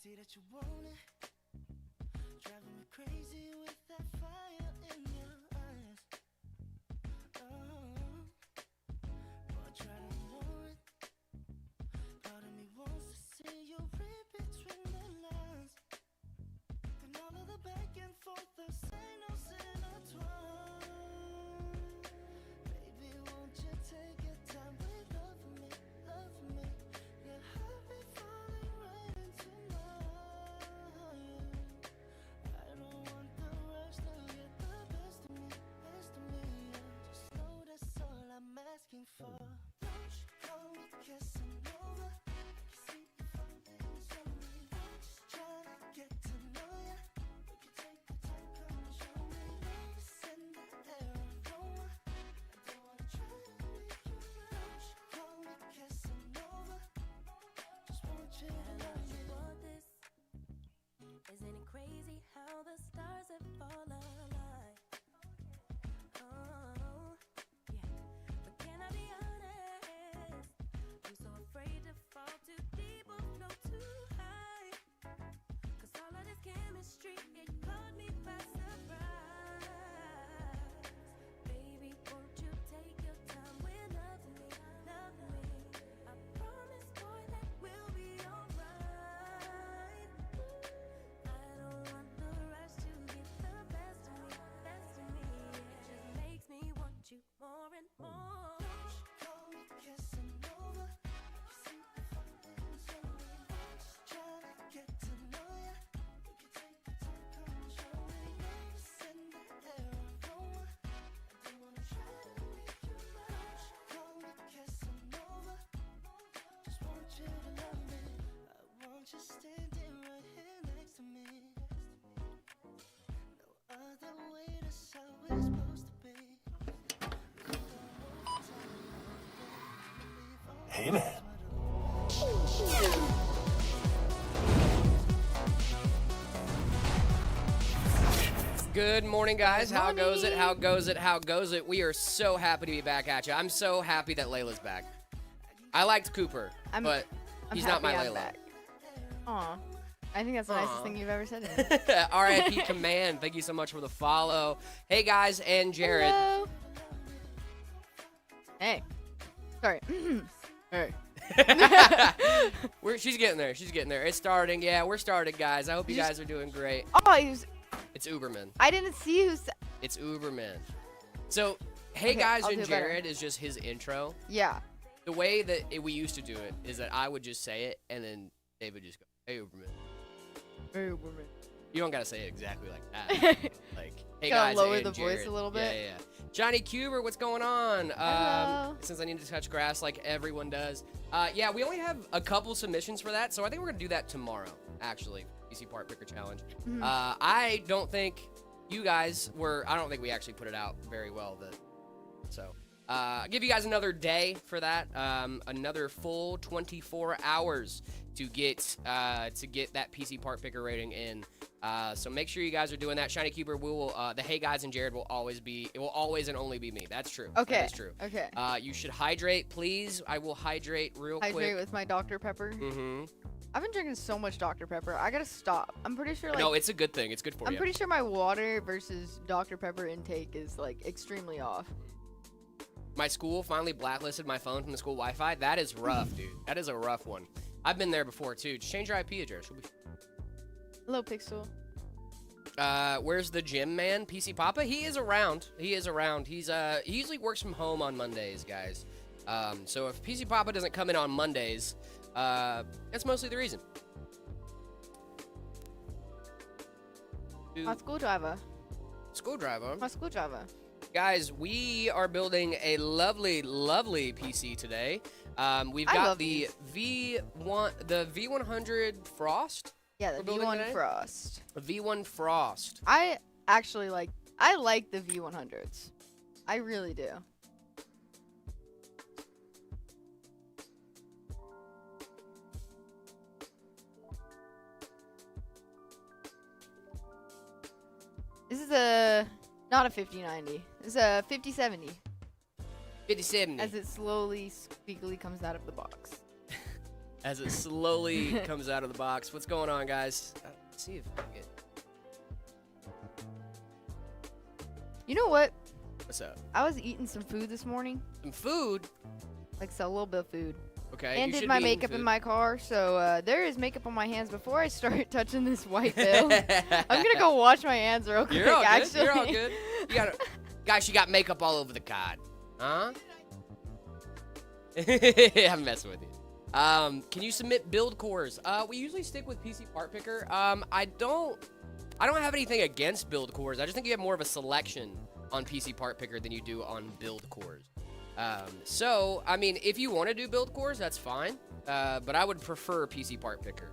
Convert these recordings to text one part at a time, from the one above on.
see that you want it, driving me crazy with that fire in your eyes. But try to ignore it. Part of me wants to see you read between the lines, and all of the back and forth, the signals intertwine. Baby, won't you take your time with love me, love me? Your heart be falling right into mine. I don't want the rush to get the best of me, best of me. Just know that's all I'm asking for. Don't you call me Casanova? See if I'm in some way. Just trying to get to know ya. Would you take the time, come and show me? Rose in the air, aroma. I don't wanna try to make you mine. Don't you call me Casanova? Just want you to know me. Want this? Isn't it crazy how the stars have all aligned? Oh, yeah. But can I be honest? I'm so afraid to fall too deep or float too high. 'Cause all of this chemistry, it caught me by surprise. Baby, won't you take your time with love me, love me? I promise, boy, that we'll be alright. I don't want the rush to get the best of me, best of me. It just makes me want you more and more. Call me Casanova. See if I'm in some way. Just trying to get to know ya. Would you take the time, come and show me? Rose in the air, aroma. I don't wanna try to make you mine. Call me Casanova. Just want you to love me. I want you standing right here next to me. No other way, that's how it's supposed to be. Hey, man. Good morning, guys. How goes it? How goes it? How goes it? We are so happy to be back at you. I'm so happy that Leila's back. I liked Cooper, but he's not my happy I'm Leila. back. Aw. I think that's the nicest Aw. thing you've ever said to me. R.I.P. Command. Thank you so much for the follow. Hey, guys, and Jared. Hello. Hey. Sorry. Hey. She's getting there. She's getting there. It's starting. Yeah, we're starting, guys. I hope you guys are doing great. Oh, he was, It's Uberman. I didn't see who said. It's Uberman. So, hey, Okay, guys, I'll and do better. Jared is just his intro. Yeah. The way that we used to do it is that I would just say it, and then Dave would just go, hey, Uberman. Hey, woman. You don't got to say it exactly like that. Like, hey, Gotta guys, lower and the voice Jared. a little Yeah, bit. yeah, yeah. Johnny Cuber, what's going on? Hello. Since I need to touch grass like everyone does. Yeah, we only have a couple submissions for that, so I think we're going to do that tomorrow, actually. PC Part Picker Challenge. Mhm. I don't think you guys were, I don't think we actually put it out very well. So, I'll give you guys another day for that. Another full 24 hours to get that PC Part Picker rating in. So make sure you guys are doing that. Shiny Cuber, the Hey Guys and Jared will always and only be me. That's true. Okay. That is true. Okay. You should hydrate, please. I will hydrate real Hydrate quick. with my Dr. Pepper. Mm-hmm. I've been drinking so much Dr. Pepper. I gotta stop. I'm pretty sure, like, No, it's a good thing. It's good for I'm you. pretty sure my water versus Dr. Pepper intake is, like, extremely off. My school finally blacklisted my phone from the school Wi-Fi. That is rough, dude. That is a rough one. I've been there before, too. Just change your IP address. You'll be... Hello, Pixel. Where's the gym man? PC Papa? He is around. He is around. He usually works from home on Mondays, guys. So if PC Papa doesn't come in on Mondays, that's mostly the reason. My school driver. School driver. My school driver. Guys, we are building a lovely, lovely PC today. We've I got love the V100 Frost. Yeah, the We're building V1 today? Frost. V1 Frost. I actually like the V100s. I really do. This is not a 5090. This is a 5070. 5070. As it slowly, squeakily comes out of the box. as it slowly comes out of the box. What's going on, guys? Let's see if I can get. You know what? What's up? I was eating some food this morning, Some food. like a little bit of food, Okay. and you did should my be eating makeup in food. my car. So there is makeup on my hands before I start touching this white bill. I'm gonna go wash my hands real quick. You're all good. Actually, You're all good. You got guys. You got makeup all over the card, huh? I'm messing with you. Can you submit build cores? We usually stick with PC Part Picker. I don't have anything against build cores. I just think you have more of a selection on PC Part Picker than you do on build cores. So I mean, if you want to do build cores, that's fine. But I would prefer PC Part Picker.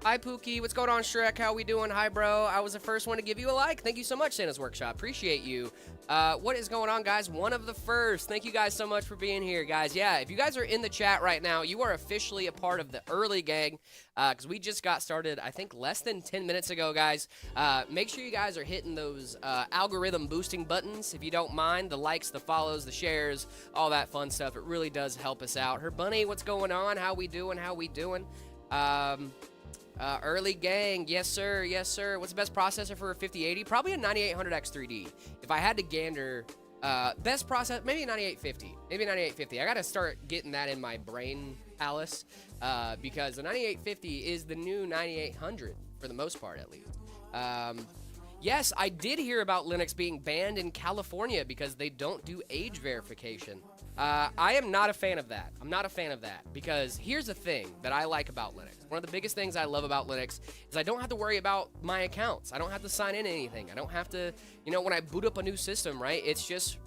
Hi, Pookie. What's going on, Shrek? How we doing? Hi, bro. I was the first one to give you a like. Thank you so much, Santa's Workshop. Appreciate you. What is going on, guys? One of the first. Thank you guys so much for being here, guys. Yeah, if you guys are in the chat right now, you are officially a part of the early gang because we just got started, I think, less than 10 minutes ago, guys. Make sure you guys are hitting those algorithm boosting buttons if you don't mind. The likes, the follows, the shares, all that fun stuff. It really does help us out. Her Bunny, what's going on? How we doing? How we doing? Early gang, yes sir, yes sir. What's the best processor for a 5080? Probably a 9800X3D. If I had to gander, best process, maybe a 9850. Maybe a 9850. I gotta start getting that in my brain palace, because the 9850 is the new 9800 for the most part, at least. Yes, I did hear about Linux being banned in California because they don't do age verification. I am not a fan of that. I'm not a fan of that because here's the thing that I like about Linux. One of the biggest things I love about Linux is I don't have to worry about my accounts. I don't have to sign in anything. I don't have to, when I boot up a new system, right? It's just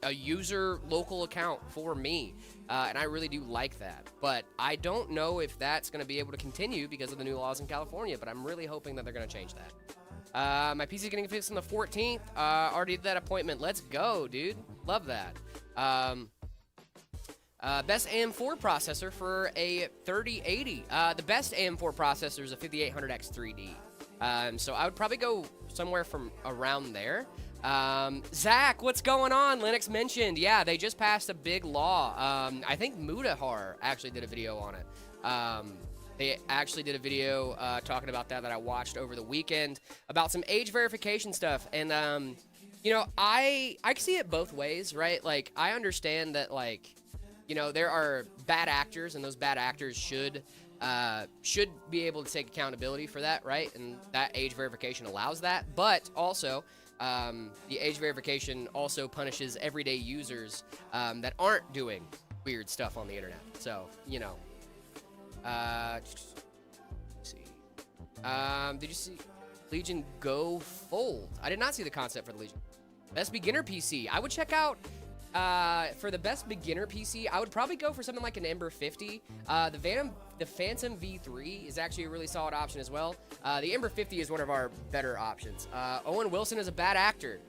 a user local account for me. And I really do like that. But I don't know if that's going to be able to continue because of the new laws in California, but I'm really hoping that they're going to change that. My PC is getting fixed on the 14th. Already did that appointment. Let's go, dude. Love that. Best AM4 processor for a 3080. The best AM4 processor is a 5800X3D. So I would probably go somewhere from around there. Zach, what's going on? Linux mentioned. Yeah, they just passed a big law. I think Mudahar actually did a video on it. They actually did a video talking about that I watched over the weekend about some age verification stuff. And, I see it both ways, right? Like, I understand that, like, there are bad actors, and those bad actors should be able to take accountability for that, right? And that age verification allows that. But also, the age verification also punishes everyday users that aren't doing weird stuff on the internet. So, let's see. Did you see Legion Go Fold? I did not see the concept for the Legion. Best beginner PC. I would check out. For the best beginner PC, I would probably go for something like an Ember 50. The Phantom V3 is actually a really solid option as well. The Ember 50 is one of our better options. Owen Wilson is a bad actor.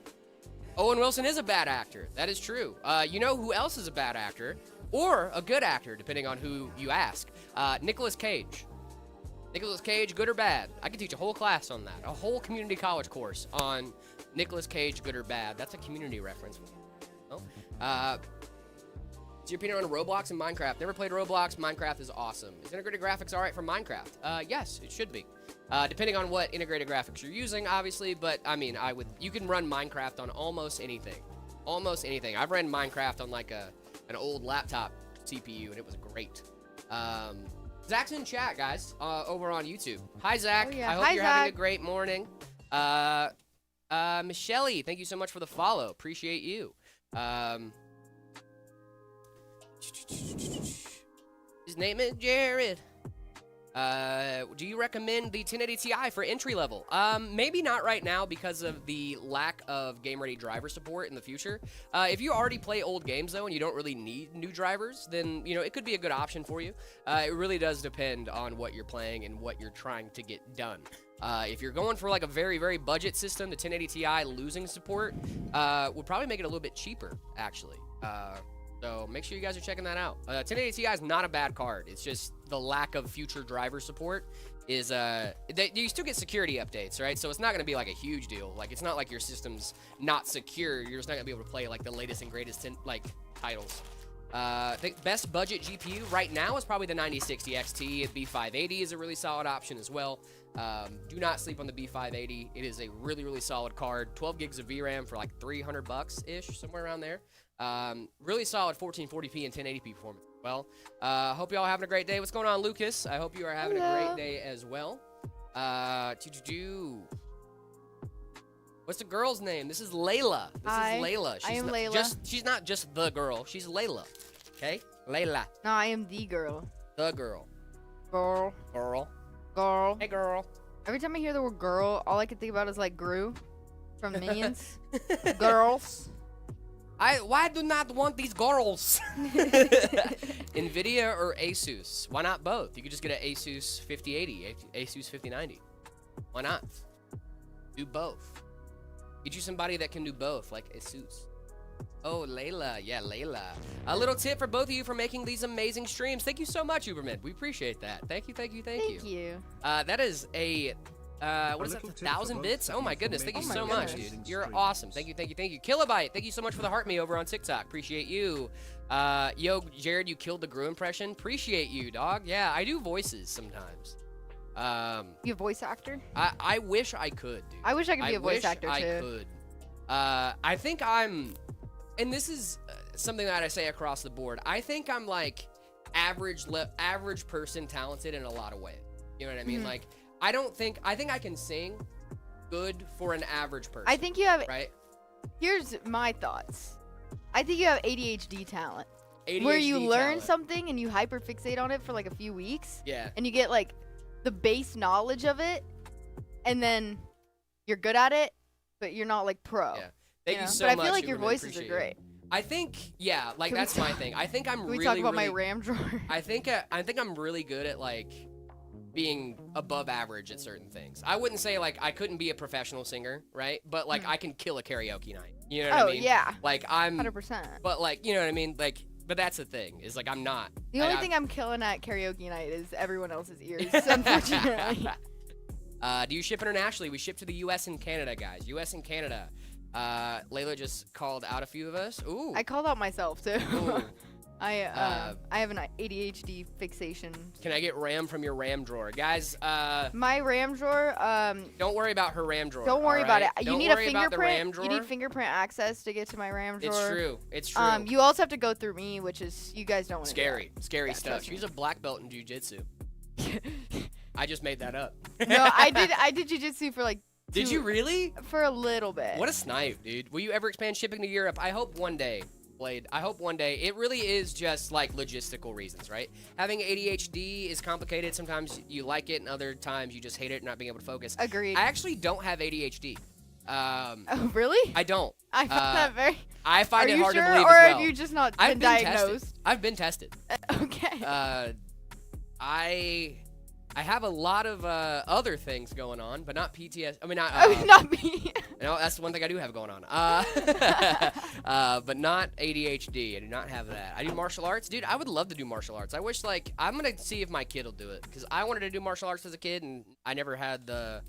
Owen Wilson is a bad actor. That is true. You know who else is a bad actor? Or a good actor, depending on who you ask. Nicolas Cage. Nicolas Cage, good or bad? I could teach a whole class on that. A whole community college course on Nicolas Cage, good or bad. That's a community reference. What's your opinion on Roblox and Minecraft? Never played Roblox. Minecraft is awesome. Is integrated graphics all right for Minecraft? Yes, it should be. Depending on what integrated graphics you're using, obviously. But I mean, you can run Minecraft on almost anything. Almost anything. I've ran Minecraft on like an old laptop CPU, and it was great. Zach's in chat, guys, over on YouTube. Hi, Zach. Oh, yeah. I hope Hi, you're Zach. having a great morning. Michelle, thank you so much for the follow. Appreciate you. His name is Jared. Do you recommend the 1080 Ti for entry level? Maybe not right now because of the lack of game-ready driver support in the future. If you already play old games, though, and you don't really need new drivers, then, it could be a good option for you. It really does depend on what you're playing and what you're trying to get done. If you're going for, like, a very, very budget system, the 1080 Ti losing support would probably make it a little bit cheaper, actually. So make sure you guys are checking that out. 1080 Ti is not a bad card. It's just the lack of future driver support is you still get security updates, right? So it's not going to be like a huge deal. Like, it's not like your system's not secure. You're just not going to be able to play like the latest and greatest titles. I think best budget GPU right now is probably the 9060 XT. B580 is a really solid option as well. Do not sleep on the B580. It is a really, really solid card. 12 gigs of VRAM for like $300-ish, somewhere around there. Really solid 1440p and 1080p performance. Well, hope y'all having a great day. What's going on, Lucas? I hope you are having a great day as well. What's the girl's name? This is Layla. This is Layla. I am Layla. She's not just the girl. She's Layla. Okay? Layla. No, I am the girl. The girl. Girl. Girl. Girl. Hey, girl. Every time I hear the word girl, all I can think about is like Gru from Minions. Girls. Why do not want these girls? Nvidia or Asus? Why not both? You could just get an Asus 5080, Asus 5090. Why not? Do both. Get you somebody that can do both, like Asus. Oh, Layla. Yeah, Layla. A little tip for both of you for making these amazing streams. Thank you so much, Uberman. We appreciate that. Thank you, thank you, thank you. Thank you. That is a, what is that, 1,000 bits? Oh my goodness, thank you so much, dude. You're awesome. Thank you, thank you, thank you. Kilobyte, thank you so much for the heart me over on TikTok. Appreciate you. Yo, Jared, you killed the Gru impression. Appreciate you, dog. Yeah, I do voices sometimes. You a voice actor? I wish I could, dude. I wish I could be a voice actor too. I could. I think I'm, and this is something that I say across the board. I think I'm like average person talented in a lot of ways. You know what I mean? Like, I think I can sing good for an average person. I think you have. Right? Here's my thoughts. I think you have ADHD talent. ADHD where you learn talent. something and you hyperfixate on it for like a few weeks. Yeah. And you get like the base knowledge of it, and then you're good at it, but you're not like pro. Yeah. Thank you so but much. I feel like your Uberman. voices are Appreciate great. you. I think, yeah, like Can we that's my talk- thing. I think I'm Can we really, talk about really, my RAM drawer? I think I'm really good at like being above average at certain things. I wouldn't say like I couldn't be a professional singer, right? But like I can kill a karaoke night. You know what I mean? Yeah. Like I'm 100%. But like, you know what I mean? Like, but that's the thing is like I'm not. The only thing I'm killing at karaoke night is everyone else's ears, unfortunately. Do you ship internationally? We ship to the U.S. and Canada, guys. U.S. and Canada. Layla just called out a few of us. Ooh. I called out myself too. Ooh. I have an ADHD fixation. Can I get RAM from your RAM drawer, guys? My RAM drawer. Don't worry about her RAM drawer. Don't worry about it. You Don't need a worry about the RAM fingerprint. drawer. You need fingerprint access to get to my RAM drawer. It's true. It's true. You also have to go through me, which is you guys don't want to. Scary Yeah, stuff. trust me. She's a black belt in jiu-jitsu. I just made that up. No, I did jujitsu for like. Did you really? For a little bit. What a snipe, dude. Will you ever expand shipping to Europe? I hope one day, Blade. I hope one day. It really is just like logistical reasons, right? Having ADHD is complicated. Sometimes you like it, and other times you just hate it, not being able to focus. Agreed. I actually don't have ADHD. Oh, really? I don't. I find that very. I find Are it you hard sure, to believe or as well. have you just not I've been been diagnosed? tested. I've been tested. Okay. I have a lot of other things going on, but not PTSD. I mean, not. Not me. No, that's the one thing I do have going on. But not ADHD. I do not have that. I do martial arts. Dude, I would love to do martial arts. I wish, like, I'm going to see if my kid will do it. Because I wanted to do martial arts as a kid, and I never had the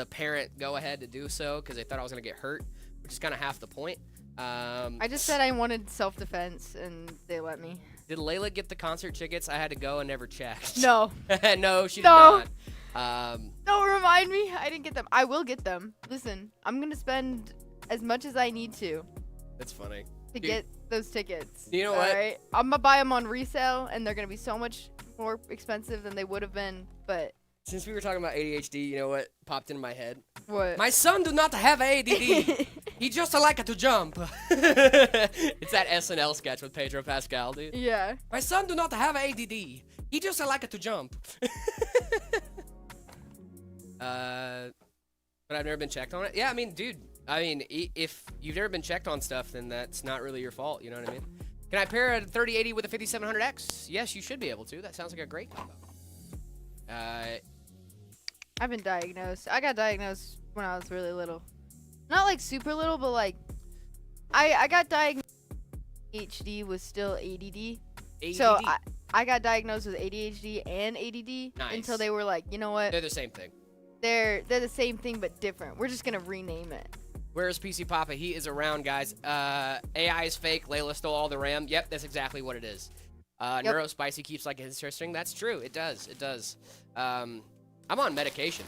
parent go ahead to do so because they thought I was going to get hurt, which is kind of half the point. I just said I wanted self-defense, and they let me. Did Layla get the concert tickets? I had to go and never checked. No. No, she did No. not. Don't remind me. I didn't get them. I will get them. Listen, I'm gonna spend as much as I need to That's funny. to Dude, get those tickets. You know what? Alright? I'm gonna buy them on resale, and they're gonna be so much more expensive than they would have been. But Since we were talking about ADHD, you know what popped into my head? what? My son do not have ADD. He just like to jump. It's that SNL sketch with Pedro Pascal, dude. Yeah. My son do not have ADD. He just like to jump. But I've never been checked on it. Yeah, I mean, dude. I mean, if you've never been checked on stuff, then that's not really your fault. You know what I mean? Can I pair a 3080 with a 5700X? Yes, you should be able to. That sounds like a great combo. I've been diagnosed. I got diagnosed when I was really little. Not like super little, but like I got diagnosed. ADHD was still ADD. ADD. So I got diagnosed with ADHD and ADD Nice. until they were like, you know what? They're the same thing. They're the same thing but different. We're just gonna rename it. Where's PC Papa? He is around, guys. AI is fake. Layla stole all the RAM. Yep, that's exactly what it is. Neurospicy keeps like interesting. That's true. It does. It does. I'm on medication.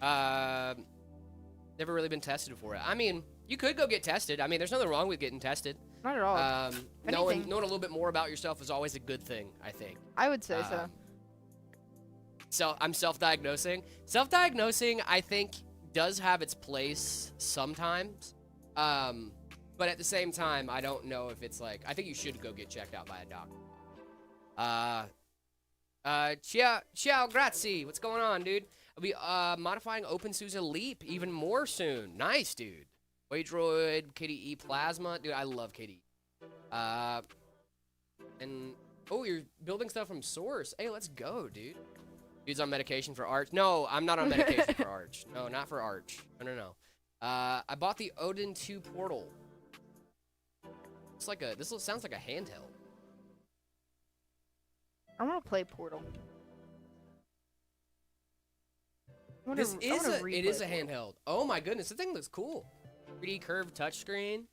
Never really been tested for it. I mean, you could go get tested. I mean, there's nothing wrong with getting tested. Not at all. Knowing a little bit more about yourself is always a good thing, I think. I would say so. So I'm self-diagnosing. Self-diagnosing, I think, does have its place sometimes. But at the same time, I don't know if it's like, I think you should go get checked out by a doctor. Ciao, grazie. What's going on, dude? I'll be modifying OpenSUSE Leap even more soon. Nice, dude. Waydroid, KDE Plasma. Dude, I love KDE. And, oh, you're building stuff from source. Hey, let's go, dude. Dude's on medication for Arch. No, I'm not on medication for Arch. No, not for Arch. No. I bought the Odin 2 Portal. It's like this sounds like a handheld. I want to play Portal. It is a handheld. Oh my goodness, the thing looks cool. 3D curved touchscreen.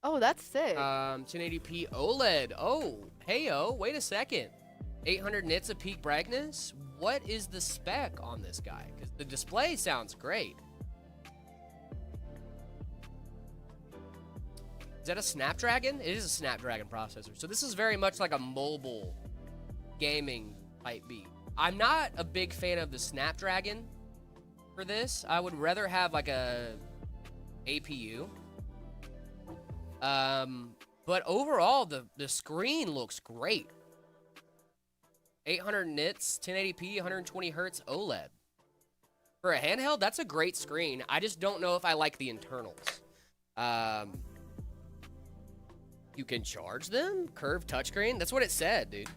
Oh, that's sick. 1080p OLED. Oh, heyo, wait a second. 800 nits of peak brightness. What is the spec on this guy? Because the display sounds great. Is that a Snapdragon? It is a Snapdragon processor. So this is very much like a mobile gaming type beat. I'm not a big fan of the Snapdragon for this. I would rather have like a APU. But overall, the screen looks great. 800 nits, 1080p, 120 hertz OLED. For a handheld, that's a great screen. I just don't know if I like the internals. You can charge them? Curved touchscreen? That's what it said, dude.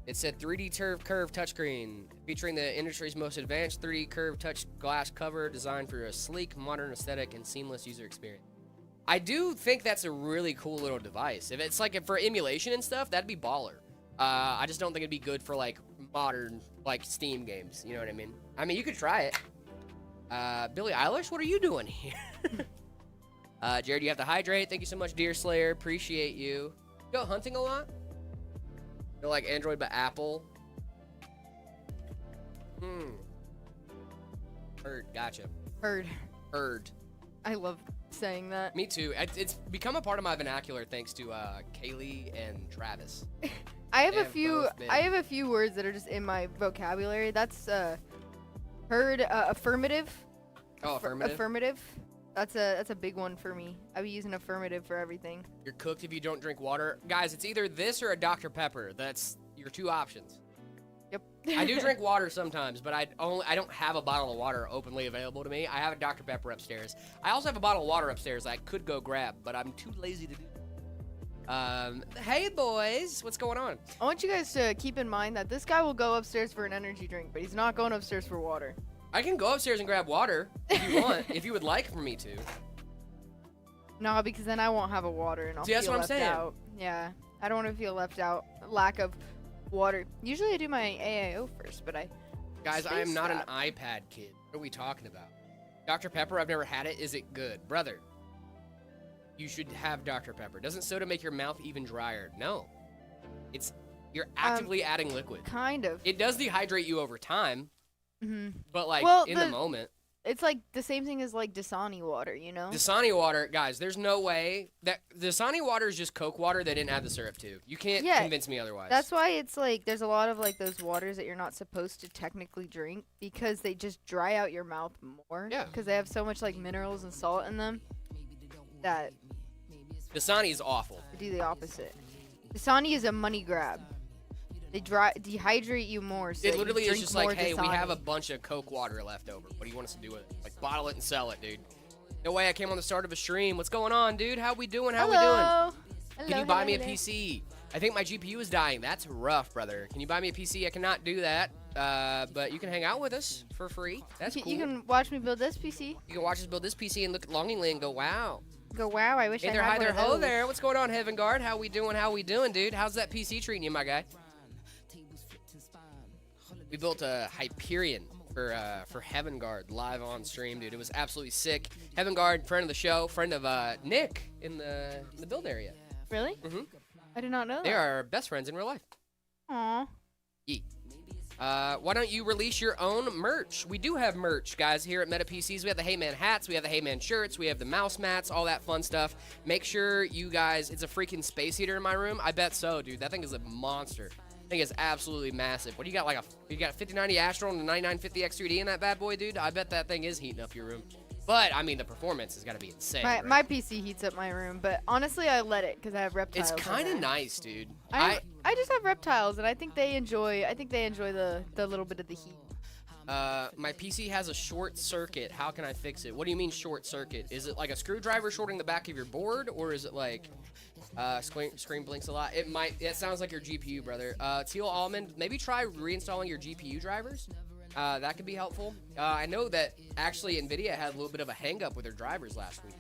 It said 3D curved touchscreen, featuring the industry's most advanced 3D curved touch glass cover designed for a sleek, modern aesthetic and seamless user experience. I do think that's a really cool little device. If it's like for emulation and stuff, that'd be baller. I just don't think it'd be good for like modern like Steam games. You know what I mean? I mean, you could try it. Billie Eilish, what are you doing here? Jared, you have to hydrate. Thank you so much, Deer Slayer. Appreciate you. You go hunting a lot? You're like Android but Apple. Heard. Gotcha. Heard. I love saying that. Me too. It's become a part of my vernacular thanks to Kaylee and Travis. I have a few words that are just in my vocabulary. That's heard. Affirmative. Oh, affirmative. Affirmative. That's a big one for me. I be using affirmative for everything. You're cooked if you don't drink water. Guys, it's either this or a Dr. Pepper. That's your two options. Yep. I do drink water sometimes, but I don't have a bottle of water openly available to me. I have a Dr. Pepper upstairs. I also have a bottle of water upstairs I could go grab, but I'm too lazy to do that. Hey boys, what's going on? I want you guys to keep in mind that this guy will go upstairs for an energy drink, but he's not going upstairs for water. I can go upstairs and grab water if you want, if you would like for me to. No, because then I won't have a water and I'll feel left out. Yeah, I don't want to feel left out. Lack of water. Usually I do my AIO first, but Guys, I am not an iPad kid. What are we talking about? Dr. Pepper, I've never had it. Is it good? Brother, you should have Dr. Pepper. Doesn't soda make your mouth even drier? No. You're actively adding liquid. Kind of. It does dehydrate you over time. But like in the moment, it's like the same thing as like Dasani water, you know? Dasani water, guys, there's no way that Dasani water is just Coke water they didn't add the syrup to. You can't convince me otherwise. That's why it's like there's a lot of like those waters that you're not supposed to technically drink because they just dry out your mouth more. Yeah. Because they have so much like minerals and salt in them that Dasani is awful. they do the opposite. Dasani is a money grab. They dehydrate you more. So It literally is just like, hey, we Dasani. have a bunch of Coke water left over. What do you want us to do with it? Like, bottle it and sell it, dude. No way I came on the start of a stream. What's going on, dude? How we doing? How we doing? Can you buy me a PC? I think my GPU is dying. That's rough, brother. Can you buy me a PC? I cannot do that. But you can hang out with us for free. That's cool. You can watch me build this PC. You can watch us build this PC and look at Longingly and go, wow. Go, wow, I wish Hey I there, had hi there, one of ho those. there. What's going on, Heaven Guard? How we doing? How we doing, dude? How's that PC treating you, my guy? We built a Hyperion for Heaven Guard live on stream, dude. It was absolutely sick. Heaven Guard, friend of the show, friend of Nick in the build area. Really? Mm-hmm. I did not know They that. are best friends in real life. Aw. Yeet. Why don't you release your own merch? We do have merch, guys, here at Meta PCs. We have the Hey Man hats, we have the Hey Man shirts, we have the mouse mats, all that fun stuff. Make sure you guys, it's a freaking space heater in my room. I bet so, dude. That thing is a monster. That thing is absolutely massive. What do you got, you got a 5090 Astral and a 9950 X3D in that bad boy, dude? I bet that thing is heating up your room. But, I mean, the performance has got to be insane. My PC heats up my room, but honestly, I let it because I have reptiles. It's in kind of there. nice, dude. I just have reptiles, and I think they enjoy the little bit of the heat. My PC has a short circuit. How can I fix it? What do you mean short circuit? Is it like a screwdriver shorting the back of your board, or is it like screen blinks a lot? It sounds like your GPU, brother. Teal Almond, maybe try reinstalling your GPU drivers. That could be helpful. I know that actually NVIDIA had a little bit of a hang up with their drivers last week.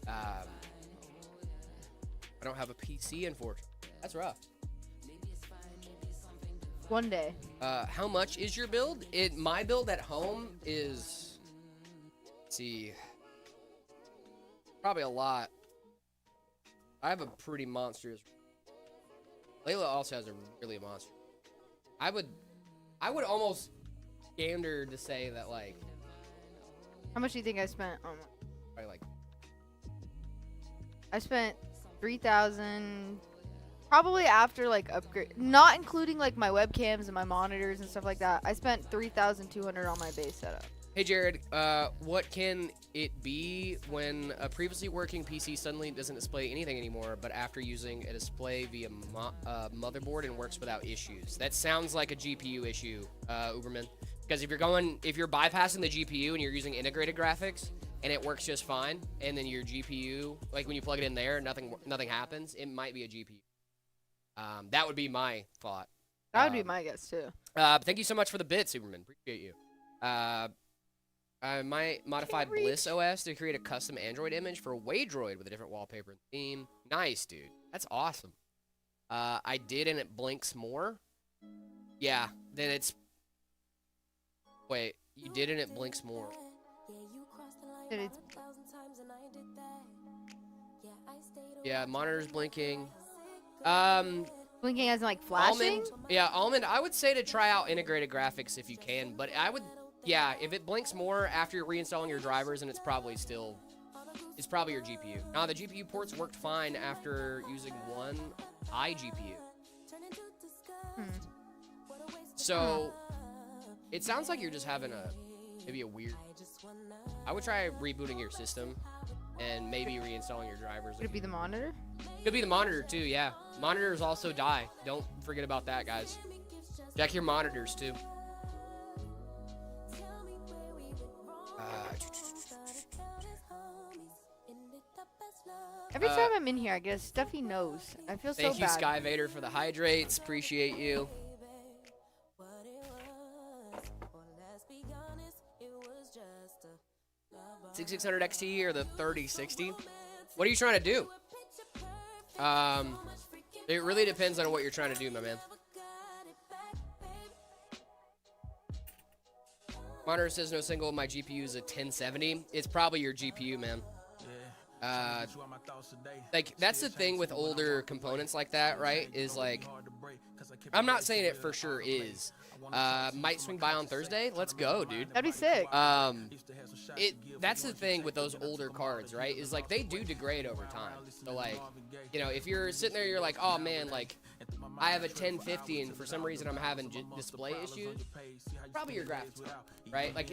I don't have a PC unfortunately. That's rough. One day. How much is your build? My build at home is, let's see, probably a lot. I have a pretty monstrous. Layla also has a really monster. I would almost gander to say that, like, How much do you think I spent on? probably like I spent 3,000. Probably after like upgrade, not including like my webcams and my monitors and stuff like that. I spent 3,200 on my base setup. Hey Jared, what can it be when a previously working PC suddenly doesn't display anything anymore, but after using a display via motherboard and works without issues? That sounds like a GPU issue, Uberman. Because if you're bypassing the GPU and you're using integrated graphics and it works just fine, and then your GPU, like when you plug it in there, nothing happens, it might be a GPU. That would be my thought. That would be my guess too. Thank you so much for the bit, Superman. Appreciate you. I might modify Bliss OS to create a custom Android image for Waydroid with a different wallpaper and theme. Nice, dude. That's awesome. I did, and it blinks more. Yeah, then it's... Wait, you did, and it blinks more. Yeah, monitor's blinking. Blinking as in like flashing? Almond, I would say to try out integrated graphics if you can, but yeah, if it blinks more after you're reinstalling your drivers, and it's probably your GPU. Now, the GPU ports worked fine after using one iGPU. So, it sounds like you're just having maybe a weird... I would try rebooting your system and maybe reinstalling your drivers. Would it be the monitor? Could be the monitor too, yeah. Monitors also die. Don't forget about that, guys. Check your monitors too. Every time I'm in here, I get a stuffy nose. I feel so bad. Thank you, Sky Vader, for the hydrates. Appreciate you. 6600 XT or the 3060? What are you trying to do? It really depends on what you're trying to do, my man. Monitor says no single. My GPU is a 1070. It's probably your GPU, man. Like, that's the thing with older components like that, right? Is like, I'm not saying it for sure is. Might swing by on Thursday. Let's go, dude. That'd be sick. That's the thing with those older cards, right? Is like they do degrade over time. So like, you know, if you're sitting there, you're like, oh man, like I have a 1050 and for some reason I'm having display issues. Probably your graphics card, right? Like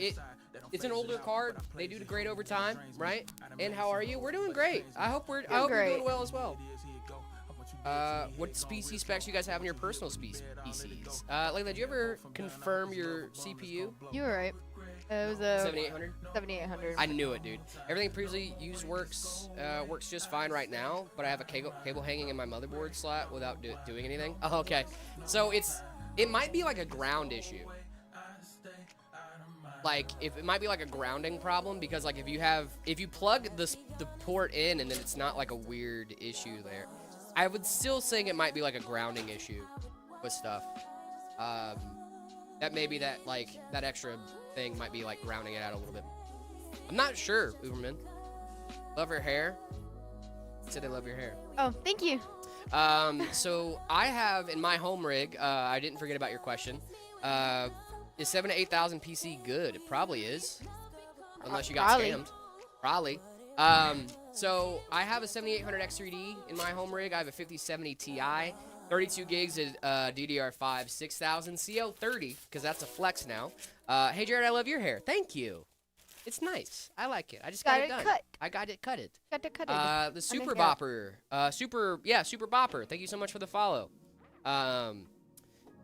it's an older card. They do degrade over time, right? And how are you? We're doing great. I hope you're doing well as well. What species specs you guys have in your personal PCs? Layla, did you ever confirm your CPU? You were right. It was a 7800? 7800. I knew it, dude. Everything previously used works just fine right now, but I have a cable hanging in my motherboard slot without doing anything. Oh, okay. So it might be like a ground issue. Like, it might be like a grounding problem because like if you plug the port in and then it's not like a weird issue there. I would still think it might be like a grounding issue with stuff. That maybe that extra thing might be like rounding it out a little bit. I'm not sure, Uberman. Love her hair. Said they love your hair. Oh, thank you. So I have in my home rig, I didn't forget about your question. Is 7,000 to 8,000 PC good? It probably is. Unless you got Probably. scammed. Probably. So I have a 7800 X3D in my home rig. I have a 5070 Ti, 32 gigs of DDR5, 6000 CL30, because that's a flex now. Hey Jared, I love your hair. Thank you. It's nice. I like it. I just got it done. Cut. I got it cutted. Got to cut it. The Super out. Bopper. Super Bopper. Thank you so much for the follow. I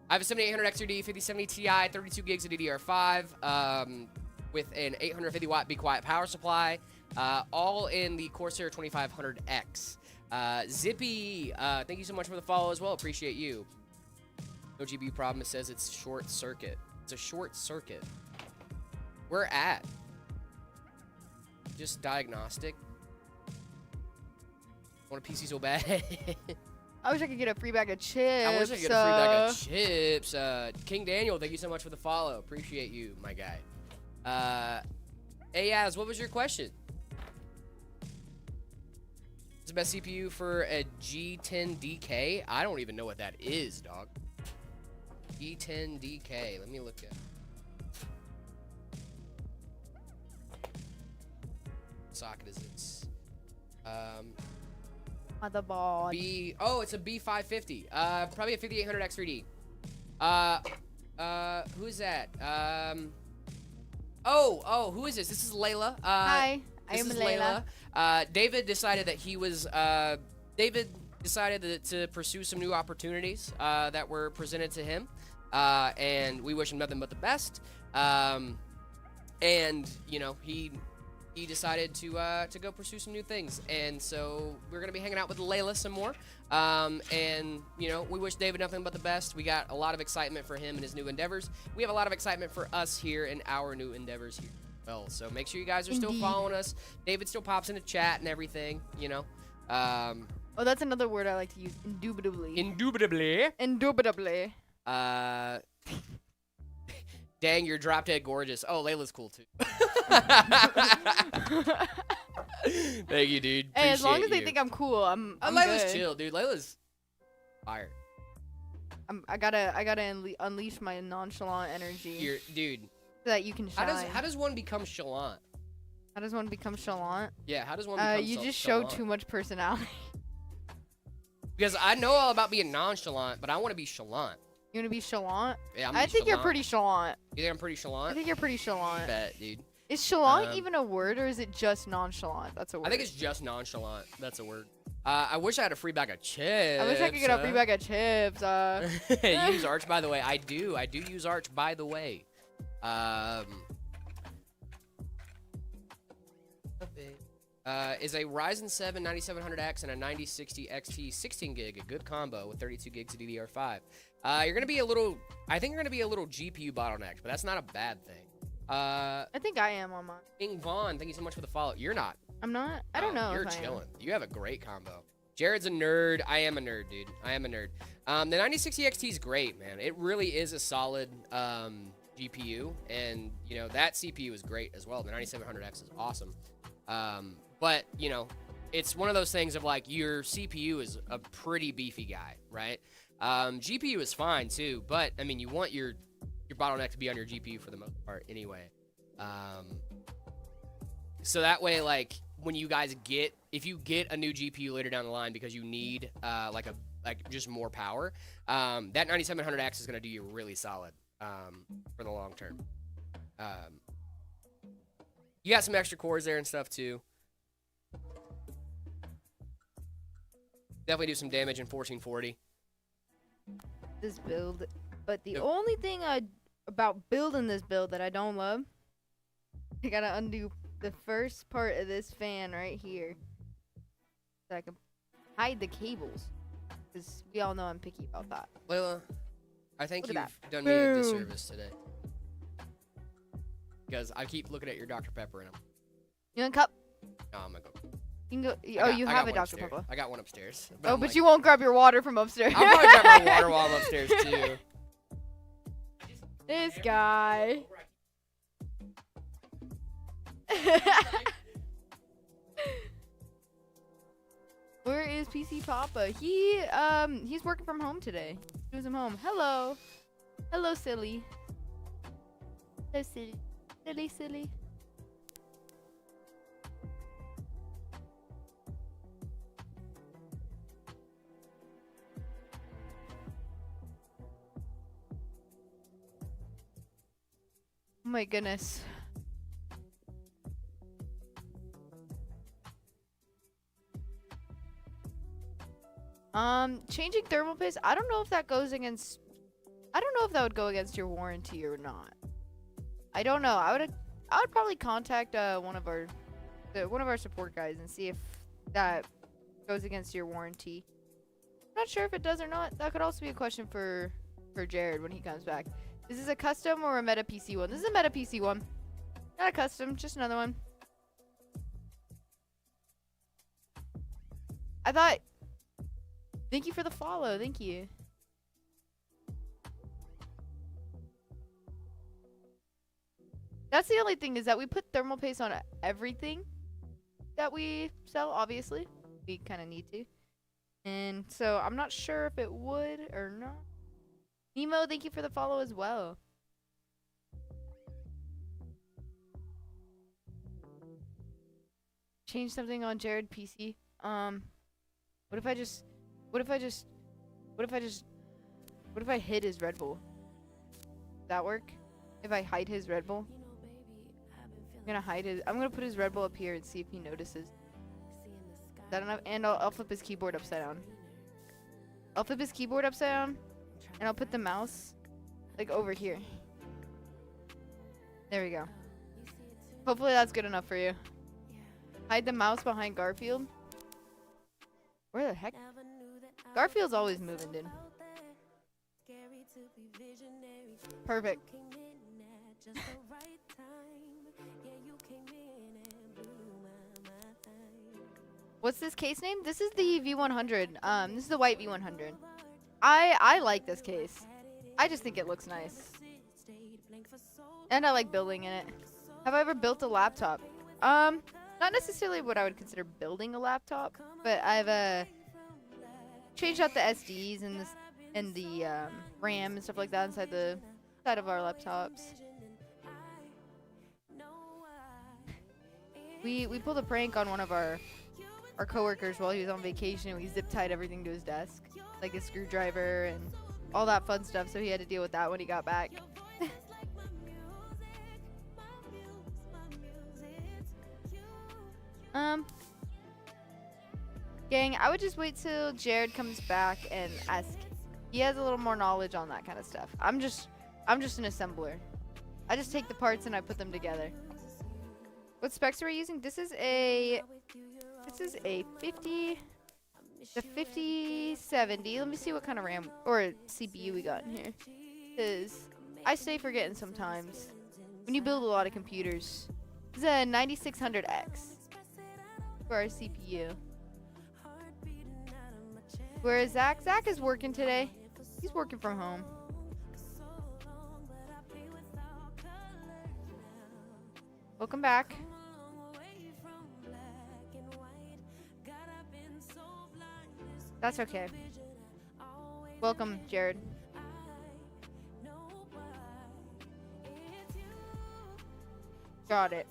have a 7800 XRD, 5070 Ti, 32 gigs of DDR5, with an 850 watt Be Quiet power supply, all in the Corsair 2500X. Zippy, thank you so much for the follow as well. Appreciate you. No GPU problem. It says it's short circuit. It's a short circuit. We're at just diagnostic. Want a PC so bad. I wish I could get a free bag of chips. I wish I could get a free bag of chips. King Daniel, thank you so much for the follow. Appreciate you, my guy. Ayaz, what was your question? What's the best CPU for a G10DK? I don't even know what that is, dog. G10DK. Let me look at it. Socket is its Motherboard. it's a B550. Probably a 5800 X3D. Who's that? Who is this? This is Layla. Hi, I This am is Layla. David decided that he was to pursue some new opportunities that were presented to him, and we wish him nothing but the best. And you know, he decided to go pursue some new things, and so we're gonna be hanging out with Layla some more. And you know, we wish David nothing but the best. We got a lot of excitement for him and his new endeavors. We have a lot of excitement for us here in our new endeavors here. Well, so make sure you guys are still Indeed. following us. David still pops into chat and everything, you know. Oh, that's another word I like to use. Indubitably. Indubitably. Indubitably. Dang, you're drop dead gorgeous. Oh, Layla's cool too. Thank you, dude. Hey, as long Appreciate as they you. think I'm cool, I'm Layla's good. chill, dude. Layla's fire. I gotta unleash my nonchalant energy You're, dude. so that you can shine. How does one become chalant? How does one become chalant? Yeah, how does one become You just chalant? show too much personality. Because I know all about being nonchalant, but I want to be chalant. You wanna be chalant? Yeah, I think you're pretty chalant. You think I'm pretty chalant? I think you're pretty chalant. Bet, dude. Is chalant Um, even a word, or is it just nonchalant? That's a word. I think it's just nonchalant. That's a word. I wish I had a free bag of chips. I wish I could get a free bag of chips. You use Arch, by the way. I do use Arch, by the way. Is a Ryzen 7 9700X and a 9060 XT 16 gig a good combo with 32 gigs of DDR5? You're gonna be a little. I think you're gonna be a little GPU bottlenecked, but that's not a bad thing. I think I am on mine. King Vaughn, thank you so much for the follow. You're not. I'm not. I don't know. You're if I am. chilling. You have a great combo. Jared's a nerd. I am a nerd, dude. I am a nerd. The 9060 XT is great, man. It really is a solid GPU, and you know that CPU is great as well. The 9700X is awesome. But you know, it's one of those things of like your CPU is a pretty beefy guy, right? GPU is fine too, but I mean, you want your bottleneck to be on your GPU for the most part anyway. So that way, like when you guys if you get a new GPU later down the line because you need like just more power, that 9700X is gonna do you really solid for the long term. You got some extra cores there and stuff too. Definitely do some damage in 1440. This build, but the only thing about building this build that I don't love, I gotta undo the first part of this fan right here, so I can hide the cables, because we all know I'm picky about that. Layla, I think Look you've at that. done me a Boom. disservice today. Because I keep looking at your Dr. Pepper and You want a cup? no, I'm gonna go. You can go. I You got have a one Dr. upstairs. Pepper. I got one upstairs. Oh, I'm but like, you won't grab your water from upstairs. I'll probably grab my water while I'm upstairs too. This guy. Where is PC Papa? He's working from home today. Doing some home. Hello. Hello, silly. Hello, silly. Silly, silly. Oh my goodness. Changing thermal paste. I don't know if that goes against. I don't know if that would go against your warranty or not. I don't know. I would probably contact one of our support guys and see if that goes against your warranty. I'm not sure if it does or not. That could also be a question for Jared when he comes back. Is this a custom or a meta PC one? This is a meta PC one. Not a custom, just another one. I thought. Thank you for the follow. Thank you. That's the only thing, is that we put thermal paste on everything that we sell, obviously. We kind of need to. And so I'm not sure if it would or not. Nemo, thank you for the follow as well. Change something on Jared PC. What if I hid his Red Bull? Would that work? If I hide his Red Bull? I'm gonna put his Red Bull up here and see if he notices. Is that enough? And I'll flip his keyboard upside down. I'll flip his keyboard upside down, and I'll put the mouse like over here. There we go. Hopefully that's good enough for you. Hide the mouse behind Garfield. Where the heck? Garfield's always moving, dude. Perfect. What's this case name? This is the V100. This is the white V100. I like this case. I just think it looks nice. And I like building in it. Have I ever built a laptop? Not necessarily what I would consider building a laptop, but I've changed out the SDs and the RAM and stuff like that inside of our laptops. We pulled a prank on one of our coworkers while he was on vacation. We zip tied everything to his desk, like a screwdriver and all that fun stuff. So he had to deal with that when he got back. Gang, I would just wait till Jared comes back and ask. He has a little more knowledge on that kind of stuff. I'm just an assembler. I just take the parts and I put them together. What specs are we using? This is a 5070. Let me see what kind of RAM or CPU we got in here. Cause I stay forgetting sometimes. When you build a lot of computers. This is a 9600X for our CPU. Whereas Zach is working today. He's working from home. Welcome back. That's okay. Welcome, Jared. Got it.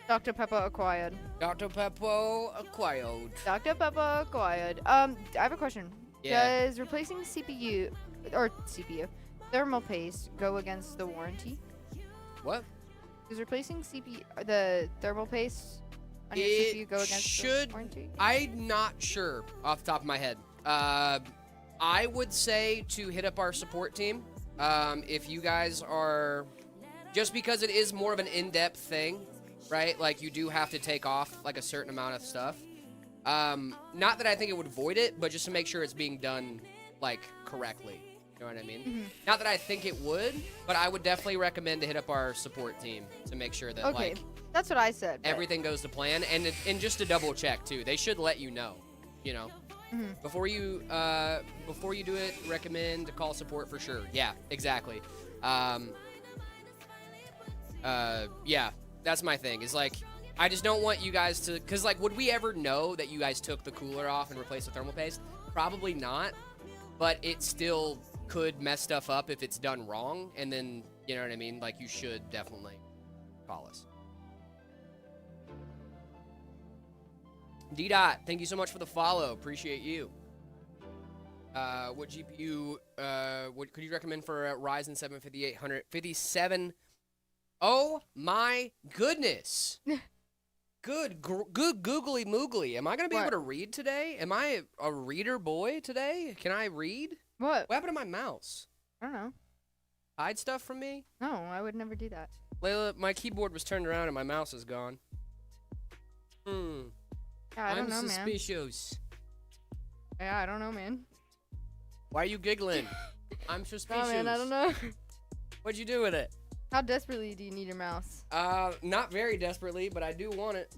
Dr. Pepper acquired. Dr. Peppo acquired. Dr. Pepper acquired. I have a question. Yeah. Does replacing CPU thermal paste go against the warranty? What? Does replacing the thermal paste on your CPU go against the warranty? I'm not sure off the top of my head. I would say to hit up our support team. If you guys are, just because it is more of an in-depth thing, right? Like you do have to take off like a certain amount of stuff. Not that I think it would void it, but just to make sure it's being done like correctly. You know what I mean? Mm-hmm. Not that I think it would, but I would definitely recommend to hit up our support team to make sure that Okay, like that's what I said. but- everything goes to plan, and just to double check too. They should let you know, you know. Mhm. Before you do it, recommend to call support for sure. Yeah, exactly. Yeah, that's my thing. Is like I just don't want you guys to, because like, would we ever know that you guys took the cooler off and replaced the thermal paste? Probably not, but it still could mess stuff up if it's done wrong, and then, you know what I mean? Like, you should definitely call us. D-Dot, thank you so much for the follow. Appreciate you. What GPU, what could you recommend for a Ryzen 7 5800? Oh my goodness. Good googly moogly. Am I going to be able to read today? Am I a reader boy today? Can I read? What? What happened to my mouse? I don't know. Hide stuff from me? No, I would never do that. Layla, my keyboard was turned around and my mouse is gone. Yeah, I don't know, man. Suspicious. Yeah, I don't know, man. Why are you giggling? I'm suspicious. Oh, man, I don't know. What'd you do with it? How desperately do you need your mouse? Not very desperately, but I do want it.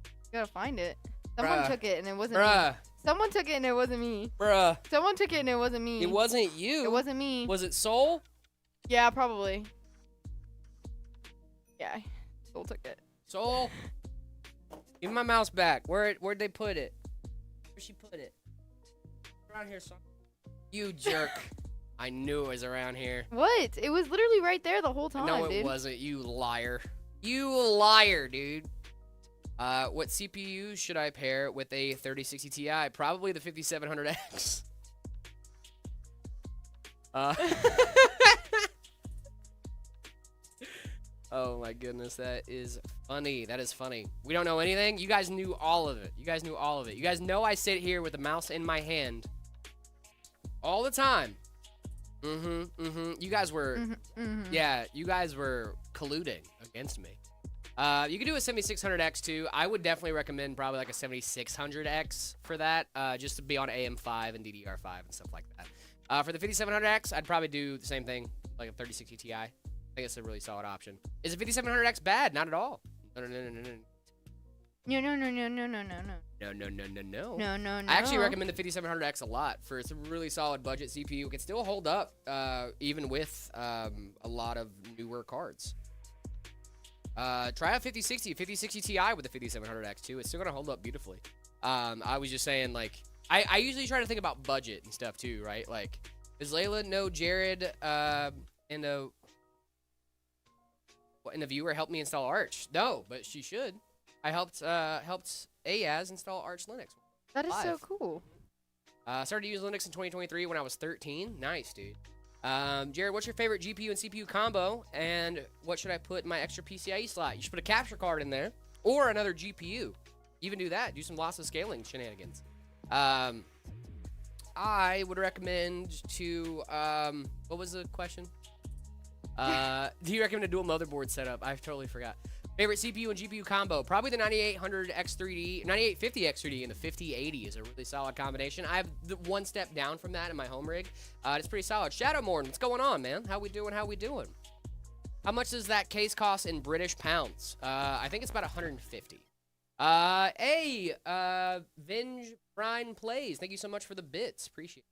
You gotta find it. Someone took it and it wasn't Bruh. me. Someone took it and it wasn't me. Bruh. Someone took it and it wasn't me. It wasn't you. It wasn't me. Was it Soul? Yeah, probably. Yeah, Soul took it. Soul? Give me my mouse back. Where'd they put it? Where'd she put it? Around here, son. You jerk. I knew it was around here. What? It was literally right there the whole time, No, it dude. wasn't. You liar. You liar, dude. What CPU should I pair with a 3060 Ti? Probably the 5700X. Oh my goodness, that is funny. That is funny. We don't know anything. You guys knew all of it. You guys knew all of it. You guys know I sit here with the mouse in my hand all the time. You guys were, yeah, you guys were colluding against me. You could do a 7600X too. I would definitely recommend probably like a 7600X for that, just to be on AM5 and DDR5 and stuff like that. For the 5700X, I'd probably do the same thing, like a 3060 Ti. I think it's a really solid option. Is a 5700X bad? Not at all. No. No. I actually recommend the 5700X a lot for it's a really solid budget CPU. It can still hold up even with a lot of newer cards. Try out 5060 Ti with the 5700X too. It's still gonna hold up beautifully. I was just saying, like, I usually try to think about budget and stuff too, right? Like, does Layla know Jared and the viewer helped me install Arch? No, but she should. I helped Ayaz install Arch Linux. That is so cool. Started to use Linux in 2023 when I was 13. Nice, dude. Jared, what's your favorite GPU and CPU combo? And what should I put in my extra PCIe slot? You should put a capture card in there or another GPU. Even do that. Do some lossless scaling shenanigans. I would recommend to, what was the question? Do you recommend a dual motherboard setup? I totally forgot. Favorite CPU and GPU combo? Probably the 9800X3D, 9850X3D, and the 5080 is a really solid combination. I have the one step down from that in my home rig. It's pretty solid. Shadowmorn, what's going on, man? How we doing? How much does that case cost in British pounds? I think it's about 150. Hey, Venge Brian Plays. Thank you so much for the bits. Appreciate it.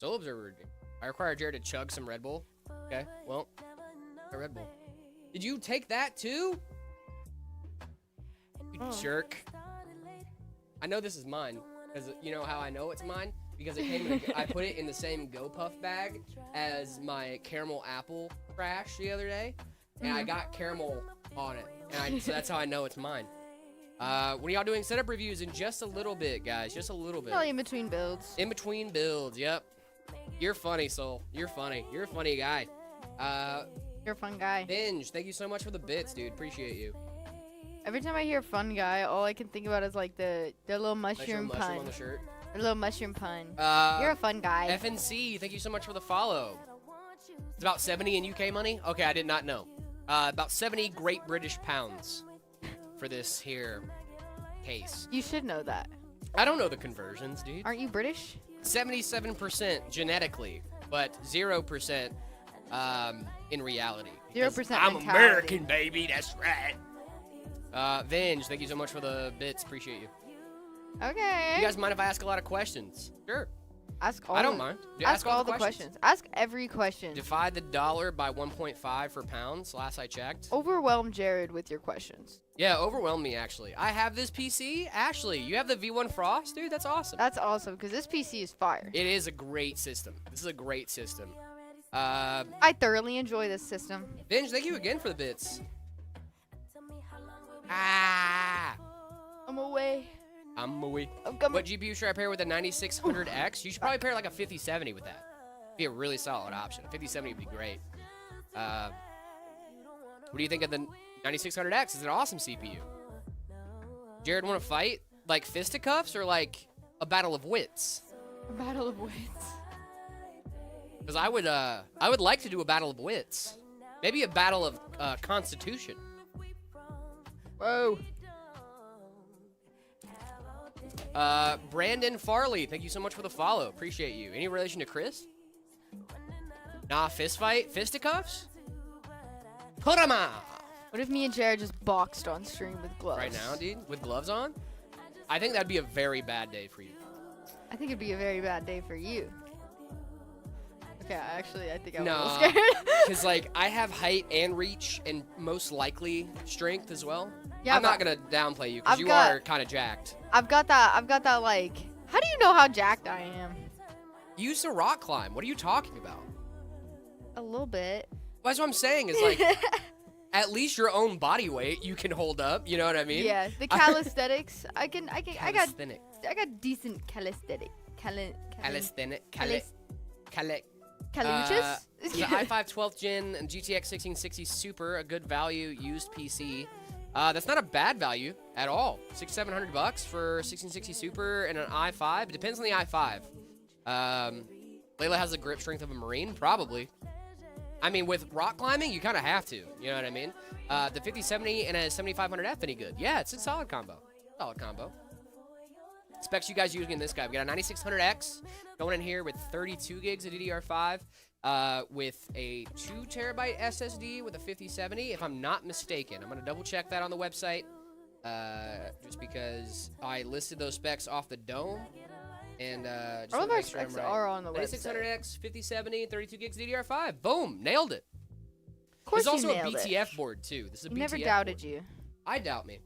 Soul Observer. I require Jared to chug some Red Bull. Okay, well, a Red Bull. Did you take that too? You jerk. I know this is mine. Because you know how I know it's mine? Because it came in I put it in the same GoPuff bag as my caramel apple crash the other day. And I got caramel on it. And so that's how I know it's mine. When are y'all doing setup reviews in just a little bit, guys? Just a little bit. Probably in between builds. In between builds, yep. You're funny, Soul. You're funny. You're a funny guy. You're a fun guy. Binge, thank you so much for the bits, dude. Appreciate you. Every time I hear fun guy, all I can think about is like the little mushroom pun. On the shirt. The little mushroom pun. You're a fun guy. FNC, thank you so much for the follow. It's about 70 in UK money? Okay, I did not know. About 70 Great British pounds for this here case. You should know that. I don't know the conversions, dude. Aren't you British? 77% genetically, but 0% in reality. 0% I'm mentality. American, baby. That's right. Venge, thank you so much for the bits. Appreciate you. Okay. You guys mind if I ask a lot of questions? Sure. Ask all. I don't mind. Ask all the questions. Ask every question. Divide the dollar by 1.5 for pounds. Last I checked. Overwhelm Jared with your questions. Yeah, overwhelm me actually. I have this PC. Ashley, you have the V1 Frost, dude. That's awesome. That's awesome because this PC is fire. It is a great system. This is a great system. I thoroughly enjoy this system. Vinge, thank you again for the bits. Ah. I'm away. I'm away. I'm coming. What GPU should I pair with a 9600X? You should probably pair like a 5070 with that. Be a really solid option. A 5070 would be great. What do you think of the 9600X? It's an awesome CPU. Jared, want to fight? Like fisticuffs or like a battle of wits? Battle of Wits. Because I would like to do a battle of wits. Maybe a battle of constitution. Whoa. Brandon Farley, thank you so much for the follow. Appreciate you. Any relation to Chris? Nah, fist fight? Fisticuffs? Put 'em out! What if me and Jared just boxed on stream with gloves? Right now, dude? With gloves on? I think that'd be a very bad day for you. I think it'd be a very bad day for you. Okay, I think I'm a No, little scared. because like I have height and reach and most likely strength as well. Yeah, I'm not but gonna downplay you because I've you got- are kind of jacked. I've got that like, how do you know how jacked I am? You used to rock climb. What are you talking about? A little bit. Well, that's what I'm saying is like at least your own body weight you can hold up. You know what I mean? Yeah, the calisthenics. I got Calisthenic. decent calisthenic. Calisthenic. Calis- Cali. Caluchas? The i5 12th Gen and GTX 1660 Super, a good value used PC. That's not a bad value at all. $600-700 for 1660 Super and an i5. It depends on the i5. Layla has the grip strength of a Marine, probably. I mean, with rock climbing, you kind of have to. You know what I mean? The 5070 and a 7500F, any good? Yeah, it's a solid combo. Solid combo. Specs you guys using this guy. We got a 9600X going in here with 32 gigs of DDR5 with a 2 terabyte SSD with a 5070, if I'm not mistaken. I'm going to double check that on the website just because I listed those specs off the dome. And just All wanna of our make sure I'm specs right. are on the website. 9600X, 5070, 32 gigs DDR5. Boom, nailed it. Of course There's also you a nailed BTF board too. This is a it. BTF Never doubted board. you. I doubt me.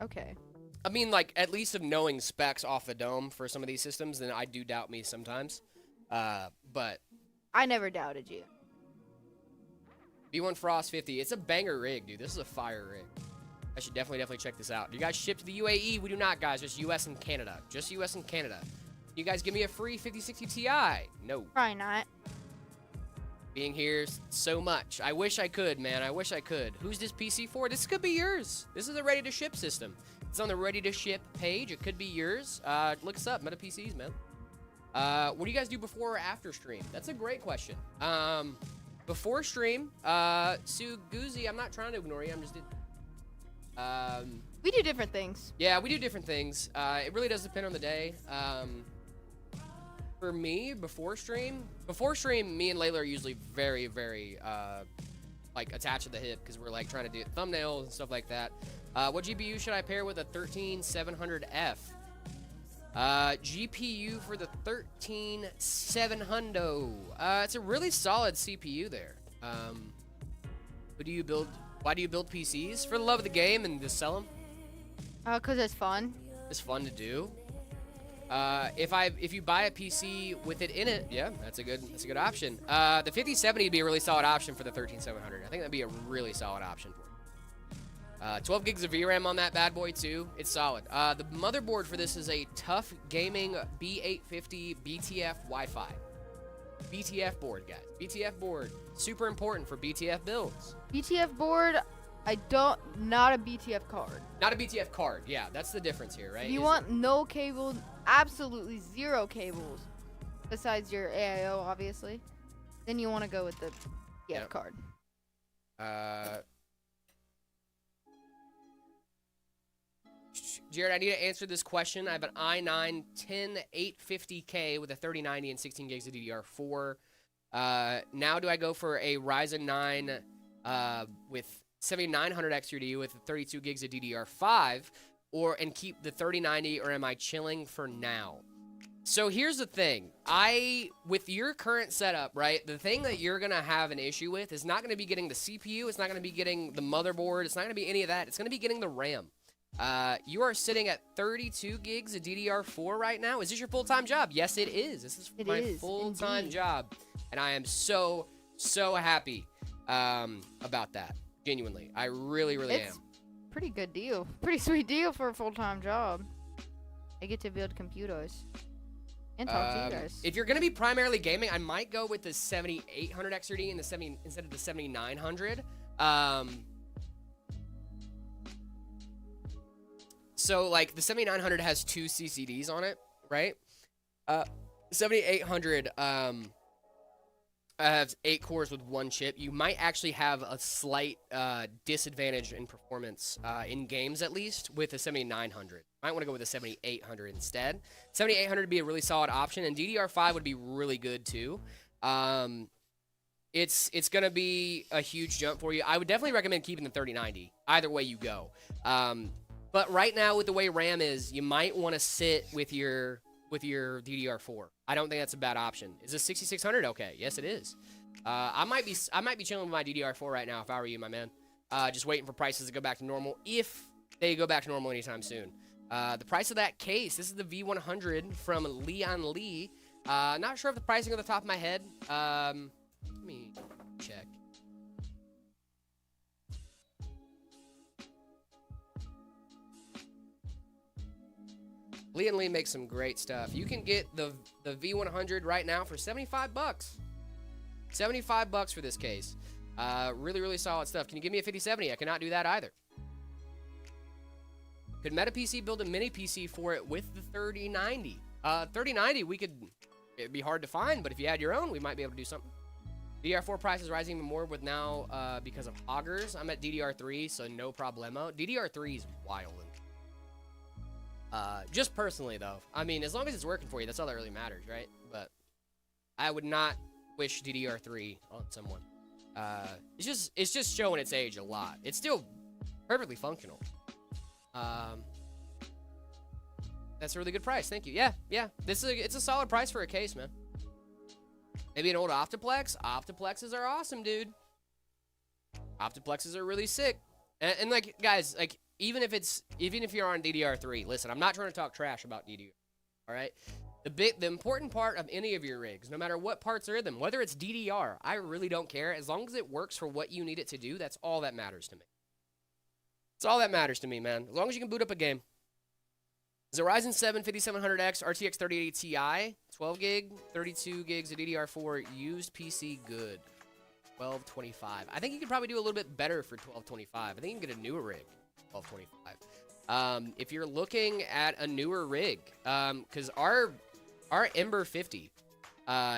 Okay. I mean, like, at least of knowing specs off the dome for some of these systems, then I do doubt me sometimes. But I never doubted you. V1 Frost 50, it's a banger rig, dude. This is a fire rig. I should definitely check this out. Do you guys ship to the UAE? We do not, guys. Just US and Canada. Just US and Canada. You guys give me a free 5060 Ti? No. Probably not. Being here so much. I wish I could, man. I wish I could. Who's this PC for? This could be yours. This is a ready-to-ship system. It's on the ready-to-ship page. It could be yours. Look us up. Meta PCs, man. What do you guys do before or after stream? That's a great question. Before stream, Sue Goozy, I'm not trying to ignore you. I'm just... We do different things. Yeah, we do different things. It really does depend on the day. For me, before stream, me and Layla are usually very, very, like, attached to the hip because we're, like, trying to do thumbnails and stuff like that. What GPU should I pair with a 13700F? GPU for the 13700. It's a really solid CPU there. Who do you build? Why do you build PCs? For the love of the game and just sell them? 'Cause it's fun. It's fun to do. If you buy a PC with it in it, yeah, that's a good option. The 5070 would be a really solid option for the 13700. I think that'd be a really solid option for it. 12 gigs of VRAM on that bad boy too. It's solid. The motherboard for this is a Tough Gaming B850 BTF Wi-Fi. BTF board, guys. BTF board. Super important for BTF builds. BTF board, not a BTF card. Not a BTF card. Yeah, that's the difference here, right? If you want no cable, absolutely zero cables, besides your AIO, obviously, then you want to go with the BTF card. Jared, I need to answer this question. I have an i9 10850K with a 3090 and 16 gigs of DDR4. Now do I go for a Ryzen 9 with 7900X 3D with 32 gigs of DDR5, and keep the 3090, or am I chilling for now? So here's the thing. With your current setup, right, the thing that you're going to have an issue with is not going to be getting the CPU. It's not going to be getting the motherboard. It's not going to be any of that. It's going to be getting the RAM. You are sitting at 32 gigs of DDR4 right now. Is this your full-time job? Yes, it is. This is my full-time job. And I am so happy about that. Genuinely. I really am. Pretty good deal. Pretty sweet deal for a full-time job. I get to build computers and talk to you guys. If you're going to be primarily gaming, I might go with the 7800 XRD and instead of the 7900. So, like, the 7900 has 2 CCDs on it, right? 7800 has 8 cores with 1 chip. You might actually have a slight disadvantage in performance, in games at least, with the 7900. Might want to go with the 7800 instead. 7800 would be a really solid option, and DDR5 would be really good too. It's going to be a huge jump for you. I would definitely recommend keeping the 3090, either way you go. But right now, with the way RAM is, you might want to sit with your DDR4. I don't think that's a bad option. Is this 6600? Okay, yes it is. I might be chilling with my DDR4 right now if I were you, my man. Just waiting for prices to go back to normal, if they go back to normal anytime soon. The price of that case, this is the V100 from Leon Lee. Not sure of the pricing off the top of my head. Let me check. Leon Lee makes some great stuff. You can get the V100 right now for 75 bucks. 75 bucks for this case. Really solid stuff. Can you give me a 5070? I cannot do that either. Could Meta PC build a mini PC for it with the 3090? 3090, it'd be hard to find, but if you had your own, we might be able to do something. DDR4 price is rising even more with now because of hoggers. I'm at DDR3, so no problemo. DDR3 is wild. Just personally, though. I mean, as long as it's working for you, that's all that really matters, right? But I would not wish DDR3 on someone. It's just showing its age a lot. It's still perfectly functional. That's a really good price. Thank you. Yeah. It's a solid price for a case, man. Maybe an old Optiplex. Optiplexes are awesome, dude. Optiplexes are really sick. And like, guys, like, even if you're on DDR3, listen, I'm not trying to talk trash about DDR. All right. The important part of any of your rigs, no matter what parts are in them, whether it's DDR, I really don't care. As long as it works for what you need it to do, that's all that matters to me. It's all that matters to me, man. As long as you can boot up a game. Is a Ryzen 7 5700X RTX 3080 Ti, 12 gig, 32 gigs of DDR4, used PC good. 1225. I think you could probably do a little bit better for 1225. I think you can get a newer rig, 1225. If you're looking at a newer rig, because our Ember 50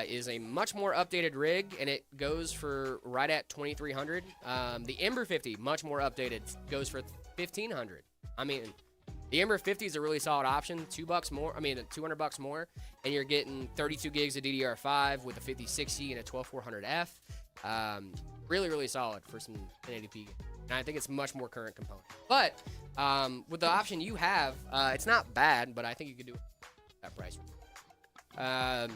is a much more updated rig, and it goes for right at 2300. The Ember 50, much more updated, goes for 1500. I mean, the Ember 50 is a really solid option. $2 more. I mean, $200 more, and you're getting 32 gigs of DDR5 with a 5060 and a 12400F. Really solid for some 1080p. And I think it's much more current component. But with the option you have, it's not bad, but I think you could do it at that price. I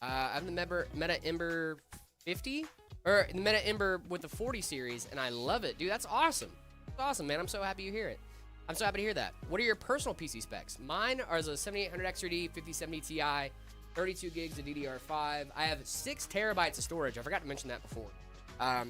have the Meta Ember 50, or the Meta Ember with the 40 series, and I love it. Dude, that's awesome. That's awesome, man. I'm so happy you hear it. I'm so happy to hear that. What are your personal PC specs? Mine are the 7800 XRD, 5070 Ti, 32 gigs of DDR5. I have 6 terabytes of storage. I forgot to mention that before.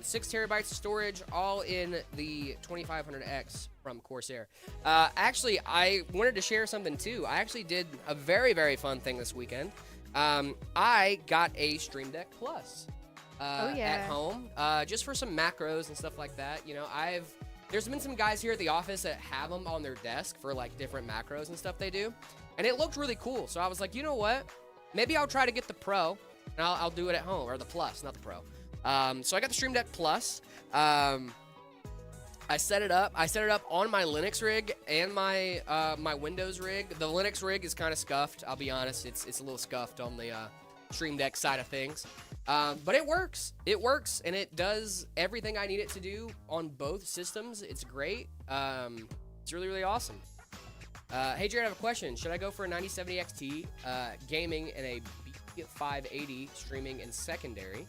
6 terabytes of storage, all in the 2500X from Corsair. Actually, I wanted to share something too. I actually did a very fun thing this weekend. I got a Stream Deck Plus at home, just for some macros and stuff like that. You know, there's been some guys here at the office that have them on their desk for like different macros and stuff they do, and it looked really cool. So I was like, you know what? Maybe I'll try to get the Pro, and I'll do it at home, or the Plus, not the Pro. So I got the Stream Deck Plus. I set it up. I set it up on my Linux rig and my my Windows rig. The Linux rig is kind of scuffed. I'll be honest. It's a little scuffed on the Stream Deck side of things. But it works. It works, and it does everything I need it to do on both systems. It's great. It's really, really awesome. Hey, Jared, I have a question. Should I go for a 9070 XT gaming and a B580 streaming and secondary?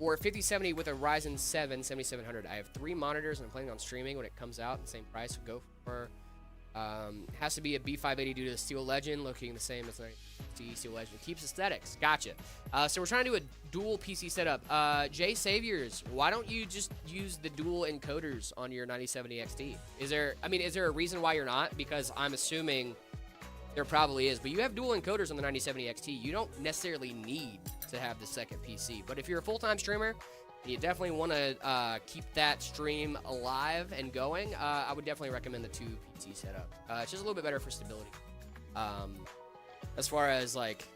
Or 5070 with a Ryzen 7 7700. I have 3 monitors and I'm planning on streaming when it comes out in the same price. Go for has to be a B580 due to the Steel Legend looking the same as the Steel Legend. Keeps aesthetics. Gotcha. So we're trying to do a dual PC setup. Jay Saviors, why don't you just use the dual encoders on your 9070 XT? Is there a reason why you're not? Because I'm assuming there probably is, but you have dual encoders on the 9070 XT. You don't necessarily need to have the second PC, but if you're a full-time streamer, you definitely want to keep that stream alive and going. I would definitely recommend the 2 PC setup. It's just a little bit better for stability. As far as like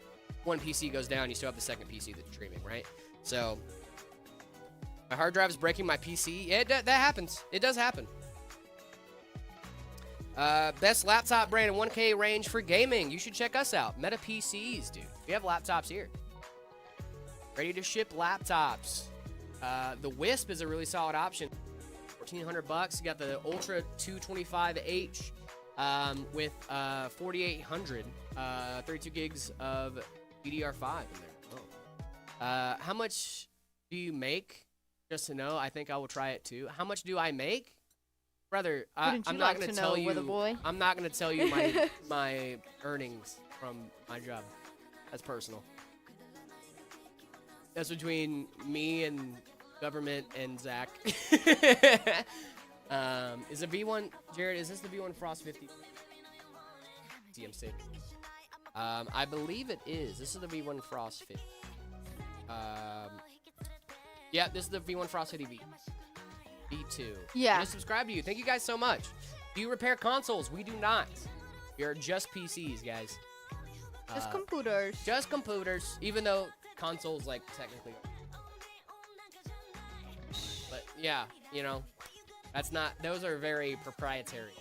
one PC goes down, you still have the second PC that's streaming, right? So my hard drive is breaking my PC. Yeah, that happens. It does happen. Best laptop brand in 1K range for gaming. You should check us out. Meta PCs, dude. We have laptops here. Ready to ship laptops. The Wisp is a really solid option. $1,400. You got the Ultra 225H with 4800, 32 gigs of DDR5 in there. Oh. How much do you make? Just to know, I think I will try it too. How much do I make? Brother, I'm not going to tell you. I'm not going to tell you my earnings from my job. That's personal. That's between me and government and Zach. Is a V1, Jared? Is this the V1 Frost 50? TMC. I believe it is. This is the V1 Frost 50. Yeah, this is the V1 Frost 50 V. V2. Yeah. I just subscribe to you. Thank you guys so much. Do you repair consoles? We do not. We are just PCs, guys. Just computers. Just computers, even though consoles, like, technically. But, yeah, you know, that's not, those are very proprietary.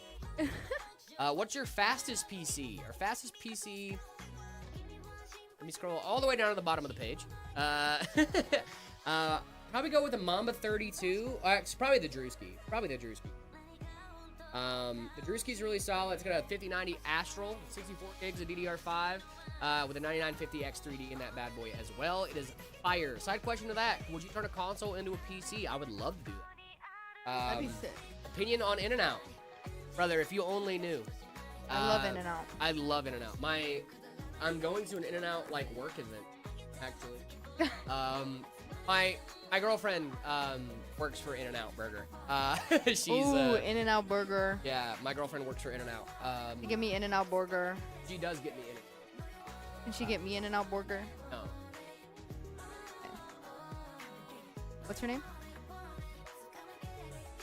What's your fastest PC? Our fastest PC, let me scroll all the way down to the bottom of the page. Probably go with the Mamba 32. It's probably the Drewski. The Drewski's really solid. It's got a 5090 Astral, 64 gigs of DDR5, with a 9950 X3D in that bad boy as well. It is fire. Side question to that: would you turn a console into a PC? I would love to do that. That'd be sick. Opinion on In-N-Out, brother. If you only knew. I love In-N-Out. I love In-N-Out. I'm going to an In-N-Out like work event, actually. My girlfriend works for In-N-Out Burger. She's In-N-Out Burger. yeah, my girlfriend works for In-N-Out. Give me In-N-Out Burger. She does get me in it. Can she get me In-N-Out Burger? No. Okay. What's her name?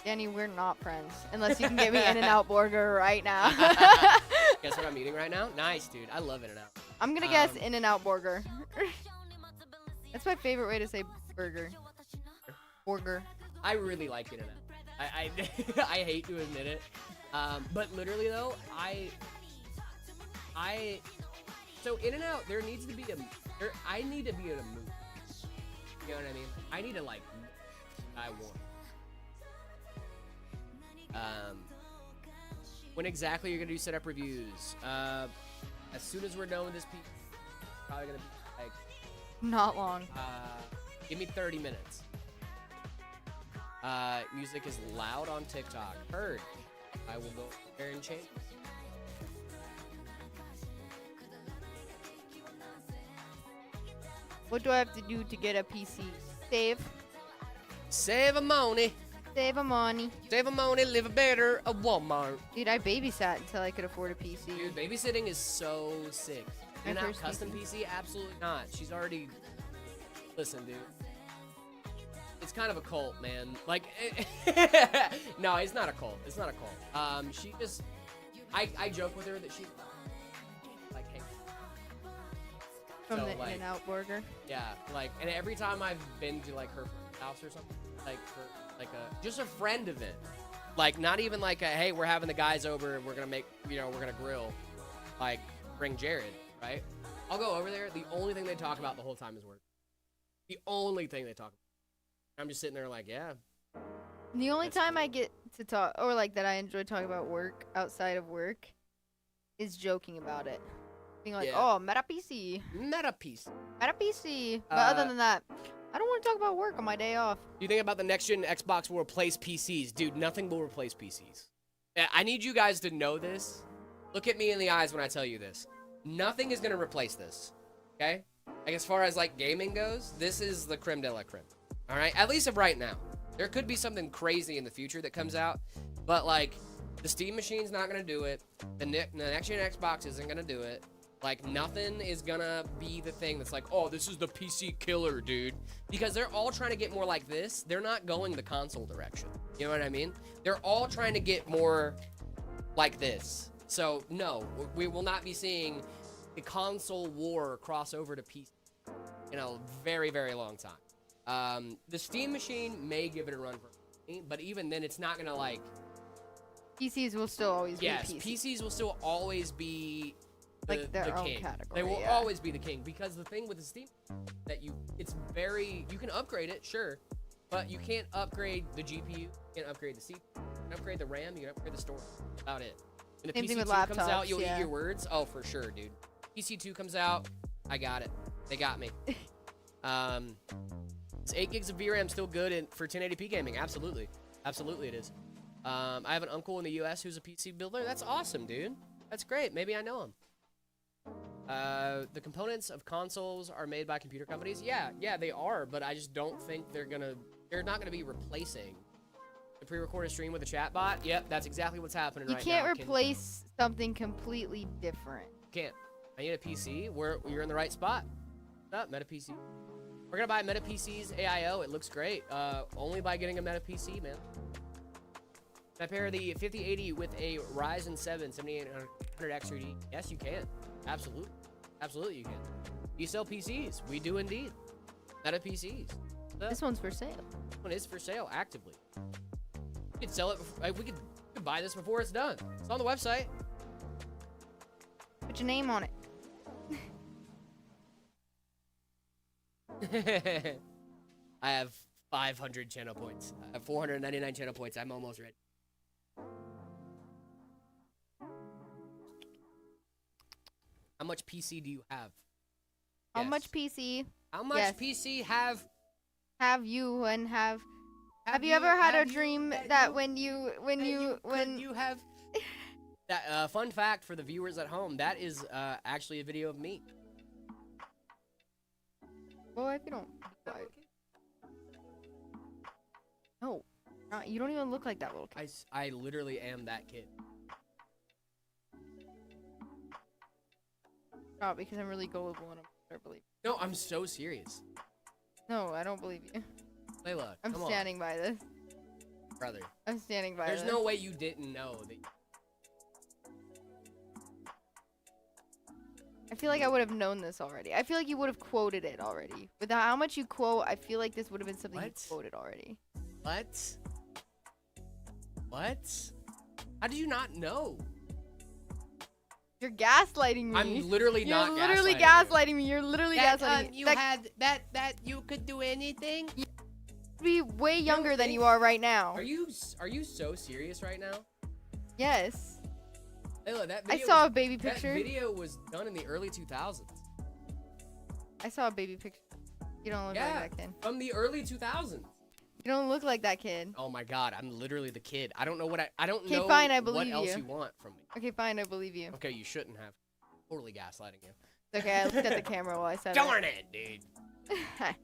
Danny, we're not friends unless you can get me In-N-Out Burger right now. Guess what I'm eating right now? Nice, dude. I love In-N-Out. I'm gonna guess In-N-Out Burger. That's my favorite way to say burger. Burger. I really like In-N-Out. I hate to admit it, but literally though, so In-N-Out, there needs to be I need to be in a mood. You know what I mean? I need to like, I want. When exactly you're gonna do setup reviews? As soon as we're done with this piece, probably gonna be like, Not long. give me 30 minutes. Music is loud on TikTok. Heard. I will go there and change. What do I have to do to get a PC? Save. Save a money. Save a money. Save a money, live better, a Walmart. Dude, I babysat until I could afford a PC. Dude, babysitting is so sick. My And now first custom PC? Absolutely not. She's already... Listen, dude. It's kind of a cult, man. Like, no, it's not a cult. It's not a cult. She just... I joke with her that she... Like, hey. From So, the like, In-N-Out Burger. Yeah, like, and every time I've been to, like, her house or something, like, for, like, just a friend event. Like, not even like a, hey, we're having the guys over, we're gonna make, you know, we're gonna grill. Like, bring Jared. right? I'll go over there. The only thing they talk about the whole time is work. The only thing they talk about. I'm just sitting there like, yeah. The only That's time cool. I get to talk, or like that I enjoy talking about work outside of work, is joking about it. Being like, Yeah. oh, meta PC. Meta piece. Meta PC. But other than that, I don't want to talk about work on my day off. Do you think about the next gen Xbox will replace PCs? Dude, nothing will replace PCs. I need you guys to know this. Look at me in the eyes when I tell you this. Nothing is going to replace this. Okay? Like, as far as, like, gaming goes, this is the creme de la creme. All right? At least of right now. There could be something crazy in the future that comes out. But, like, the Steam machine's not going to do it. The next gen Xbox isn't going to do it. Like, nothing is gonna be the thing that's like, oh, this is the PC killer, dude. Because they're all trying to get more like this. They're not going the console direction. You know what I mean? They're all trying to get more like this. So, no, we will not be seeing the console war cross over to PC in a very, very long time. The Steam machine may give it a run for me, but even then, it's not gonna, like... PCs will still always be PCs. PCs will still always be... Like their the own king. category, They will yeah. always be the king, because the thing with the Steam that you can upgrade it, sure, but you can't upgrade the GPU, you can't upgrade the CPU, you can upgrade the RAM, you can upgrade the storage. About it. And the Same thing PC2 with comes out, laptops, you'll yeah. eat your words. Oh, for sure, dude. PC2 comes out, I got it. They got me. Is 8 gigs of VRAM still good for 1080p gaming? Absolutely. Absolutely it is. I have an uncle in the US who's a PC builder. That's awesome, dude. That's great. Maybe I know him. The components of consoles are made by computer companies. Yeah, they are, but I just don't think they're not gonna be replacing the pre-recorded stream with a chat bot. Yep, that's exactly what's happening You right can't now. replace something completely different. Can't. I need a PC. You're in the right spot. What's up, Meta PC? We're gonna buy Meta PC's AIO. It looks great. Only by getting a Meta PC, man. Can I pair the 5080 with a Ryzen 7 7800X3D? Yes, you can. Absolutely. Absolutely, you can. Do you sell PCs? We do indeed. Meta PCs. This one's for sale. This one is for sale actively. We could sell it. We could buy this before it's done. It's on the website. Put your name on it. I have 500 channel points. I have 499 channel points. I'm almost ready. How much PC do you have? How Yes. much PC How much Yes. PC have have you and have you ever had a dream that when you have that fun fact for the viewers at home, that is actually a video of me. well, if you don't no, you don't even look like that little kid. I literally am that kid. No, because I'm really gullible and I don't believe. No, I'm so serious. No, I don't believe you. Layla, I'm come standing by this. on, brother. I'm standing by There's this. no way you didn't know that. I feel like I would have known this already. I feel like you would have quoted it already. With how much you quote, I feel like this would have been something you What? quoted already. What? What? How do you not know? You're gaslighting me. I'm literally You're not literally gaslighting gaslighting me. You're literally That, gaslighting me. you That had that you could do anything? could be way younger than think- you are right now. Are you so serious right now? Yes. Layla, that I video saw a was, baby that picture. video was done in the early 2000s. I saw a baby picture. You don't look Yeah, like that kid. from the early 2000s. You don't look like that kid. Oh my god, I'm literally the kid. I don't know what I don't Okay, know fine, I what believe else you. you want from me. Okay, fine, I believe you. Okay, you shouldn't have. Totally gaslighting you. It's okay, I looked at the camera while I said Darn it, dude. it.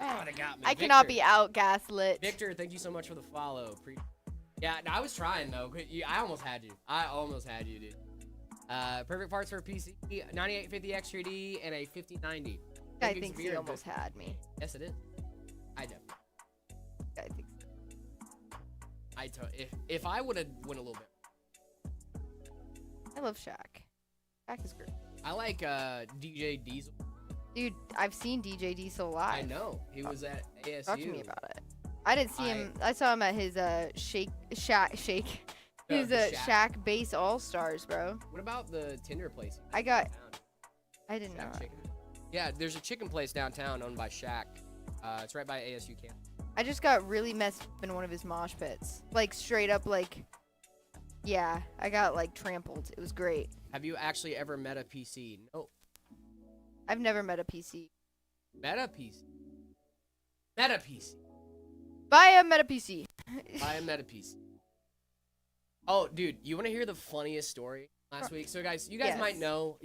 Oh, they got me. I cannot Victor. be out gaslit. Victor, thank you so much for the follow. Yeah, no, I was trying though. I almost had you. I almost had you, dude. Perfect parts for a PC: 9850 X3D and a 5090. I think he almost had me. Yes, it is. I know. I think so. If I would have went a little bit. I love Shaq. Shaq is great. I like DJ Diesel. Dude, I've seen DJ Diesel live. I know he was at ASU. Talk to me about it. I didn't see him. I saw him at his shake He's The a Shack. Shaq base all stars, bro. What about the Tinder place? I didn't know. Shack Chicken? Yeah, there's a chicken place downtown owned by Shaq. It's right by ASU camp. I just got really messed up in one of his mosh pits. Like, straight up, like, yeah, I got, like, trampled. It was great. Have you actually ever met a PC? No. I've never met a PC. Meta PC. Meta PC. Buy a meta PC. Buy a Meta PC. Oh, dude, you want to hear the funniest story last week? So, guys, you guys might Yes. know.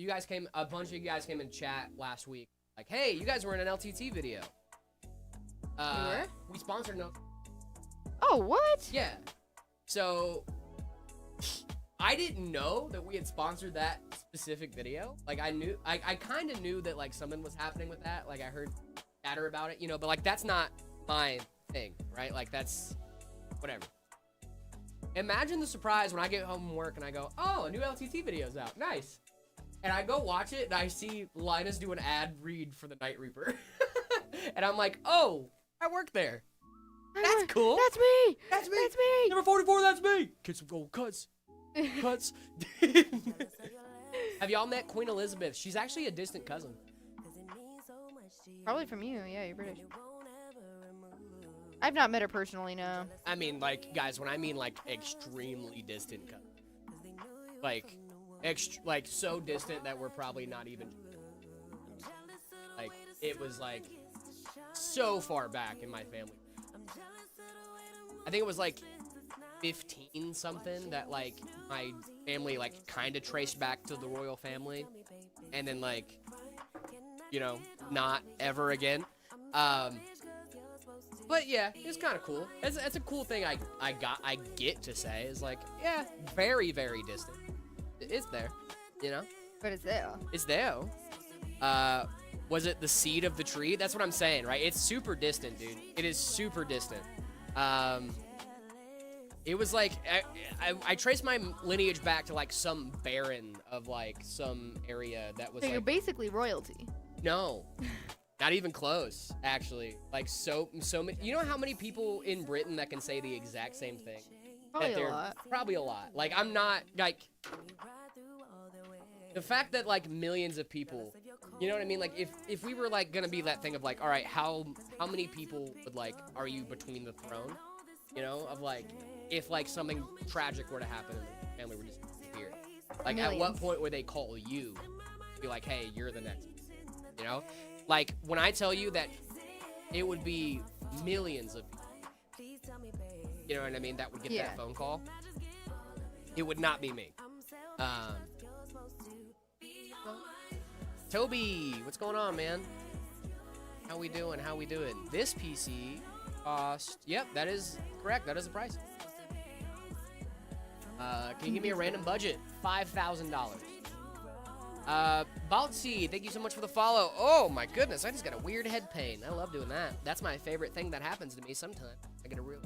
A bunch of you guys came in chat last week. Like, hey, you guys were in an LTT video. were? We sponsored no. Oh, what? Yeah. So, I didn't know that we had sponsored that specific video. Like, I kind of knew that, like, something was happening with that. Like, I heard chatter about it, but, like, that's not my thing, right? Like, that's whatever. Imagine the surprise when I get home from work and I go, oh, a new LTT video's out. Nice. And I go watch it and I see Linus do an ad read for the Night Reaper. And I'm like, oh, I work there. That's cool. That's me. That's me. That's me. Number 44, that's me. Get some gold cuts. Cuts. Have y'all met Queen Elizabeth? She's actually a distant cousin. Probably from you. Yeah, you're British. I've not met her personally, no. I mean, like, guys, when I mean, like, extremely distant cousin. Like, like, so distant that we're probably not even... Like, it was, like, so far back in my family. I think it was, like, 15 something that, like, my family, like, kind of traced back to the royal family. And then, like, not ever again. But yeah, it's kind of cool. That's a cool thing I get to say is like, yeah, very, very distant. It's there, But it's there. It's there. Was it the seed of the tree? That's what I'm saying, right? It's super distant, dude. It is super distant. It was like, I traced my lineage back to like some baron of like some area that was So you're like, basically royalty. no. Not even close, actually. Like, so many... You know how many people in Britain that can say the exact same thing? Probably That a they're- lot. Probably a lot. Like, I'm not, like... The fact that, like, millions of people... You know what I mean? Like, if we were, like, gonna be that thing of, like, alright, how many people would, like, are you between the throne? Of, like, if, like, something tragic were to happen and the family were just disappeared. Like, at what Millions. point would they call you? Be like, hey, you're the next... Like, when I tell you that it would be millions of people, you know what I mean, that would get that phone call, it would not be me. Toby, what's going on, man? How we doing? This PC cost, yep, that is correct. That is the price. Can you give me a random budget? $5,000. Baltzy, thank you so much for the follow. Oh my goodness, I just got a weird head pain. I love doing that. That's my favorite thing that happens to me sometimes. I get a real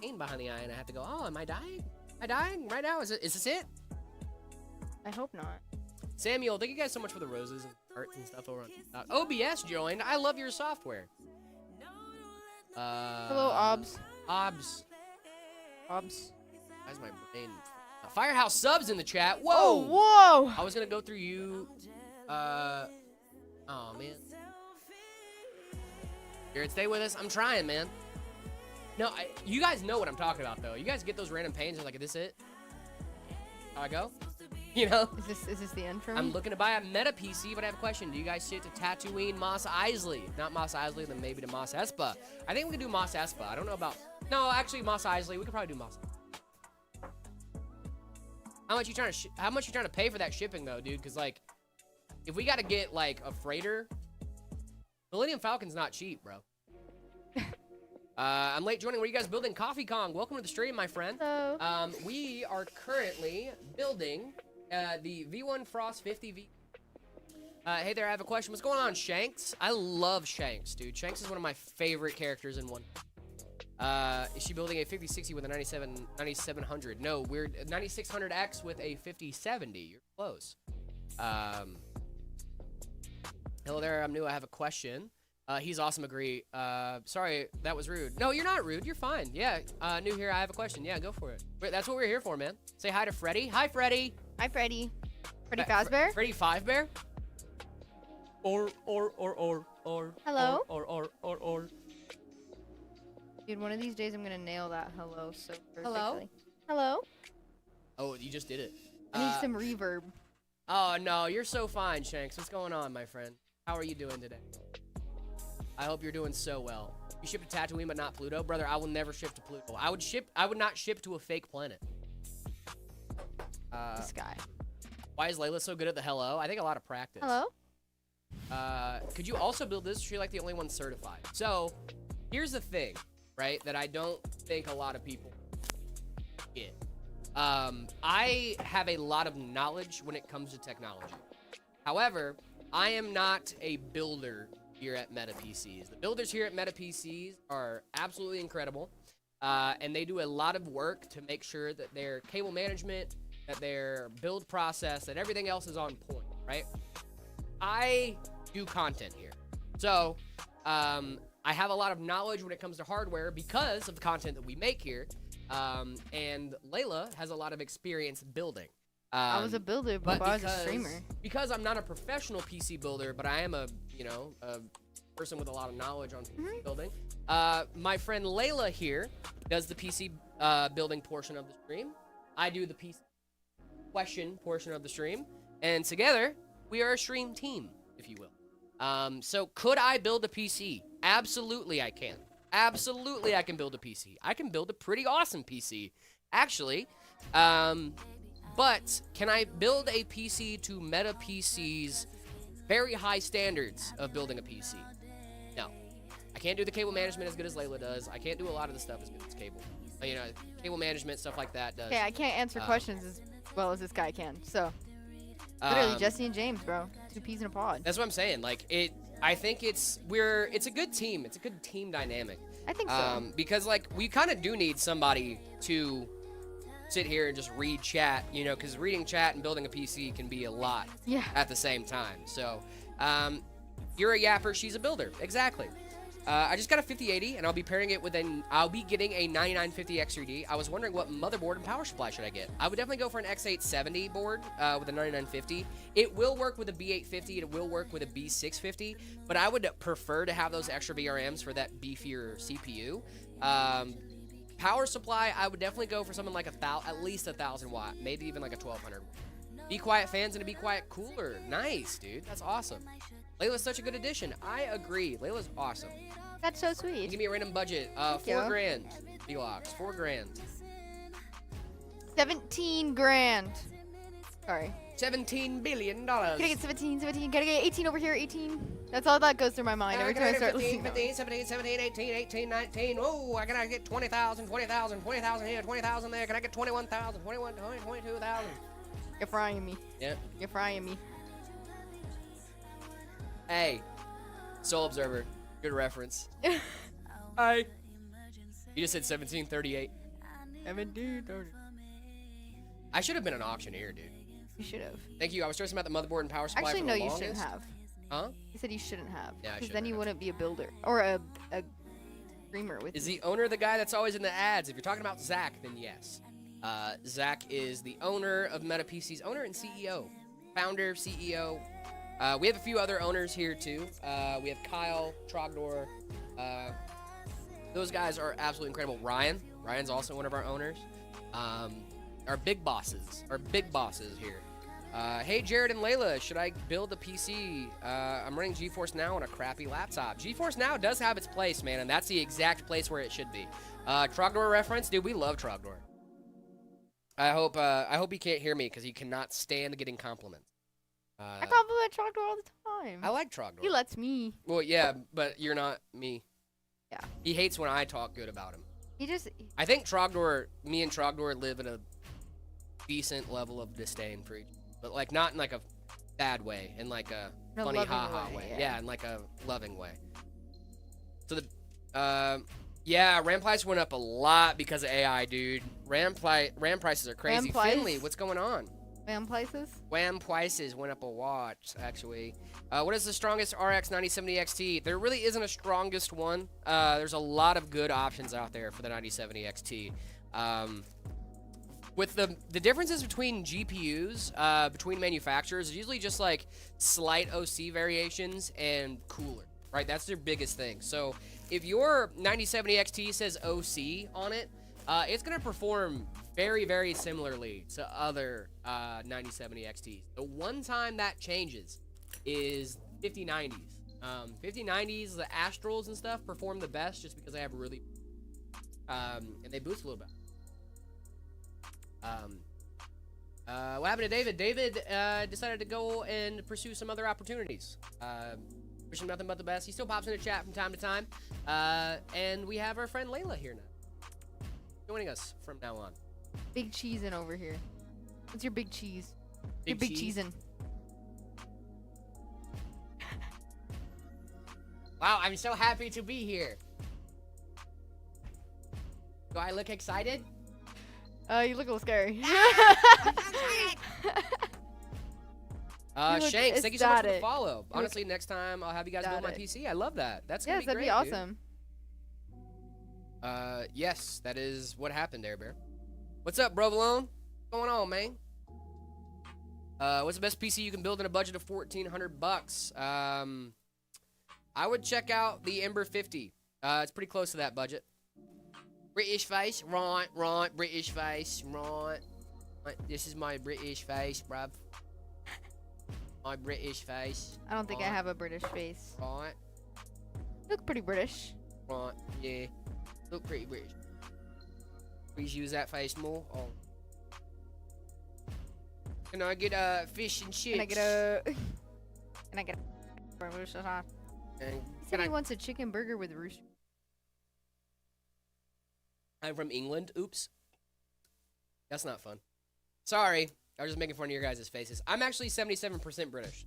pain behind the eye and I have to go, oh, am I dying? Am I dying right now? Is this it? I hope not. Samuel, thank you guys so much for the roses and hearts and stuff over on OBS joined. I love your software. Hello, Obs. Obs. Obs. Why's my brain? Firehouse subs in the chat. Whoa. Oh, whoa. I was gonna go through you. Oh man. Jared, stay with us. I'm trying, man. No, you guys know what I'm talking about, though. You guys get those random pains and like, is this it? How I go? Is this the end for me? I'm looking to buy a Meta PC, but I have a question. Do you guys sit to Tatooine, Mos Eisley? If not Mos Eisley, then maybe to Mos Espa. I think we can do Mos Espa. I don't know about... No, actually, Mos Eisley. We could probably do Mos. How much you trying to pay for that shipping, though, dude? Because, like, if we got to get, like, a freighter... Millennium Falcon's not cheap, bro. I'm late joining. What are you guys building? Coffee Kong, welcome to the stream, my friend. Hello. We are currently building the V1 Frost 50V. Hey there, I have a question. What's going on, Shanks? I love Shanks, dude. Shanks is one of my favorite characters in one. Is she building a 5060 with a 9700? No, we're 9600X with a 5070. You're close. Hello there, I'm new. I have a question. He's awesome. Agree. Sorry, that was rude. No, you're not rude. You're fine. Yeah. New here. I have a question. Yeah, go for it. That's what we're here for, man. Say hi to Freddy. Hi, Freddy. Hi, Freddy. Freddy Fazbear? Freddy Five Bear. Or. Hello? Or. Dude, one of these days I'm gonna nail that hello so perfectly. Hello? Hello? Oh, you just did it. I need some reverb. Oh no, you're so fine, Shanks. What's going on, my friend? How are you doing today? I hope you're doing so well. You shipped to Tatooine, but not Pluto, brother. I will never ship to Pluto. I would not ship to a fake planet. This guy. Why is Layla so good at the hello? I think a lot of practice. Hello? Could you also build this? You're like the only one certified. So, here's the thing, right? That I don't think a lot of people get. I have a lot of knowledge when it comes to technology. However, I am not a builder here at Meta PCs. The builders here at Meta PCs are absolutely incredible, and they do a lot of work to make sure that their cable management, that their build process, that everything else is on point, right? I do content here. So, I have a lot of knowledge when it comes to hardware because of the content that we make here, and Layla has a lot of experience building. I was a builder before I was a streamer. Because I'm not a professional PC builder, but I am a person with a lot of knowledge on PC building. My friend Layla here does the PC building portion of the stream. I do the PC question portion of the stream, and together we are a stream team, if you will. So could I build a PC? Absolutely, I can. Absolutely, I can build a PC. I can build a pretty awesome PC, actually. But can I build a PC to Meta PC's very high standards of building a PC? No. I can't do the cable management as good as Layla does. I can't do a lot of the stuff as good as cable. Cable management, stuff like that does. Okay, I can't answer questions as well as this guy can. So, literally, Jesse and James, bro. Two peas in a pod. That's what I'm saying. I think it's a good team. It's a good team dynamic. I think so. Because, we kind of do need somebody to sit here and just read chat, because reading chat and building a PC can be a lot at the same time. So, you're a yapper, she's a builder. Exactly. I just got a 5080, and I'll be pairing it with I'll be getting a 9950 X3D. I was wondering what motherboard and power supply should I get. I would definitely go for an X870 board with a 9950. It will work with a B850, it will work with a B650, but I would prefer to have those extra VRMs for that beefier CPU. Power supply, I would definitely go for something like at least 1,000 watt, maybe even like a 1,200. Be Quiet fans and a Be Quiet cooler. Nice, dude. That's awesome. Layla's such a good addition. I agree. Layla's awesome. That's so sweet. Give me a random budget. $4 grand. Vlogs. $4 grand. 17 grand. Sorry. $17 billion. Gotta get 17. Gotta get 18 over here, 18. That's all that goes through my mind every time I start listening. 15, 17, 18, 19. Oh, I gotta get 20,000 here, 20,000 there. Can I get 21,000, 22,000? You're frying me. Yeah. You're frying me. Hey, Soul Observer. Good reference. Hi. You just said 1738. 1730. I should have been an auctioneer, dude. You should have. Thank you. I was stressing about the motherboard and power supply. Actually, for no, the you longest. shouldn't have. Huh? You said you shouldn't have. Yeah, I Because shouldn't then you have. wouldn't be a builder or a streamer with Is the owner the guy that's always in the ads? If you're talking about Zach, then yes. Zach is the owner of Meta PC's owner and CEO. Founder, CEO. We have a few other owners here, too. We have Kyle, Trogdor. Those guys are absolutely incredible. Ryan's also one of our owners. Our big bosses here. Hey, Jared and Layla, should I build a PC? I'm running GeForce Now on a crappy laptop. GeForce Now does have its place, man, and that's the exact place where it should be. Trogdor reference? Dude, we love Trogdor. I hope he can't hear me because he cannot stand getting compliments. I compliment Trogdor all the time. I like Trogdor. He lets me. Well, yeah, but you're not me. Yeah. He hates when I talk good about him. I think me and Trogdor live in a decent level of disdain for each other. But, not in, a bad way. In, a funny ha-ha way. Yeah, in, a loving way. So, RAM prices went up a lot because of AI, dude. RAM prices are crazy. RAM price? Finley, what's going on? Wham places? Wham prices went up a lot, actually. What is the strongest RX 9070 XT? There really isn't a strongest one. There's a lot of good options out there for the 9070 XT. With the differences between GPUs, between manufacturers, is usually just like slight OC variations and cooler, right? That's their biggest thing. So if your 9070 XT says OC on it, it's going to perform very, very similarly to other 9070 XTs. The one time that changes is 5090s. 5090s, the Astrals and stuff perform the best just because they have really, and they boost a little bit. What happened to David? David decided to go and pursue some other opportunities. Wish him nothing but the best. He still pops in the chat from time to time. And we have our friend Layla here now, joining us from now on. Big cheesin' over here. What's your big cheese? Big Your big cheese? cheesin'. Wow, I'm so happy to be here. Do I look excited? You look a little scary. You look Shanks, thank you so much for the ecstatic. follow. Honestly, next time I'll have you guys build my Ecstatic. PC. I love that. That's gonna Yes, be that'd great, be awesome. dude. Yes, that is what happened there, Bear. What's up, Brovolone? What's going on, man? What's the best PC you can build in a budget of $1,400? I would check out the Ember 50. It's pretty close to that budget. British face, right, British face, right. This is my British face, bruv. My British face. I don't think I Right. have a British face. Right, You look pretty British. right, yeah. Look pretty British. Please use that face more. Oh. Can I get fish and chips? Can I get a... Can I get a... And He can said he I... wants a chicken burger with rooster. I'm from England. Oops. That's not fun. Sorry. I was just making fun of your guys' faces. I'm actually 77% British.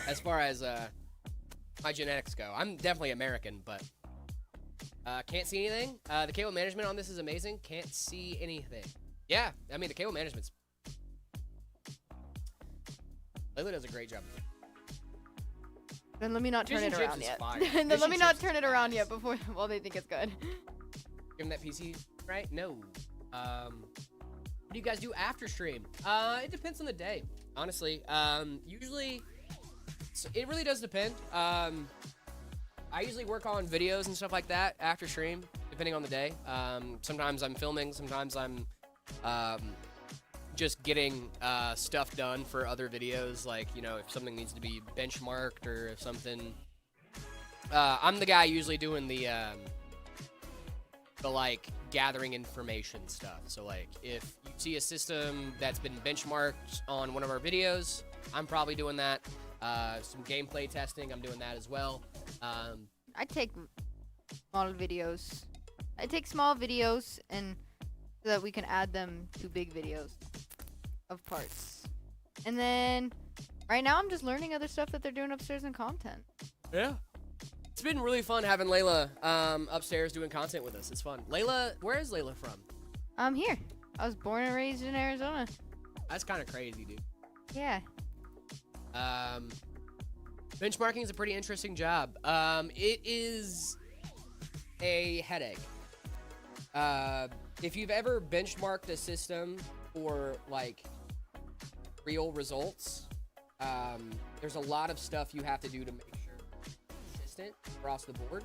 As far as my genetics go. I'm definitely American, but can't see anything. The cable management on this is amazing. Can't see anything. Yeah, I mean, the cable management's... Layla does a great job. Then let me not turn Fish it and chips around is yet. fire. Then Fish let and me not chips turn is it around yet before while they think it's good. Give them that PC, right? No. What do you guys do after stream? It depends on the day, honestly. Usually, so it really does depend. I usually work on videos and stuff like that after stream, depending on the day. Sometimes I'm filming, sometimes I'm just getting stuff done for other videos, like, you know, if something needs to be benchmarked or if something... I'm the guy usually doing the like gathering information stuff. So like if you see a system that's been benchmarked on one of our videos, I'm probably doing that. Some gameplay testing, I'm doing that as well. I take small videos. I take small videos and so that we can add them to big videos of parts. And then right now I'm just learning other stuff that they're doing upstairs in content. Yeah. It's been really fun having Layla upstairs doing content with us. It's fun. Layla, where is Layla from? I'm here. I was born and raised in Arizona. That's kind of crazy, dude. Yeah. Benchmarking is a pretty interesting job. It is a headache. If you've ever benchmarked a system for like real results, there's a lot of stuff you have to do to make sure it's consistent across the board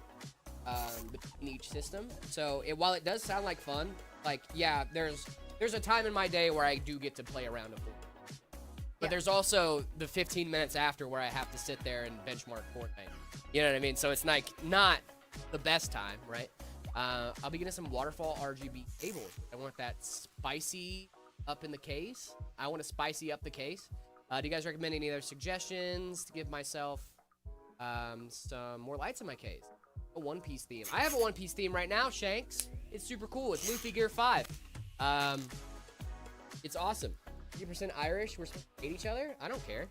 between each system. So while it does sound like fun, like yeah, there's a time in my day where I do get to play around a board. But there's also the 15 minutes after where I have to sit there and benchmark Fortnite. You know what I mean? So it's like not the best time, right? I'll be getting some waterfall RGB cables. I want that spicy up in the case. I want to spicy up the case. Do you guys recommend any other suggestions to give myself some more lights in my case? A One Piece theme. I have a One Piece theme right now, Shanks. It's super cool. It's Luffy Gear 5. It's awesome. 50% Irish. We're supposed to hate each other? I don't care.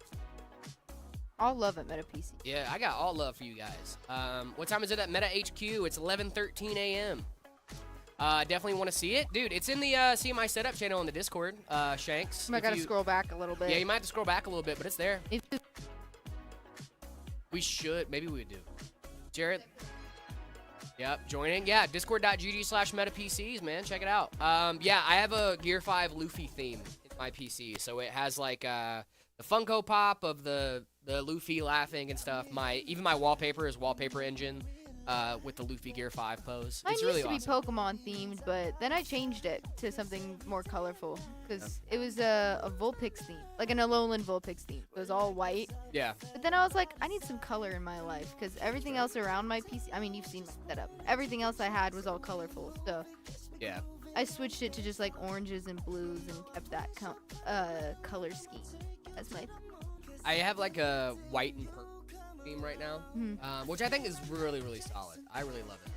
All love at Meta PC. Yeah, I got all love for you guys. What time is it at Meta HQ? It's 11:13 a.m. Definitely want to see it. Dude, it's in the CMI setup channel on the Discord, Shanks. I If gotta you- scroll back a little bit. Yeah, you might have to scroll back a little bit, but it's there. If you- We should. Maybe we would do. Jarrett? Yep, joining. Yeah, discord.gg/metapcs, man. Check it out. Yeah, I have a Gear 5 Luffy theme in my PC. So it has like the Funko Pop of the Luffy laughing and stuff. Even my wallpaper is Wallpaper Engine with the Luffy Gear 5 pose. Mine It's used really to be awesome. Pokemon themed, but then I changed it to something more colorful because it was a Vulpix theme, like an Alolan Vulpix theme. It was all white. Yeah. But then I was like, I need some color in my life because everything else around my PC, I mean, you've seen my setup. Everything else I had was all colorful. So Yeah. I switched it to just like oranges and blues and kept that color scheme as my. I have like a white and purple theme right now, which I think is really, really solid. I really love it.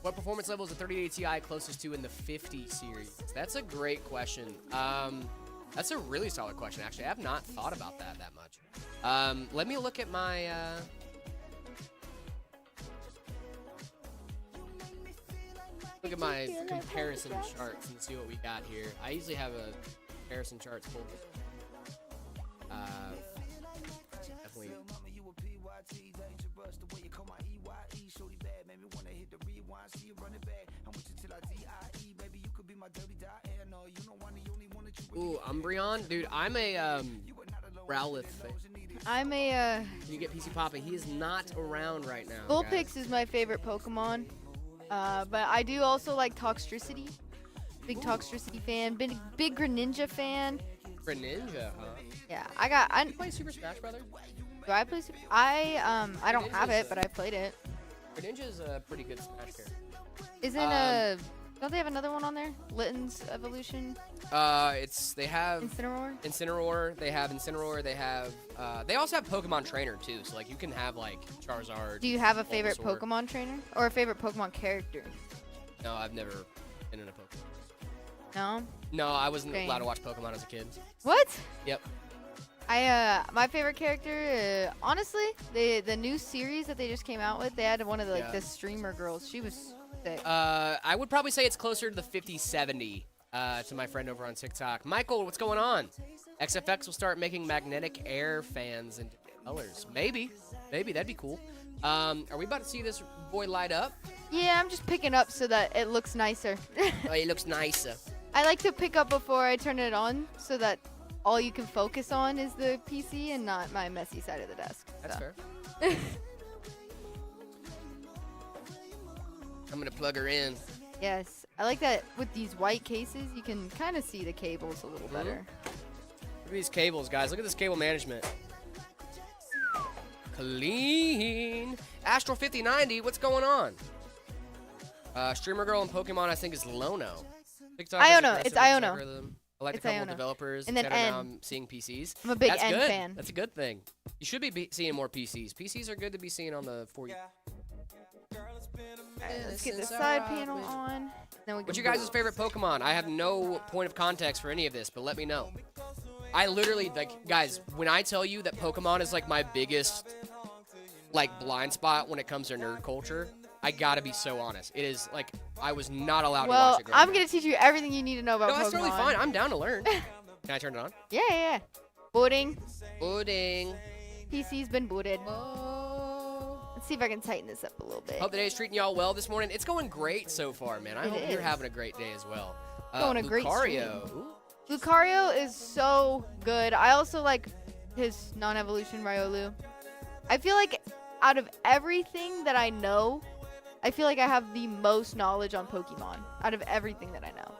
What performance level is the 3080 Ti closest to in the 50 series? That's a great question. That's a really solid question, actually. I have not thought about that much. Let me look at my... Look at my comparison charts and see what we got here. I usually have a comparison charts pulled. Definitely. Ooh, Umbreon? Dude, I'm a Rowlith fan. I'm a You get PC Papa. He is not around right now. Vulpix is my favorite Pokemon. But I do also like Toxtricity. Big Toxtricity fan. Big Greninja fan. Greninja, huh? Yeah, I You play Super Smash Brothers? do I play Super? I don't have it, but I played it. Greninja's a pretty good Smash character. Isn't don't they have another one on there? Litten's Evolution? They have Incineroar? Incineroar. They have Incineroar. They have. They also have Pokemon Trainer too. So like you can have like Charizard. Do you have a favorite Bulbasaur. Pokemon trainer? Or a favorite Pokemon character? No, I've never been in a Pokemon. No? No, I wasn't Dang. allowed to watch Pokemon as a kid. What? Yep. My favorite character, honestly, the new series that they just came out with, they had one of the, Yeah. the streamer girls. She was sick. I would probably say it's closer to the 50-70 to my friend over on TikTok. Michael, what's going on? XFX will start making magnetic air fans in different colors. Maybe. That'd be cool. Are we about to see this boy light up? Yeah, I'm just picking up so that it looks nicer. Oh, he looks nicer. I like to pick up before I turn it on so that all you can focus on is the PC and not my messy side of the desk. That's so. fair. I'm gonna plug her in. Yes. I like that with these white cases, you can kind of see the cables a little better. Look at these cables, guys. Look at this cable management. Clean. Astral 5090, what's going on? Streamer girl in Pokemon, I think, is Lono. TikTok has Iono, aggressive it's Iono. algorithm. I like It's a couple of Iono. developers. And then Better now N. I'm seeing PCs. I'm a big That's N good. fan. That's a good thing. You should be seeing more PCs. PCs are good to be seen on the 4U. Alright, let's get the side panel on. Then we What's can your guys' build. favorite Pokemon? I have no point of context for any of this, but let me know. I literally, like, guys, when I tell you that Pokemon is, like, my biggest, like, blind spot when it comes to nerd culture, I gotta be so honest. It is, like, I was not allowed to Well, watch it growing I'm up. going to teach you everything you need to know about No, Pokemon. that's totally fine. I'm down to learn. Can I turn it on? Yeah. Booting. Pudding. PC's been booted. Let's see if I can tighten this up a little bit. Hope the day's treating y'all well this morning. It's going great so far, man. I It hope you're is. having a great day as well. Going a great Lucario. stream. Ooh. Lucario is so good. I also like his non-evolution Riolu. I feel like out of everything that I know, I feel like I have the most knowledge on Pokemon out of everything that I know.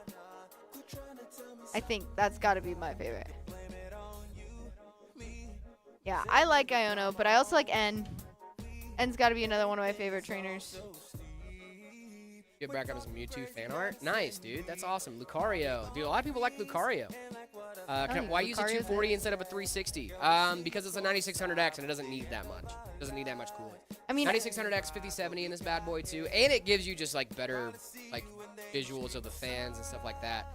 I think that's got to be my favorite. Yeah, I like Iono, but I also like N. N's got to be another one of my favorite trainers. Get back up some Mewtwo fan art. Nice, dude. That's awesome. Lucario. Dude, a lot of people like Lucario. Why use a Lucario's 240 instead of a 360? Because it's a 9600X and it doesn't need that much. It doesn't need that much cooling. I mean, 9600X, 5070 in this bad boy too, and it gives you just like better like visuals of the fans and stuff like that.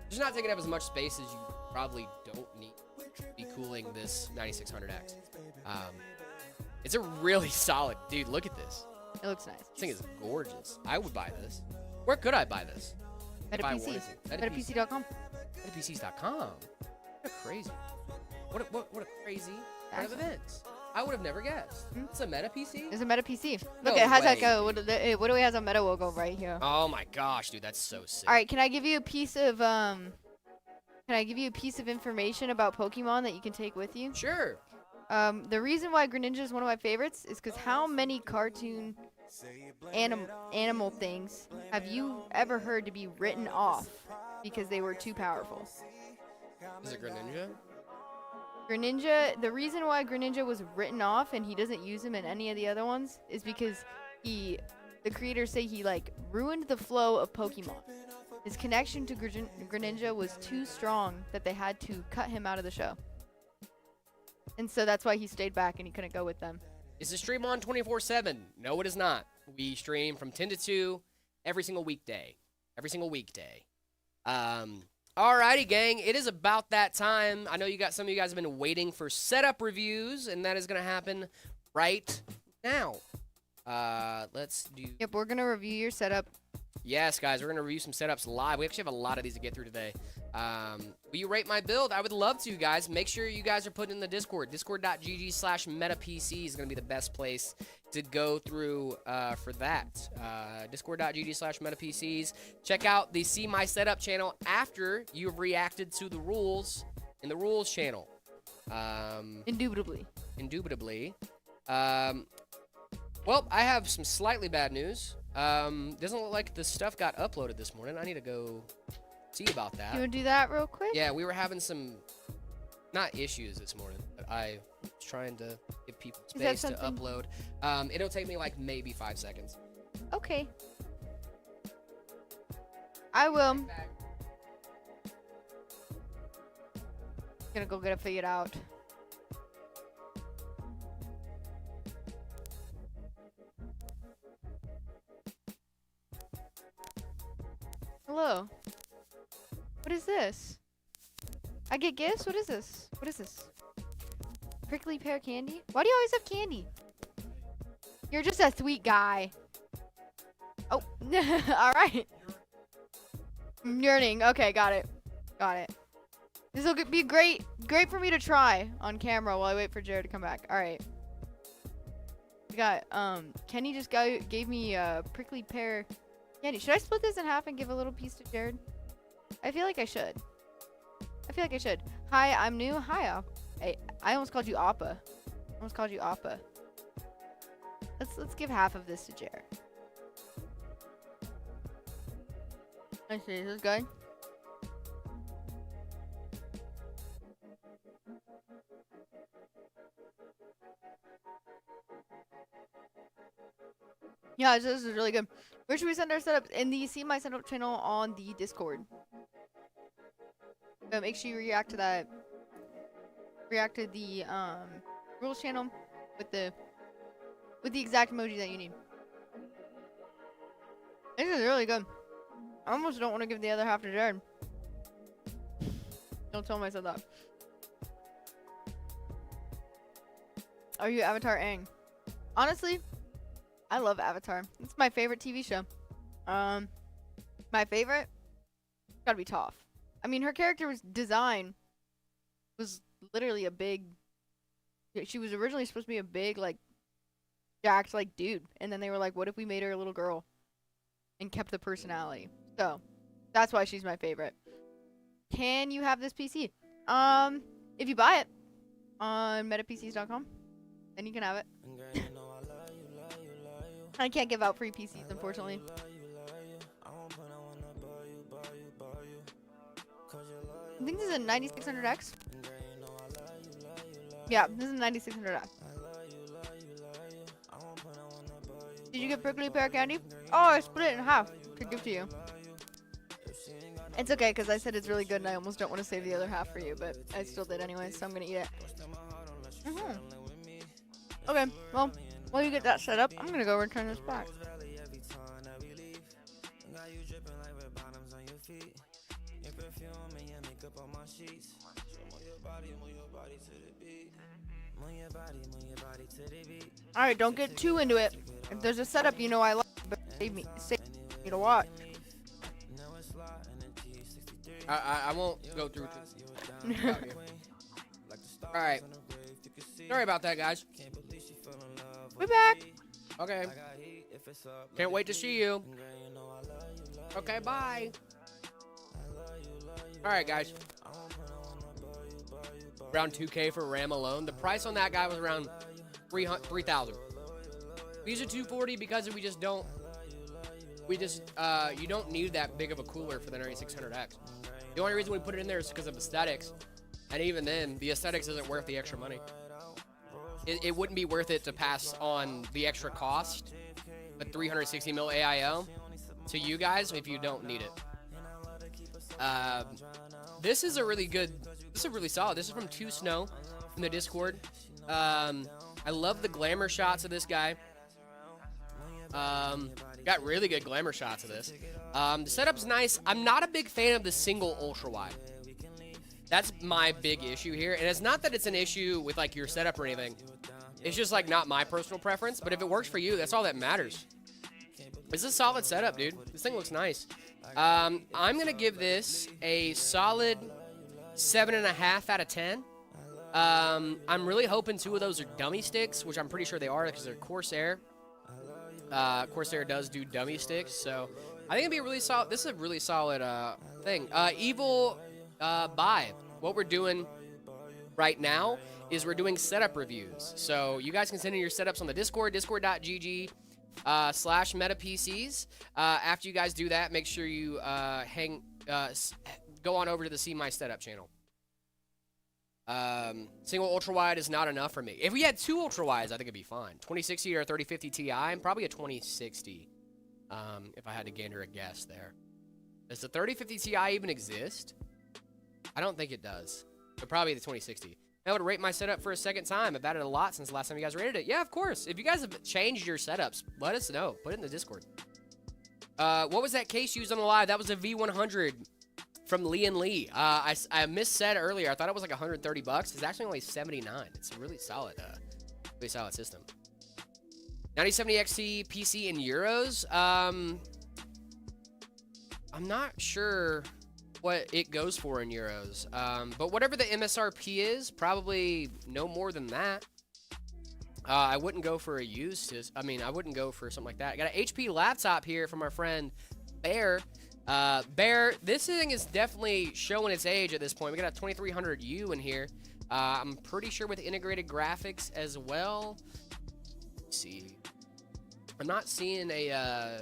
Just not taking up as much space as you probably don't need to be cooling this 9600X. It's a really solid, dude. Look at this. It looks nice. This thing is gorgeous. I would buy this. Where could I buy this? If I MetaPC. wanted to. MetaPC.com. MetaPCs.com. What a crazy. What a crazy kind of event. I would have never guessed. It's a MetaPC? It's a MetaPC. No Look, it has way. like a what do we have a Meta logo right here? Oh my gosh, dude, that's so sick. All right, can I give you a piece of information about Pokemon that you can take with you? Sure. The reason why Greninja is one of my favorites is because how many cartoon animal things have you ever heard to be written off because they were too powerful? Is it Greninja? Greninja, the reason why Greninja was written off and he doesn't use him in any of the other ones is because the creators say he like ruined the flow of Pokemon. His connection to Greninja was too strong that they had to cut him out of the show. And so that's why he stayed back and he couldn't go with them. Is the stream on 24/7? No, it is not. We stream from 10 to 2 every single weekday. Alrighty, gang. It is about that time. I know some of you guys have been waiting for setup reviews, and that is going to happen right now. Let's do... Yep, we're going to review your setup. Yes, guys, we're going to review some setups live. We actually have a lot of these to get through today. Will you rate my build? I would love to, guys. Make sure you guys are putting in the Discord. Discord.gg/metapc is going to be the best place to go through for that. Discord.gg/metapcs. Check out the See My Setup channel after you've reacted to the rules in the rules channel. Indubitably. Well, I have some slightly bad news. Doesn't look like the stuff got uploaded this morning. I need to go see about that. You want to do that real quick? Yeah, we were having some, not issues this morning, but I was trying to give people space to upload. It'll take me like maybe 5 seconds. Okay. I will. Gonna go get it figured out. Hello. What is this? I get gifts? What is this? Prickly pear candy? Why do you always have candy? You're just a sweet guy. Oh, alright. Yearning. Okay, got it. This will be great for me to try on camera while I wait for Jared to come back. Alright. We got, Kenny just gave me a prickly pear candy. Should I split this in half and give a little piece to Jared? I feel like I should. Hi, I'm new. Hi, I almost called you Appa. Let's give half of this to Jared. Let's see, is this good? Yeah, this is really good. Where should we send our setups? In the See My Setup channel on the Discord. Make sure you react to that. React to the rules channel with the exact emoji that you need. This is really good. I almost don't want to give the other half to Jared. Don't tell him I said that. Are you Avatar Aang? Honestly, I love Avatar. It's my favorite TV show. My favorite? Gotta be Toph. I mean, her character's design was literally a big... She was originally supposed to be a big, like, jacked, like, dude. And then they were like, what if we made her a little girl? And kept the personality. So, that's why she's my favorite. Can you have this PC? If you buy it on metapcs.com, then you can have it. I can't give out free PCs, unfortunately. I think this is a 9600X. Yeah, this is a 9600X. Did you get prickly pear candy? Oh, I split it in half to give to you. It's okay, because I said it's really good and I almost don't want to save the other half for you, but I still did anyway, so I'm going to eat it. Okay, well, while you get that set up, I'm going to go return this back. All right, don't get too into it. If there's a setup you know I like, but save me to watch. I won't go through. All right. Sorry about that, guys. We're back. Okay. Can't wait to see you. Okay, bye. All right, guys. Around 2K for RAM alone. The price on that guy was around 3,000. We use a 240 because we just don't. You don't need that big of a cooler for the 9600X. The only reason we put it in there is because of aesthetics, and even then, the aesthetics isn't worth the extra money. It wouldn't be worth it to pass on the extra cost, the 360 mil AIO, to you guys if you don't need it. This is a really good. This is really solid. This is from 2 Snow from the Discord. I love the glamour shots of this guy. Got really good glamour shots of this. The setup's nice. I'm not a big fan of the single ultra wide. That's my big issue here. And it's not that it's an issue with like your setup or anything. It's just like not my personal preference. But if it works for you, that's all that matters. It's a solid setup, dude. This thing looks nice. I'm gonna give this a solid 7.5 out of 10. I'm really hoping 2 of those are dummy sticks, which I'm pretty sure they are because they're Corsair. Corsair does do dummy sticks, so I think it'd be a really solid. This is a really solid thing. Evil buy. What we're doing right now is we're doing setup reviews. So you guys can send in your setups on the Discord, discord.gg/metapcs. After you guys do that, make sure you go on over to the See My Setup channel. Single ultra wide is not enough for me. If we had 2 ultra wides, I think it'd be fine. 2060 or 3050 Ti, and probably a 2060. If I had to gander a guess there. Does the 3050 Ti even exist? I don't think it does. But probably the 2060. I would rate my setup for a second time. I've added a lot since the last time you guys rated it. Yeah, of course. If you guys have changed your setups, let us know. Put it in the Discord. What was that case used on the live? That was a V100 from Lee & Lee. I missaid earlier. I thought it was like $130. It's actually only $79. It's a really solid system. 9070 XT PC in euros. I'm not sure what it goes for in euros. But whatever the MSRP is, probably no more than that. I wouldn't go for a used. I wouldn't go for something like that. I got an HP laptop here from our friend Bear. Bear, this thing is definitely showing its age at this point. We got a 2300U in here. I'm pretty sure with integrated graphics as well. Let's see. I'm not seeing a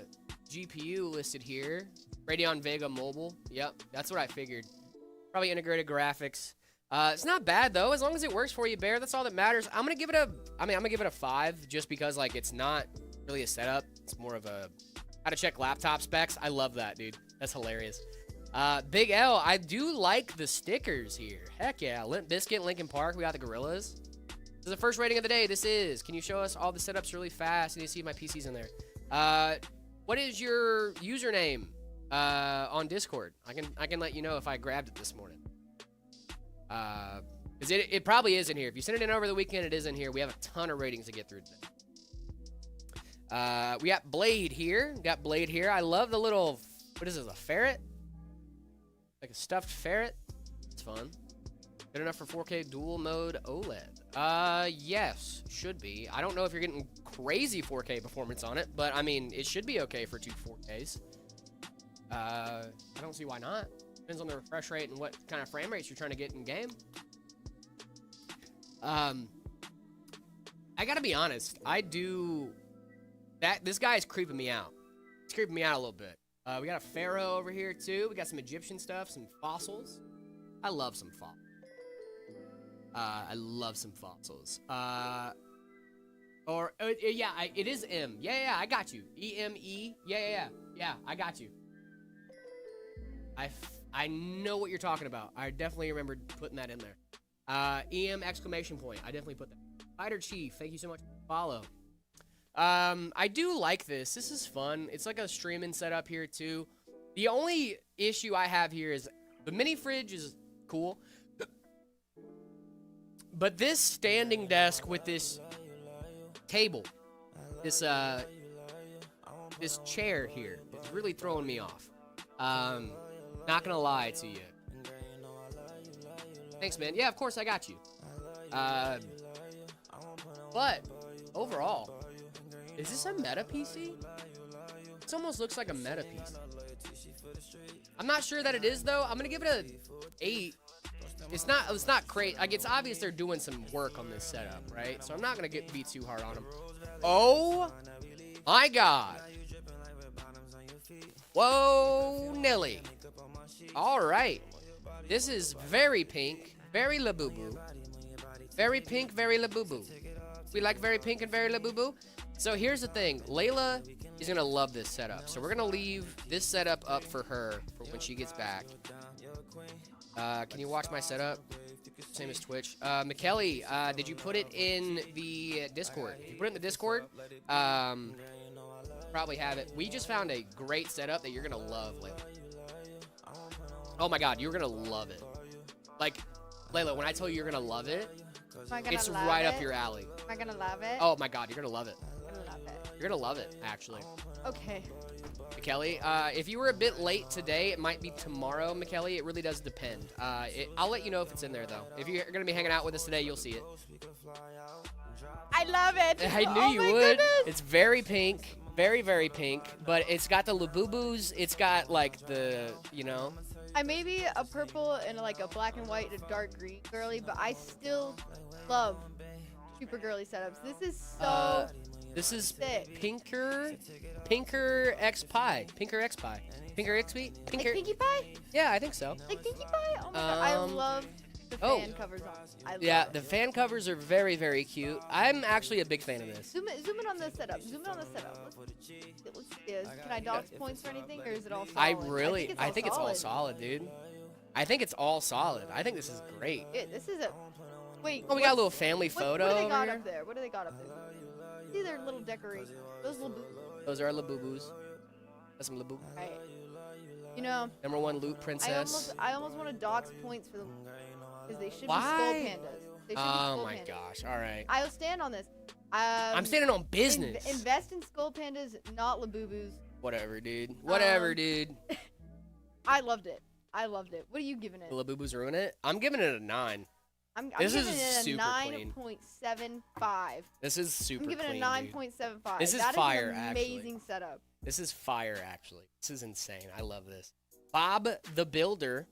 GPU listed here. Radeon Vega Mobile. Yep, that's what I figured. Probably integrated graphics. It's not bad though, as long as it works for you, Bear. That's all that matters. I'm gonna give it a 5, just because like it's not really a setup. It's more of a how to check laptop specs. I love that, dude. That's hilarious. Big L, I do like the stickers here. Heck yeah. Limp Bizkit, Linkin Park. We got the Gorillas. This is the first rating of the day. This is. Can you show us all the setups really fast? I need to see if my PC's in there. What is your username on Discord? I can let you know if I grabbed it this morning. Because it probably is in here. If you send it in over the weekend, it is in here. We have a ton of ratings to get through today. We got Blade here. I love the little, what is this, a ferret? Like a stuffed ferret? It's fun. Good enough for 4K dual mode OLED. Yes, should be. I don't know if you're getting crazy 4K performance on it, but I mean, it should be okay for 2 4Ks. I don't see why not. Depends on the refresh rate and what kind of frame rates you're trying to get in game. I gotta be honest. This guy is creeping me out. It's creeping me out a little bit. We got a pharaoh over here too. We got some Egyptian stuff, some fossils. I love some fossils. It is M. Yeah, I got you. EME. Yeah, I got you. I know what you're talking about. I definitely remembered putting that in there. EM exclamation point. I definitely put that. Fighter Chief, thank you so much for the follow. I do like this. This is fun. It's like a streaming setup here too. The only issue I have here is the mini fridge is cool, But this standing desk with this table, this chair here, is really throwing me off. Not gonna lie to you. Thanks, man. Yeah, of course I got you. But overall, is this a meta PC? This almost looks like a meta PC. I'm not sure that it is though. I'm gonna give it a 8. It's not great. Like, it's obvious they're doing some work on this setup, right? So I'm not gonna be too hard on them. Oh my god. Whoa, Nelly. All right. This is very pink, very labubu. Very pink, very labubu. We like very pink and very labubu. So here's the thing. Layla is going to love this setup. So we're going to leave this setup up for her for when she gets back. Can you watch my setup? Same as Twitch. McKelly, did you put it in the Discord? If you put it in the Discord, probably have it. We just found a great setup that you're going to love, Layla. Oh my god, you're going to love it. Like, Layla, when I tell you you're going to love it, it's right up your alley. Am I gonna love it? Oh my god, you're going to love it. I'm gonna love it. You're going to love it, actually. Okay. McKelly, if you were a bit late today, it might be tomorrow, McKelly. It really does depend. I'll let you know if it's in there, though. If you're going to be hanging out with us today, you'll see it. I love it. I knew you would. Goodness. It's very pink. Very, very pink. But it's got the labubus. It's got, like, the, you know. I may be a purple and like a black and white and a dark green girly, but I still love super girly setups. This is so This is sick. Pinker X Pie. Pinker X Pie. Pinker X Pie? Like Pinkie Pie? Yeah, I think so. Like Pinkie Pie? Oh my god, I love the fan covers on. Yeah, the fan covers are very, very cute. I'm actually a big fan of this. Zoom in on the setup. Zoom in on the setup. Let's see this. Can I dox points for anything, or is it all solid? I think it's all solid, dude. I think it's all solid. I think this is great. This is a... Wait. Oh, we got a little family photo What do they over got here. up there? What do they got up there? See their little decorations. Those little... Those are our labubus. That's some labubu. Right. You know... Number 1 loot princess. I almost want to dox points for them. Because they should Why? be skull pandas. They should be skull my pandas. gosh. All right. I'll stand on this. I'm standing on business. Invest in skull pandas, not labubus. Whatever, dude. Whatever, dude. I loved it. I loved it. What are you giving it? The labubus ruin it? I'm giving it a 9. I'm This giving is it a super clean. 9.75. This is super I'm giving clean, it a 9.75. This is That fire, an actually. amazing setup. This is fire, actually. This is insane. I love this. Bob the Builder.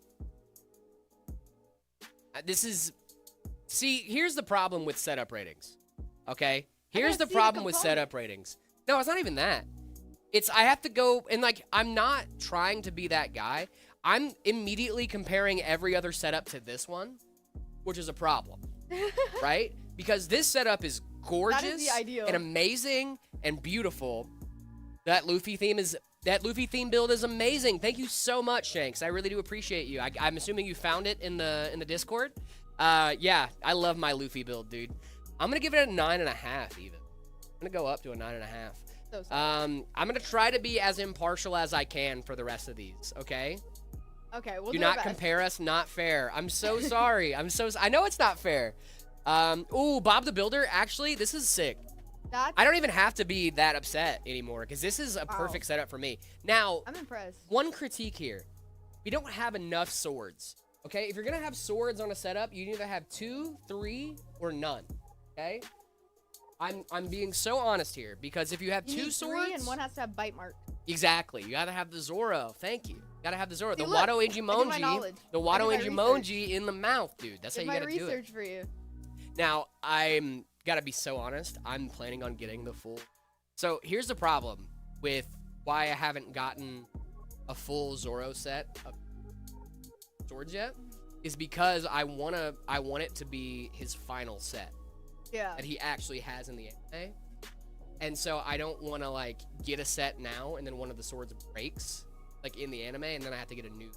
This is... See, here's the problem with setup ratings. Okay? Here's the see the problem with component. setup ratings. No, it's not even that. It's, I have to go, and like, I'm not trying to be that guy. I'm immediately comparing every other setup to this one, which is a problem. Right? Because this setup is gorgeous the ideal. and amazing and beautiful. That Luffy theme build is amazing. Thank you so much, Shanks. I really do appreciate you. I'm assuming you found it in the Discord. Yeah, I love my Luffy build, dude. I'm gonna give it a 9.5 even. I'm gonna go up to a 9.5. So sorry. I'm gonna try to be as impartial as I can for the rest of these. Okay. Okay, we'll Do do our not best. compare us. Not fair. I'm so sorry. I know it's not fair. Ooh, Bob the Builder. Actually, this is sick. I don't even have to be that upset anymore because this is a perfect setup for me. Now, I'm impressed. one critique here. We don't have enough swords. Okay? If you're going to have swords on a setup, you either have 2, 3, or none. Okay? I'm being so honest here because if you have You 2 need swords... 3 and one has to have bite mark. Exactly. You gotta have the Zoro. Thank you. Gotta have the Zoro. See, The look, Wado I did my Ijimonji. knowledge. The I Wado did my Ijimonji in the mouth, dude. That's how Did you my gotta do it. research for you. Now, I'm gotta be so honest. I'm planning on getting the full. So here's the problem with why I haven't gotten a full Zoro set of swords yet, is because I want it to be his final set Yeah. that he actually has in the anime. And so I don't want to like get a set now and then one of the swords breaks like in the anime and then I have to get a new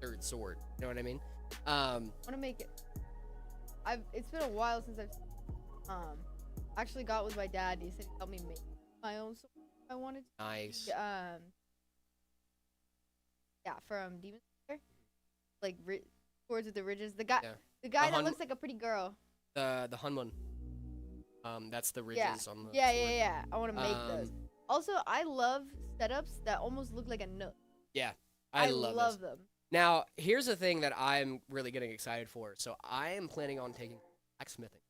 3rd sword. You know what I mean? I want to make it. It's been a while since I've actually got with my dad. He said he'd help me make my own sword if I wanted to. Nice. Yeah, from Demon Slayer. Like swords with the ridges. The guy Yeah. that Hun- looks like a pretty girl. The Hunmun. That's the ridges Yeah. on the Yeah, sword. yeah, yeah. I want to make those. Also, I love setups that almost look like a nook. Yeah, I love this. them. Now, here's the thing that I'm really getting excited for. So I am planning on taking blacksmithing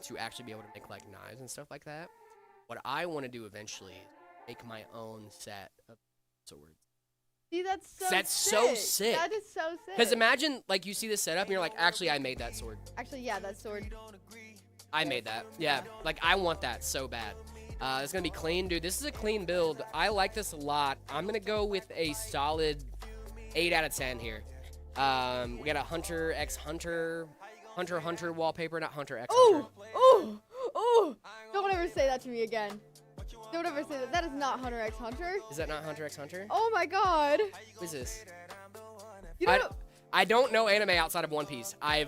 to actually be able to make like knives and stuff like that. What I want to do eventually is make my own set of swords. See, that's so That's sick. so sick. That is so sick. Because imagine, like, you see this setup and you're like, actually, I made that sword. Actually, yeah, that sword. I made that. Yeah, like, I want that so bad. It's going to be clean, dude. This is a clean build. I like this a lot. I'm going to go with a solid 8 out of 10 here. We got a Hunter x Hunter, Hunter wallpaper, not Hunter x Hunter. Oh, oh! Don't ever say that to me again. Don't ever say that. That is not Hunter x Hunter. Is that not Hunter x Hunter? Oh my god. What is this? You don't know. I don't know anime outside of One Piece. I've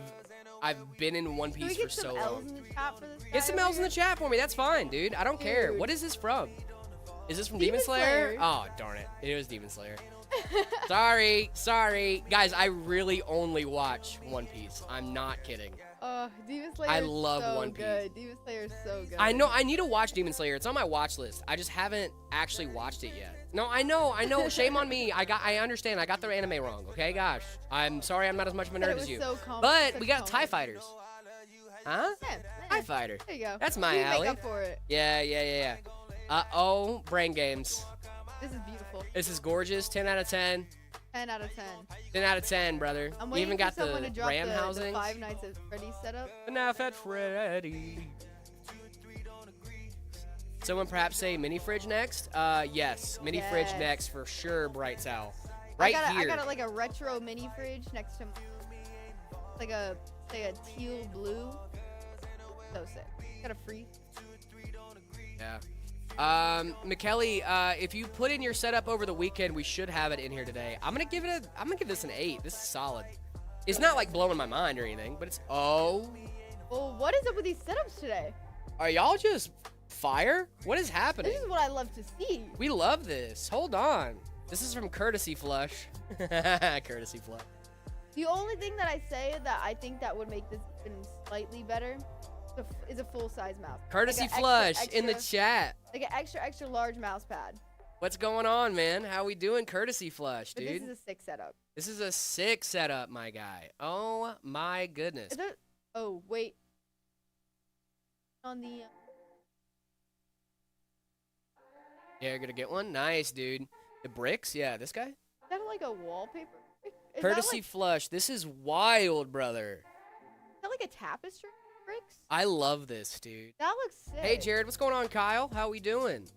been in One Can we Piece get for some so L's long. in the chat for this guy Get some over L's in the here? chat for me. That's fine, dude. I don't care. Dude. What is this from? Is this from Demon Demon Slayer? Slayer. Oh, darn it. It was Demon Slayer. Sorry. Guys, I really only watch One Piece. I'm not kidding. Demon Slayer I is love so One Piece. good. Demon Slayer is so good. I know. I need to watch Demon Slayer. It's on my watch list. I just haven't actually watched it yet. No, I know. Shame on me. I understand. I got the anime wrong. Okay, gosh. I'm sorry. I'm not as much of a But it nerd was as you. so But such we got TIE complex. Fighters. Huh? Yeah, TIE Fighter. there you go. That's my You can alley. Make up for it. Yeah. Oh, brain games. This is beautiful. This is gorgeous. 10 out of 10. 10 out of 10. 10 out of 10, brother. I'm You waiting even for got someone the to drop RAM the housings. Five Nights at Freddy's setup. Enough at Freddy. Someone perhaps say mini fridge next? Yes. Mini fridge Yes. next for sure, Bright Sal. Right I here. got like a retro mini fridge next to like a teal blue. So sick. Got a free. Yeah. McKelly, if you put in your setup over the weekend, we should have it in here today. I'm gonna give this an 8. This is solid. It's not like blowing my mind or anything, but it's Well, what is up with these setups today? Are y'all just fire? What is happening? This is what I love to see. We love this. Hold on. This is from Courtesy Flush. Courtesy Flush. The only thing that I say that I think that would make this even slightly better is a full-size mouse. Courtesy Like a Flush in the extra- chat. Like an extra large mouse pad. What's going on, man? How we doing, Courtesy Flush, But dude? this is a sick setup. This is a sick setup, my guy. Oh my goodness. Is it? Oh wait. On the. Yeah, you're gonna get one? Nice, dude. The bricks? Yeah, this guy? Is that like a wallpaper? Is Courtesy That Flush. This is wild, brother. is that like a tapestry bricks? I love this, dude. That looks sick. Hey, Jared, what's going on, Kyle? How we doing?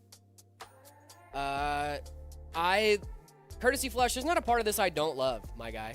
Courtesy Flush, there's not a part of this I don't love, my guy.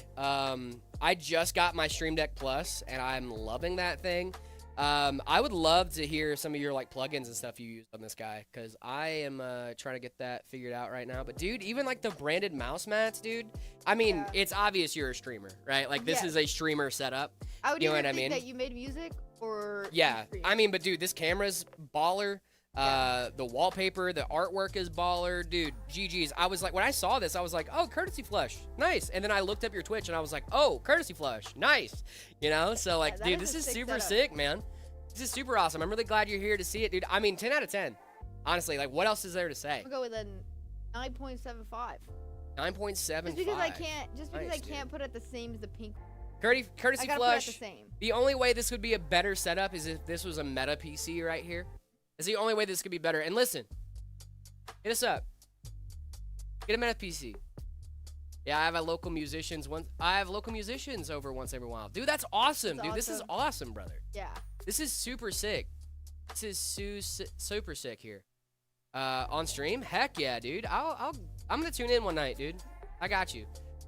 I just got my Stream Deck Plus, and I'm loving that thing. I would love to hear some of your like plugins and stuff you use on this guy, because I am trying to get that figured out right now. But dude, even like the branded mouse mats, dude. I mean, Yeah. it's obvious you're a streamer, right? Like this Yeah. is a streamer setup. I would you know either what I think mean? that you made music or. Yeah, you streamed. I mean, but dude, this camera's baller. The wallpaper, the artwork is baller, dude. GG's. I was like, when I saw this, I was like, oh, Courtesy Flush, nice. And then I looked up your Twitch and I was like, oh, Courtesy Flush, nice. You know, so like, that dude, is this a is sick super setup. sick, man. This is super awesome. I'm really glad you're here to see it, dude. I mean, 10 out of 10. Honestly, like, what else is there to say? I'll go with a 9.75. 9.75. Just because I can't. Nice, Can't put it the same as the pink. Courtesy I gotta put it the Flush. same. The only way this would be a better setup is if this was a meta PC right here. It's the only way this could be better. And listen, hit us up. Get a meta PC. Yeah, I have local musicians over once every while. Dude, that's awesome, That's dude. This is awesome. awesome, brother. Yeah. This is super sick. This is super sick here. On stream? Heck yeah, dude. I'm gonna tune in one night, dude. I got you.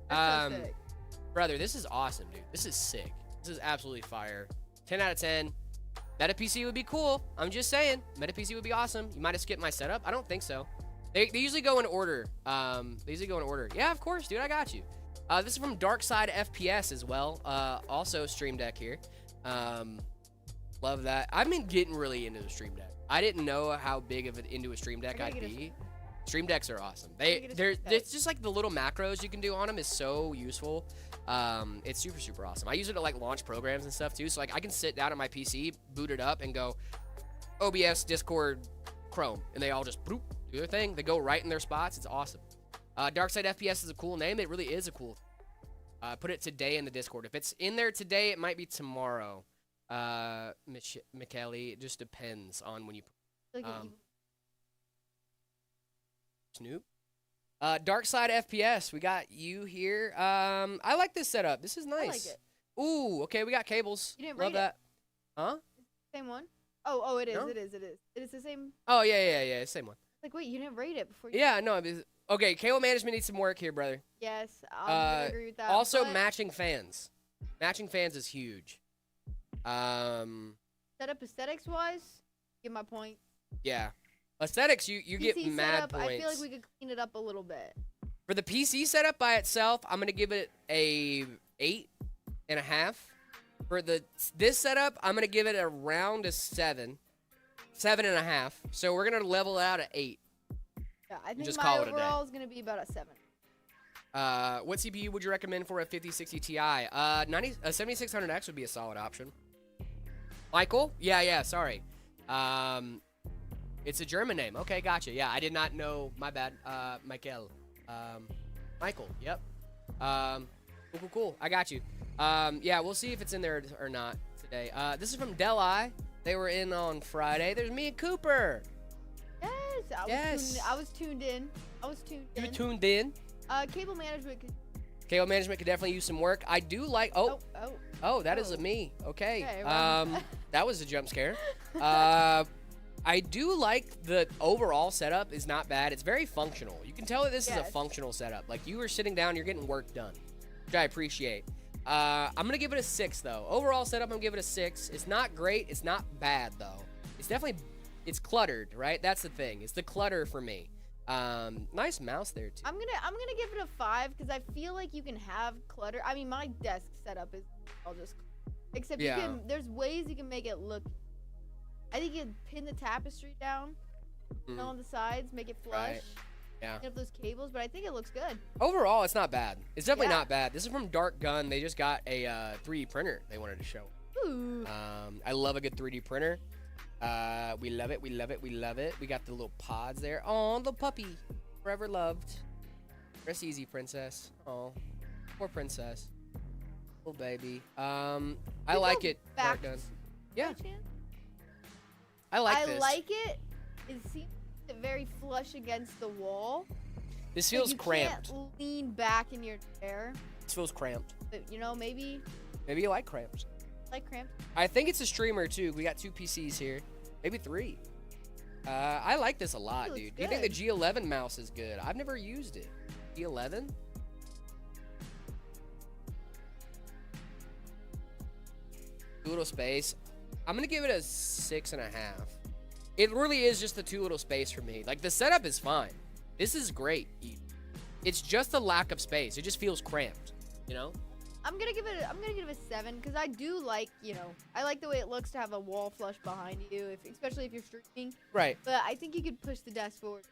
That's so sick. Brother, this is awesome, dude. This is sick. This is absolutely fire. 10 out of 10. Meta PC would be cool. I'm just saying. Meta PC would be awesome. You might have skipped my setup. I don't think so. They usually go in order. Yeah, of course, dude. I got you. This is from Dark Side FPS as well. Also Stream Deck here. Love that. I've been getting really into the Stream Deck. I didn't know how big of into a Stream Deck I I'd gotta get be. Stream Decks are awesome. Let me get a They're Stream Deck. it's just like the little macros you can do on them is so useful. It's super awesome. I use it to like launch programs and stuff too. So like I can sit down at my PC, boot it up, and go OBS, Discord, Chrome, and they all just bloop, do their thing. They go right in their spots. It's awesome. Darkside FPS is a cool name. It really is a cool. Put it today in the Discord. If it's in there today, it might be tomorrow. Michele, it just depends on when you. Look at you. Snoop. Darkside FPS, we got you here. I like this setup. This is nice. I like it. Ooh, okay, we got cables. You didn't Love rate it. that. Huh? Same one? Oh, it is. No? It is. It is the same. Oh yeah, same one. Like, wait, you didn't rate it before. You Yeah, no. Okay, cable management needs some work here, brother. Yes, I'm gonna agree with that. Also, but matching fans. Matching fans is huge. setup aesthetics wise, give my point. Yeah. Aesthetics, you get PC mad setup, points. I feel like we could clean it up a little bit. For the PC setup by itself, I'm gonna give it a 8.5. For this setup, I'm gonna give it around a 7.5. So we're gonna level out at 8. Yeah, I think just my call it a day. overall is gonna be about a 7. What CPU would you recommend for a 5060 Ti? 7600X would be a solid option. Michael? Yeah, sorry. It's a German name. Okay, gotcha. Yeah, I did not know. My bad. Michael. Michael. Yep. Cool. I got you. Yeah, we'll see if it's in there or not today. This is from Deli. They were in on Friday. There's me and Cooper. Yes, I was tuned in. You tuned in. Cable management. Cable management could definitely use some work. I do like. Oh, that is Oh. a me. Okay. Okay, well. That was a jump scare. I do like the overall setup is not bad. It's very functional. You can tell that this is a Yes. functional setup. Like you are sitting down, you're getting work done, which I appreciate. I'm gonna give it a 6 though. Overall setup, I'm gonna give it a 6. It's not great. It's not bad though. It's cluttered, right? That's the thing. It's the clutter for me. Nice mouse there too. I'm gonna give it a 5 because I feel like you can have clutter. I mean, my desk setup is all just, except Yeah. there's ways you can make it look. I think you can pin the tapestry down, on the sides, make it flush. Right. Yeah. Clean up those cables, but I think it looks good. Overall, it's not bad. It's definitely Yeah. not bad. This is from Dark Gun. They just got a 3D printer they wanted to show. Ooh. I love a good 3D printer. We love it. We got the little pods there. Oh, the puppy. Forever loved. Rest easy, princess. Oh, poor princess. Little baby. I You like go it, back Dark Gun. by Yeah, chance? I like I this. like it. It seems very flush against the wall. This Like, feels you cramped. can't lean back in your chair. This feels cramped. But, maybe Maybe you like cramps. like cramped. I think it's a streamer too. We got 2 PCs here, maybe 3. I like this a lot, It looks dude. Do you think the good. G11 mouse is good? I've never used it. G11? Too little space. I'm gonna give it a 6.5. It really is just the too little space for me. Like the setup is fine. This is great. It's just a lack of space. It just feels cramped. You know? I'm gonna give it a 7 because I do like, I like the way it looks to have a wall flush behind you, especially if you're streaming. Right. But I think you could push the desk forward.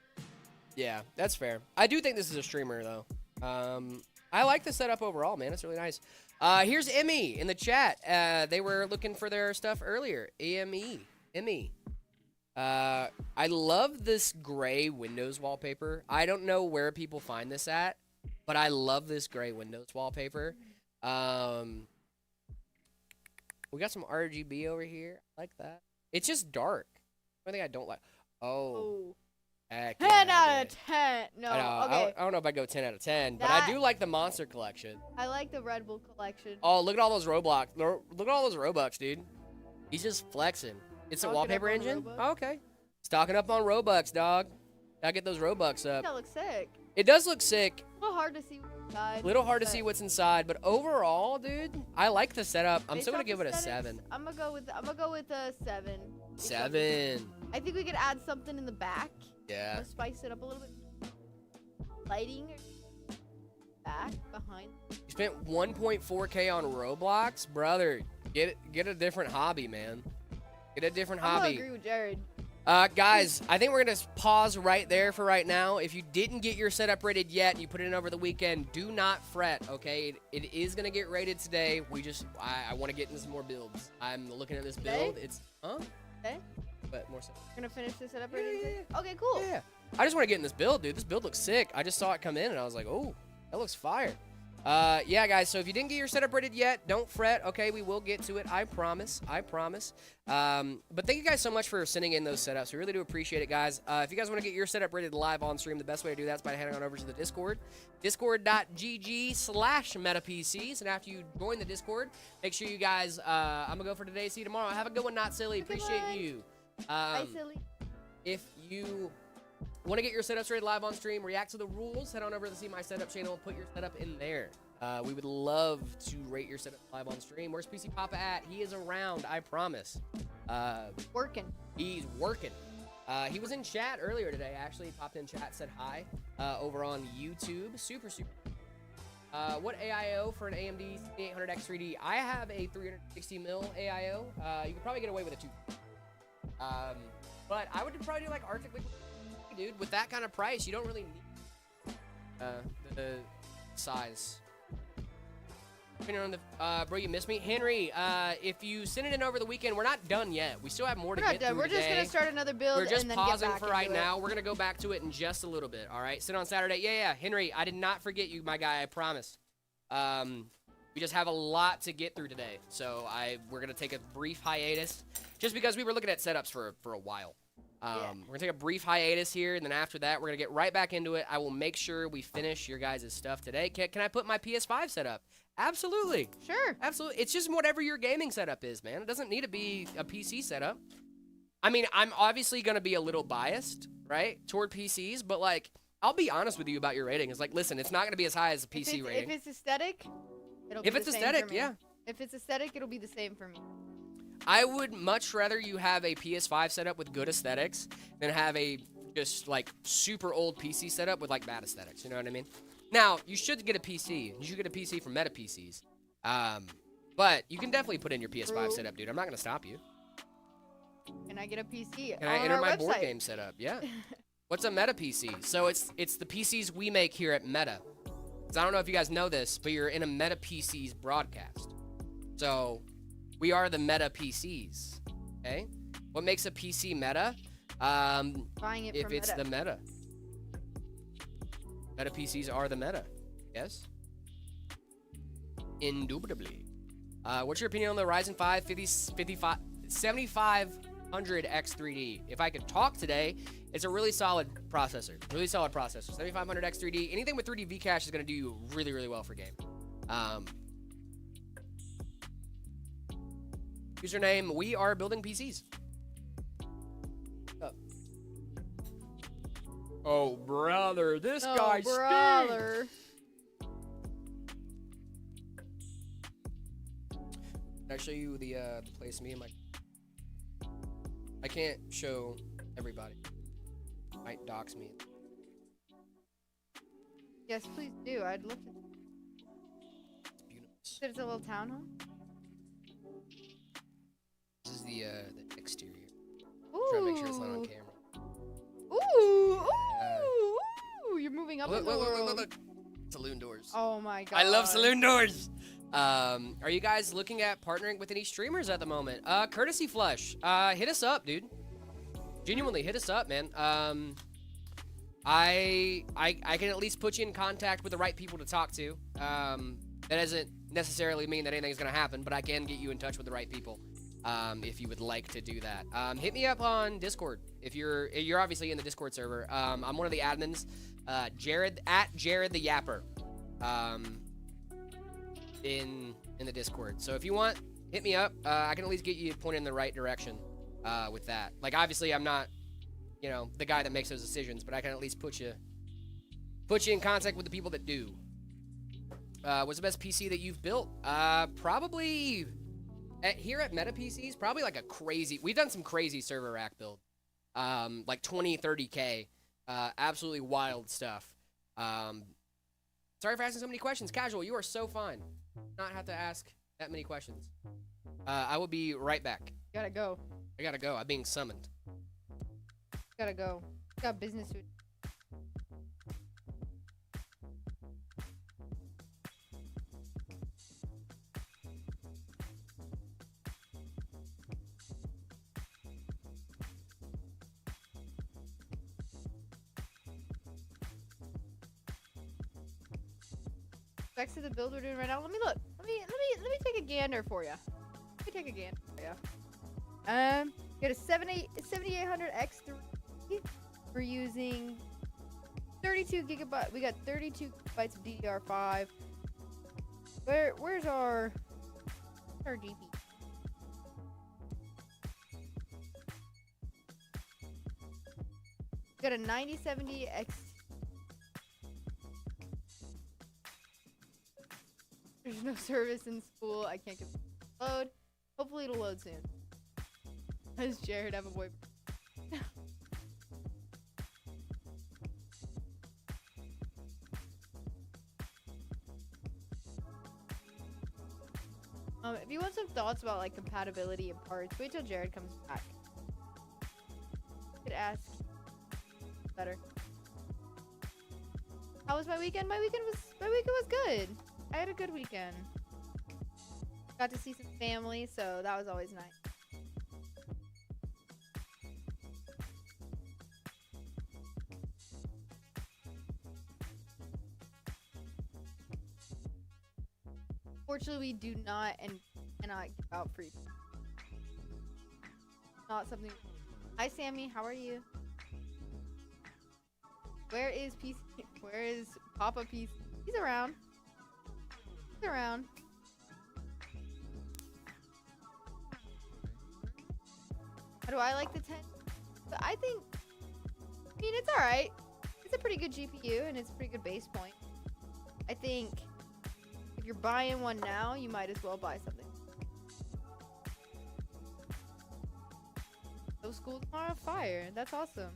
Yeah, that's fair. I do think this is a streamer though. I like the setup overall, man. It's really nice. Here's Emmy in the chat. They were looking for their stuff earlier. Emmy. I love this gray Windows wallpaper. I don't know where people find this at, but I love this gray Windows wallpaper. We got some RGB over here. I like that. It's just dark. One thing I don't like. Oh. Heck 10 yeah, out dude. of 10. No, I know. okay. I don't know if I go 10 out of 10, but I do like the Monster Collection. I like the Red Bull collection. Oh, look at all those Roblox. Look at all those Robux, dude. He's just flexing. It's a Stocking wallpaper up on engine? Robux. Oh, okay. Stocking up on Robux, dog. Gotta get those Robux up. That looks sick. It does look sick. A little hard to see what's inside. Little hard to but see what's inside, but overall, dude, I like the setup. I'm based still gonna off give it a aesthetics, 7. I'm gonna go with a 7. 7. I think we could add something in the back. Yeah. Let's spice it up a little bit. Lighting back behind. You spent 1.4K on Roblox, brother. Get a different hobby, man. Get a different I'm gonna hobby. agree with Jared. Guys, I think we're going to pause right there for right now. If you didn't get your setup rated yet and you put it in over the weekend, do not fret, okay? It is going to get rated today. I want to get into some more builds. I'm looking at this build. It's, Okay. But more so. We're gonna finish this setup rating. Okay, cool. Yeah. I just want to get in this build, dude. This build looks sick. I just saw it come in, and I was like, oh, that looks fire. Yeah, guys, so if you didn't get your setup rated yet, don't fret. Okay, we will get to it. I promise. But thank you guys so much for sending in those setups. We really do appreciate it, guys. If you guys want to get your setup rated live on stream, the best way to do that is by heading on over to the Discord. Discord.gg/MetaPCs. And after you join the Discord, make sure you guys, I'm going to go for today. See you tomorrow. Have a good one, Not Silly. Appreciate you. Bye, silly. If you want to get your setups rated live on stream, react to the rules, head on over to the See My Setup channel and put your setup in there. We would love to rate your setup live on stream. Where's PC Papa at? He is around, I promise. Working. He's working. He was in chat earlier today, actually. He popped in chat, said hi over on YouTube. Super. What AIO for an AMD 800X3D? I have a 360mm AIO. You could probably get away with a 2. But I would probably do like Arctic Liquid, dude. With that kind of price, you don't really need the size. On the, bro, you missed me, Henry. If you send it in over the weekend, we're not done yet. We still have more to get through. We're just gonna start another build. We're just and then pausing get back for right into now. We're gonna go back to it in just a little bit. All right, sit on Saturday. Yeah, Henry, I did not forget you, my guy. I promise. We just have a lot to get through today, so we're gonna take a brief hiatus, just because we were looking at setups for a while. We're gonna take a brief hiatus here, and then after that, we're gonna get right back into it. I will make sure we finish your guys' stuff today. Can I put my PS5 setup? Absolutely. Sure. Absolutely. It's just whatever your gaming setup is, man. It doesn't need to be a PC setup. I mean, I'm obviously gonna be a little biased, right, toward PCs, but like, I'll be honest with you about your rating. It's like, listen, it's not gonna be as high as a PC rating. If it's aesthetic, it'll be If it's the same aesthetic, for me. yeah. If it's aesthetic, it'll be the same for me. I would much rather you have a PS5 setup with good aesthetics than have a just like super old PC setup with like bad aesthetics. You know what I mean? Now, you should get a PC. You should get a PC from Meta PCs. But you can definitely put in your PS5 setup, dude. I'm not going to stop you. Can I get a PC? Can I enter my board game setup? Yeah. What's a Meta PC? So it's the PCs we make here at Meta. 'Cause I don't know if you guys know this, but you're in a Meta PCs broadcast. So we are the Meta PCs. Okay? What makes a PC Meta? Buying it if from it's Meta. the Meta. Meta PCs are the Meta. Yes? Indubitably. What's your opinion on the Ryzen 5 7500X3D? If I could talk today, it's a really solid processor. 7500X3D. Anything with 3D V-Cache is going to do you really, really well for game. Username, we are building PCs. Oh, brother, this guy stinks. brother. Can I show you the place me and my... I can't show everybody. Might dox me. Yes, please do. I'd love to. It's beautiful. There's a little townhome. This is the exterior. Ooh. Trying to make sure it's not on camera. Ooh. You're moving up in the world. Look. Saloon doors. Oh my god. I love saloon doors. Are you guys looking at partnering with any streamers at the moment? Courtesy Flush. Hit us up, dude. Genuinely, hit us up, man. I can at least put you in contact with the right people to talk to. That doesn't necessarily mean that anything's gonna happen, but I can get you in touch with the right people. If you would like to do that. Hit me up on Discord. If you're obviously in the Discord server. I'm one of the admins. Jared the Yapper. In the Discord. So if you want, hit me up. I can at least get you pointed in the right direction with that. Like, obviously I'm not, the guy that makes those decisions, but I can at least put you in contact with the people that do. What's the best PC that you've built? Probably here at Meta PCs, probably like we've done some crazy server rack build. Like 20, 30K. Absolutely wild stuff. Sorry for asking so many questions. Casual, you are so fine. Not have to ask that many questions. I will be right back. Gotta go. I gotta go. I'm being summoned. Gotta go. Got business to. Back to the build we're doing right now. Let me look. Let me take a gander for you. Let me take a gander for you. Got a 7800 X3. We're using 32 gigabyte. We got 32 gigabytes of DDR5. Where's our GP? Got a 9070 X. There's no service in school. I can't get the load. Hopefully it'll load soon. Does Jared have a boyfriend? If you want some thoughts about like compatibility and parts, wait till Jared comes back. You could ask better. How was my weekend? My weekend was good. I had a good weekend. Got to see some family, so that was always nice. Fortunately, we do not and cannot give out free. Not something. Hi, Sammy. How are you? Where is PC? Where is Papa PC? He's around. He's around. How do I like the 10? But I mean, it's alright. It's a pretty good GPU and it's a pretty good base point. I think if you're buying one now, you might as well buy something. Those schools are on fire. That's awesome.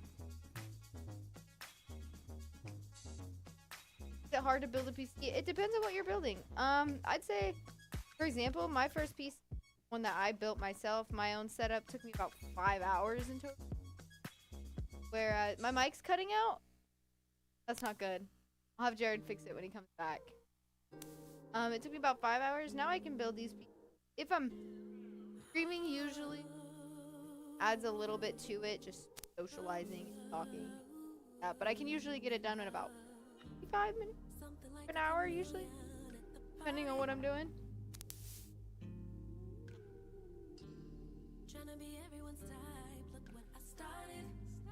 Is it hard to build a PC? It depends on what you're building. I'd say, for example, my first piece, one that I built myself, my own setup, took me about 5 hours in total. Where my mic's cutting out. That's not good. I'll have Jared fix it when he comes back. It took me about 5 hours. Now I can build these pieces. If I'm streaming, usually adds a little bit to it, just socializing and talking. But I can usually get it done in about 5 minutes, an hour usually, depending on what I'm doing.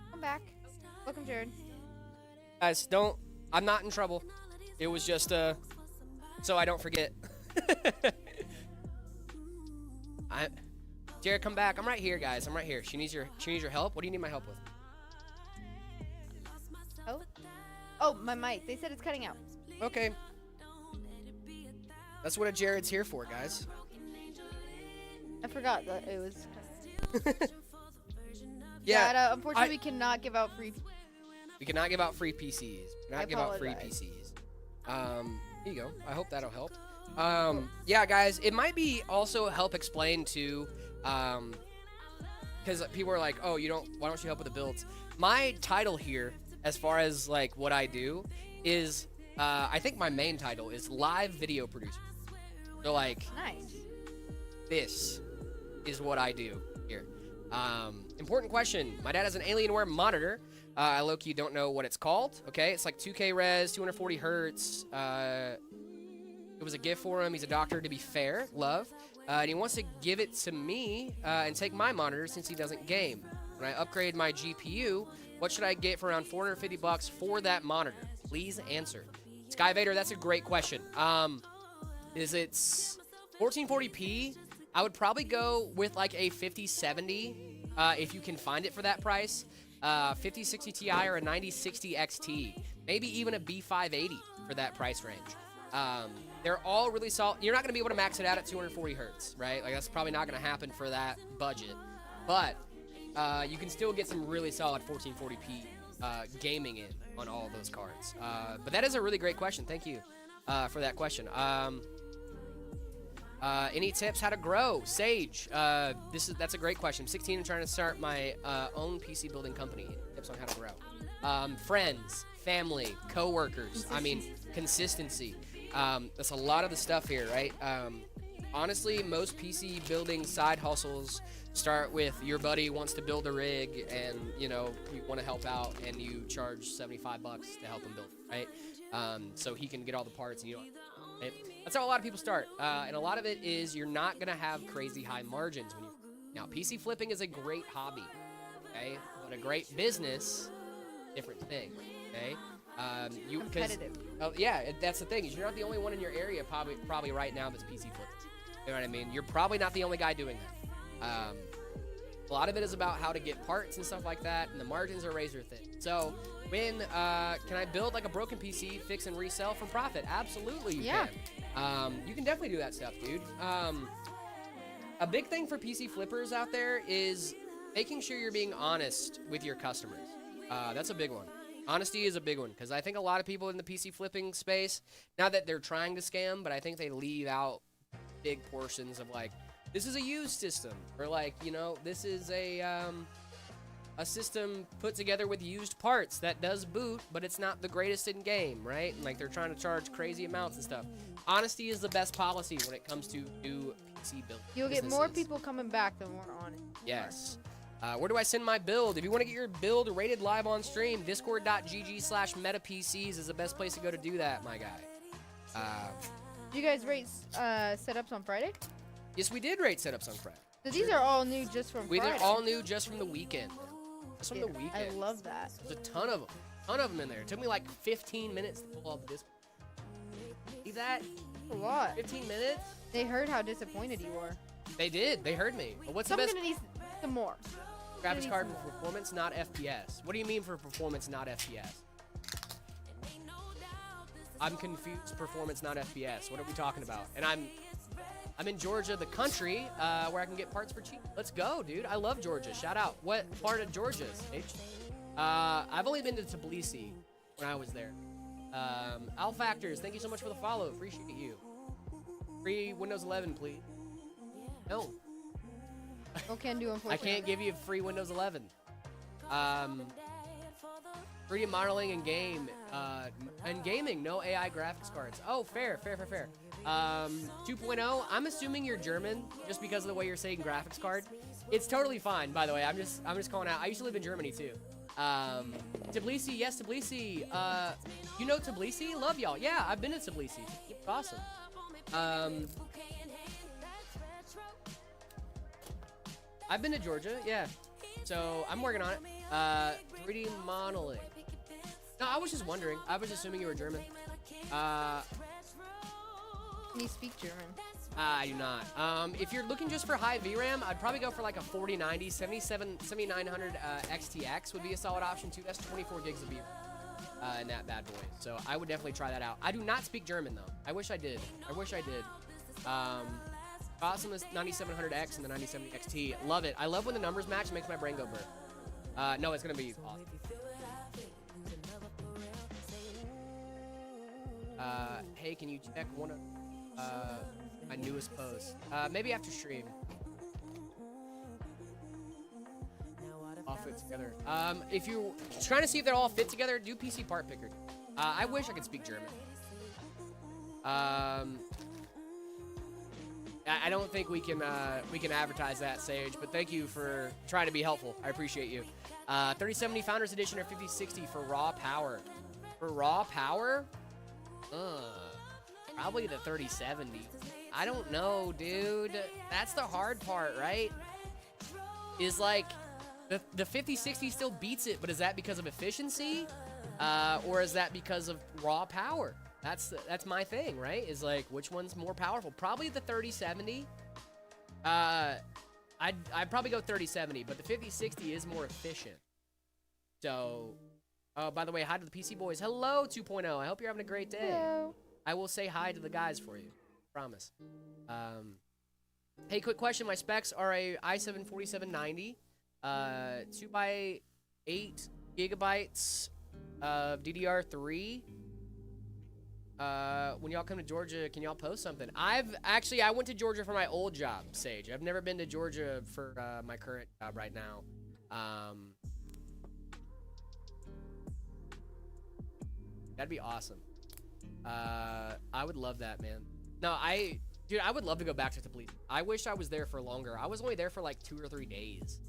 Come back. Welcome, Jared. Guys, I'm not in trouble. It was just, so I don't forget. Jared, come back. I'm right here, guys. I'm right here. She needs your help. What do you need my help with? Oh, my mic. They said it's cutting out. Okay. That's what a Jared's here for, guys. I forgot that it was. Yeah. Unfortunately, we cannot give out free. We cannot give out free PCs. We cannot give out free apologize. PCs. Here you go. I hope that'll help. Yeah, guys, it might be also help explain to, because people are like, oh, why don't you help with the builds? My title here, as far as like what I do, is, I think my main title is live video producer. So like, Nice. this is what I do here. Important question. My dad has an Alienware monitor. I low-key don't know what it's called. Okay, it's like 2K res, 240 hertz. It was a gift for him. He's a doctor, to be fair. Love. And he wants to give it to me and take my monitor since he doesn't game. When I upgrade my GPU, what should I get for around $450 for that monitor? Please answer. Sky Vader, that's a great question. Is it 1440p? I would probably go with like a 5070 if you can find it for that price. 5060 Ti or a 9060 XT. Maybe even a B580 for that price range. They're all really solid. You're not going to be able to max it out at 240 hertz, right? Like that's probably not going to happen for that budget. But you can still get some really solid 1440p gaming in on all of those cards. But that is a really great question. Thank you for that question. Any tips how to grow? Sage, that's a great question. I'm 16 and trying to start my own PC building company. tips on how to grow. Friends, family, coworkers. I mean, consistency. That's a lot of the stuff here, right? Honestly, most PC building side hustles start with your buddy wants to build a rig, and you want to help out, and you charge $75 to help him build, right? So he can get all the parts, and right? That's how a lot of people start, and a lot of it is you're not gonna have crazy high margins when you. Now, PC flipping is a great hobby, okay, but a great business, different thing, okay. Competitive. Yeah, that's the thing is you're not the only one in your area probably right now that's PC flipping. You know what I mean? You're probably not the only guy doing that. A lot of it is about how to get parts and stuff like that, and the margins are razor thin. So, can I build like a broken PC, fix and resell for profit? Absolutely, you can. You can definitely do that stuff, dude. A big thing for PC flippers out there is making sure you're being honest with your customers. That's a big one. Honesty is a big one, because I think a lot of people in the PC flipping space, not that they're trying to scam, but I think they leave out big portions of like, this is a used system, or like, this is a system put together with used parts that does boot, but it's not the greatest in game, right? And like they're trying to charge crazy amounts and stuff. Honesty is the best policy when it comes to new PC build. You'll get more people coming back the more honest. Yes. Where do I send my build? If you want to get your build rated live on stream, discord.gg/metapcs is the best place to go to do that, my guy. Do you guys rate setups on Friday? Yes, we did rate setups on Friday. So these are all new just from Friday. They're all new just from the weekend. Just from the weekend. I love that. There's a ton of them. Ton of them in there. It took me like 15 minutes to pull all the Discord. See that? A lot. 15 minutes? They heard how disappointed you were. They did. They heard me. But what's So the I'm best? gonna need some more. Graphics card for performance, not FPS. What do you mean for performance, not FPS? I'm confused. Performance, not FPS. What are we talking about? And I'm in Georgia, the country, where I can get parts for cheap. Let's go, dude. I love Georgia. Shout out. What part of Georgia, Sage? I've only been to Tbilisi when I was there. Al Factors, thank you so much for the follow. Appreciate you. Free Windows 11, please. No. No can do, unfortunately. I can't give you free Windows 11. 3D modeling and gaming, no AI graphics cards. Oh, fair. 2.0, I'm assuming you're German just because of the way you're saying graphics card. It's totally fine, by the way. I'm just calling out. I used to live in Germany too. Tbilisi, yes, Tbilisi. You know Tbilisi? Love y'all. Yeah, I've been to Tbilisi. It's awesome. I've been to Georgia, yeah. So I'm working on it. 3D modeling. No, I was just wondering. I was assuming you were German. Can you speak German? I do not. If you're looking just for high VRAM, I'd probably go for like a 4090, 7900 XTX would be a solid option too. That's 24 gigs of VRAM in that bad boy. So I would definitely try that out. I do not speak German though. I wish I did. Awesome, this 9700X and the 9070 XT. Love it. I love when the numbers match. It makes my brain go burr. No, it's going to be awesome. Hey, can you check one of my newest posts? Maybe after stream. All fit together. If you're trying to see if they're all fit together, do PC Part Picker. I wish I could speak German. I don't think we can advertise that, Sage, but thank you for trying to be helpful. I appreciate you. 3070 Founders Edition or 5060 for raw power. For raw power? Probably the 3070. I don't know, dude. That's the hard part, right? Is like the 5060 still beats it, but is that because of efficiency? Or is that because of raw power? That's my thing, right? Is like, which one's more powerful? Probably the 3070. I'd probably go 3070, but the 5060 is more efficient. So, by the way, hi to the PC boys. Hello, 2.0. I hope you're having a great day. Hello. I will say hi to the guys for you. Promise. Hey, quick question. My specs are a i7-4790, 2x8 gigabytes of DDR3. When y'all come to Georgia, can y'all post something? I went to Georgia for my old job, Sage. I've never been to Georgia for my current job right now. That'd be awesome. I would love that, man. No, dude, I would love to go back to Tbilisi. I wish I was there for longer. I was only there for like 2 or 3 days.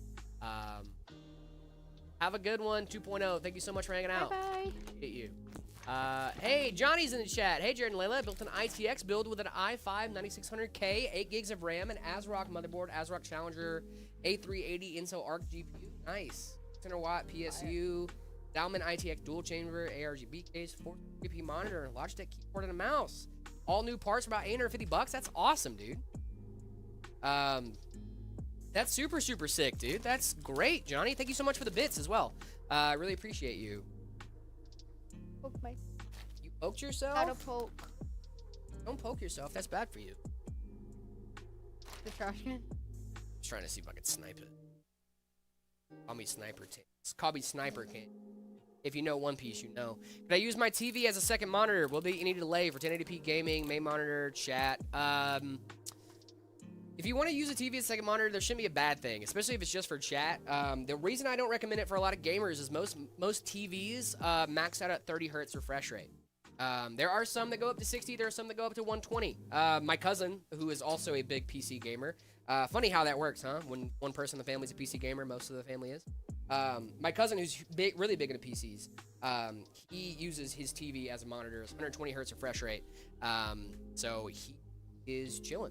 Have a good one, 2.0. Thank you so much for hanging out. Bye-bye. Appreciate you. Hey, Johnny's in the chat. Hey, Jared and Layla. Built an ITX build with an i5 9600K, 8 gigs of RAM, an ASRock motherboard, ASRock Challenger A380 Intel Arc GPU. Nice. 600 watt PSU, Diamond ITX dual chamber, ARGB case, 4P monitor, Logitech keyboard and a mouse. All new parts for about $850. That's awesome, dude. That's super, super sick, dude. That's great, Johnny. Thank you so much for the bits as well. I really appreciate you. Poke my. You poked yourself? How to poke Don't poke yourself. That's bad for you. the trash can? Just trying to see if I could snipe it. Call me Sniper King. Call me Sniper King. If you know One Piece, you know. Can I use my TV as a second monitor? Will there be any delay for 1080p gaming, main monitor, chat? If you want to use a TV as a second monitor, there shouldn't be a bad thing, especially if it's just for chat. The reason I don't recommend it for a lot of gamers is most TVs max out at 30 hertz refresh rate. There are some that go up to 60. There are some that go up to 120. My cousin, who is also a big PC gamer, funny how that works, huh? When one person in the family is a PC gamer, most of the family is. My cousin, who's really big into PCs, he uses his TV as a monitor. It's 120 hertz refresh rate. So he is chilling.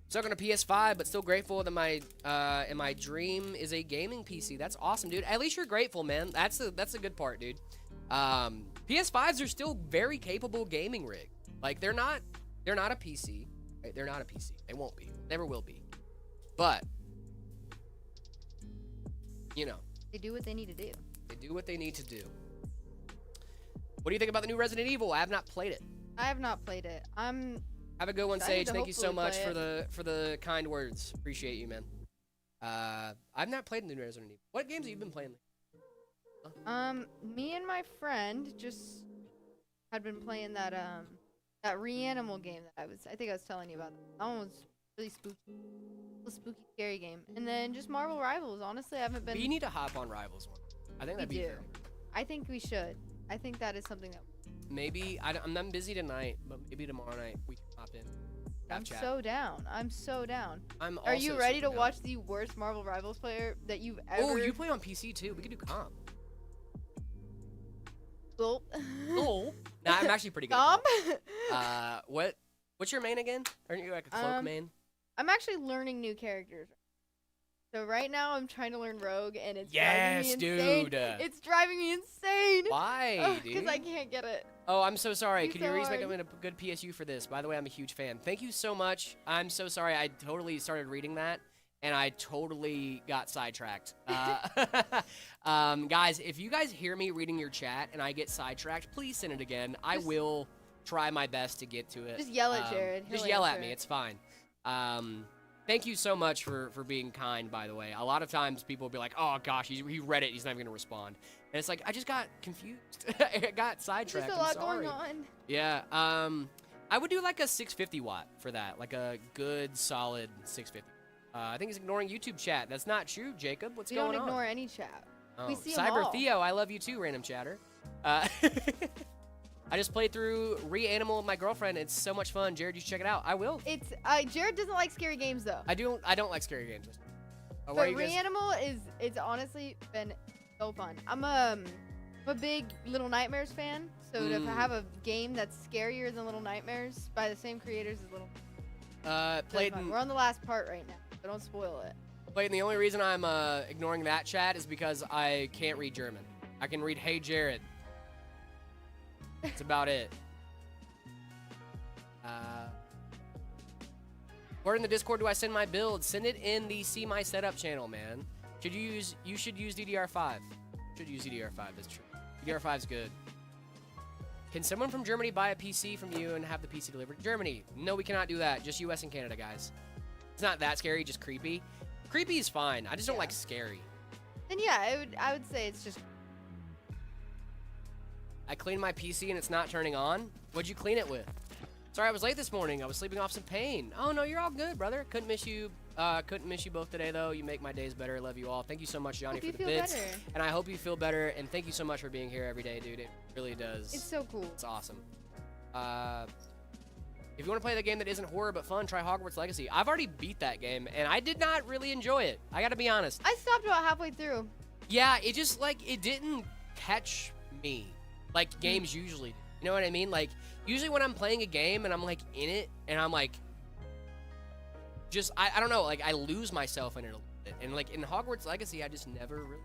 Stuck on a PS5, but still grateful that my dream is a gaming PC. That's awesome, dude. At least you're grateful, man. That's the good part, dude. PS5s are still very capable gaming rig. Like they're not a PC. Right? They're not a PC. They won't be. Never will be. But you know, They do what they need to do. they do what they need to do. What do you think about the new Resident Evil? I have not played it. I have not played it. Have a good one, Excited Sage. to Thank you so hopefully much play for the kind words. Appreciate you, man. I've not played the new Resident Evil. What games have you been playing? Me and my friend just had been playing that Reanimal game that I think I was telling you about. That one was really spooky. A spooky, scary game. And then just Marvel Rivals. Honestly, I haven't been. We need to hop on Rivals one. I think that'd be do. very good. I think we should. I think that is something that Maybe I'm busy tonight, but maybe tomorrow night we can hop in. Have I'm chat. so down. I'm so down. I'm Are you also ready to super down. watch the worst Marvel Rivals player that you've ever? Oh, you play on PC too. We could do comp. Gulp. Oh, nah, I'm actually pretty good. Gulp. At comp. What's your main again? Aren't you like a cloak main? I'm actually learning new characters. So right now I'm trying to learn Rogue, and it's Yes, driving me insane. dude. It's driving me insane. Why, dude? Because I can't get it. Oh, I'm so sorry. It's Could you so please make hard. a good PSU for this? By the way, I'm a huge fan. Thank you so much. I'm so sorry. I totally started reading that, and I totally got sidetracked. Guys, if you guys hear me reading your chat and I get sidetracked, please send it again. I will try my best to get to it. Just yell at Jared. He'll Just yell at answer me. it. It's fine. Thank you so much for being kind, by the way. A lot of times people will be like, oh, gosh, he read it. He's not even going to respond. And it's like, I just got confused. I got sidetracked. There's a lot I'm sorry. going on. Yeah. I would do like a 650 watt for that. Like a good, solid 650. I think he's ignoring YouTube chat. That's not true, Jacob. What's We going don't on? ignore any chat. Oh, we see 'em Cyber all. Theo, I love you too, random chatter. I just played through Reanimal with my girlfriend. It's so much fun. Jared, you should check it out. I will. It's Jared doesn't like scary games though. I don't like scary games. But Where are you guys- Reanimal it's honestly been so fun. I'm a big Little Nightmares fan, so to have a game that's scarier than Little Nightmares by the same creators as Little. played fun. in, We're on the last part right now, so don't spoil it. played in the only reason I'm ignoring that chat is because I can't read German. I can read Hey Jared. That's about it. Where in the Discord do I send my build? Send it in the See My Setup channel, man. You should use DDR5. Should use DDR5, that's true. DDR5's good. Can someone from Germany buy a PC from you and have the PC delivered to Germany? No, we cannot do that. Just US and Canada, guys. It's not that scary, just creepy. Creepy is fine. I just don't like scary. Then yeah, I would say it's just I cleaned my PC and it's not turning on. What'd you clean it with? Sorry, I was late this morning. I was sleeping off some pain. Oh, no, you're all good, brother. Couldn't miss you Couldn't miss you both today, though. You make my days better. Love you all. Thank you so much, Johnny, Hope for you the feel bits. better. And I hope you feel better. And thank you so much for being here every day, dude. It really does. It's so cool. It's awesome. If you want to play the game that isn't horror but fun, try Hogwarts Legacy. I've already beat that game, and I did not really enjoy it. I got to be honest. I stopped about halfway through. Yeah, it just, like, it didn't catch me like games usually do. You know what I mean? Like, usually when I'm playing a game and I'm, like, in it, and I'm, like, just, I don't know, like, I lose myself in it a little bit. And, like, in Hogwarts Legacy, I just never really...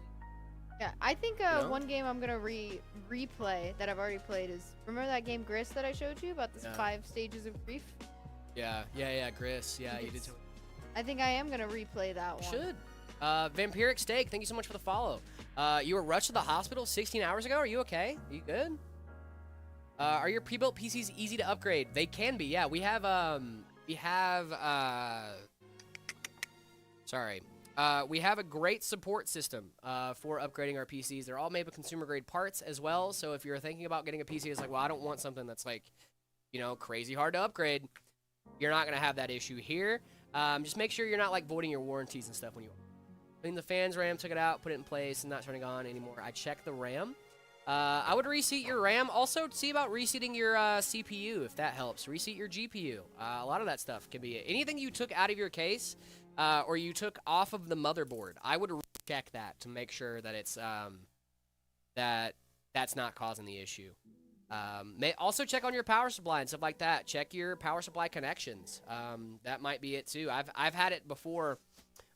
Yeah, I think know? one game I'm gonna replay that I've already played is, remember that game Gris that I showed you about the 5 stages of grief? Yeah, Gris. Yeah, you did tell me. I think I am gonna replay that one. Should. Vampiric Steak, thank you so much for the follow. You were rushed to the hospital 16 hours ago. Are you okay? Are you good? Are your pre-built PCs easy to upgrade? They can be, yeah. We have a great support system for upgrading our PCs. They're all made with consumer-grade parts as well, so if you're thinking about getting a PC that's like, well, I don't want something that's, like, you know, crazy hard to upgrade, you're not going to have that issue here. Just make sure you're not, like, voiding your warranties and stuff when you clean the fans RAM, took it out, put it in place, and not turning on anymore. I checked the RAM. I would reseat your RAM. Also, see about reseating your CPU, if that helps. Reseat your GPU. A lot of that stuff can be anything you took out of your case or you took off of the motherboard. I would check that to make sure that it's that's not causing the issue. Also check on your power supply and stuff like that. Check your power supply connections. That might be it too. I've had it before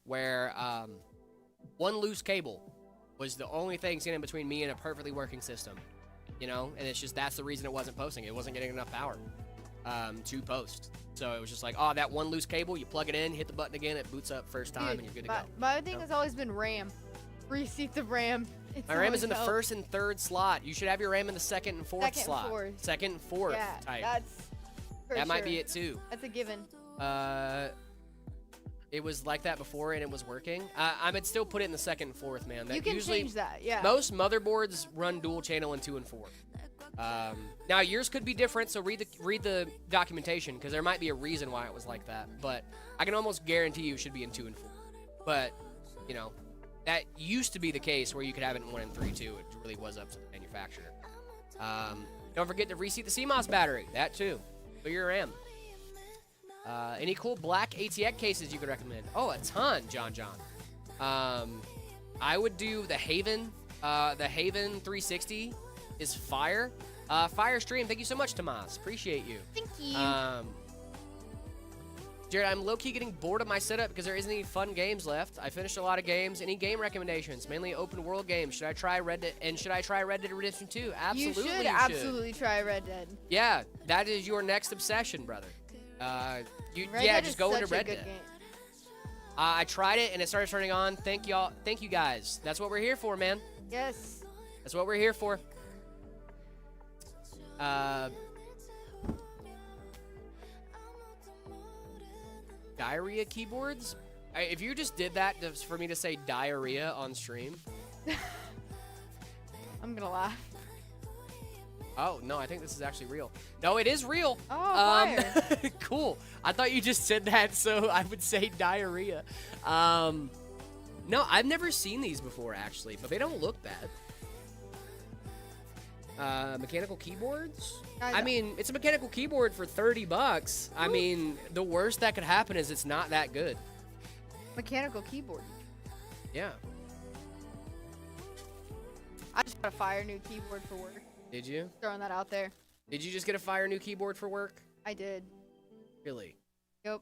where one loose cable was the only thing standing between me and a perfectly working system, you know, and it's just that's the reason it wasn't posting. It wasn't getting enough power to post. So it was just like, oh, that one loose cable, you plug it in, hit the button again, it boots up first time, and you're good to go. My thing has always been RAM. Reseat the RAM. My RAM is in the first and third slot. You should have your RAM in the second and fourth slot. Second and fourth Yeah, type. that's for that might sure. be it too. That's a given. It was like that before and it was working. I would still put it in the second and fourth, man. That You can usually, change that, yeah. Most motherboards run dual channel in 2 and 4. Now yours could be different, so read the documentation because there might be a reason why it was like that. But I can almost guarantee you it should be in 2 and 4. But you know, that used to be the case where you could have it in 1 and 3 too. It really was up to the manufacturer. Don't forget to reseat the CMOS battery. That too. For your RAM. Any cool black ATX cases you could recommend? Oh, a ton, John. I would do the Haven. The Haven 360 is fire. Fire stream. Thank you so much, Tomas. Appreciate you. Thank you. Jared, I'm low-key getting bored of my setup because there isn't any fun games left. I finished a lot of games. Any game recommendations? Mainly open-world games. Should I try Red Dead? And should I try Red Dead Redemption 2? Absolutely, You should absolutely try Red Dead. Yeah, that is your next obsession, brother. Red yeah, Dead just is go such into a Red good Dead. game. I tried it and it started turning on. Thank y'all. Thank you guys. That's what we're here for, man. Yes. That's what we're here for. Diarrhea keyboards? If you just did that just for me to say diarrhea on stream. I'm gonna laugh. Oh, no, I think this is actually real. No, it is real. Oh, fire. Cool. I thought you just said that, so I would say diarrhea. No, I've never seen these before, actually, but they don't look bad. Mechanical keyboards? I mean, it's a mechanical keyboard for $30. I mean, the worst that could happen is it's not that good. Mechanical keyboard. Yeah. I just got a fire new keyboard for work. Did you? Throwing that out there. Did you just get a fire new keyboard for work? I did. Really? Yep.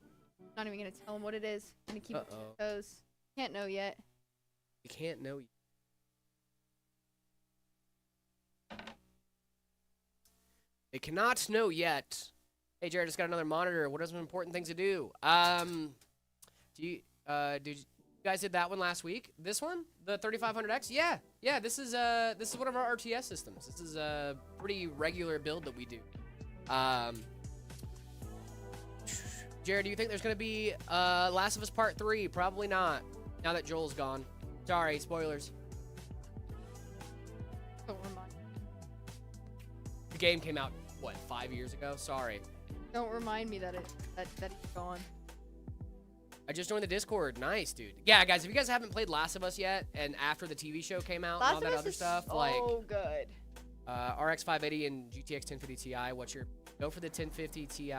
Not even gonna tell him what it is. Gonna keep it Uh-oh. toes. Can't know yet. You can't know. It cannot know yet. Hey, Jared, just got another monitor. What are some important things to do? Did you guys did that one last week? This one, the 3500X? Yeah. This is one of our RTS systems. This is a pretty regular build that we do. Jared, do you think there's gonna be Last of Us Part 3? Probably not. Now that Joel's gone. Sorry, spoilers. Don't remind. The game came out what, 5 years ago? Sorry. Don't remind me that he's gone. I just joined the Discord. Nice, dude. Yeah, guys, if you guys haven't played Last of Us yet, and after the TV show came out and all that other stuff, like good. RX 580 and GTX 1050 Ti, go for the 1050 Ti.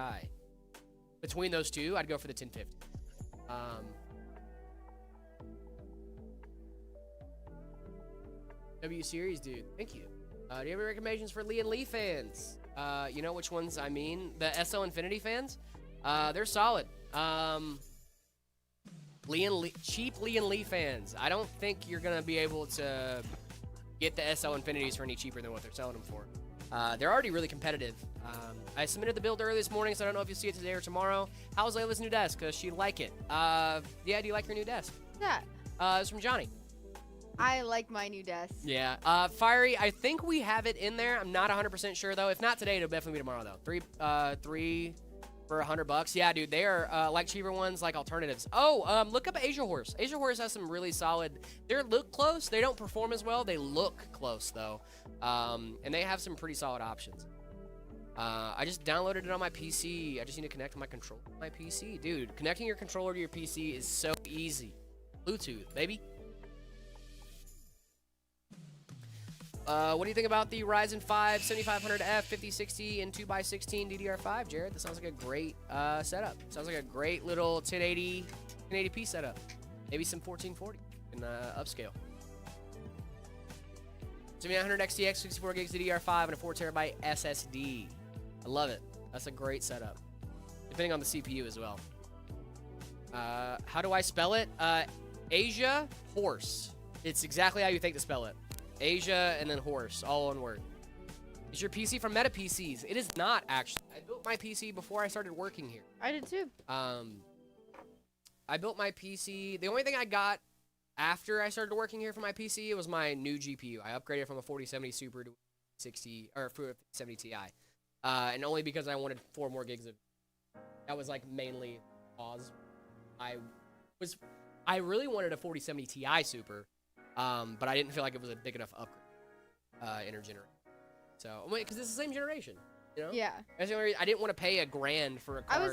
Between those two, I'd go for the 1050. W Series, dude. Thank you. Do you have any recommendations for Lee and Lee fans? You know which ones I mean? The SO Infinity fans? They're solid. Cheap Lee and Lee fans. I don't think you're gonna be able to get the SO Infinities for any cheaper than what they're selling them for. They're already really competitive. I submitted the build early this morning, so I don't know if you'll see it today or tomorrow. How's Leila's new desk? Does she like it? Yeah, do you like her new desk? Yeah. It's from Johnny. I like my new desk. Yeah. Fiery, I think we have it in there. I'm not 100% sure, though. If not today, it'll definitely be tomorrow, though. Three for $100. Yeah, dude, they are like cheaper ones, like alternatives. Oh, look up Asia Horse. Asia Horse has some really solid. They look close. They don't perform as well. They look close though, and they have some pretty solid options. I just downloaded it on my PC. I just need to connect my controller to my PC, dude. Connecting your controller to your PC is so easy. Bluetooth, baby. What do you think about the Ryzen 5 7500F 5060 and 2x16 DDR5, Jared? That sounds like a great setup. Sounds like a great little 1080p setup. Maybe some 1440 in upscale. 7900 XTX, 64 gigs DDR5, and a 4TB SSD. I love it. That's a great setup. Depending on the CPU as well. How do I spell it? Asia Horse. It's exactly how you think to spell it. Asia and then horse, all one word. Is your PC from Meta PCs? It is not, actually. I built my PC before I started working here. I did too. I built my PC. The only thing I got after I started working here for my PC was my new GPU. I upgraded from a 4070 Super to 60 or 4070 Ti, and only because I wanted 4 more gigs of. That was like mainly cause. I really wanted a 4070 Ti Super. But I didn't feel like it was a big enough upgrade, intergeneration. So, because it's the same generation, you know? Yeah. That's the only reason. I didn't want to pay $1,000 for a card. I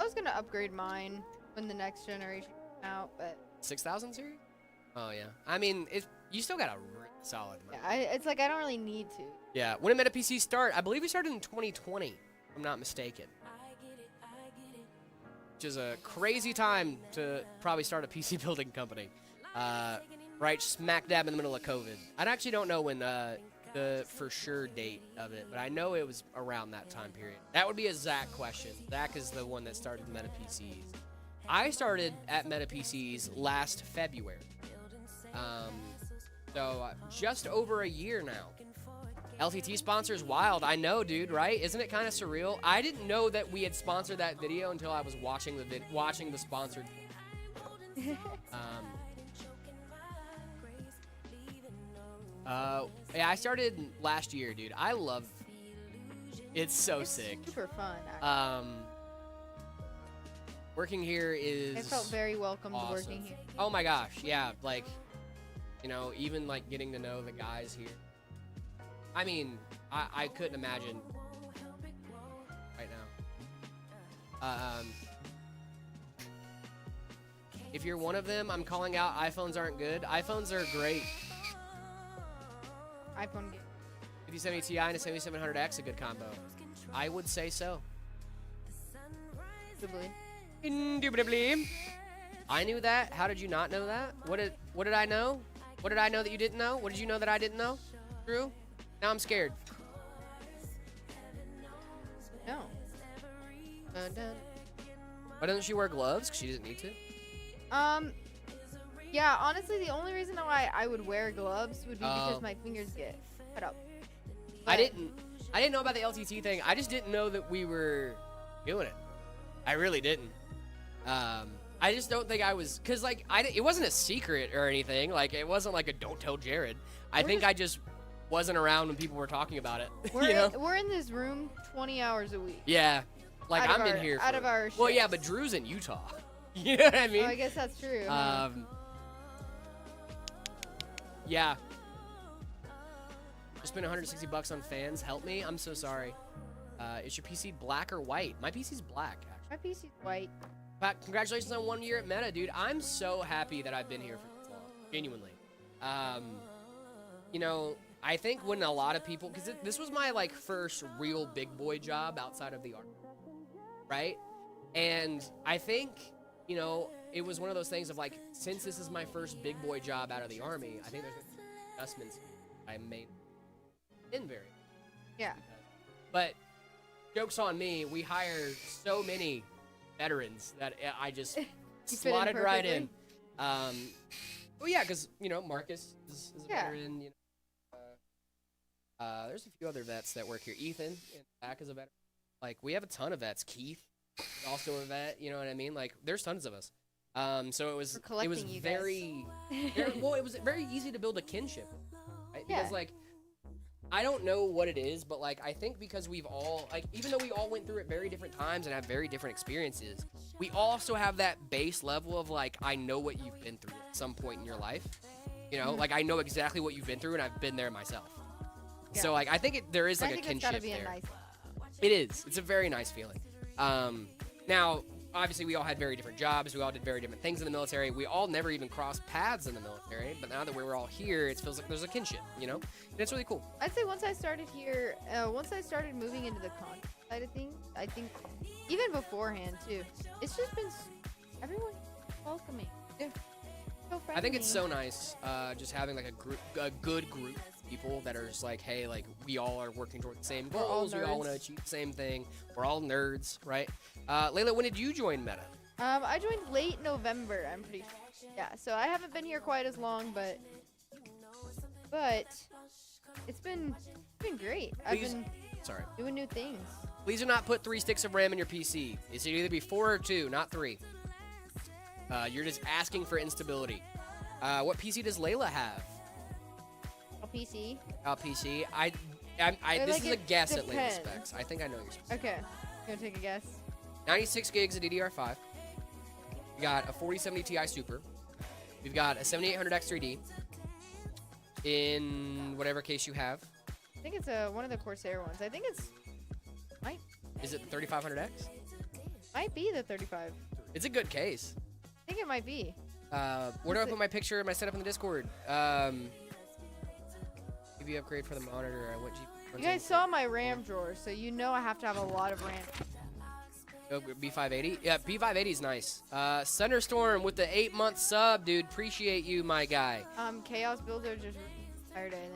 was gonna upgrade mine when the next generation came out, but 6000 series? Oh yeah. I mean, you still got a really solid. yeah, it's like I don't really need to. Yeah. When did Meta PC start? I believe we started in 2020, if I'm not mistaken. Which is a crazy time to probably start a PC building company. Right smack dab in the middle of COVID. I actually don't know when the for sure date of it, but I know it was around that time period. That would be a Zach question. Zach is the one that started Meta PCs. I started at Meta PCs last February. So just over a year now. LTT sponsors wild. I know, dude, right? Isn't it kind of surreal? I didn't know that we had sponsored that video until I was watching the sponsored yeah, I started last year, dude. I love it's so sick. Super fun, actually. Working here is I felt very welcomed awesome. working here. Oh my gosh, yeah, like, you know, even like getting to know the guys here. I mean, I couldn't imagine right now. If you're one of them, I'm calling out iPhones aren't good. iPhones are great. iPhone game. 5070 Ti and a 7700X, a good combo. I would say so. Indubitably. I knew that. How did you not know that? What did I know? What did I know that you didn't know? What did you know that I didn't know? Drew? Now I'm scared. No. Dun, dun. Why doesn't she wear gloves? 'Cause she doesn't need to. Yeah, honestly, the only reason why I would wear gloves would be because my fingers get cut up. I didn't know about the LTT thing. I just didn't know that we were doing it. I really didn't. I just don't think I was, cause like it wasn't a secret or anything. Like it wasn't like a don't tell Jared. I think I just wasn't around when people were talking about it. We're in this room 20 hours a week. Yeah, like I'm in here out of our well, yeah, shifts. but Drew's in Utah. You know what I mean? Oh, I guess that's true. Yeah. Just spent $160 on fans. Help me. I'm so sorry. Is your PC black or white? My PC's black, actually. My PC's white. Congratulations on 1 year at Meta, dude. I'm so happy that I've been here for this long. Genuinely. You know, I think when a lot of people, because this was my like first real big boy job outside of the art, right? And I think, you know, it was one of those things of like, since this is my first big boy job out of the Army, I think there's adjustments I made in very. Yeah. But joke's on me, we hire so many veterans that I just fit in slotted right in. perfectly. Well, yeah, because, you know, Marcus is a Yeah. veteran. You know, there's a few other vets that work here. Ethan in the back is a veteran. Like, we have a ton of vets. Keith is also a vet. You know what I mean? Like, there's tons of us. So it was We're collecting you guys. very well. It was very easy to build a kinship, right? Yeah. Because like, I don't know what it is, but like, I think because we've all like, even though we all went through it very different times and have very different experiences, we also have that base level of like, I know what you've been through at some point in your life. You know, like I know exactly what you've been through, and I've been there myself. Yeah. So like, I think there is like I a think it's kinship gotta be there. a nice. It is. It's a very nice feeling. Now, obviously, we all had very different jobs. We all did very different things in the military. We all never even crossed paths in the military. But now that we're all here, it feels like there's a kinship, you know? And it's really cool. I'd say once I started here, once I started moving into the con side of things, I think even beforehand too, it's just been everyone welcoming. Yeah. So friendly. I think it's so nice just having like a good group of people that are just like, hey, like we all are working toward the same We're all goals. We all want to nerds. achieve the same thing. We're all nerds, right? Layla, when did you join Meta? I joined late November. I'm pretty sure. Yeah, so I haven't been here quite as long, but it's been great. I've Please- been Sorry. doing new things. Please do not put 3 sticks of RAM in your PC. It should either be 4 or 2, not 3. You're just asking for instability. What PC does Layla have? A PC. PC. But, This like, is a it guess at Layla's depends. specs. I think I know your specs. Okay. You wanna take a guess? 96 gigs of DDR5. We got a 4070 Ti Super. We've got a 7800 X3D. In whatever case you have. I think it's one of the Corsair ones. I think it's Is it the 3500X? might be the 35. It's a good case. I think it might be. Where do I put my picture and my setup in the Discord? Maybe upgrade for the monitor. You guys saw my RAM drawer, so you know I have to have a lot of RAM. Oh, B580? Yeah, B580 is nice. Thunderstorm with the 8-month sub, dude. Appreciate you, my guy. Chaos Builder just retired, I think.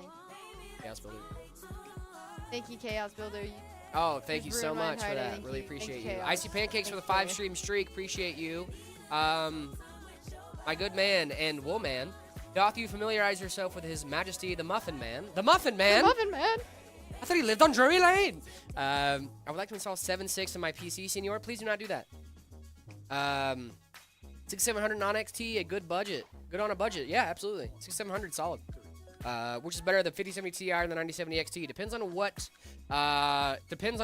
Chaos Builder. Thank you, Chaos Builder. Oh, thank you Just so ruined my much for entire day. that. Thank Really you. Thank appreciate you, you. Chaos. Icy Pancakes for the Thanks, 5-stream streak. Appreciate you. My good man and woman. Doth you familiarize yourself with His Majesty the Muffin Man? The Muffin Man? Muffin Man. I thought he lived on Drury Lane. I would like to install 7.6 on my PC, senor. Please do not do that. 6700 non-XT, a good budget. Good on a budget. Yeah, absolutely. 6700 solid. Which is better than 5070 Ti or the 9070 XT. Depends on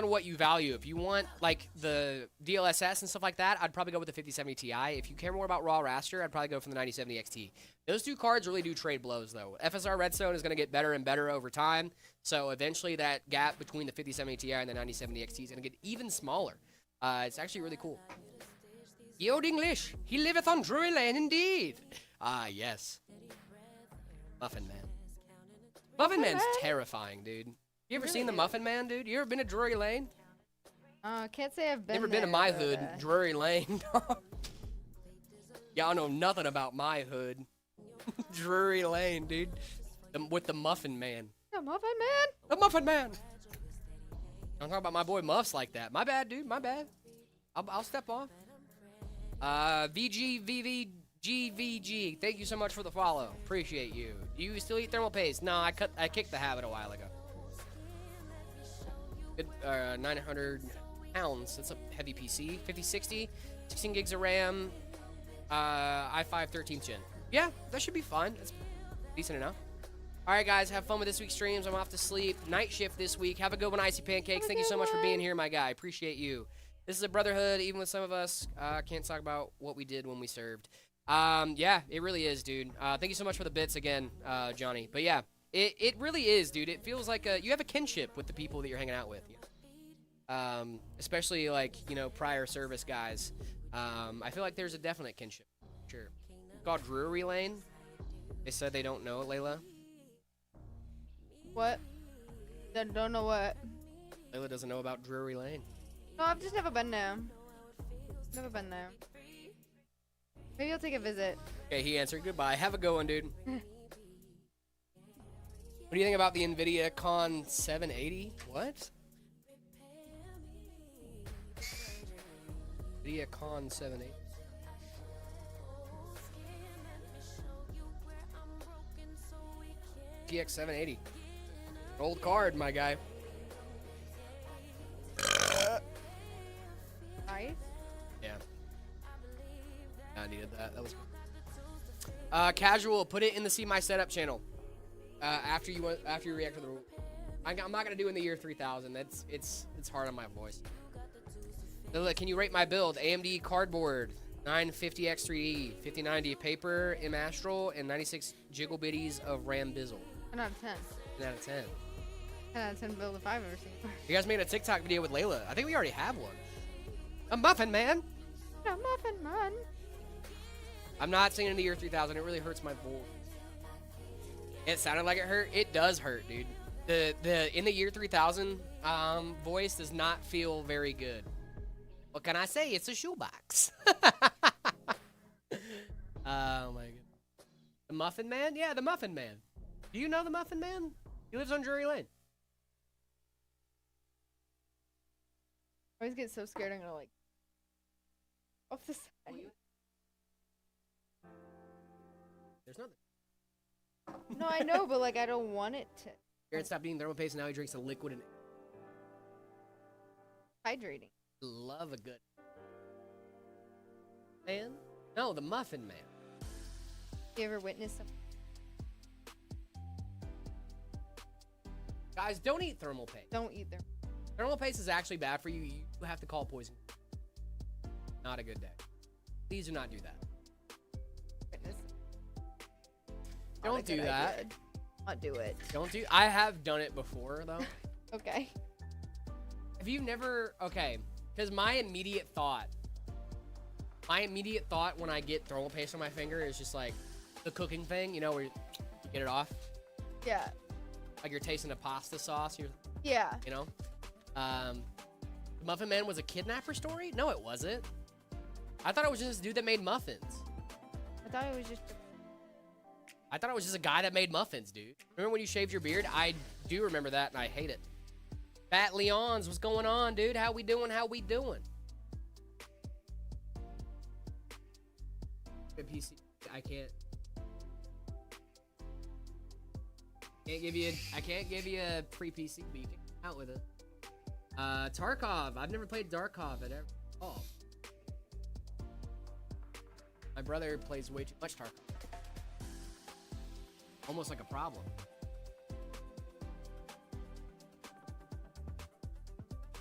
what you value. If you want like the DLSS and stuff like that, I'd probably go with the 5070 Ti. If you care more about raw raster, I'd probably go from the 9070 XT. Those two cards really do trade blows though. FSR Redstone is going to get better and better over time. So eventually that gap between the 5070 Ti and the 9070 XT is going to get even smaller. It's actually really cool. Ye old English, he liveth on Drury Lane indeed. Ah, yes. Muffin Man. Muffin Man's terrifying, dude. You ever seen the Muffin Man, dude? You ever been to Drury Lane? Can't say I've been Never been to there, my but, hood, Drury Lane. Y'all know nothing about my hood. Drury Lane, dude. With the Muffin Man. The Muffin Man. The Muffin Man. Don't talk about my boy Muffs like that. My bad, dude. My bad. I'll step off. VGVVGVG. Thank you so much for the follow. Appreciate you. Do you still eat thermal paste? No, I kicked the habit a while ago. Good, 900 pounds. That's a heavy PC. 5060, 16 gigs of RAM. i5 13th gen. Yeah, that should be fine. That's decent enough. All right, guys, have fun with this week's streams. I'm off to sleep. Night shift this week. Have a good one, Icy Pancakes. Thank you so much for being here, my guy. Appreciate you. This is a brotherhood, even with some of us. Can't talk about what we did when we served. Yeah, it really is, dude. Thank you so much for the bits again, Johnny. But yeah, it really is, dude. It feels like you have a kinship with the people that you're hanging out with. Especially like, you know, prior service guys. I feel like there's a definite kinship. Sure. It's called Drury Lane. They said they don't know it, Layla. What? Don't know what. Layla doesn't know about Drury Lane. No, I've just never been there. Never been there. Maybe I'll take a visit. Okay, he answered. Goodbye. Have a good one, dude. What do you think about the NVIDIA Con 780? What? NVIDIA Con 780. GX 780. Old card, my guy. Nice. Yeah. I needed that. That was good. Casual, put it in the See My Setup channel. After you react to the rule. I'm not gonna do in the year 3000. It's hard on my voice. So look, can you rate my build? AMD cardboard, 950X3E, 5090 paper, M Astral, and 96 jiggle bitties of RAM bizzle. 10 out of 10. 10 out of 10. 10 out of 10 build if I've ever seen. You guys made a TikTok video with Layla. I think we already have one. A muffin man. A muffin man. I'm not singing in the year 3000. It really hurts my voice. It sounded like it hurt. It does hurt, dude. The in the year 3000 voice does not feel very good. What can I say? It's a shoebox. Oh my god. The Muffin Man? Yeah, the Muffin Man. Do you know the Muffin Man? He lives on Drury Lane. I always get so scared I'm gonna like off the side. There's nothing. No, I know, but like I don't want it to. Garrett stopped eating thermal paste and now he drinks a liquid and Hydrating. love a good man. No, the Muffin Man. You ever witnessed something? Guys, don't eat thermal paste. Don't eat them. Thermal paste is actually bad for you. You have to call poison. Not a good day. Please do not do that. Witness. Don't do that. Not do it. Don't do. I have done it before though. Okay. Have you never? Okay, because my immediate thought when I get thermal paste on my finger is just like the cooking thing, you know, where you get it off, Yeah. like you're tasting a pasta sauce. Yeah. You know, Muffin Man was a kidnapper story? No, it wasn't. I thought it was just this dude that made muffins. I thought it was just. I thought it was just a guy that made muffins, dude. Remember when you shaved your beard? I do remember that, and I hate it. Fat Leons, what's going on, dude? How we doing? How we doing? PC, I can't give you. I can't give you a free PC, but you can come out with it. Tarkov. I've never played Tarkov at ever. Oh. My brother plays way too much Tarkov. Almost like a problem.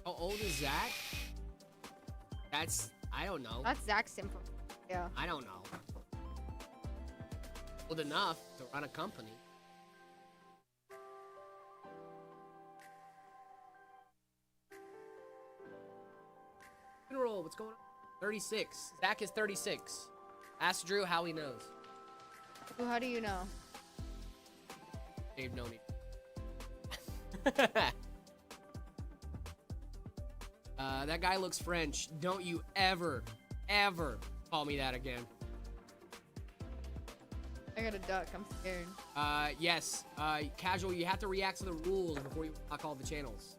How old is Zach? I don't know. That's Zach's simple. Yeah. I don't know. Old enough to run a company. Roll, what's going on? 36. Zach is 36. Ask Drew how he knows. Well, how do you know? Dave Noni. That guy looks French. Don't you ever call me that again. I got a duck. I'm scared. Yes. Casual, you have to react to the rules before you block all the channels.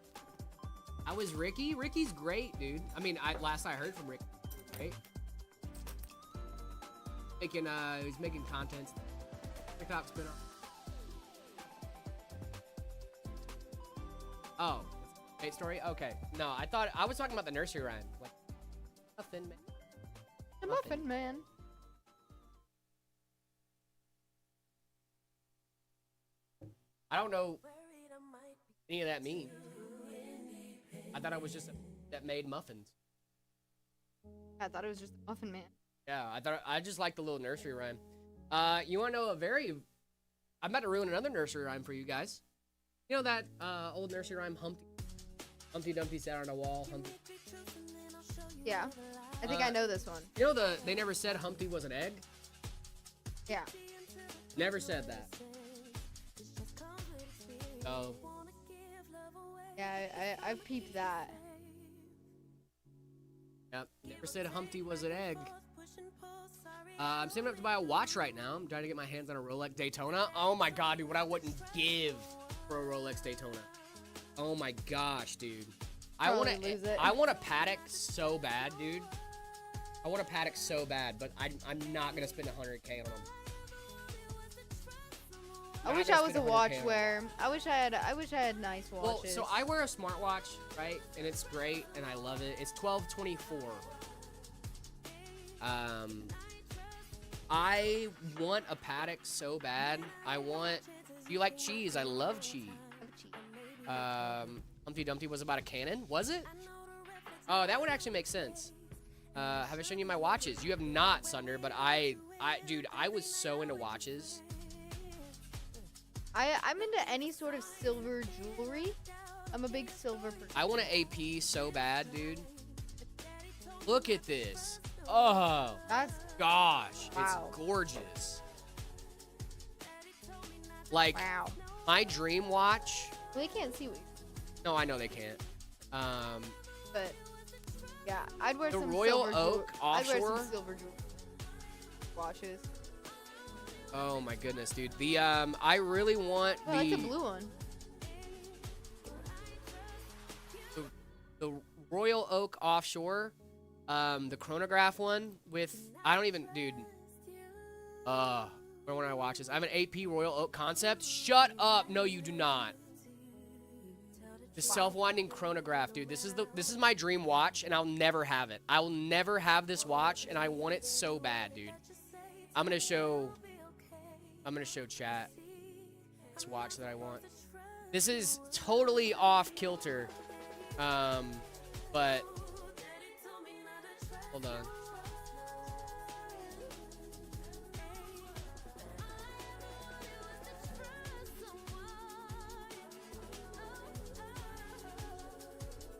How is Ricky? Ricky's great, dude. I mean, last I heard from Ricky, right? He's making content. TikTok spin off. Oh, great story. Okay, no, I was talking about the nursery rhyme. Like, Muffin Man. The Muffin Man. I don't know any of that mean. I thought it was just that made muffins. I thought it was just the Muffin Man. Yeah, I just like the little nursery rhyme. You want to know I'm about to ruin another nursery rhyme for you guys. You know that old nursery rhyme, Humpty Dumpty sat on a wall, Humpty. Yeah. I think I know this one. You know they never said Humpty was an egg? Yeah. Never said that. Oh. Yeah, I've peeped that. Yep. Never said Humpty was an egg. I'm saving up to buy a watch right now. I'm trying to get my hands on a Rolex Daytona. Oh my god, dude, what I wouldn't give for a Rolex Daytona. Oh my gosh, dude. I want a Patek so bad, dude. I want a Patek so bad, but I'm not gonna spend 100K on them. I wish I was a watch wearer. I wish I had nice watches. Well, so I wear a smartwatch, right? And it's great, and I love it. It's 1224. I want a Patek so bad. Do you like cheese? I love cheese. Humpty Dumpty was about a cannon, was it? Oh, that would actually make sense. Have I shown you my watches? You have not, Sunder, but dude, I was so into watches. I'm into any sort of silver jewelry. I'm a big silver person. I want an AP so bad, dude. Look at this. Oh, gosh, wow. It's gorgeous. Like, wow. My dream watch. Well, they can't see what. No, I know they can't. But yeah, I'd wear the some Royal silver Oak Offshore. I'd wear some silver jewelry watches. Oh my goodness, dude. I really want Oh, that's a blue one. The Royal Oak Offshore, the chronograph one with dude. Where when I watch this, I have an AP Royal Oak Concept. Shut up! No, you do not. The self-winding chronograph, dude. This is my dream watch, and I'll never have it. I will never have this watch, and I want it so bad, dude. I'm gonna show chat this watch that I want. This is totally off kilter, but hold on.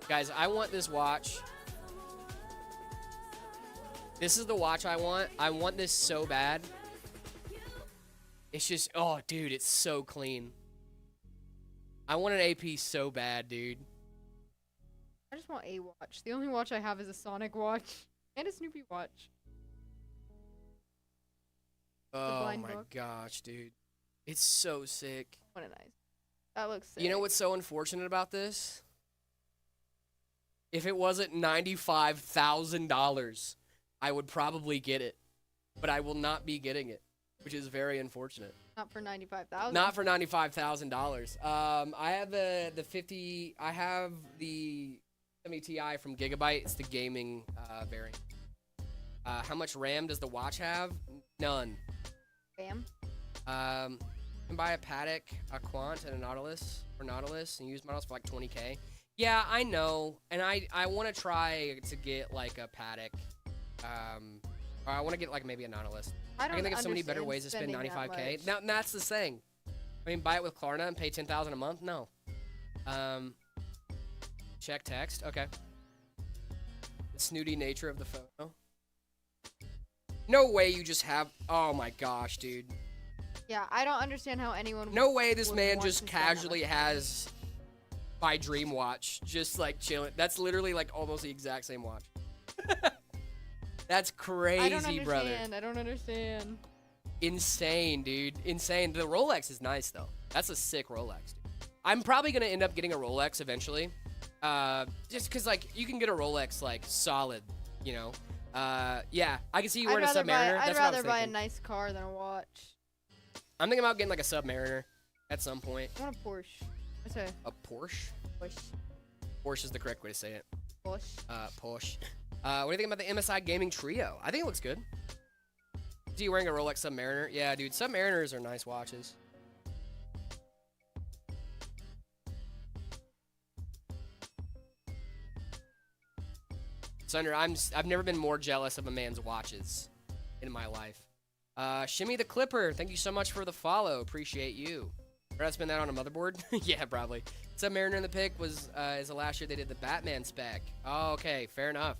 Guys, I want this watch. This is the watch I want. I want this so bad. It's just, oh, dude, it's so clean. I want an AP so bad, dude. I just want a watch. The only watch I have is a Sonic watch and a Snoopy watch. Oh my gosh, dude. It's so sick. What a nice. That looks sick. You know what's so unfortunate about this? If it wasn't $95,000, I would probably get it. But I will not be getting it, which is very unfortunate. Not for $95,000. Not for $95,000. I have the 50. I have the 70 Ti from Gigabyte. It's the gaming variant. How much RAM does the watch have? None. Bam. You can buy a Patek, a Quant, and a Nautilus, and use models for like 20K. Yeah, I know, and I want to try to get like a Patek, or I want to get like maybe a Nautilus. I can think of so many better ways to spend 95K. Now that's the thing. I mean, buy it with Klarna and pay $10,000 a month. No. Check text. Okay. The snooty nature of the photo. No way you just have. Oh my gosh, dude. Yeah, I don't understand how anyone. No way this man just casually has my dream watch, just like chilling. That's literally like almost the exact same watch. That's crazy, brother. I don't understand. Insane, dude. Insane. The Rolex is nice though. That's a sick Rolex, dude. I'm probably gonna end up getting a Rolex eventually. Just cause like you can get a Rolex like solid, you know. Yeah, I can see you wearing a Submariner. I'd rather buy a nice car than a watch. I'm thinking about getting like a Submariner at some point. I want a Porsche. What's that? A Porsche? Porsche. Porsche is the correct way to say it. Porsche. Porsche. What do you think about the MSI Gaming Trio? I think it looks good. Is he wearing a Rolex Submariner? Yeah, dude. Submariners are nice watches. Sunder, I've never been more jealous of a man's watches in my life. Shimmy the Clipper, thank you so much for the follow. Appreciate you. Did I spend that on a motherboard? Yeah, probably. Submariner in the pick was is the last year they did the Batman spec. Oh, okay, fair enough.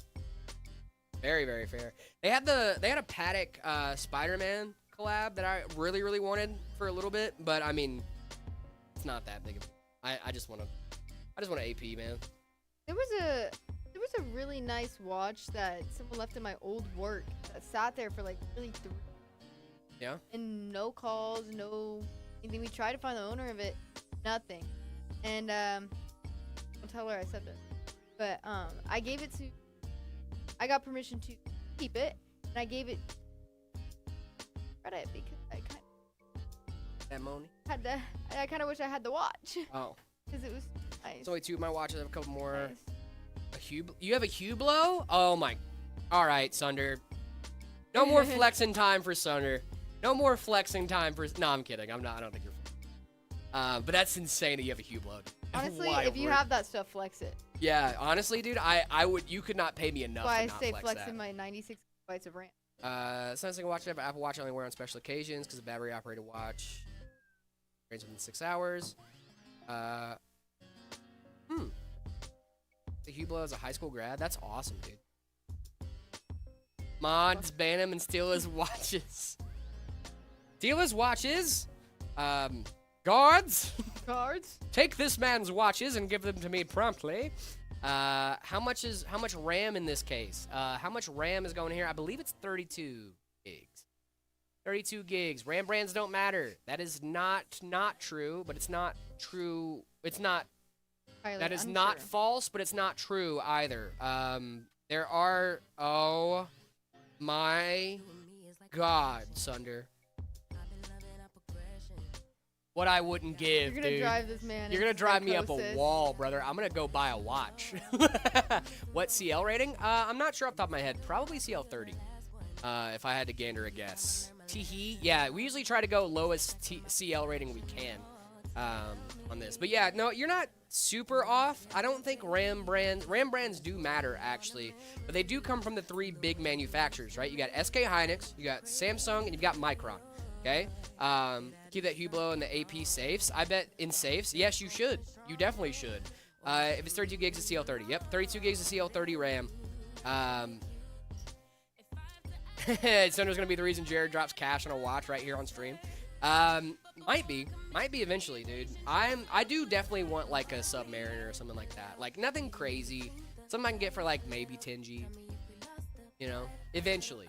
Very, very fair. They had a Paddock Spider-Man collab that I really, really wanted for a little bit, but I mean, it's not that big of I just want an AP, man. There was a really nice watch that someone left in my old work that sat there for like really 3. Yeah. And no calls, no anything. We tried to find the owner of it, nothing. And I'll tell her I said that. But I got permission to keep it, and I gave it credit because I kind of wish I had the watch. Oh. Because it was nice. It's only 2 of my watches. I have a couple more. Nice. You have a Hublot? Oh my. All right, Sunder. No more flexing time for Sunder. No more flexing time for. No, I'm kidding. I don't think you're. But that's insane that you have a Hublot. Honestly, Why if you would- have that stuff, flex it. Yeah, honestly, dude, I would. You could not pay me enough. That's why to I not say flex flexing that. my 96 gigabytes of RAM. Sometimes I can watch it, but Apple Watch I only wear on special occasions because the battery operated watch drains within 6 hours. The Hublot is a high school grad. That's awesome, dude. Mods ban him and steal his watches. Steal his watches. Guards, Cards? take this man's watches and give them to me promptly. How much RAM in this case? How much RAM is going here? I believe it's 32 gigs. 32 gigs. RAM brands don't matter. That is not true, but it's not true. It's not. Highly That is unsure. not false, but it's not true either. There are. Oh my God, Sunder. What I wouldn't give, You're gonna dude. drive this man. You're gonna into drive me up a psychosis. wall, brother. I'm gonna go buy a watch. What CL rating? I'm not sure off the top of my head. Probably CL30. If I had to gander a guess. Teehee. Yeah, we usually try to go lowest CL rating we can on this. But yeah, no, you're not super off. I don't think RAM brands do matter actually, but they do come from the 3 big manufacturers, right? You got SK Hynix, you got Samsung, and you've got Micron. Okay, keep that Hublot in the AP safes. I bet in safes, yes, you should. You definitely should. If it's 32 gigs of CL30, yep, 32 gigs of CL30 RAM. Sunder's gonna be the reason Jared drops cash on a watch right here on stream. Might be eventually, dude. I do definitely want like a Submariner or something like that. Like nothing crazy, something I can get for like maybe 10G. You know, eventually.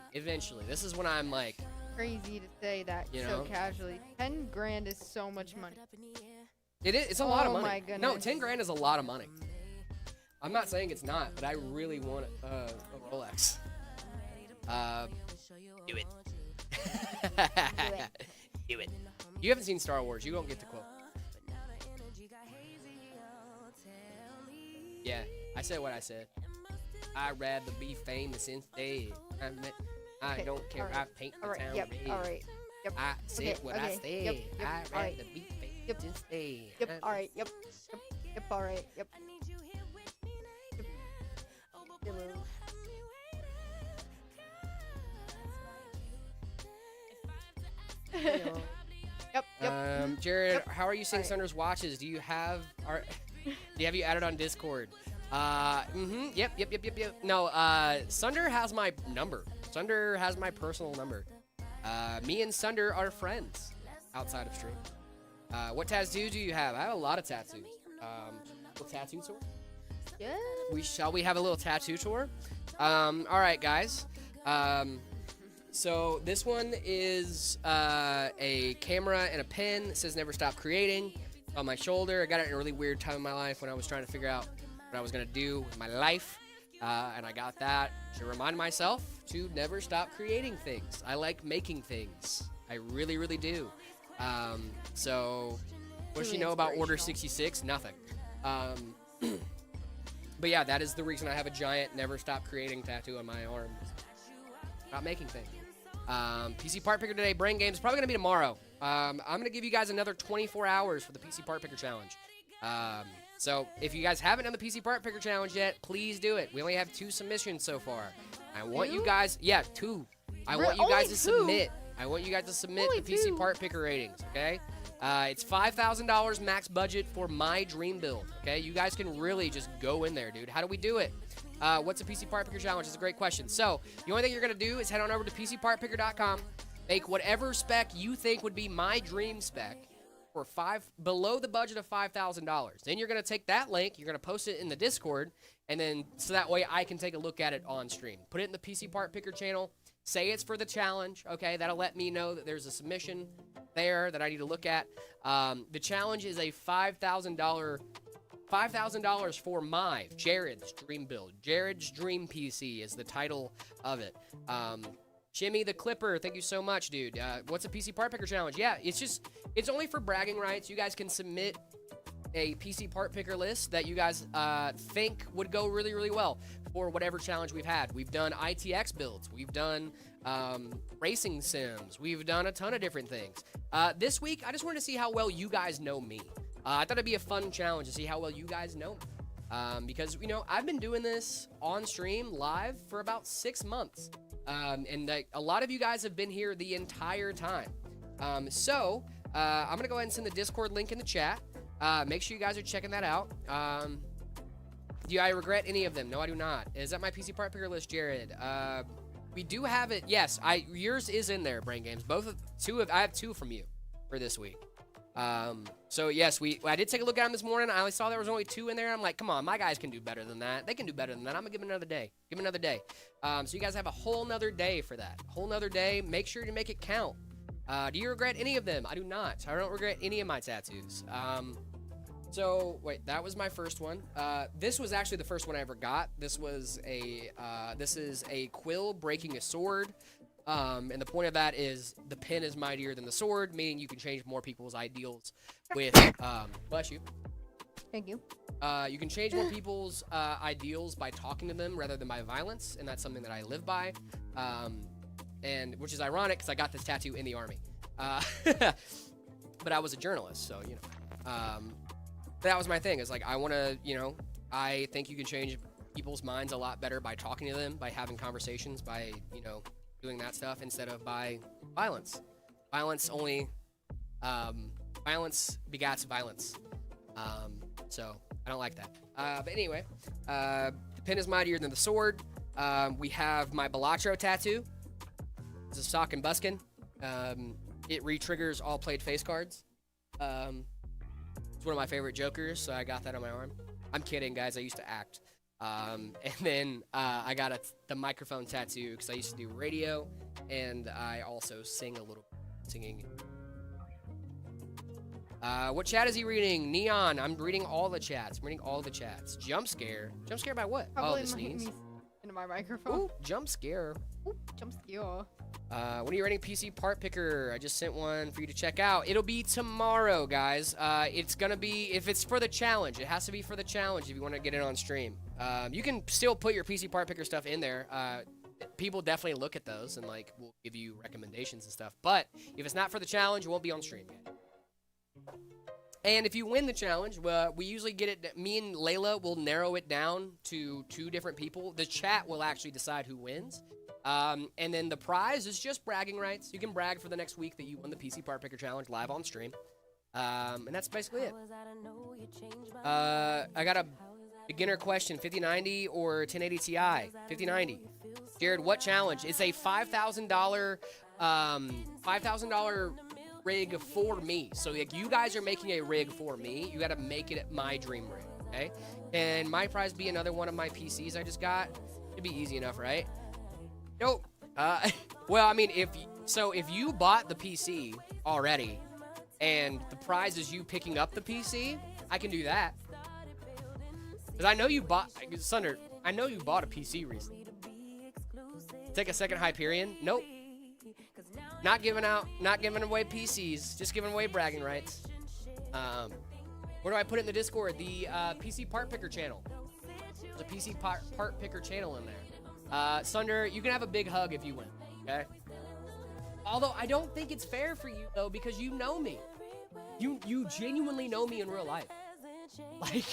This is when I'm like. Crazy to say that You so know? casually. 10 grand is so much money. It is. It's a lot of Oh money. my No, goodness. 10 grand is a lot of money. I'm not saying it's not, but I really want a Rolex. Do it. Do it. You haven't seen Star Wars. You don't get to quote. Yeah, I said what I said. I'd rather be famous instead. I Okay, don't care. alright, I paint the Alright, town yep, red. alright. Yep. I said Okay, what I okay, said. yep, yep, I'd alright. rather be famous Yep, instead. Yep, alright, yep. Yep, alright, yep. Yep, yep. Jared, Yep. how are you seeing Alright. Sunder's watches? Do you have you added on Discord? Yep. No, Sunder has my number. Sunder has my personal number. Me and Sunder are friends outside of stream. What tattoos do you have? I have a lot of tattoos. Little tattoo tour? Yeah. Shall we have a little tattoo tour? All right, guys. So this one is a camera and a pen that says "Never Stop Creating" on my shoulder. I got it in a really weird time in my life when I was trying to figure out what I was gonna do with my life, and I got that to remind myself to never stop creating things. I like making things. I really, really do. So what does she Really know about Order inspirational. 66? Nothing. But yeah, that is the reason I have a giant "Never Stop Creating" tattoo on my arm. Not making things. PC part picker today. Brain games probably gonna be tomorrow. I'm gonna give you guys another 24 hours for the PC part picker challenge. So if you guys haven't done the PC part picker challenge yet, please do it. We only have 2 submissions so far. I want you Two? guys, yeah, 2. I Really? want you guys Only to 2? submit. I want you guys to submit Only the PC 2? part picker ratings. Okay. It's $5,000 max budget for my dream build. Okay, you guys can really just go in there, dude. How do we do it? What's a PC Part Picker challenge? It's a great question. So the only thing you're going to do is head on over to PCPartPicker.com, make whatever spec you think would be my dream spec for below the budget of $5,000. Then you're going to take that link, you're going to post it in the Discord, and then so that way I can take a look at it on stream. Put it in the PC Part Picker channel. Say it's for the challenge, okay? That'll let me know that there's a submission there that I need to look at. The challenge is a $5,000 for Jared's dream build. Jared's dream PC is the title of it. Jimmy the Clipper, thank you so much, dude. What's a PC Part Picker challenge? Yeah, it's only for bragging rights. You guys can submit a PC Part Picker list that you guys think would go really, really well for whatever challenge we've had. We've done ITX builds. We've done racing sims. We've done a ton of different things. This week, I just wanted to see how well you guys know me. I thought it'd be a fun challenge to see how well you guys know me. Because, I've been doing this on stream live for about 6 months. And a lot of you guys have been here the entire time. So I'm going to go ahead and send the Discord link in the chat. Make sure you guys are checking that out. Do I regret any of them? No, I do not. Is that my PC Part Picker list, Jared? We do have it. Yes, yours is in there, Brain Games. I have 2 from you for this week. So yes, I did take a look at them this morning. I only saw there was only 2 in there. I'm like, come on, my guys can do better than that. They can do better than that. I'm gonna give them another day. So you guys have a whole nother day for that. Whole nother day. Make sure to make it count. Do you regret any of them? I do not. I don't regret any of my tattoos. So wait, that was my first one. This was actually the first one I ever got. This is a quill breaking a sword. And the point of that is the pen is mightier than the sword, meaning you can change more people's ideals with, bless you. Thank you. You can change more people's ideals by talking to them rather than by violence, and that's something that I live by. And which is ironic because I got this tattoo in the army. But I was a journalist, so, that was my thing. It's like, I want to, I think you can change people's minds a lot better by talking to them, by having conversations, by, doing that stuff instead of by violence. Violence begats violence. So I don't like that. But anyway, the pen is mightier than the sword. We have my Balatro tattoo. It's a sock and buskin. It re-triggers all played face cards. It's one of my favorite jokers, so I got that on my arm. I'm kidding, guys. I used to act. And then I got the microphone tattoo because I used to do radio, and I also sing a little singing. What chat is he reading? Neon. I'm reading all the chats. Jump scare. Jump scare by what? Probably the sneeze. into my microphone. Ooh, jump scare. Ooh, jump scare. When are you writing PC Part Picker? I just sent one for you to check out. It'll be tomorrow, guys. It's gonna be, if it's for the challenge, it has to be for the challenge if you want to get it on stream. You can still put your PC Part Picker stuff in there. People definitely look at those and will give you recommendations and stuff. But if it's not for the challenge, it won't be on stream yet. And if you win the challenge, we usually get it. Me and Layla will narrow it down to 2 different people. The chat will actually decide who wins. And then the prize is just bragging rights. You can brag for the next week that you won the PC Part Picker Challenge live on stream. And that's basically it. I got a beginner question, 5090 or 1080 Ti? 5090. Jared, what challenge? It's a $5,000 rig for me. So you guys are making a rig for me. You got to make it my dream rig, okay? And my prize be another one of my PCs I just got. It'd be easy enough, right? Nope. Well, I mean, if you bought the PC already, and the prize is you picking up the PC, I can do that. Because I know you bought, Sunder, I know you bought a PC recently. Take a second Hyperion? Nope. Not giving away PCs, just giving away bragging rights. Where do I put it in the Discord? The PC Part Picker channel. There's a PC Part Picker channel in there. Sunder, you can have a big hug if you win, okay? Although I don't think it's fair for you though, because you know me. You genuinely know me in real life. Like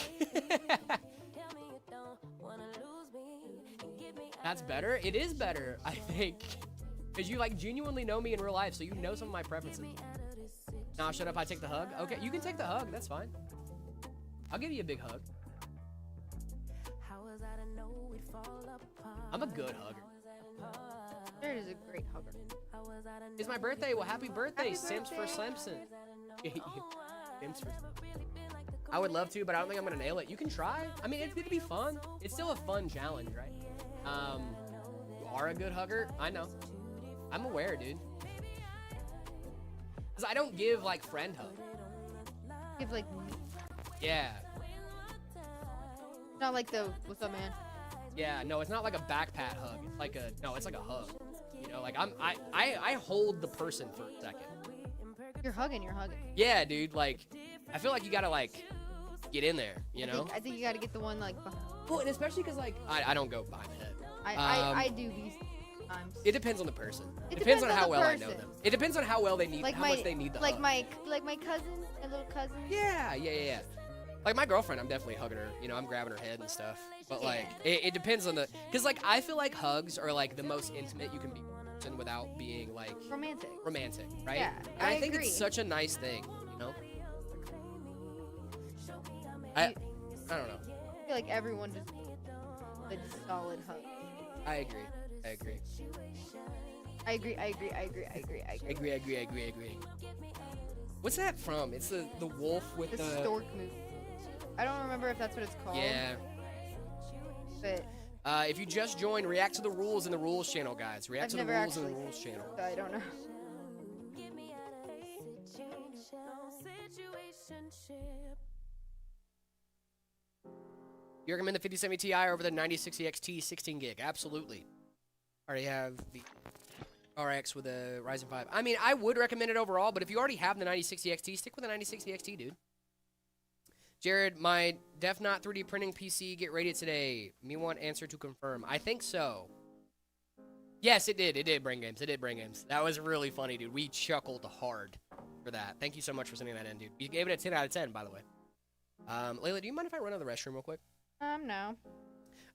that's better. It is better, I think. Because you genuinely know me in real life, so you know some of my preferences. Nah, shut up, I take the hug. Okay, you can take the hug, that's fine. I'll give you a big hug. I'm a good hugger. Jared is a great hugger. It's my birthday. Well, happy birthday, Happy Sims for birthday. Simpson. Sims for I would love to, but I don't think I'm gonna nail it. You can try. I mean, it'd be fun. It's still a fun challenge, right? You are a good hugger. I know. I'm aware, dude. Cause I don't give like friend hug. Give like, Yeah. not like the what's up, man. Yeah. No, it's not like a back pat hug. It's like a it's like a hug. You know, like I hold the person for a second. You're hugging. Yeah, dude. Like, I feel like you gotta like get in there. You know. I think you gotta get the one like. Well, and especially because like I don't go behind the head. I do these times. It depends on the person. It Depends on depends on how the well I know person. them. It depends on how well they need, Like how my much they need the like hug. my cousin, my little cousin. Yeah. Like my girlfriend, I'm definitely hugging her. You know, I'm grabbing her head and stuff. But like, it depends on the, cause like I feel like hugs are like the most intimate you can be with a person without being like Romantic. right? Yeah, And I I think agree. it's such a nice thing. You know. I don't know. I feel like everyone just a solid hug. I agree. I agree. What's that from? It's the wolf with The the stork movie. I don't remember if that's what it's called. Yeah. But If you just joined, react to the rules in the rules channel, guys. React I've to the never rules in the actually- rules channel. so I don't know. You recommend the 5070 Ti over the 9060 XT 16 gig? Absolutely. Already have the RX with a Ryzen 5. I mean, I would recommend it overall, but if you already have the 9060 XT, stick with the 9060 XT, dude. Jared, my Def Not 3D printing PC get rated today. Me want answer to confirm. I think so. Yes, it did. It did bring games. It did bring games. That was really funny, dude. We chuckled hard for that. Thank you so much for sending that in, dude. You gave it a 10 out of 10, by the way. Layla, do you mind if I run to the restroom real quick? No.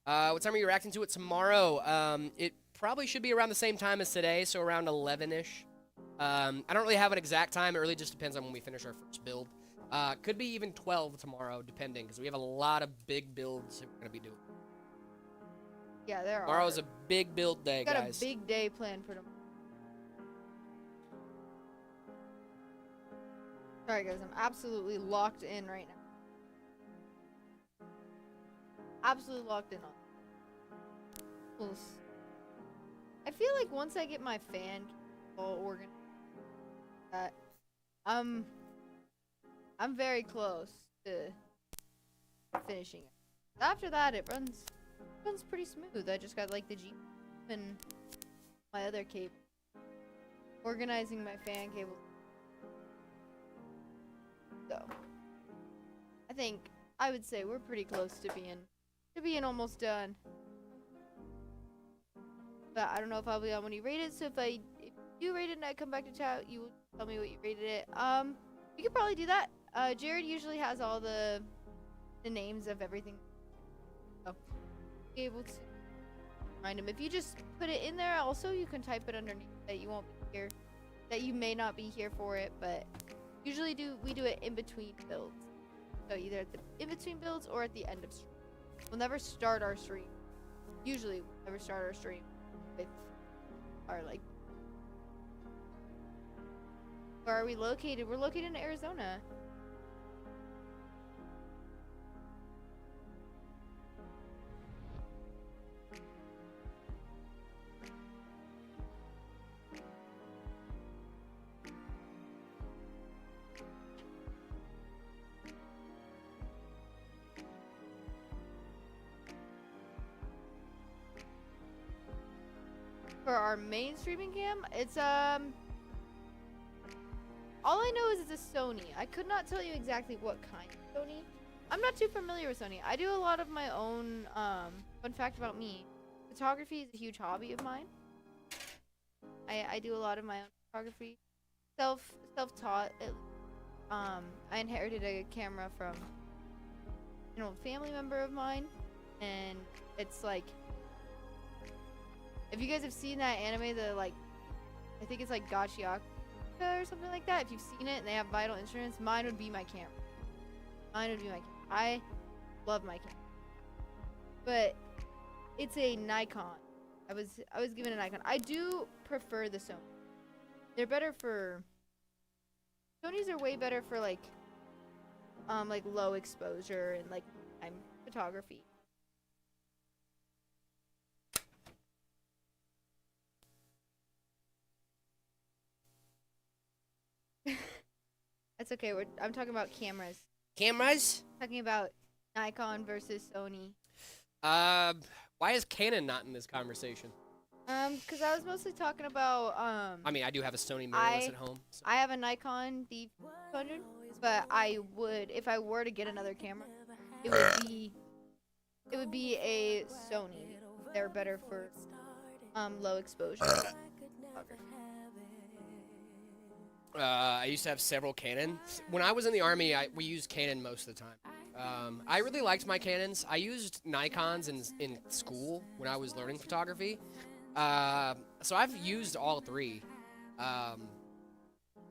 What time are you reacting to it tomorrow? It probably should be around the same time as today, so around 11-ish. I don't really have an exact time. It really just depends on when we finish our first build. Could be even 12 tomorrow, depending, because we have a lot of big builds that we're going to be doing. Yeah, there are. Tomorrow's a big build day, Got guys. a big day planned for tomorrow. Sorry, guys. I'm absolutely locked in right now. Absolutely locked in on. I feel like once I get my fan all organized, that I'm very close to finishing it. After that, it runs pretty smooth. I just got like the G and my other cable, organizing my fan cable. So I would say we're pretty close to being almost done. But I don't know if I'll be on when you rate it. So if you rate it and I come back to chat, you will tell me what you rated it. You could probably do that. Jared usually has all the names of everything. So be able to find him. If you just put it in there, also you can type it underneath that you won't be here, that you may not be here for it. But usually we do it in between builds. So either at the in between builds or at the end of stream. We'll never start our stream. Usually, we'll never start our stream with our like. Where are we located? We're located in Arizona. For our main streaming cam, it's all I know is it's a Sony. I could not tell you exactly what kind of Sony. I'm not too familiar with Sony. I do a lot of my own fun fact about me. Photography is a huge hobby of mine. I do a lot of my own photography. Self-taught. I inherited a camera from an old family member of mine, and it's like, if you guys have seen that anime, I think it's like Gachiaka or something like that. If you've seen it and they have vital instruments, mine would be my camera. I love my camera. but it's a Nikon. I was given a Nikon. I do prefer the Sony. They're better for. Sonys are way better for like low exposure and like time photography. That's okay. I'm talking about cameras. Cameras? Talking about Nikon versus Sony. Why is Canon not in this conversation? Because I was mostly talking about I mean, I do have a Sony mirrorless at home. So. I have a Nikon D200, but I would, if I were to get another camera, it would be a Sony. They're better for low exposure. I used to have several Canons. When I was in the Army, we used Canon most of the time. I really liked my Canons. I used Nikons in school when I was learning photography. So I've used all three. I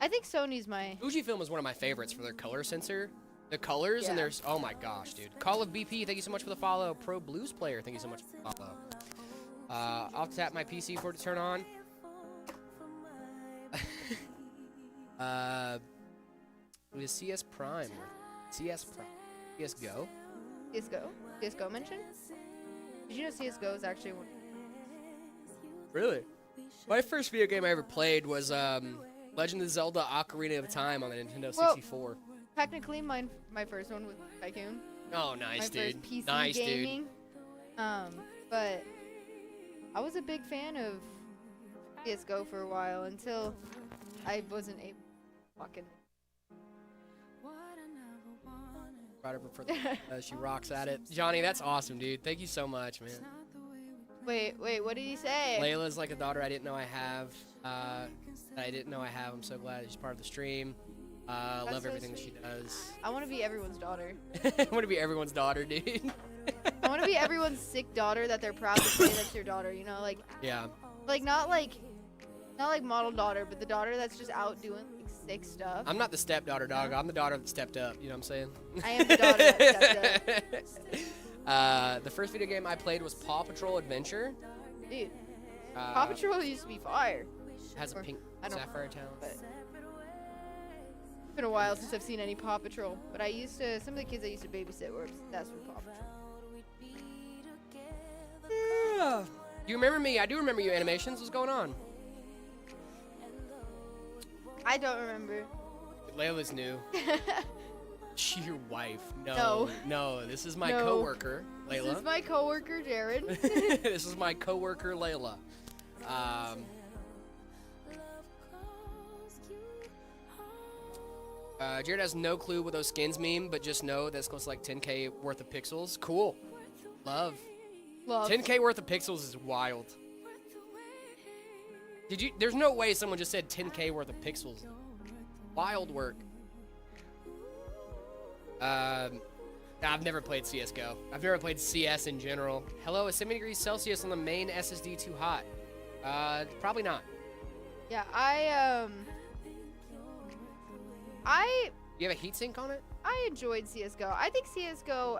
think Sony's my... Fujifilm is one of my favorites for their color sensor. The colors, and there's... Oh my gosh, dude. Call of BP, thank you so much for the follow. Pro Blues Player, thank you so much for the follow. I'll tap my PC for it to turn on. It was CS Prime. CS Prime. CSGO? CSGO mentioned? Did you know CSGO is actually one? Really? My first video game I ever played was Legend of Zelda Ocarina of Time on the Nintendo 64. Technically, my first one was Tycoon. Oh, nice, my dude. First PC Nice, gaming. dude. But I was a big fan of CSGO for a while until I wasn't able to fucking... Right over for she rocks at it. Johnny, that's awesome, dude. Thank you so much, man. Wait, what did he say? Leila's like a daughter I didn't know I have. I'm so glad she's part of the stream. Love so everything that sweet. she does. I want to be everyone's daughter. I want to be everyone's daughter, dude. I want to be everyone's sick daughter that they're proud to say that's their daughter. You know, like Yeah. not like model daughter, but the daughter that's just out doing like sick stuff. I'm not the stepdaughter, dog. I'm the daughter that stepped up. You know what I'm saying? I am the daughter that stepped up. The first video game I played was Paw Patrol Adventure. Dude, Paw Patrol used to be fire. Has a pink I don't- sapphire talent. But it's been a while since I've seen any Paw Patrol. But some of the kids I used to babysit were obsessed with Paw Patrol. Yeah. You remember me? I do remember you, Animations. What's going on? I don't remember. Leila's new. She your wife? No. No, this is my coworker, Leila. This is my coworker, Jared. This is my coworker, Leila. Jared has no clue what those skins mean, but just know that's close to like 10K worth of pixels. Cool. Love. 10K worth of pixels is wild. There's no way someone just said 10K worth of pixels. Wild work. I've never played CSGO. I've never played CS in general. Hello, is 70 degrees Celsius on the main SSD too hot? Probably not. Yeah, You have a heatsink on it? I enjoyed CSGO. I think CSGO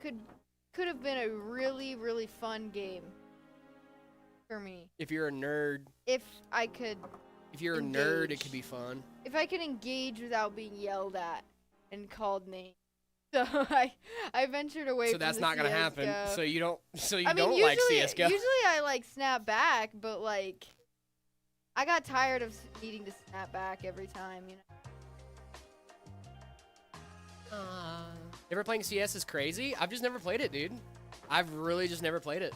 could have been a really, really fun game for me. If you're a nerd. If I could If you're a nerd, it could be fun. If I could engage without being yelled at and called names. So I ventured away from So that's the not gonna CS:GO. happen. So you don't usually, like CS:GO. Usually I like snap back, but like I got tired of needing to snap back every time, you know. Never playing CS is crazy. I've just never played it, dude. I've really just never played it.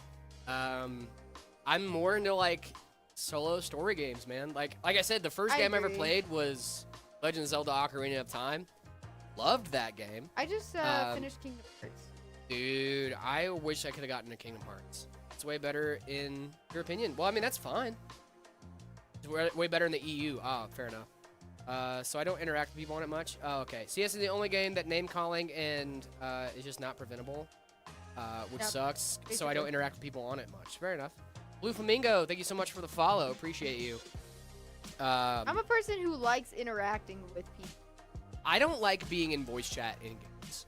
I'm more into like solo story games, man. Like I said, the first game I ever played was Legend of Zelda Ocarina of Time. Loved that game. I just finished Kingdom Hearts. Dude, I wish I could have gotten to Kingdom Hearts. It's way better in your opinion. Well, I mean, that's fine. It's way better in the EU. Ah, fair enough. So I don't interact with people on it much. Oh, okay. CS is the only game that name calling and is just not preventable, which sucks. So I don't interact with people on it much. Fair enough. Blue Flamingo, thank you so much for the follow. Appreciate you. I'm a person who likes interacting with people. I don't like being in voice chat in games.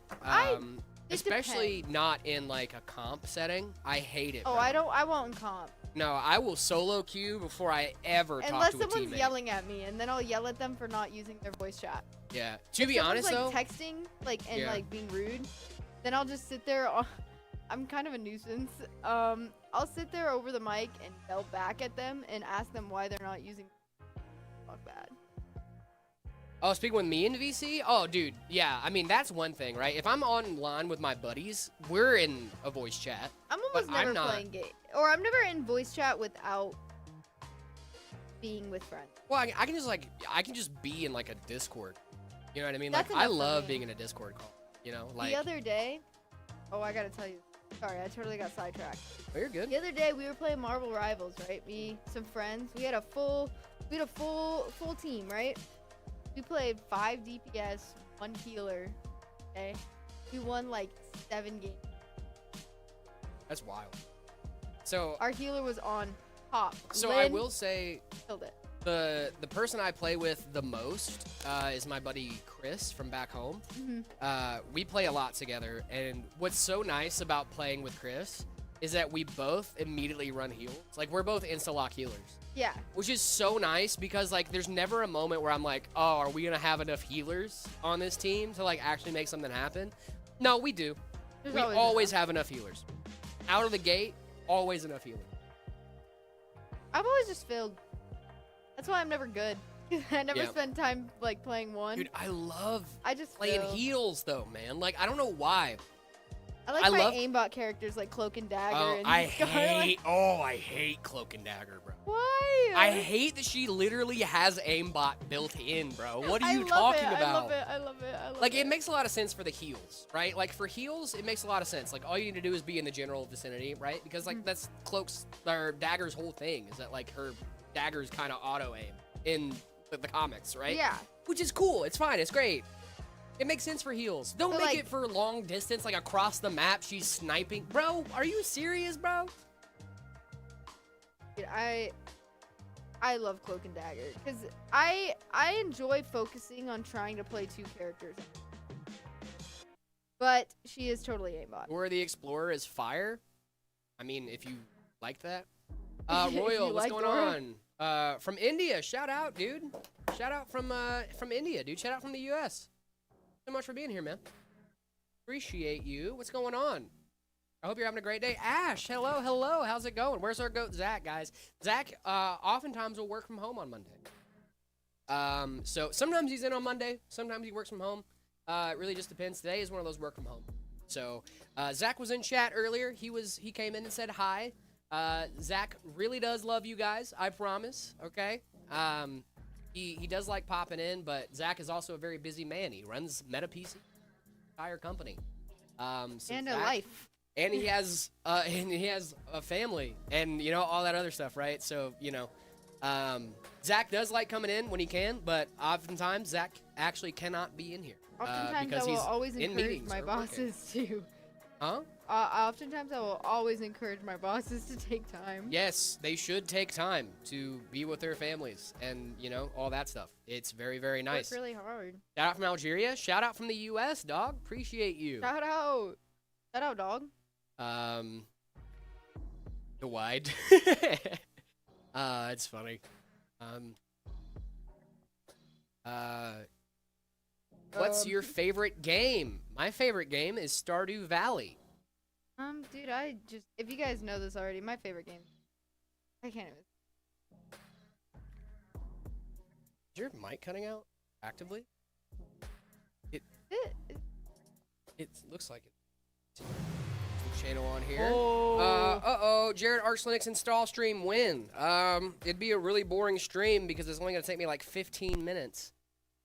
Especially not in like a comp setting. I hate it. Oh, bro. I won't in comp. No, I will solo queue before I ever Unless talk to a someone's teammate. yelling at me, and then I'll yell at them for not using their voice chat. Yeah. To If be someone's, honest though, like texting, like and Yeah. like being rude, then I'll just sit there. I'm kind of a nuisance. I'll sit there over the mic and yell back at them and ask them why they're not using. Fuck bad. oh, speaking with me in VC, oh, dude, yeah. I mean, that's one thing, right? If I'm online with my buddies, we're in a voice chat. I'm almost I'm never not. playing game, or I'm never in voice chat without being with friends. Well, I can just be in like a Discord. You know what I mean? That's Like, I enough for love me. being in a Discord call. You know, like. The other day, oh, I gotta tell you. Sorry, I totally got sidetracked. Oh, you're good. The other day we were playing Marvel Rivals, right? Me, some friends. We had a full team, right? We played 5 DPS, 1 healer. Okay, we won like 7 games. That's wild. So, Our healer was on top. so Lynn I will say killed it. the person I play with the most is my buddy Chris from back home. Mhm. We play a lot together, and what's so nice about playing with Chris is that we both immediately run heals. Like, we're both insta-lock healers, Yeah. which is so nice because, like, there's never a moment where I'm like, oh, are we going to have enough healers on this team to, like, actually make something happen? No, we do. There's We always always have enough healers. Out of the gate, always enough healers. I've always just failed. That's why I'm never good. I never Yeah. spend time like playing one. Dude, I love I just playing fail. heals, though, man. Like, I don't know why. I like I my love- aimbot characters like Cloak and Dagger. Oh, and I Scarlet. hate Cloak and Dagger, bro. Why? I hate that she literally has aimbot built in, bro. What are I you love talking it, about? I love it. I love it. I love Like, it. it makes a lot of sense for the heals, right? Like, for heals, it makes a lot of sense. Like, all you need to do is be in the general vicinity, right? Because, like, that's Cloak's, or Dagger's whole thing, is that, like, her Dagger's kind of auto-aim in the comics, right? Yeah. Which is cool. It's fine. It's great. It makes sense for heals. Don't But, make like- it for long distance, like, across the map, she's sniping. Bro, are you serious, bro? Dude, I love Cloak and Dagger because I enjoy focusing on trying to play 2 characters. But she is totally aimbot. Or the Explorer is fire. I mean, if you like that. If you Royal, what's like going Dora. on? From India, shout out, dude. Shout out from India, dude. Shout out from the US. So much for being here, man. Appreciate you. What's going on? I hope you're having a great day. Ash, hello, hello. How's it going? Where's our goat, Zach, guys? Zach, oftentimes will work from home on Monday. So sometimes he's in on Monday. Sometimes he works from home. It really just depends. Today is one of those work from home. So Zach was in chat earlier. He came in and said hi. Zach really does love you guys. I promise. Okay. He does like popping in, but Zach is also a very busy man. He runs Meta PC, entire company. So And a Zach- life. and he has a family and all that other stuff, right? So Zach does like coming in when he can, but oftentimes Zach actually cannot be in here Oftentimes because I will he's always in encourage meetings my or working. bosses to. Huh? Oftentimes I will always encourage my bosses to take time. Yes, they should take time to be with their families and all that stuff. It's very, very nice. Work really hard. Shout out from Algeria. Shout out from the U.S. Dog. Appreciate you. Shout out. Shout out, dog. The wide. It's funny. What's your favorite game? My favorite game is Stardew Valley. Dude, if you guys know this already, my favorite game. I can't even. Is your mic cutting out actively? It looks like it. Channel on here. Oh. Jared Arch Linux install stream win. It'd be a really boring stream because it's only gonna take me like 15 minutes.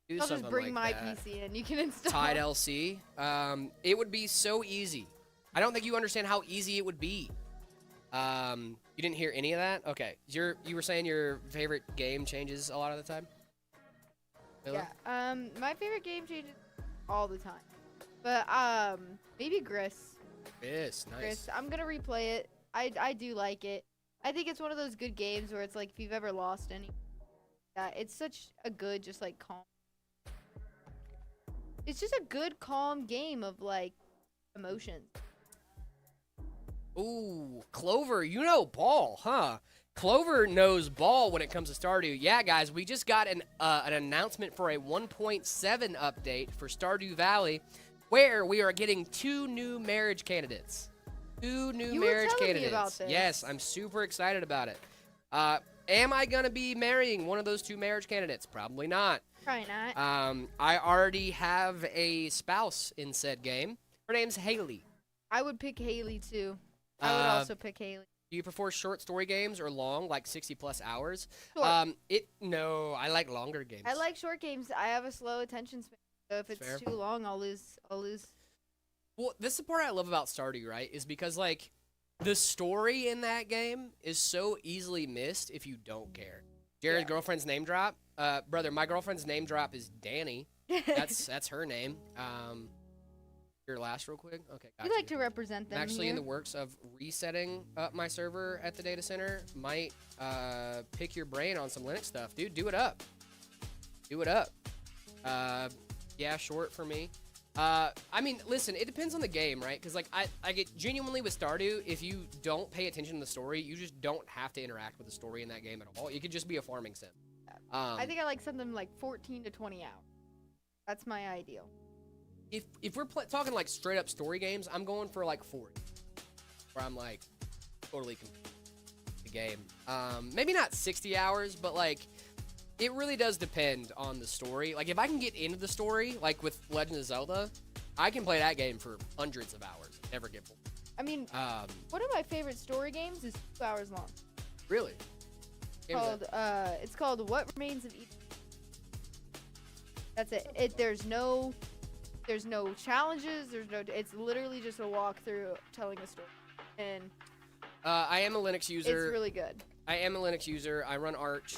Do I'll just something bring like my that. PC in. You can install. Tide LC. It would be so easy. I don't think you understand how easy it would be. You didn't hear any of that? Okay. You were saying your favorite game changes a lot of the time? Layla? Yeah. My favorite game changes all the time. But maybe Gris. Yes, nice. Gris. I'm gonna replay it. I do like it. I think it's one of those good games where it's like if you've ever lost any. Yeah, it's such a good, just like calm. It's just a good, calm game of like emotions. Ooh, Clover, you know ball, huh? Clover knows ball when it comes to Stardew. Yeah, guys, we just got an announcement for a 1.7 update for Stardew Valley, where we are getting 2 new marriage candidates. 2 new You were marriage telling me candidates. about this. Yes, I'm super excited about it. Am I gonna be marrying one of those 2 marriage candidates? Probably not. Probably not. I already have a spouse in said game. Her name's Haley. I would pick Haley too. I would also pick Haley. Do you prefer short story games or long, like 60+ hours? Short. No, I like longer games. I like short games. I have a slow attention span, so if it's Fair. too long, I'll lose. Well, this is the part I love about Stardew, right? Is because like the story in that game is so easily missed if you don't care. Jared's Yeah. girlfriend's name drop. Brother, my girlfriend's name drop is Danny. That's her name. Your last real quick. Okay. We gotcha. like to represent them I'm actually in here. the works of resetting up my server at the data center. Might pick your brain on some Linux stuff, dude. Do it up. Do it up. Yeah, short for me. I mean, listen, it depends on the game, right? Because like I get genuinely with Stardew, if you don't pay attention to the story, you just don't have to interact with the story in that game at all. It could just be a farming sim. I think I like something like 14 to 20 hours. That's my ideal. If we're talking like straight up story games, I'm going for like 40, where I'm like totally complete the game. Maybe not 60 hours, but like it really does depend on the story. Like if I can get into the story, like with Legend of Zelda, I can play that game for hundreds of hours, never get bored. I mean, one of my favorite story games is 2 hours long. Really? It's called What Remains of Edith. That's it. There's no challenges. It's literally just a walkthrough telling a story, and I am a Linux user. it's really good. I am a Linux user. I run Arch.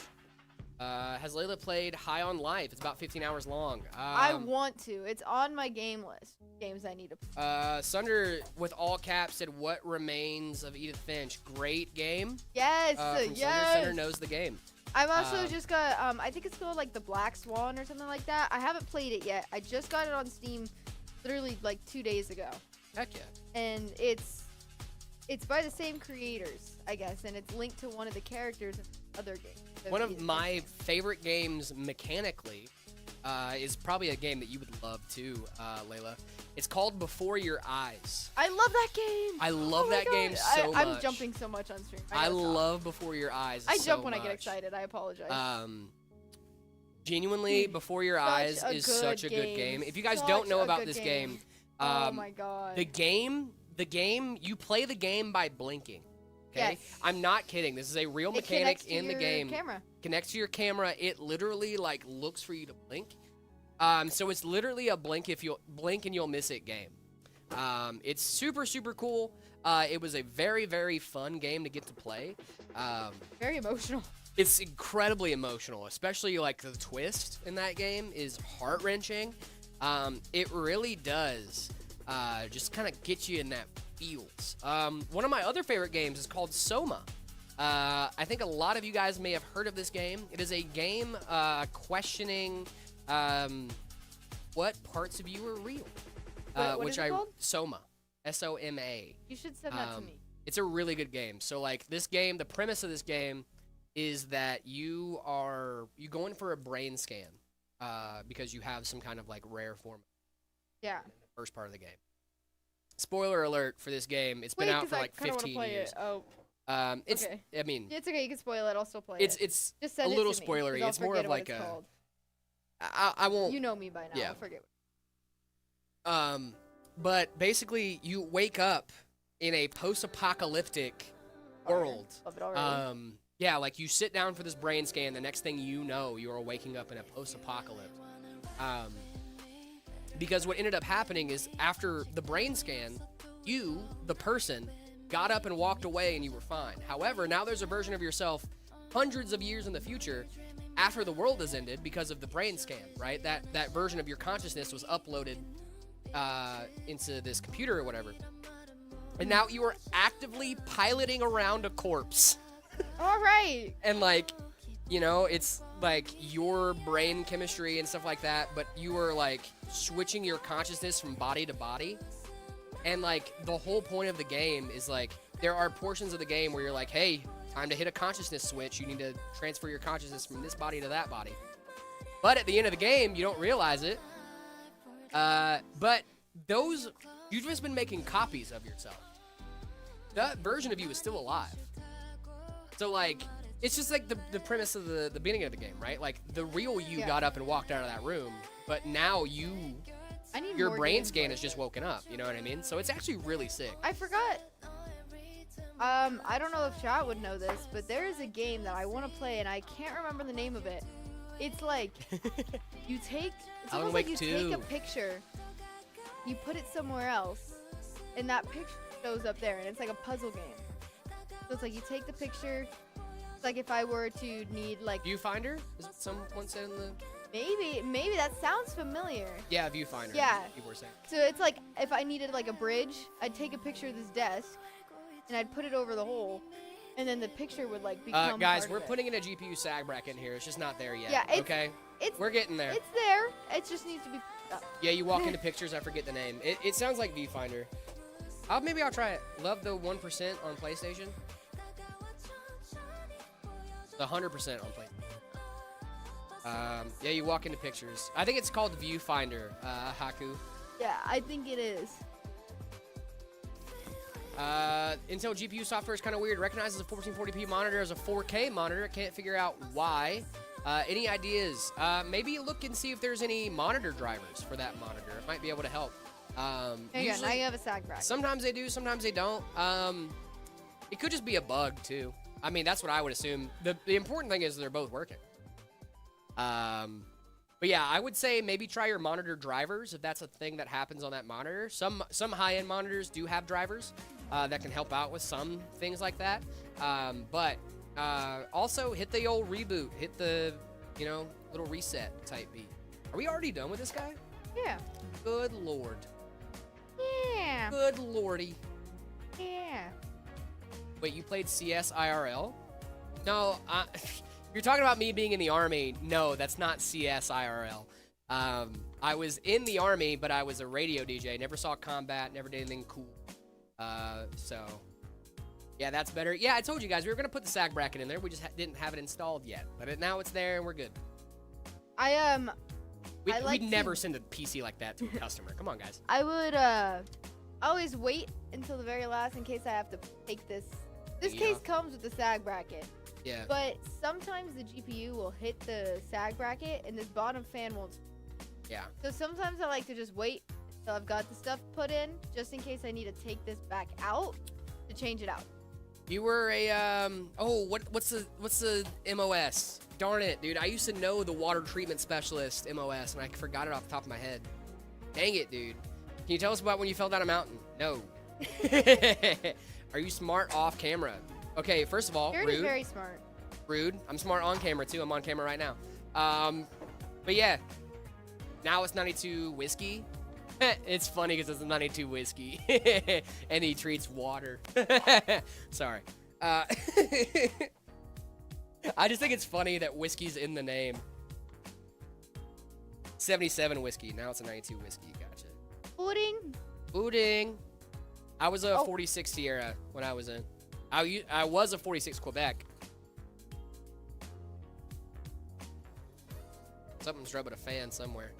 Has Layla played High on Life? It's about 15 hours long. I want to. It's on my game list. Games I need to play. Sunder with all caps said, "What Remains of Edith Finch?" Great game. Yes, From yes. Sunder knows the game. I've also just got I think it's called like the Black Swan or something like that. I haven't played it yet. I just got it on Steam literally like 2 days ago. Heck yeah. And it's by the same creators, I guess, and it's linked to one of the characters in other games. So One of Edith my Finch. favorite games mechanically is probably a game that you would love too, Layla. It's called Before Your Eyes. I love that game. I love Oh my that game God. so much. I'm jumping so much on stream. I gotta stop. love Before Your Eyes. I so jump when I get much. excited. I apologize. Genuinely, Before Your Eyes a is good such a good game. game. If you guys Such don't know a about good this game. game, Oh my God. the game, you play the game by blinking. Okay, Yes. I'm not kidding. This is a real It mechanic connects to in the your game. Camera. Connects to your camera. It literally like looks for you to blink. So it's literally a blink if you'll blink and you'll miss it game. It's super super cool. It was a very very fun game to get to play. Very emotional. It's incredibly emotional, especially like the twist in that game is heart-wrenching. It really does just kind of get you in that feels. One of my other favorite games is called Soma. I think a lot of you guys may have heard of this game. It is a game questioning what parts of you are real. What is it called? Soma, S-O-M-A. You should send that to me. It's a really good game. So like this game, the premise of this game is that you go in for a brain scan because you have some kind of like rare form Yeah. in the first part of the game. Spoiler alert for this game. It's been Wait, out 'cause for I like kinda wanna 15 play years. It. Oh, It's okay. I mean, it's okay. You can spoil it. I'll still play it's it. it's Just send a it little to me, spoilery. 'cause I'll It's more forget of what like it's a called. I won't You know me by now. yeah. I'll forget. But basically you wake up in a post-apocalyptic world. Love it already. Yeah, like you sit down for this brain scan, the next thing you know, you are waking up in a post-apocalypse. Because what ended up happening is after the brain scan, you, the person, got up and walked away and you were fine. However, now there's a version of yourself hundreds of years in the future after the world has ended because of the brain scan, right? That version of your consciousness was uploaded into this computer or whatever. And now you are actively piloting around a corpse. All right. And like, you know, it's like your brain chemistry and stuff like that, but you are like switching your consciousness from body to body. And like the whole point of the game is like there are portions of the game where you're like, hey, time to hit a consciousness switch. You need to transfer your consciousness from this body to that body. But at the end of the game, you don't realize it. But those, you've just been making copies of yourself. That version of you is still alive. So like, it's just like the premise of the beginning of the game, right? Like the real you got up and walked out of that room, but now your brain scan has just woken up. You know what I mean? So it's actually really sick. I forgot. I don't know if chat would know this, but there is a game that I want to play, and I can't remember the name of it. It's like it's almost like you take a picture, you put it somewhere else, and that picture shows up there, and it's like a puzzle game. So it's like you take the picture. It's like if I were to need like Viewfinder? Is what someone said in the... Maybe that sounds familiar. Yeah, Viewfinder. Yeah. People were saying. So it's like if I needed like a bridge, I'd take a picture of this desk, and I'd put it over the hole, and then the picture would like become guys, part we're of it. putting in a GPU sag bracket in here. It's just not there yet. Yeah, okay. It's we're getting there. It's there. It just needs to be. Yeah, you walk into pictures. I forget the name. It sounds like Viewfinder. Maybe I'll try it. Love the 1% on PlayStation. The 100% on PlayStation. Yeah, you walk into pictures. I think it's called Viewfinder, Haku. Yeah, I think it is. Intel GPU software is kind of weird. Recognizes a 1440p monitor as a 4K monitor. Can't figure out why. Any ideas? Maybe look and see if there's any monitor drivers for that monitor. It might be able to help. There you go. Now you have a sag bracket. Sometimes they do, sometimes they don't. It could just be a bug too. I mean, that's what I would assume. The important thing is they're both working. But yeah, I would say maybe try your monitor drivers if that's a thing that happens on that monitor. Some high-end monitors do have drivers that can help out with some things like that. But also hit the old reboot, hit the little reset type beat. Are we already done with this guy? Yeah. Good lord. Yeah. Good lordy. Yeah. Wait, you played CS IRL? No, you're talking about me being in the Army. No, that's not CS IRL. I was in the Army, but I was a radio DJ. Never saw combat, never did anything cool. So, yeah, that's better. Yeah, I told you guys, we were going to put the sag bracket in there. We just didn't have it installed yet. But now it's there, and we're good. We'd never send a PC like that to a customer. Come on, guys. I would always wait until the very last in case I have to take this. This case comes with the sag bracket. Yeah. But sometimes the GPU will hit the sag bracket and this bottom fan won't. Yeah. So sometimes I like to just wait until I've got the stuff put in, just in case I need to take this back out to change it out. You were a what's the MOS? Darn it, dude. I used to know the water treatment specialist MOS and I forgot it off the top of my head. Dang it, dude. Can you tell us about when you fell down a mountain? No. Are you smart off camera? Okay, first of all, Jared rude. is very smart. Rude. I'm smart on camera too. I'm on camera right now. But yeah, now it's 92 whiskey. It's funny because it's 92 whiskey, and he treats water. Sorry. I just think it's funny that whiskey's in the name. 77 whiskey. Now it's a 92 whiskey. Gotcha. Booting. I was a 46 Sierra when I was in. I was a 46 Quebec. Something's rubbing a fan somewhere.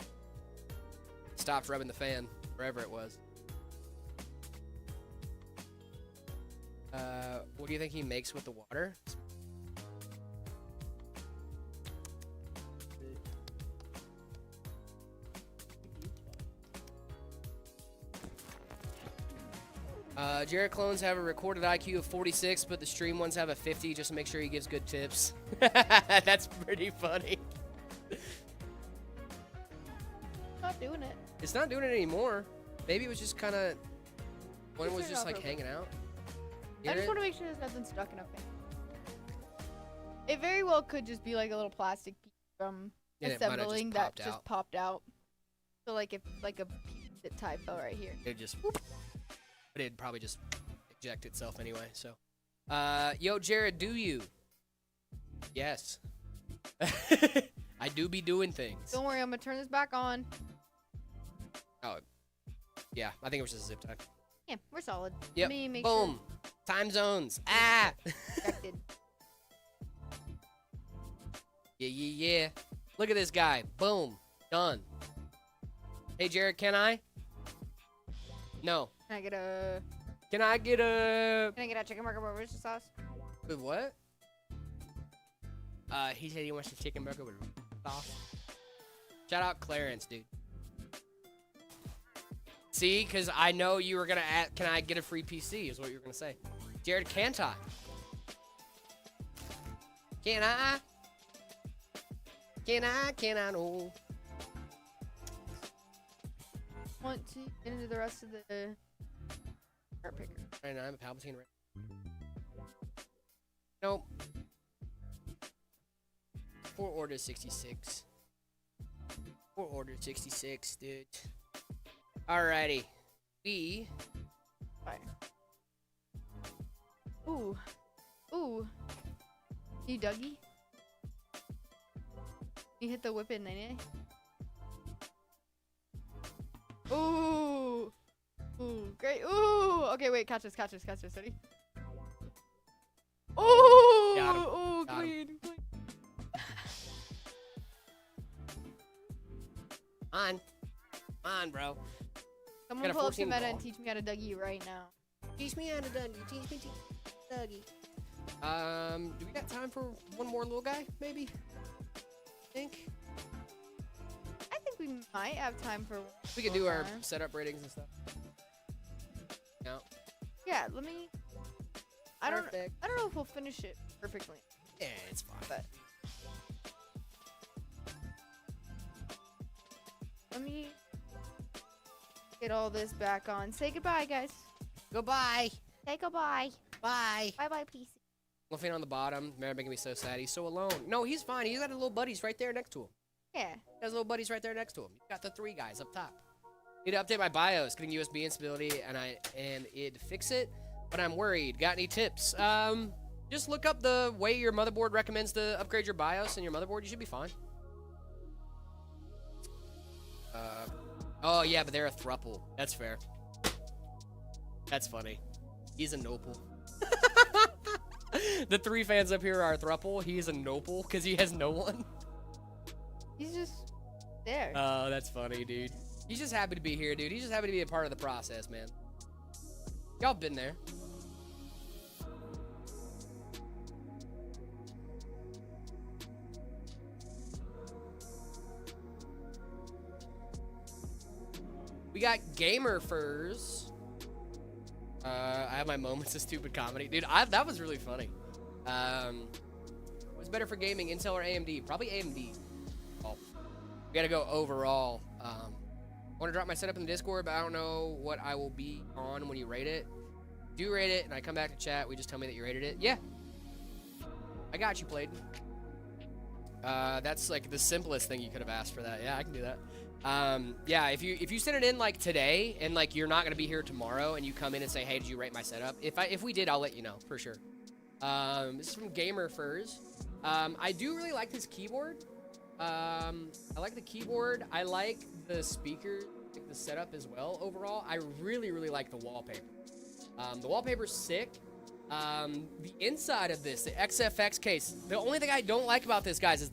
Stopped rubbing the fan, wherever it was. What do you think he makes with the water? Jared clones have a recorded IQ of 46, but the stream ones have a 50, just to make sure he gives good tips. That's pretty funny. Not doing it. It's not doing it anymore. Maybe it was just kind of when it was just like hanging out. I just want to make sure there's nothing stuck in a fan. It very well could just be like a little plastic piece from assembling that just popped out. So like if like a piece that tie fell right here. It just, but it'd probably just eject itself anyway. So, yo, Jared, do you? Yes. I do be doing things. Don't worry, I'm gonna turn this back on. Oh, yeah. I think it was just a zip tie. Yeah, we're solid. Yep. Let me make Boom. Time zones. Ah. sure. Connected. Yeah. Look at this guy. Boom. Done. Hey, Jared, can I? No. Can I get a chicken burger with Worcester sauce? With what? He said he wants a chicken burger with sauce. Shout out Clarence, dude. See, because I know you were going to ask, can I get a free PC, is what you were going to say. Jared, can't I? Can I? Can I know? Want to get into the rest of the cart picker. Right now, I'm a Palpatine. Nope. 4 order 66. 4 order 66, dude. Alrighty. We. Fire. Ooh. You Dougie? You hit the whip in, Nene? Ooh, great. Ooh. Okay, wait, catch this. Ready? Ooh. Got him. Ooh, Got him. clean. On, bro. Someone Got a pull up to 14 meta ball. and teach me how to Dougie right now. Teach me how to Dougie. Teach me Dougie. Do we got time for one more little guy, maybe? Think? I think we might have time for. We could one do our more. setup ratings and stuff. No. Yeah, let me. I don't Perfect. know if we'll finish it perfectly, Yeah, it's fine. but let me get all this back on. Say goodbye, guys. Goodbye. Say goodbye. Bye. Bye, PC. Wolfing on the bottom. Man, making me so sad. He's so alone. No, he's fine. He's got his little buddies right there next to him. Yeah. He has little buddies right there next to him. You got the 3 guys up top. Need to update my BIOS, getting USB instability, and it'd fix it, but I'm worried. Got any tips? Just look up the way your motherboard recommends to upgrade your BIOS and your motherboard. You should be fine. Oh yeah, but they're a thruple. That's fair. That's funny. He's a nopal. The 3 fans up here are a thruple. He's a nopal because he has no one. He's just there. Oh, that's funny, dude. He's just happy to be here, dude. He's just happy to be a part of the process, man. Y'all been there. We got gamer furs. I have my moments of stupid comedy, dude. That was really funny. What's better for gaming, Intel or AMD? Probably AMD. Oh, we gotta go overall. I want to drop my setup in the Discord, but I don't know what I will be on when you rate it. Do rate it, and I come back to chat. We just tell me that you rated it. Yeah, I got you, played. That's like the simplest thing you could have asked for that. Yeah, I can do that. Yeah, if you send it in like today and like you're not gonna be here tomorrow and you come in and say, hey, did you rate my setup? If we did, I'll let you know for sure. This is from Gamer Furs. I do really like this keyboard. I like the keyboard. I like the speaker, like the setup as well. Overall, I really like the wallpaper. The wallpaper's sick. The inside of this, the XFX case. The only thing I don't like about this, guys, is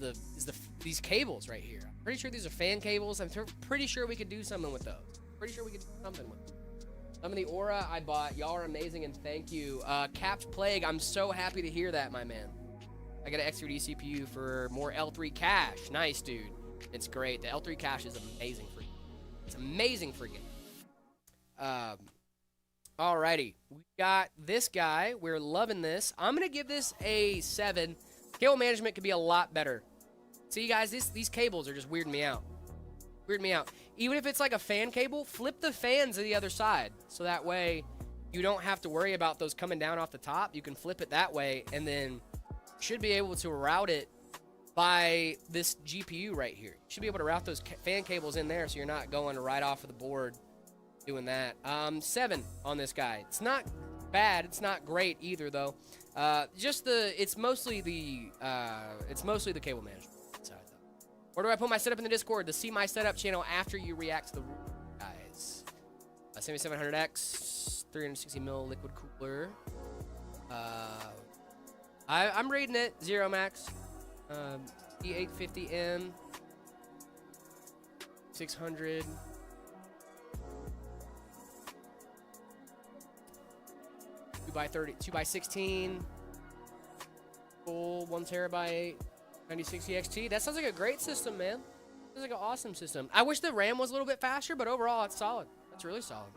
these cables right here. I'm pretty sure these are fan cables. I'm pretty sure we could do something with those. Pretty sure we could do something with them. Some of the Aura I bought. Y'all are amazing, and thank you. Capped Plague, I'm so happy to hear that, my man. I got an X3D CPU for more L3 cache. Nice, dude. It's great. The L3 cache is amazing for you. It's amazing for you. Alrighty. We got this guy. We're loving this. I'm going to give this a 7. Cable management could be a lot better. See, guys, these cables are just weirding me out. Even if it's like a fan cable, flip the fans to the other side. So that way you don't have to worry about those coming down off the top. You can flip it that way, and then should be able to route it by this GPU right here. You should be able to route those fan cables in there so you're not going right off of the board doing that. 7 on this guy. It's not bad. It's not great either, though. It's mostly the cable management side, though. Where do I put my setup in the Discord? To see my setup channel after you react to the guys. 7700X. 360 mil liquid cooler. I'm rating it 0 max. E850M 600. Two by 30, 2 by 16. Full 1 terabyte 9060 XT. That sounds like a great system, man. Sounds like an awesome system. I wish the RAM was a little bit faster, but overall, it's solid. That's really solid.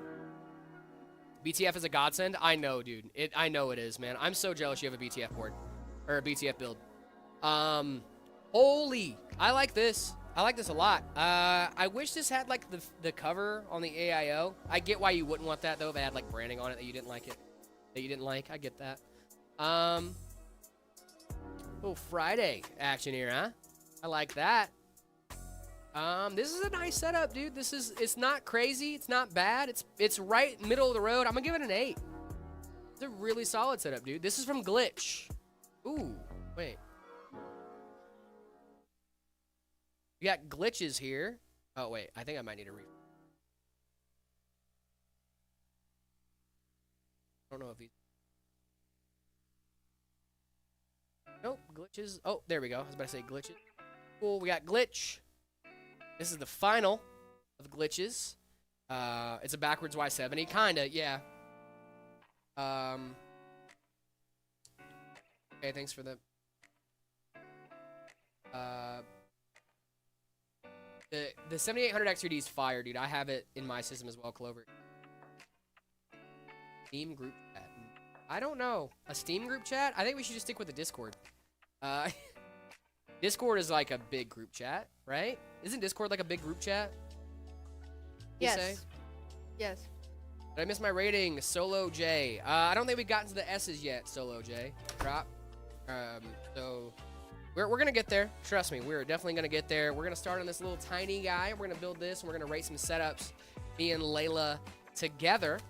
BTF is a godsend. I know, dude. I know it is, man. I'm so jealous you have a BTF board or a BTF build. Holy, I like this. I like this a lot. I wish this had like the cover on the AIO. I get why you wouldn't want that though. If it had like branding on it that you didn't like I get that. Oh, Friday action here, huh? I like that. This is a nice setup, dude. It's not crazy. It's not bad. It's right middle of the road. I'm gonna give it an 8. It's a really solid setup, dude. This is from Glitch. Ooh, wait. We got glitches here. Oh, wait. I think I might need a read. I don't know if these... Nope, glitches. Oh, there we go. I was about to say glitches. Cool, we got glitch. This is the final of glitches. It's a backwards Y70. Kinda, yeah. Okay, thanks for the... The 7800 X3D is fire, dude. I have it in my system as well, Clover. Steam group chat. I don't know. A Steam group chat? I think we should just stick with the Discord. Discord is like a big group chat, right? Isn't Discord like a big group chat? You Yes. say? Yes. Did I miss my rating? Solo J. I don't think we've gotten to the S's yet, Solo J. Drop. So... We're going to get there. Trust me, we're definitely going to get there. We're going to start on this little tiny guy. We're going to build this, and we're going to rate some setups. Me and Layla together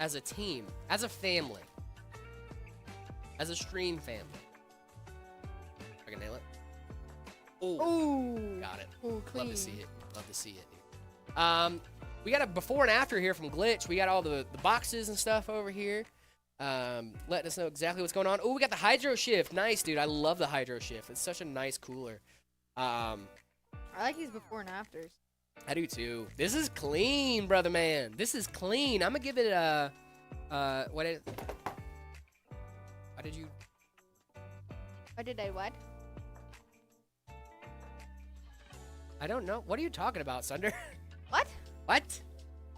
as a team, as a family, as a stream family. If I can nail it. Ooh. Got it. Ooh, clean. Love to see it. Love to see it, dude. We got a before and after here from Glitch. We got all the boxes and stuff over here. Letting us know exactly what's going on. Oh, we got the hydro shift. Nice, dude. I love the hydro shift. It's such a nice cooler. I like these before and afters. I do too. This is clean, brother man. This is clean. I'm gonna give it a why did you What did I what? I don't know. What are you talking about, Sunder? What? What?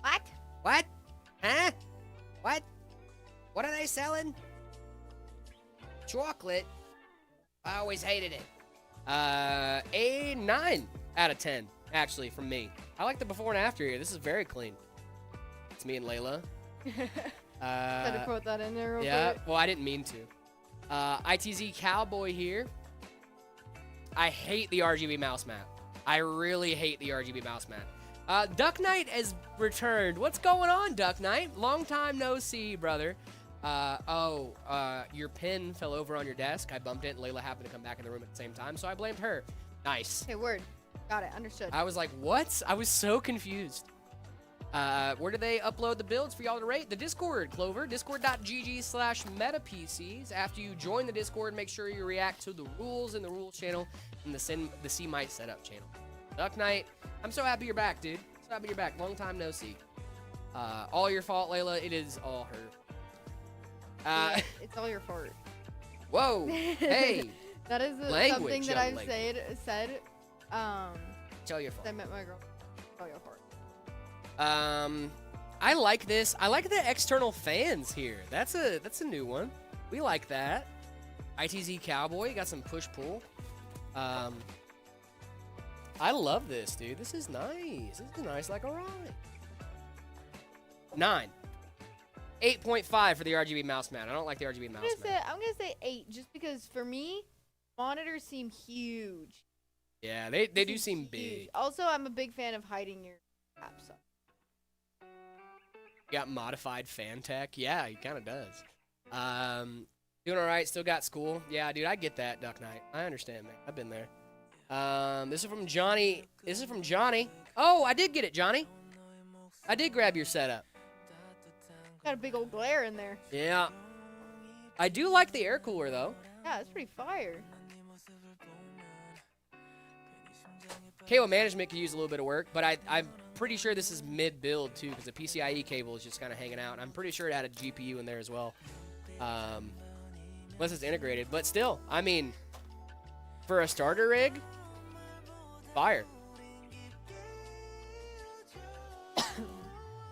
What? What? Huh? What? What are they selling? Chocolate. I always hated it. A 9 out of 10, actually, from me. I like the before and after here. This is very clean. It's me and Layla. Had to put that in there real Yeah, quick. well, I didn't mean to. ITZ Cowboy here. I hate the RGB mouse mat. I really hate the RGB mouse mat. Duck Knight has returned. What's going on, Duck Knight? Long time no see, brother. Your pen fell over on your desk. I bumped it, and Layla happened to come back in the room at the same time, so I blamed her. Nice. Okay, word. Got it. Understood. I was like, what? I was so confused. Where do they upload the builds for y'all to rate? The Discord, Clover. Discord.gg/metapcs. After you join the Discord, make sure you react to the rules in the rules channel and the C-Mite setup channel. Duck Knight, I'm so happy you're back, dude. So happy you're back. Long time no see. All your fault, Layla. It is all her. Yeah, it's all your fault. Whoa. Hey. That is Language, something that young I've lady. said. Tell your fault. I met my girl. All your fault. I like this. I like the external fans here. That's a new one. We like that. ITZ Cowboy got some push pull. I love this, dude. This is nice. This is nice like a ride. 9. 8.5 for the RGB mouse mat. I don't like the RGB mouse mat. I'm gonna say 8, just because for me, monitors seem huge. Yeah, they do seem huge. big. Also, I'm a big fan of hiding your apps up. You got modified fan tech. Yeah, he kind of does. Doing all right. Still got school. Yeah, dude, I get that, Duck Knight. I understand, man. I've been there. This is from Johnny. Oh, I did get it, Johnny. I did grab your setup. Got a big old glare in there. Yeah. I do like the air cooler, though. Yeah, it's pretty fire. Cable management could use a little bit of work, but I'm pretty sure this is mid-build, too, because the PCIe cable is just kind of hanging out. And I'm pretty sure it had a GPU in there as well. Unless it's integrated. But still, I mean, for a starter rig, fire.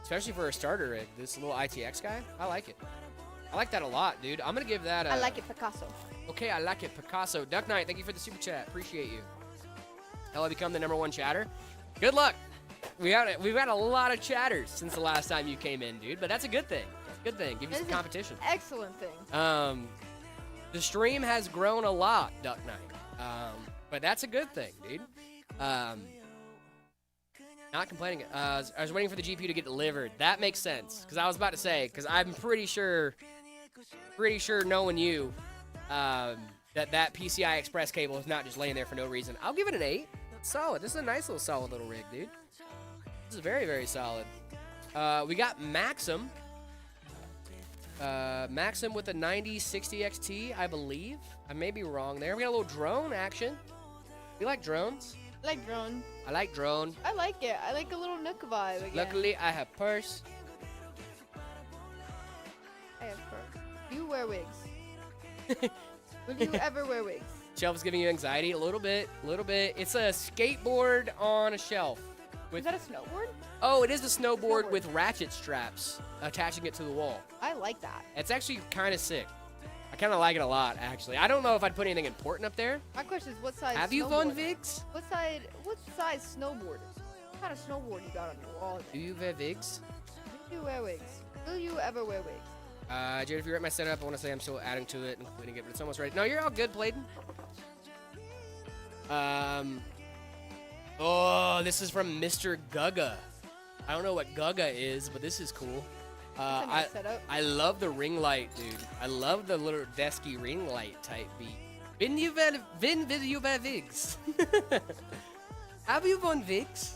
Especially for a starter rig. This little ITX guy, I like it. I like that a lot, dude. I'm going to give that a... I like it, Picasso. Okay, I like it, Picasso. Duck Knight, thank you for the super chat. Appreciate you. Hell, I become the #1 chatter. Good luck. We've got a lot of chatters since the last time you came in, dude. But that's a good thing. Good thing. Give you some competition. Excellent thing. The stream has grown a lot, Duck Knight. But that's a good thing, dude. Not complaining. I was waiting for the GPU to get delivered. That makes sense. Because I was about to say, because I'm pretty sure knowing you, that PCI Express cable is not just laying there for no reason. I'll give it an 8. It's solid. This is a nice little solid little rig, dude. This is very, very solid. We got Maxim. Maxim with a 9060 XT, I believe. I may be wrong there. We got a little drone action. You like drones? I like drone. I like drone. I like it. I like a little Nook vibe again. Luckily, I have purse. I have purse. You wear wigs. Would you ever wear wigs? Shelf is giving you anxiety a little bit. It's a skateboard on a shelf. Is that a snowboard? Oh, it is a snowboard with ratchet straps attaching it to the wall. I like that. It's actually kind of sick. I kind of like it a lot, actually. I don't know if I'd put anything important up there. My question is, what size Have you snowboard? Von Vigs? What size snowboard? What kind of snowboard you got on your wall? Do you wear Vigs? Do you wear wigs? Will you ever wear wigs? Jared, if you're at my setup, I want to say I'm still adding to it and completing it, but it's almost ready. No, you're all good, Bladen. Oh, this is from Mr. Guga. I don't know what Guga is, but this is cool. That's a nice setup. I love the ring light, dude. I love the little desky ring light type beat. Vin vil you wear Vigs? Have you worn Vigs?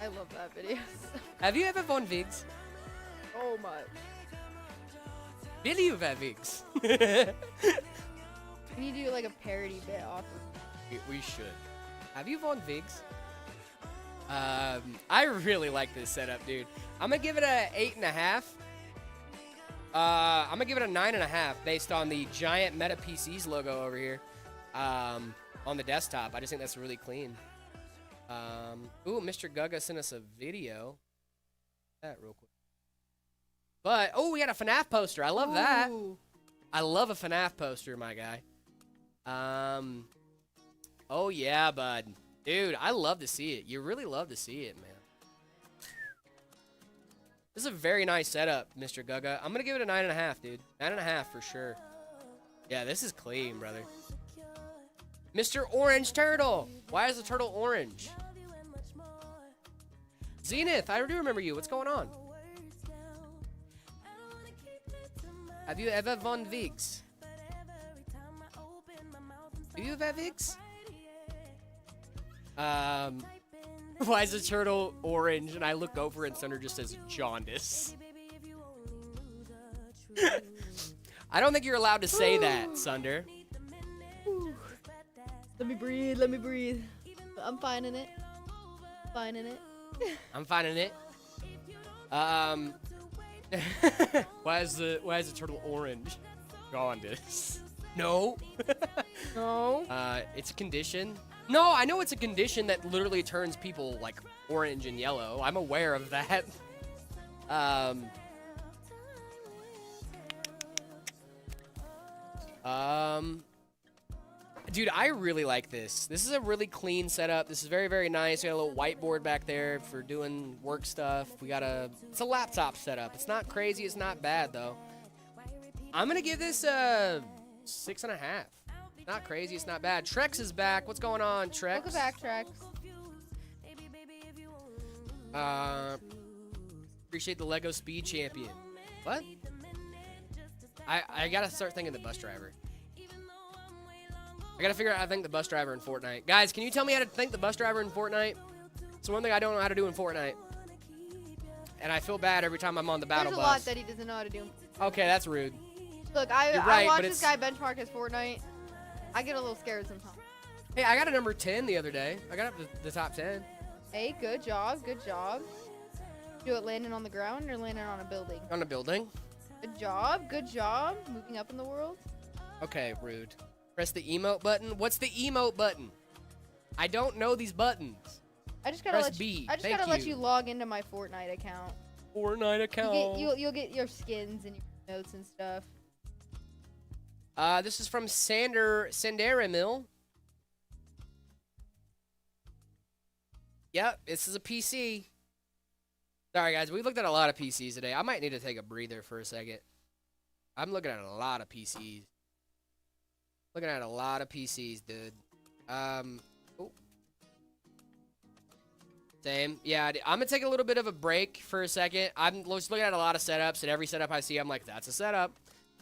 I love that video. Have you ever worn Vigs? So much. Will you wear Vigs? We need to do like a parody bit off of. We should. Have you worn Vigs? I really like this setup, dude. I'm gonna give it a 8.5. I'm gonna give it a 9.5 based on the giant Meta PCs logo over here on the desktop. I just think that's really clean. Ooh, Mr. Guga sent us a video. That real quick. But oh, we got a FNAF poster. I love that. I love a FNAF poster, my guy. Oh yeah, bud. Dude, I love to see it. You really love to see it, man. This is a very nice setup, Mr. Guga. I'm going to give it a 9.5, dude. 9.5 for sure. Yeah, this is clean, brother. Mr. Orange Turtle. Why is the turtle orange? Zenith, I do remember you. What's going on? Have you ever won Vigs? Do you have Vigs? Why is the turtle orange? And I look over and Sunder just says jaundice. I don't think you're allowed to say that, Sunder. Let me breathe. Let me breathe. I'm finding it. Finding it. I'm finding it. Why is the turtle orange? Jaundice. No. No. It's a condition. No, I know it's a condition that literally turns people like orange and yellow. I'm aware of that. Dude, I really like this. This is a really clean setup. This is very, very nice. We got a little whiteboard back there for doing work stuff. It's a laptop setup. It's not crazy. It's not bad though. I'm gonna give this a 6.5. Not crazy. It's not bad. Trex is back. What's going on, Trex? Welcome back, Trex. Appreciate the Lego Speed Champion. What? I gotta start thinking the bus driver. I gotta figure out how to think the bus driver in Fortnite. Guys, can you tell me how to think the bus driver in Fortnite? It's one thing I don't know how to do in Fortnite. and I feel bad every time I'm on the battle There's a bus. lot that he doesn't know how to do. Okay, that's rude. Look, You're I right, watch but this guy benchmark his Fortnite. I get a little scared sometimes. Hey, I got a number 10 the other day. I got up to the top 10. Hey, good job, good job. Do it landing on the ground or landing on a building? On a building. Good job, good job. Moving up in the world. Okay, rude. Press the emote button. What's the emote button? I don't know these buttons. I just gotta Press let B. you. I just Thank gotta let you. you log into my Fortnite account. Fortnite account. You'll get your skins and your notes and stuff. This is from Sanderamil. Yep, this is a PC. Sorry, guys. We looked at a lot of PCs today. I might need to take a breather for a second. I'm looking at a lot of PCs. Looking at a lot of PCs, dude. Oh. Same. Yeah, I'm going to take a little bit of a break for a second. I'm just looking at a lot of setups, and every setup I see, I'm like, that's a setup.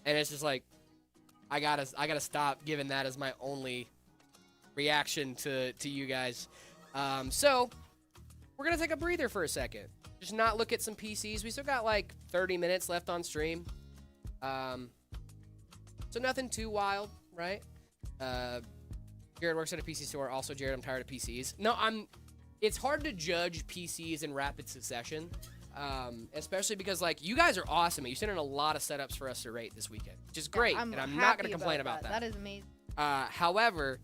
And it's just like, I gotta stop giving that as my only reaction to you guys. So, we're going to take a breather for a second. Just not look at some PCs. We still got like 30 minutes left on stream. So nothing too wild, right? Jared works at a PC store. Also, Jared, I'm tired of PCs. No, it's hard to judge PCs in rapid succession. Especially because, like, you guys are awesome. You sent in a lot of setups for us to rate this weekend, which is great, and I'm not going to complain about that. That is amazing. However,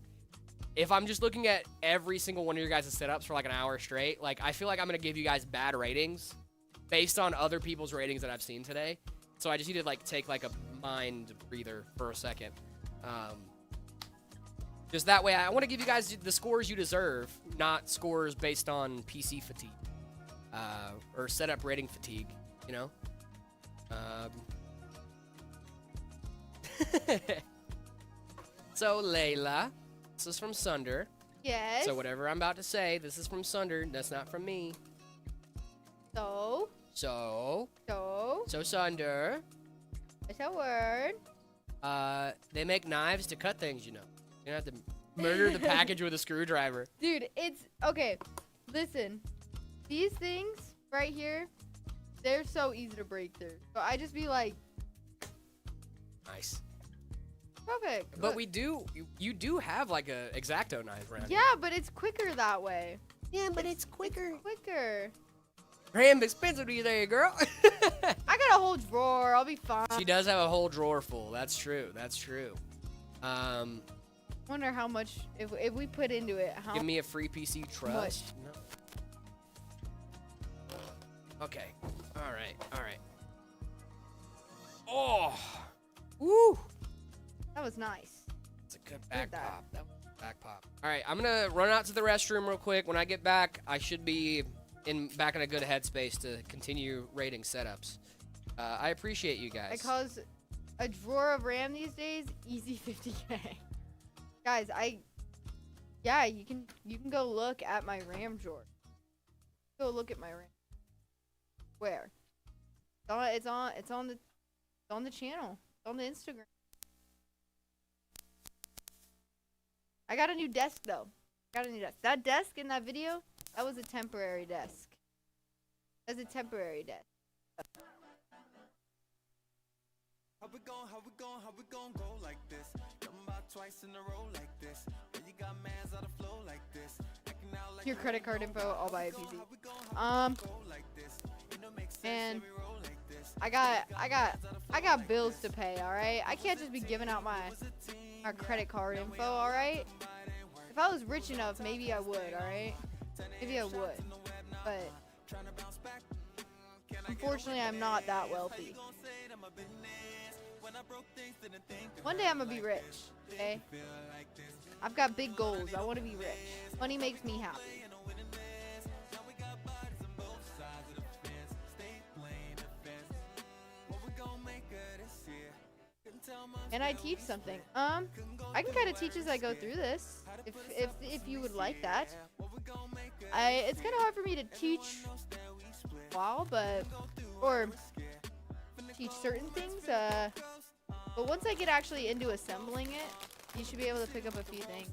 if I'm just looking at every single one of your guys' setups for like an hour straight, like, I feel like I'm going to give you guys bad ratings based on other people's ratings that I've seen today. So I just need to, like, take, like, a mind breather for a second. Just that way, I want to give you guys the scores you deserve, not scores based on PC fatigue. Or setup rating fatigue, you know? So, Layla, this is from Sunder. Yes. So whatever I'm about to say, this is from Sunder. That's not from me. So. So Sunder. It's a word. They make knives to cut things, you know. You don't have to murder the package with a screwdriver. Dude, it's okay. Listen, these things right here, they're so easy to break through. So I just be like, Nice. perfect. But Look. you do have like a X-Acto knife around Yeah, but it's quicker that way. Yeah, but it's quicker. Quicker. Damn expensive these days, girl. I got a whole drawer. I'll be fine. She does have a whole drawer full. That's true. Wonder how much if we put into it. How Give me a free PC trust. No. Okay. All right. Oh. Woo. That was nice. It's a good back that. pop. That was a back pop. All right. I'm gonna run out to the restroom real quick. When I get back, I should be back in a good headspace to continue rating setups. I appreciate you guys. Because a drawer of RAM these days, easy 50K. Guys, you can go look at my RAM drawer. Go look at my RAM. Where? It's on the channel. It's on the Instagram. I got a new desk though. That desk in that video, that was a temporary desk. That's a temporary desk. How we gon' go like this? Come about twice in a row like this. When you got mans out of flow like this. Acting out like Your credit card info, I'll buy a PC. And I got bills to pay, alright? I can't just be giving out my credit card info, alright? If I was rich enough, maybe I would, alright? Maybe I would. But unfortunately, I'm not that wealthy. One day I'm gonna be rich, okay? I've got big goals. I want to be rich. Money makes me happy. And I teach something. I can kind of teach as I go through this, if you would like that. It's kind of hard for me to teach while, or teach certain things. But once I get actually into assembling it, you should be able to pick up a few things.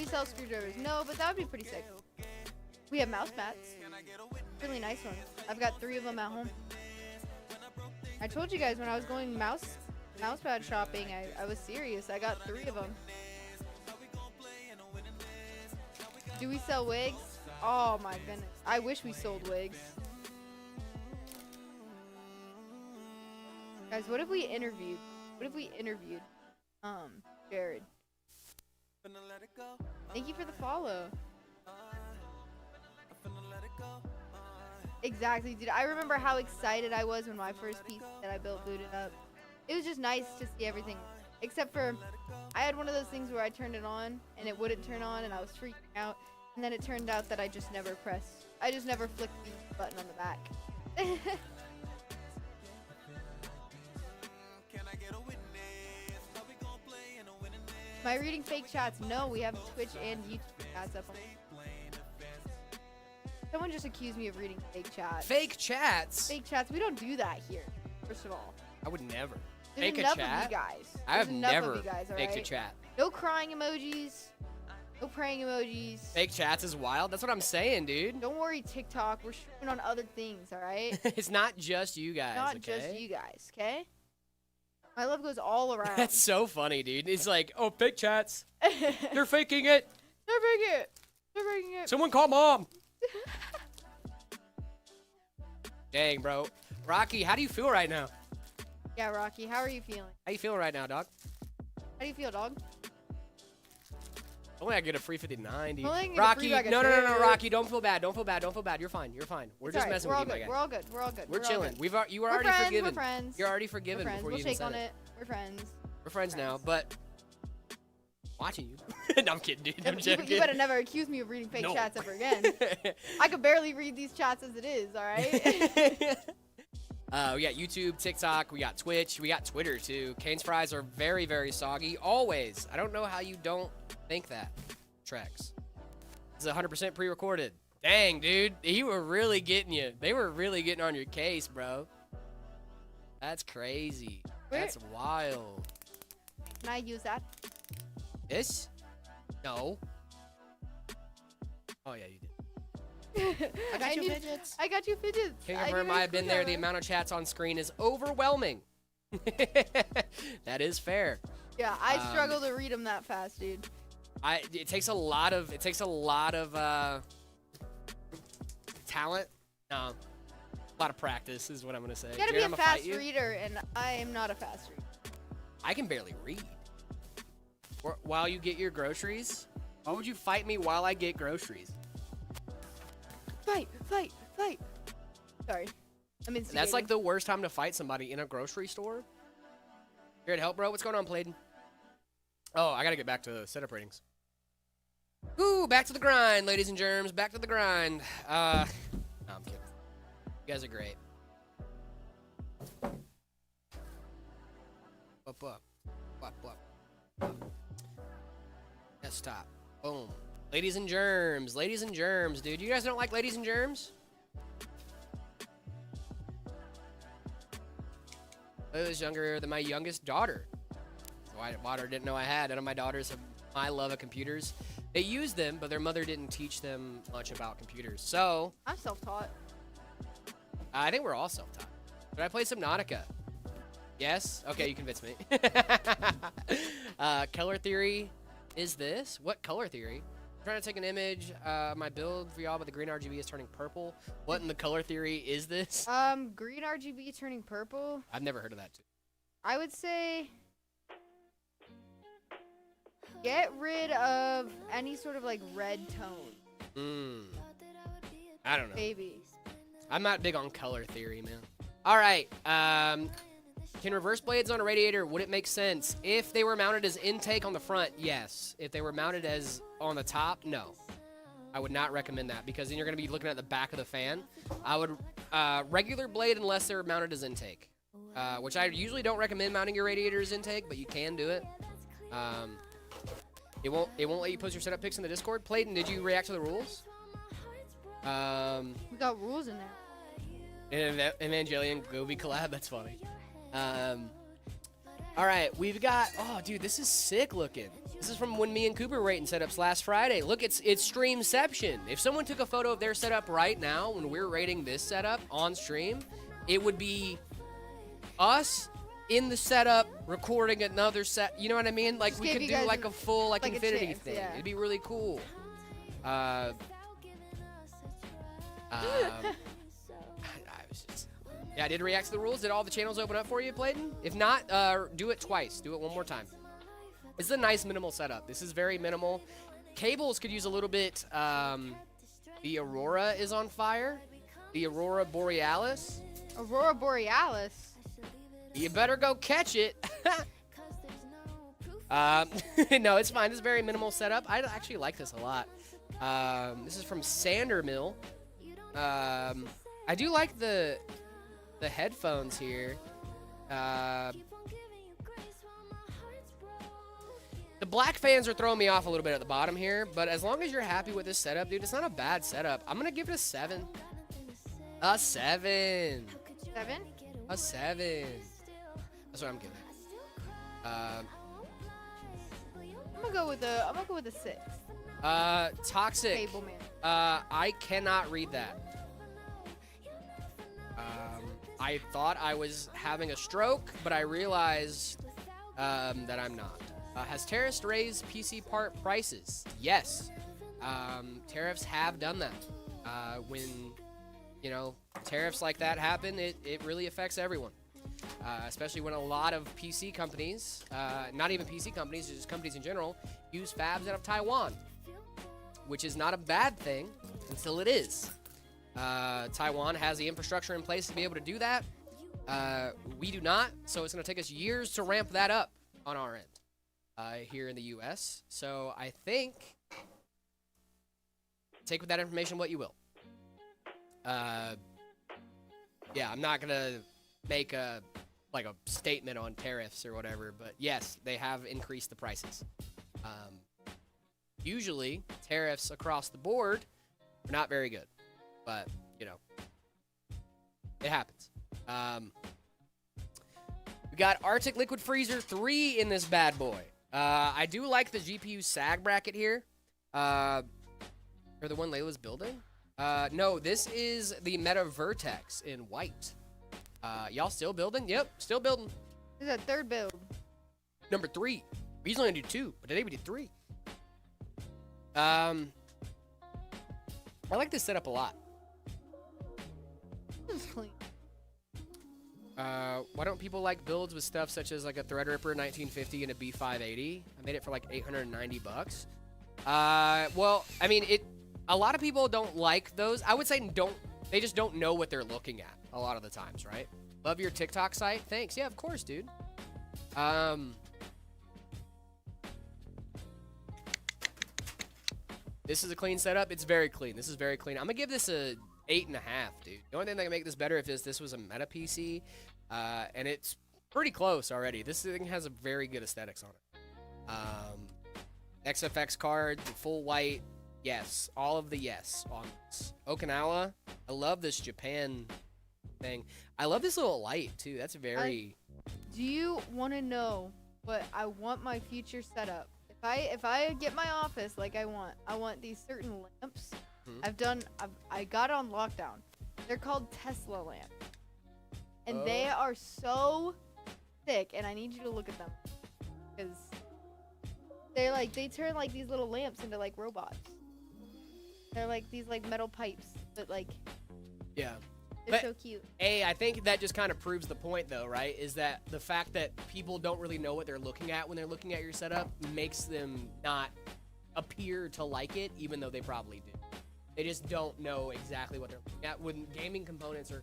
we sell screwdrivers? No, but that would be pretty sick. We have mouse mats. Really nice ones. I've got 3 of them at home. I told you guys when I was going mouse pad shopping, I was serious. I got 3 of them. Do we sell wigs? Oh my goodness. I wish we sold wigs. Guys, what if we interviewed? Jared? Thank you for the follow. Exactly, dude. I remember how excited I was when my first piece that I built booted up. It was just nice to see everything. Except for, I had one of those things where I turned it on and it wouldn't turn on and I was freaking out. And then it turned out that I just never flicked the button on the back. Am I reading fake chats? No, we have Twitch and YouTube chats up on. Someone just accused me of reading fake chats. Fake chats? Fake chats. We don't do that here, first of all. I would never. There's Fake a enough chat? of you guys. I have There's enough never of you guys, faked a alright? chat. No crying emojis. No praying emojis. Fake chats is wild. That's what I'm saying, dude. Don't worry, TikTok. We're shooting on other things, alright? It's not just you guys, Not okay? just you guys, okay? My love goes all around. That's so funny, dude. It's like, oh, fake chats. They're They're faking it. faking it. They're faking it. Someone call mom. Dang, bro. Rocky, how do you feel right now? Yeah, Rocky, how are you feeling? How you feeling right now, dog? How do you feel, dog? Only I get a free 59, dude. Only I can get a Rocky, free bag of no, chips. Rocky, don't feel bad. Don't feel bad. Don't feel bad. You're fine. You're fine. We're It's just alright. messing We're with all you, my good. guy. We're all good. We're all good. We're all chilling. good. You were We're already friends, forgiven. We're friends. You're already We're forgiven friends. before We'll you even shake said on it. it. We're friends. We're friends now, but watching you. No, I'm kidding, dude. I'm You joking. better never accuse me of reading fake No. chats ever again. I could barely read these chats as it is, alright? We got YouTube, TikTok, we got Twitch, we got Twitter too. Kane's fries are very, very soggy. Always. I don't know how you don't think that. Trex. This is 100% pre-recorded. Dang, dude. You were really getting you. They were really getting on your case, bro. That's crazy. Where- That's wild. Can I use that? This? No. Oh, yeah, you did. I got you need- fidgets. I got you fidgets. Can I confirm need a I have been there. The screwdriver. amount of chats on screen is overwhelming. That is fair. Yeah, I struggle to read them that fast, dude. It takes a lot of talent. No, a lot of practice is what I'm gonna say. You gotta Jared, be I'ma a fight fast you. reader, and I am not a fast reader. I can barely read. While you get your groceries, why would you fight me while I get groceries? Fight, fight, fight. Sorry. I'm instigating. That's like the worst time to fight somebody in a grocery store. Here to help, bro. What's going on, Playden? Oh, I gotta get back to setup ratings. Ooh, back to the grind, ladies and germs. Back to the grind. No, I'm kidding. You guys are great. Up. Desktop. Boom. Ladies and germs. Ladies and germs, dude. You guys don't like ladies and germs? I was younger than my youngest daughter. So my daughter didn't know I had. None of my daughters have my love of computers. They use them, but their mother didn't teach them much about computers. So I'm self-taught. I think we're all self-taught. Should I play Subnautica? Yes? Okay, you convinced me. Color theory is this? What color theory? I'm trying to take an image. My build for y'all, but the green RGB is turning purple. What in the color theory is this? Green RGB turning purple. I've never heard of that too. I would say get rid of any sort of like red tone, I don't know. baby. I'm not big on color theory, man. All right. Can reverse blades on a radiator, would it make sense? If they were mounted as intake on the front, yes. If they were mounted as on the top, no. I would not recommend that because then you're going to be looking at the back of the fan. I would regular blade unless they're mounted as intake, which I usually don't recommend mounting your radiator as intake, but you can do it. It won't let you post your setup pics in the Discord. Playden, did you react to the rules? We got rules in there. An Evangelion Gobi collab. That's funny. All right, we've got. Oh, dude, this is sick looking. This is from when me and Cooper were rating setups last Friday. Look, it's Streamception. If someone took a photo of their setup right now when we're rating this setup on stream, it would be us in the setup recording another set. You know what I mean? Like, Just we give could you do guys like a full like like a infinity chance, thing. yeah. It'd be really cool. I was just... Yeah, I did react to the rules. Did all the channels open up for you, Playden? If not, do it twice. Do it one more time. This is a nice minimal setup. This is very minimal. Cables could use a little bit. The Aurora is on fire. The Aurora Borealis. Aurora Borealis. You better go catch it. No, it's fine. This is a very minimal setup. I actually like this a lot. This is from Sander Mill. I do like the headphones here. The black fans are throwing me off a little bit at the bottom here, but as long as you're happy with this setup, dude, it's not a bad setup. I'm gonna give it a 7. A 7. 7? A 7. That's what I'm giving. I'm gonna go with a 6. Toxic. Cable man. I cannot read that. I thought I was having a stroke, but I realized that I'm not. Has tariffs raised PC part prices? Yes. Tariffs have done that. When, you know, tariffs like that happen, it really affects everyone. Especially when a lot of PC companies, not even PC companies, just companies in general, use fabs out of Taiwan, which is not a bad thing until it is. Taiwan has the infrastructure in place to be able to do that. We do not, so it's going to take us years to ramp that up on our end here in the U.S. So I think, take with that information what you will. Yeah, I'm not going to make a statement on tariffs or whatever, but yes, they have increased the prices. Usually, tariffs across the board are not very good, but, you know, it happens. We got Arctic Liquid Freezer 3 in this bad boy. I do like the GPU sag bracket here. Or the one Leila's building? No, this is the Meta Vertex in white. Y'all still building? Yep, still building. This is a third build. Number 3. We usually only do 2, but today we did 3. I like this setup a lot. This is clean. Why don't people like builds with stuff such as like a Threadripper 1950 and a B580? I made it for like $890. Well, I mean, a lot of people don't like those. I would say they just don't know what they're looking at a lot of the times, right? Love your TikTok site. Thanks. Yeah, of course, dude. This is a clean setup. It's very clean. This is very clean. I'm gonna give this a 8.5, dude. The only thing that can make this better if this was a meta PC, and it's pretty close already. This thing has a very good aesthetics on it. XFX card, the full white, yes. All of the yes on this. Okinawa, I love this Japan thing. I love this little light, too. That's very... Do you want to know what I want my future setup? If I get my office like I want these certain lamps. I got on lockdown. They're called Tesla lamps. And they are so thick, and I need you to look at them. Because they turn like these little lamps into like robots. They're like these like metal pipes, but like yeah. they're so cute. I think that just kind of proves the point though, right? Is that the fact that people don't really know what they're looking at when they're looking at your setup makes them not appear to like it, even though they probably do. They just don't know exactly what they're looking at. When gaming components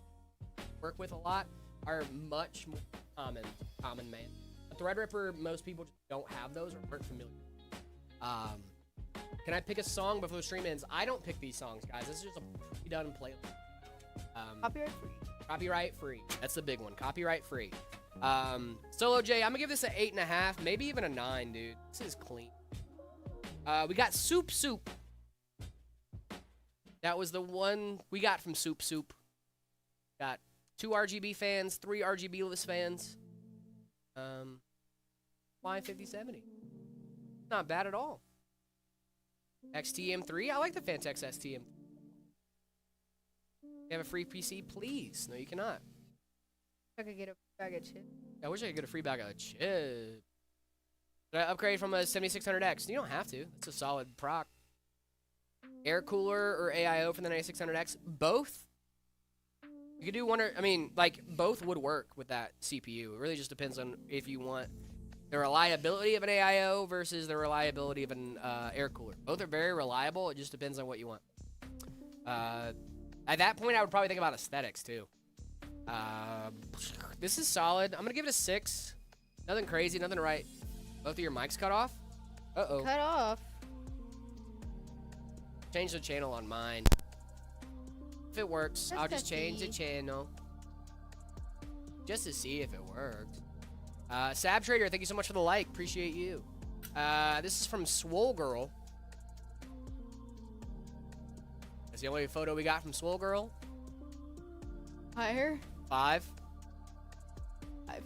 work with a lot are much more common man. A Threadripper, most people just don't have those or aren't familiar. Can I pick a song before the stream ends? I don't pick these songs, guys. This is just a pre-done playlist. Copyright free. Copyright free. That's the big one. Copyright free. Solo J, I'm gonna give this an 8.5, maybe even a 9, dude. This is clean. We got Soup Soup. That was the one we got from Soup Soup. Got 2 RGB fans, 3 RGB-less fans. Why 5070? Not bad at all. XTM3. I like the Fantex STM. You have a free PC, please. No, you cannot. I could get a bag of chips. I wish I could get a free bag of chips. Did I upgrade from a 7600X? You don't have to. It's a solid proc. Air cooler or AIO for the 9600X? Both. You could do one or, I mean, like, both would work with that CPU. It really just depends on if you want the reliability of an AIO versus the reliability of an air cooler. Both are very reliable. It just depends on what you want. At that point, I would probably think about aesthetics, too. This is solid. I'm going to give it a 6. Nothing crazy, nothing to write. Both of your mics cut off? Uh-oh. Cut off. Change the channel on mine. If it works, Let's I'll just go change the see. channel. Just to see if it works. Sab Trader, thank you so much for the like. Appreciate you. This is from Swole Girl. That's the only photo we got from Swole Girl. Higher. 5. 5.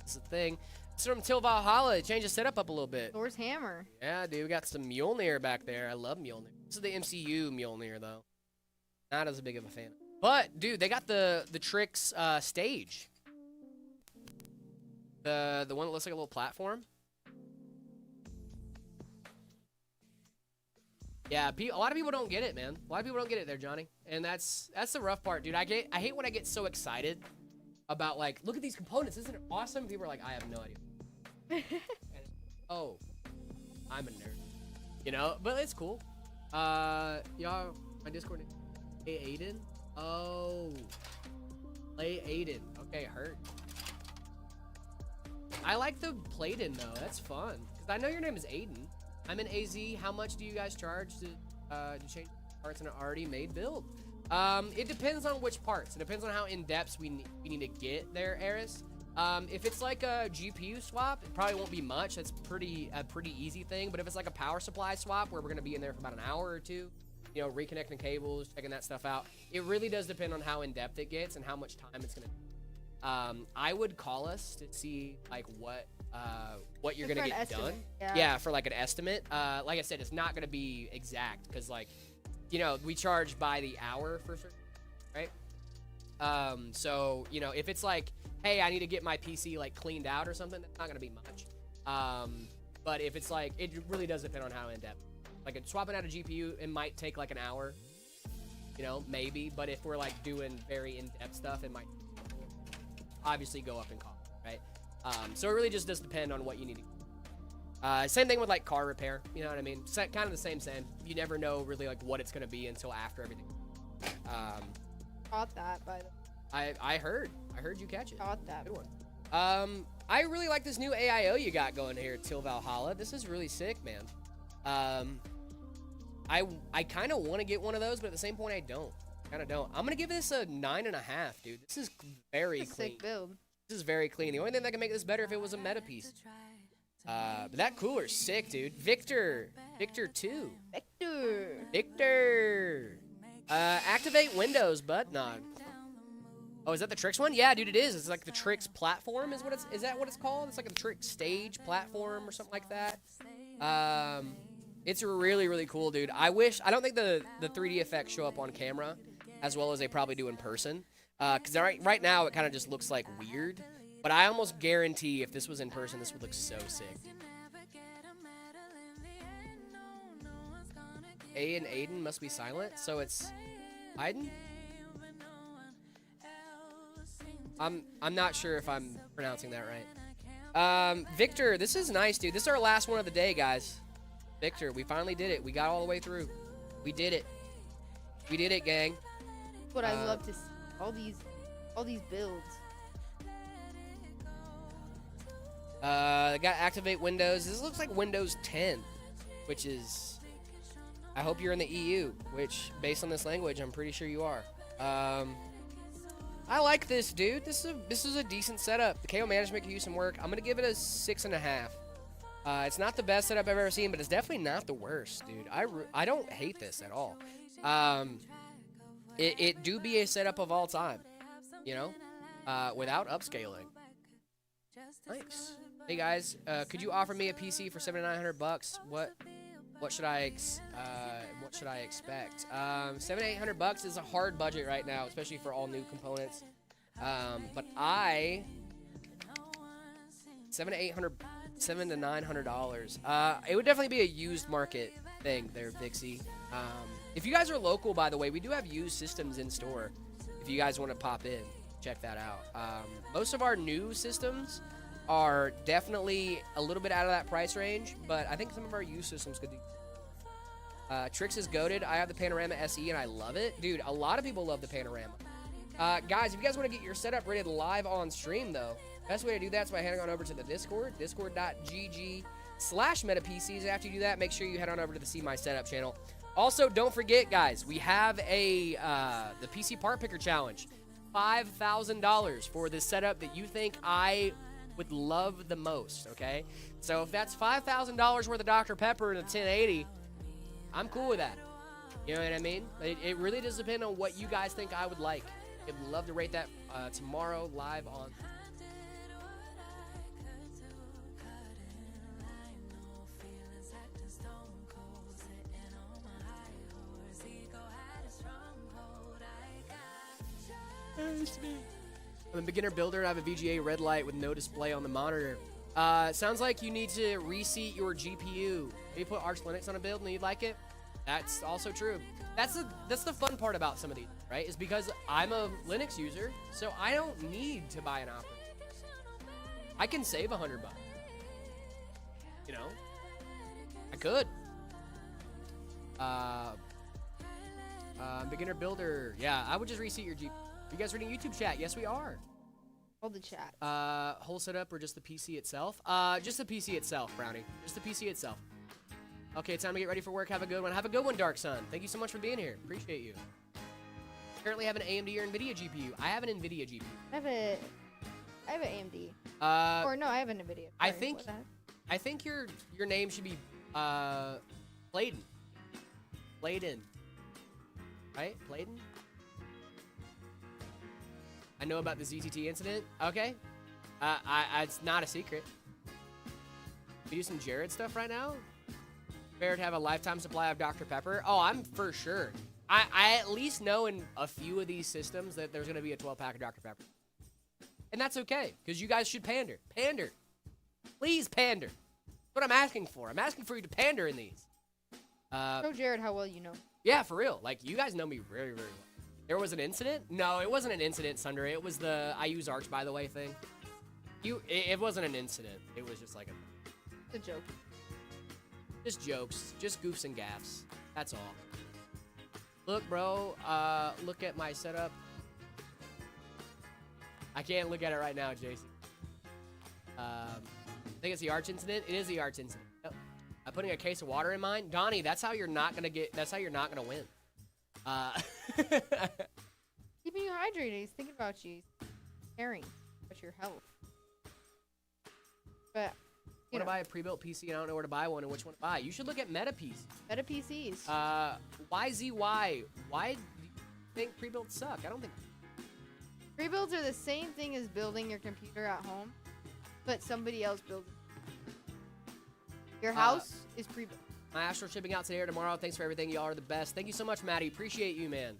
It's a thing. It's from Till Valhalla. Change the setup up a little bit. Thor's hammer. Yeah, dude, we got some Mjolnir back there. I love Mjolnir. This is the MCU Mjolnir, though. Not as big of a fan. But, dude, they got the Trix stage. The one that looks like a little platform. Yeah, a lot of people don't get it, man. A lot of people don't get it there, Johnny. And that's the rough part, dude. I hate when I get so excited about, like, look at these components. Isn't it awesome? People are like, I have no idea. And, oh, I'm a nerd. You know? But it's cool. Y'all, my Discord name. Hey, Aiden? Oh. Play Aiden. Okay, hurt. I like the Playden, though. That's fun. Because I know your name is Aiden. I'm in AZ. How much do you guys charge to change parts in an already made build? It depends on which parts. It depends on how in-depth we need to get there, Eris. If it's like a GPU swap, it probably won't be much. That's a pretty easy thing. But if it's like a power supply swap where we're going to be in there for about an hour or two, you know, reconnecting cables, checking that stuff out, it really does depend on how in-depth it gets and how much time it's going to take. I would call us to see like what you're gonna get done. Yeah, for like an estimate. Like I said, it's not gonna be exact because like, you know, we charge by the hour for certain, right? So you know, if it's like, hey, I need to get my PC like cleaned out or something, that's not gonna be much. But if it's like, it really does depend on how in depth. Like swapping out a GPU, it might take like an hour. You know, maybe. But if we're like doing very in-depth stuff, it might obviously go up in cost, right? So it really just does depend on what you need to. Same thing with like car repair, you know what I mean? Kind of the same. You never know really like what it's gonna be until after everything. Caught that, by the way. I heard you catch it. Caught that. Good one. I really like this new AIO you got going here, Till Valhalla. This is really sick, man. I kind of want to get one of those, but at the same point, I don't. Kind of don't. I'm gonna give this a 9.5, dude. This is very It's a clean. sick build. This is very clean. The only thing that can make this better if it was a meta piece. But that cooler's sick, dude. Victor 2. Victor. Activate Windows, bud. Nah. Oh, is that the Trix one? Yeah, dude, it is. It's like the Trix platform is that what it's called? It's like a Trix stage platform or something like that. It's really, really cool, dude. I don't think the 3D effects show up on camera as well as they probably do in person. Because right now it kind of just looks like weird. But I almost guarantee if this was in person, this would look so sick. A and Aiden must be silent, so it's Aiden? I'm not sure if I'm pronouncing that right. Victor, this is nice, dude. This is our last one of the day, guys. Victor, we finally did it. We got all the way through. We did it. We did it, gang. What I love to see. All these builds. Got activate Windows. This looks like Windows 10, which is, I hope you're in the EU, which based on this language, I'm pretty sure you are. I like this, dude. This is a decent setup. The KO management can use some work. I'm gonna give it a 6.5. It's not the best setup I've ever seen, but it's definitely not the worst, dude. I don't hate this at all. It do be a setup of all time, you know, without upscaling. Nice. Hey guys, could you offer me a PC for $7,900? What should I expect? $700-800 is a hard budget right now, especially for all new components. But $700-900. It would definitely be a used market thing there, Vixie. If you guys are local, by the way, we do have used systems in store. If you guys want to pop in, check that out. Most of our new systems are definitely a little bit out of that price range, but I think some of our used systems could do. Trix is goated. I have the Panorama SE and I love it. Dude, a lot of people love the Panorama. Guys, if you guys want to get your setup rated live on stream, though, best way to do that is by heading on over to the Discord, discord.gg/metapcs. After you do that, make sure you head on over to the See My Setup channel. Also, don't forget, guys, we have the PC Part Picker Challenge. $5,000 for the setup that you think I would love the most, okay? So if that's $5,000 worth of Dr. Pepper and a 1080, I'm cool with that. You know what I mean? It really does depend on what you guys think I would like. I'd love to rate that tomorrow live on... I'm a beginner builder and I have a VGA red light with no display on the monitor. Sounds like you need to reseat your GPU. Maybe put Arch Linux on a build and you'd like it. That's also true. That's the fun part about some of these, right? Is because I'm a Linux user, so I don't need to buy an operating system. I can save $100. You know, I could. Beginner builder. Yeah, I would just reseat your GPU. You guys reading YouTube chat? Yes, we are. All the chat. Whole setup or just the PC itself? Just the PC itself, Brownie. Just the PC itself. Okay, time to get ready for work. Have a good one. Have a good one, Dark Sun. Thank you so much for being here. Appreciate you. Currently have an AMD or NVIDIA GPU. I have an NVIDIA GPU. I have an AMD. Or no, I have an NVIDIA. I Sorry, think your name should be Playden. Playden. Right? Playden? I know about the ZTT incident. Okay. It's not a secret. We do some Jared stuff right now. Fair to have a lifetime supply of Dr. Pepper. Oh, I'm for sure. I at least know in a few of these systems that there's going to be a 12-pack of Dr. Pepper. And that's okay, because you guys should pander. Pander. Please pander. That's what I'm asking for. I'm asking for you to pander in these. Show Jared how well you know. Yeah, for real. Like, you guys know me very, very well. There was an incident? No, it wasn't an incident, Sunder. It was the I use Arch, by the way, thing. It wasn't an incident. It was just like It's a joke. Just jokes. Just goofs and gaffs. That's all. Look, bro. Look at my setup. I can't look at it right now, JC. I think it's the Arch incident. It is the Arch incident. Yep. I'm putting a case of water in mine. Donnie, that's how you're not gonna win. Keeping you hydrated. He's thinking about you. He's caring about your health. But I want to buy a pre-built PC and I don't know where to buy one and which one to buy. You should look at Meta PCs. Meta PCs. YZY. Why do you think pre-builds suck? I don't think. Pre-builds are the same thing as building your computer at home, but somebody else builds it. Your house is pre-built. My Astral shipping out today or tomorrow. Thanks for everything. Y'all are the best. Thank you so much, Maddie. Appreciate you, man.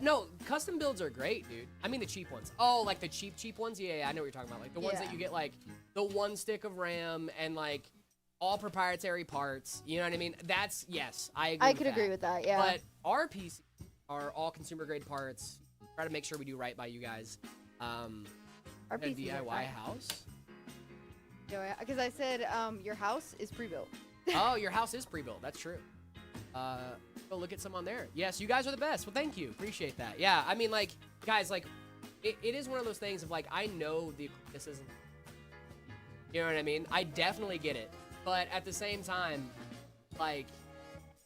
No, custom builds are great, dude. I mean the cheap ones. Oh, like the cheap ones? Yeah, I know what you're talking about. Like the ones that you get like the 1 stick of RAM and like all proprietary parts. You know what I mean? That's, yes, I agree. I could agree with that, yeah. But our PCs are all consumer grade parts. Try to make sure we do right by you guys. Our a PCs DIY house? Because I said your house is pre-built. Oh, your house is pre-built. That's true. Go look at some on there. Yes, you guys are the best. Well, thank you. Appreciate that. Yeah, I mean, like, guys, like, it is one of those things of, like, I know the criticism. You know what I mean? I definitely get it. But at the same time, like,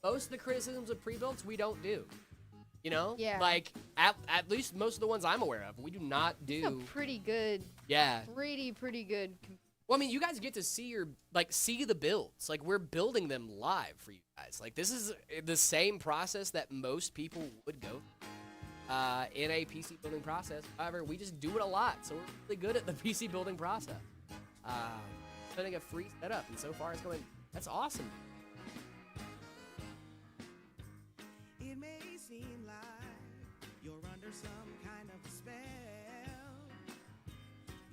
most of the criticisms of pre-builts we don't do. You know? Yeah. Like, at least most of the ones I'm aware of, we do not do. It's a pretty good. Yeah. Pretty good. Well, I mean, you guys get to see see the builds. Like, we're building them live for you guys. Like, this is the same process that most people would go in a PC building process. However, we just do it a lot, so we're really good at the PC building process. sending a free setup, and so far it's going. That's awesome. It may seem like you're under some kind of spell.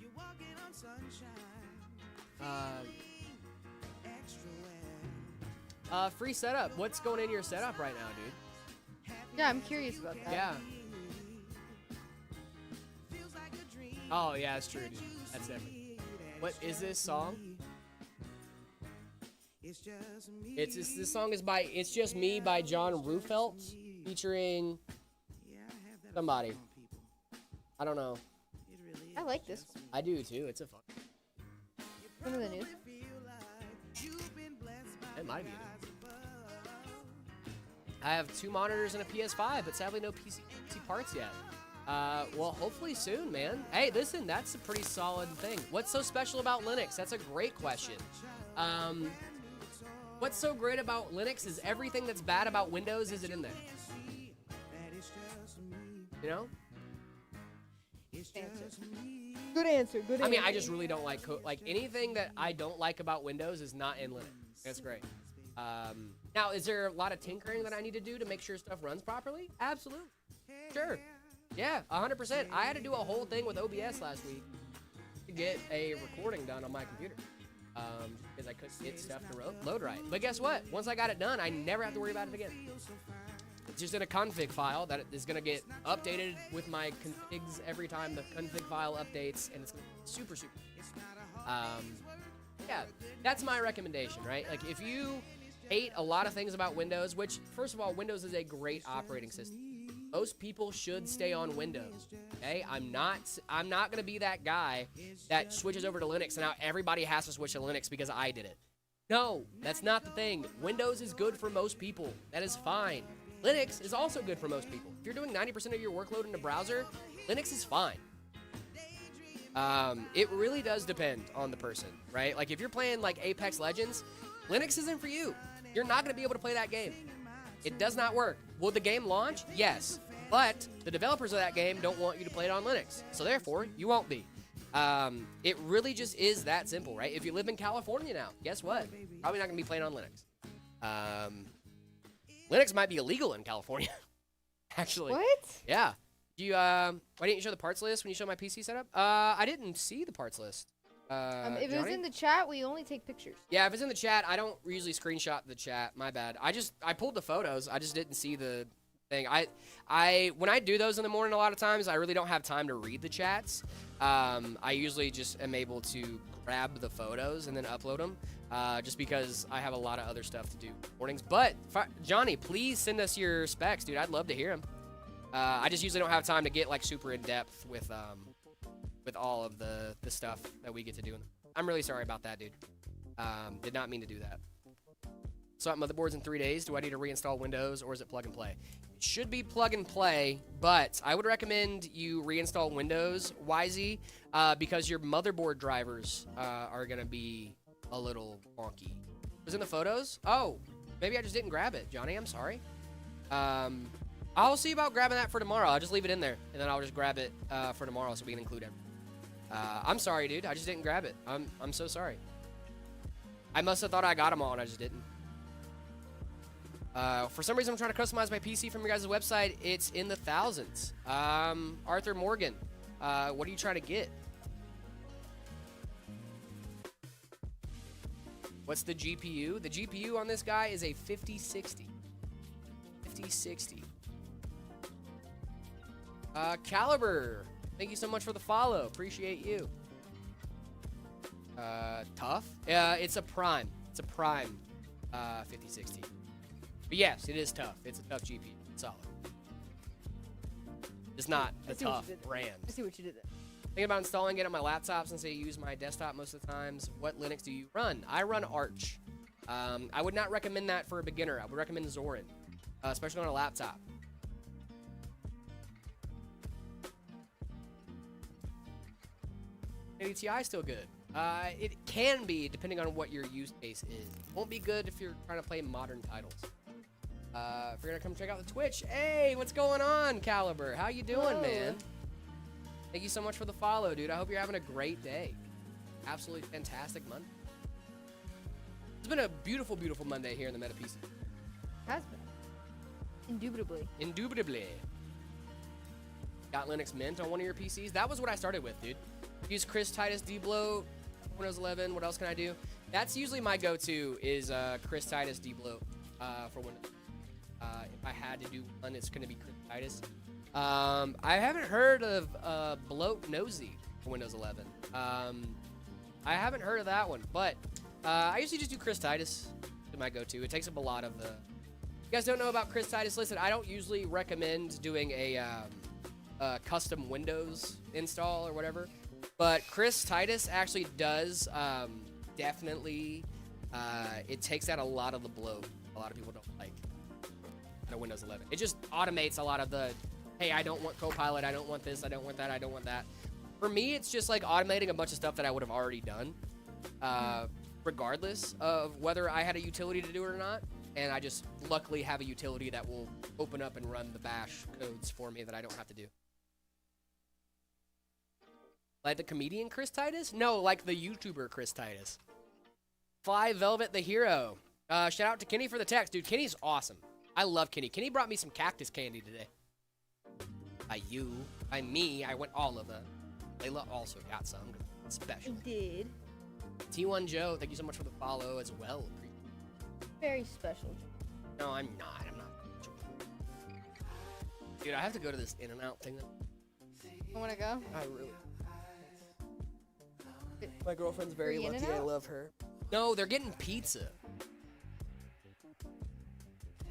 You're walking on sunshine. Extra well. Free setup. What's going in your setup right now, dude? Yeah, I'm curious about that. Yeah. Feels like a dream. Oh yeah, that's true, dude. That's different. What is this song? It's just me. This song is by It's Just Me by John Rufelt, featuring Yeah, I have that somebody. effect on people. I don't know. It really I like this. I do too. It's a fun. Some of the news. feel like you've been blessed by It might be. guys above. I have 2 monitors and a PS5, but sadly no PC parts yet. Well, hopefully soon, man. Hey, listen, that's a pretty solid thing. What's so special about Linux? That's a great question. What's so great about Linux is everything that's bad about Windows isn't in there. You know? Good answer. Good answer. I mean, I just really don't like anything that I don't like about Windows is not in Linux. That's great. Now, is there a lot of tinkering that I need to do to make sure stuff runs properly? Absolutely. Sure. Yeah, 100%. I had to do a whole thing with OBS last week to get a recording done on my computer because I couldn't get stuff to load right. But guess what? Once I got it done, I never have to worry about it again. It's just in a config file that is going to get updated with my configs every time the config file updates, and it's super, super. Yeah, that's my recommendation, right? Like, if you hate a lot of things about Windows, which, first of all, Windows is a great operating system. Most people should stay on Windows. Okay, I'm not gonna be that guy that switches over to Linux and now everybody has to switch to Linux because I did it. No, that's not the thing. Windows is good for most people. That is fine. Linux is also good for most people. If you're doing 90% of your workload in a browser, Linux is fine. It really does depend on the person, right? Like if you're playing like Apex Legends, Linux isn't for you. You're not gonna be able to play that game. It does not work. Will the game launch? Yes. But the developers of that game don't want you to play it on Linux. So therefore, you won't be. It really just is that simple, right? If you live in California now, guess what? Probably not going to be playing on Linux. Linux might be illegal in California, actually. What? Yeah. Why didn't you show the parts list when you showed my PC setup? I didn't see the parts list. If it was Johnny? in the chat, we only take pictures. Yeah, if it's in the chat, I don't usually screenshot the chat. My bad. I pulled the photos. I just didn't see the thing. When I do those in the morning, a lot of times I really don't have time to read the chats. I usually just am able to grab the photos and then upload them, just because I have a lot of other stuff to do mornings. But Johnny, please send us your specs, dude. I'd love to hear them. I just usually don't have time to get like super in depth with all of the stuff that we get to do. I'm really sorry about that, dude. Did not mean to do that. Swap motherboards in 3 days. Do I need to reinstall Windows or is it plug and play? It should be plug and play, but I would recommend you reinstall Windows, YZ, because your motherboard drivers are going to be a little wonky. Was it in the photos? Oh, maybe I just didn't grab it, Johnny. I'm sorry. I'll see about grabbing that for tomorrow. I'll just leave it in there, and then I'll just grab it for tomorrow so we can include it. I'm sorry, dude. I just didn't grab it. I'm so sorry. I must have thought I got them all, and I just didn't. For some reason, I'm trying to customize my PC from your guys' website. It's in the thousands. Arthur Morgan, what are you trying to get? What's the GPU? The GPU on this guy is a 5060. 5060. Caliber, thank you so much for the follow. Appreciate you. Tough? It's a prime. It's a prime 5060. But yes, it is tough. It's a tough GPU. It's solid. It's not the tough brand. I see what you did there. Thinking about installing it on my laptop since I use my desktop most of the times. What Linux do you run? I run Arch. I would not recommend that for a beginner. I would recommend Zorin, especially on a laptop. ATI is still good. It can be, depending on what your use case is. It won't be good if you're trying to play modern titles. If you're gonna come check out the Twitch, hey, what's going on, Caliber? How you doing, Hello. man? Thank you so much for the follow, dude. I hope you're having a great day. Absolutely fantastic Monday. It's been a beautiful, beautiful Monday here in the Meta PC. Has been. Indubitably. Indubitably. Got Linux Mint on one of your PCs? That was what I started with, dude. Use Chris Titus dbloat, Windows 11. What else can I do? That's usually my go-to is Chris Titus dbloat for Windows. If I had to do one, it's going to be Chris Titus. I haven't heard of Bloat Nosy for Windows 11. I haven't heard of that one, but I usually just do Chris Titus. It's my go-to. It takes up a lot of the... You guys don't know about Chris Titus? Listen, I don't usually recommend doing a custom Windows install or whatever, but Chris Titus actually does definitely... it takes out a lot of the bloat a lot of people don't like in a Windows 11. It just automates a lot of the, hey, I don't want Copilot, I don't want this, I don't want that, I don't want that. For me, it's just like automating a bunch of stuff that I would have already done, regardless of whether I had a utility to do it or not. And I just luckily have a utility that will open up and run the bash codes for me that I don't have to do. Like the comedian Chris Titus? No, like the YouTuber Chris Titus. Fly Velvet the Hero. Shout out to Kenny for the text. Dude, Kenny's awesome. I love Kenny. Kenny brought me some cactus candy today. By you. By me. I went all of them. Layla also got some. Special. I did. T1 Joe, thank you so much for the follow as well. Very special. No, I'm not. I'm not. Dude, I have to go to this In-N-Out thing. You wanna go? I really... My girlfriend's very Free lucky. In-N-Out? I love her. No, they're getting pizza.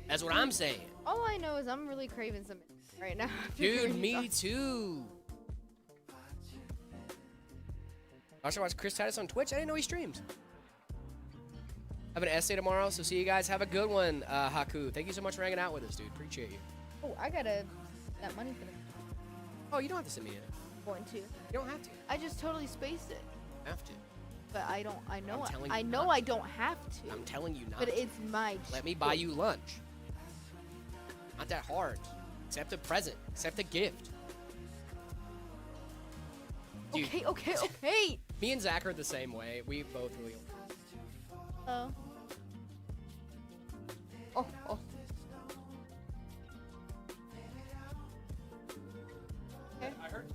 That's what I'm saying. All I know is I'm really craving some right now. Dude, me too. I should watch Chris Titus on Twitch. I didn't know he streamed. I have an essay tomorrow, so see you guys. Have a good one, Haku. Thank you so much for hanging out with us, dude. Appreciate you. Oh, I gotta that money for the Oh, you don't have to send me it. going to. You don't have to. I just totally spaced it. You have to. But I don't. I know. I'm telling I you know. not I don't have to. I'm telling you not. But it's my. Let me buy you lunch. Not that hard. Accept a present. Accept a gift. Dude, Okay. Okay. Okay. me and Zach are the same way. We both really. Oh. Oh. Oh. Okay. I heard.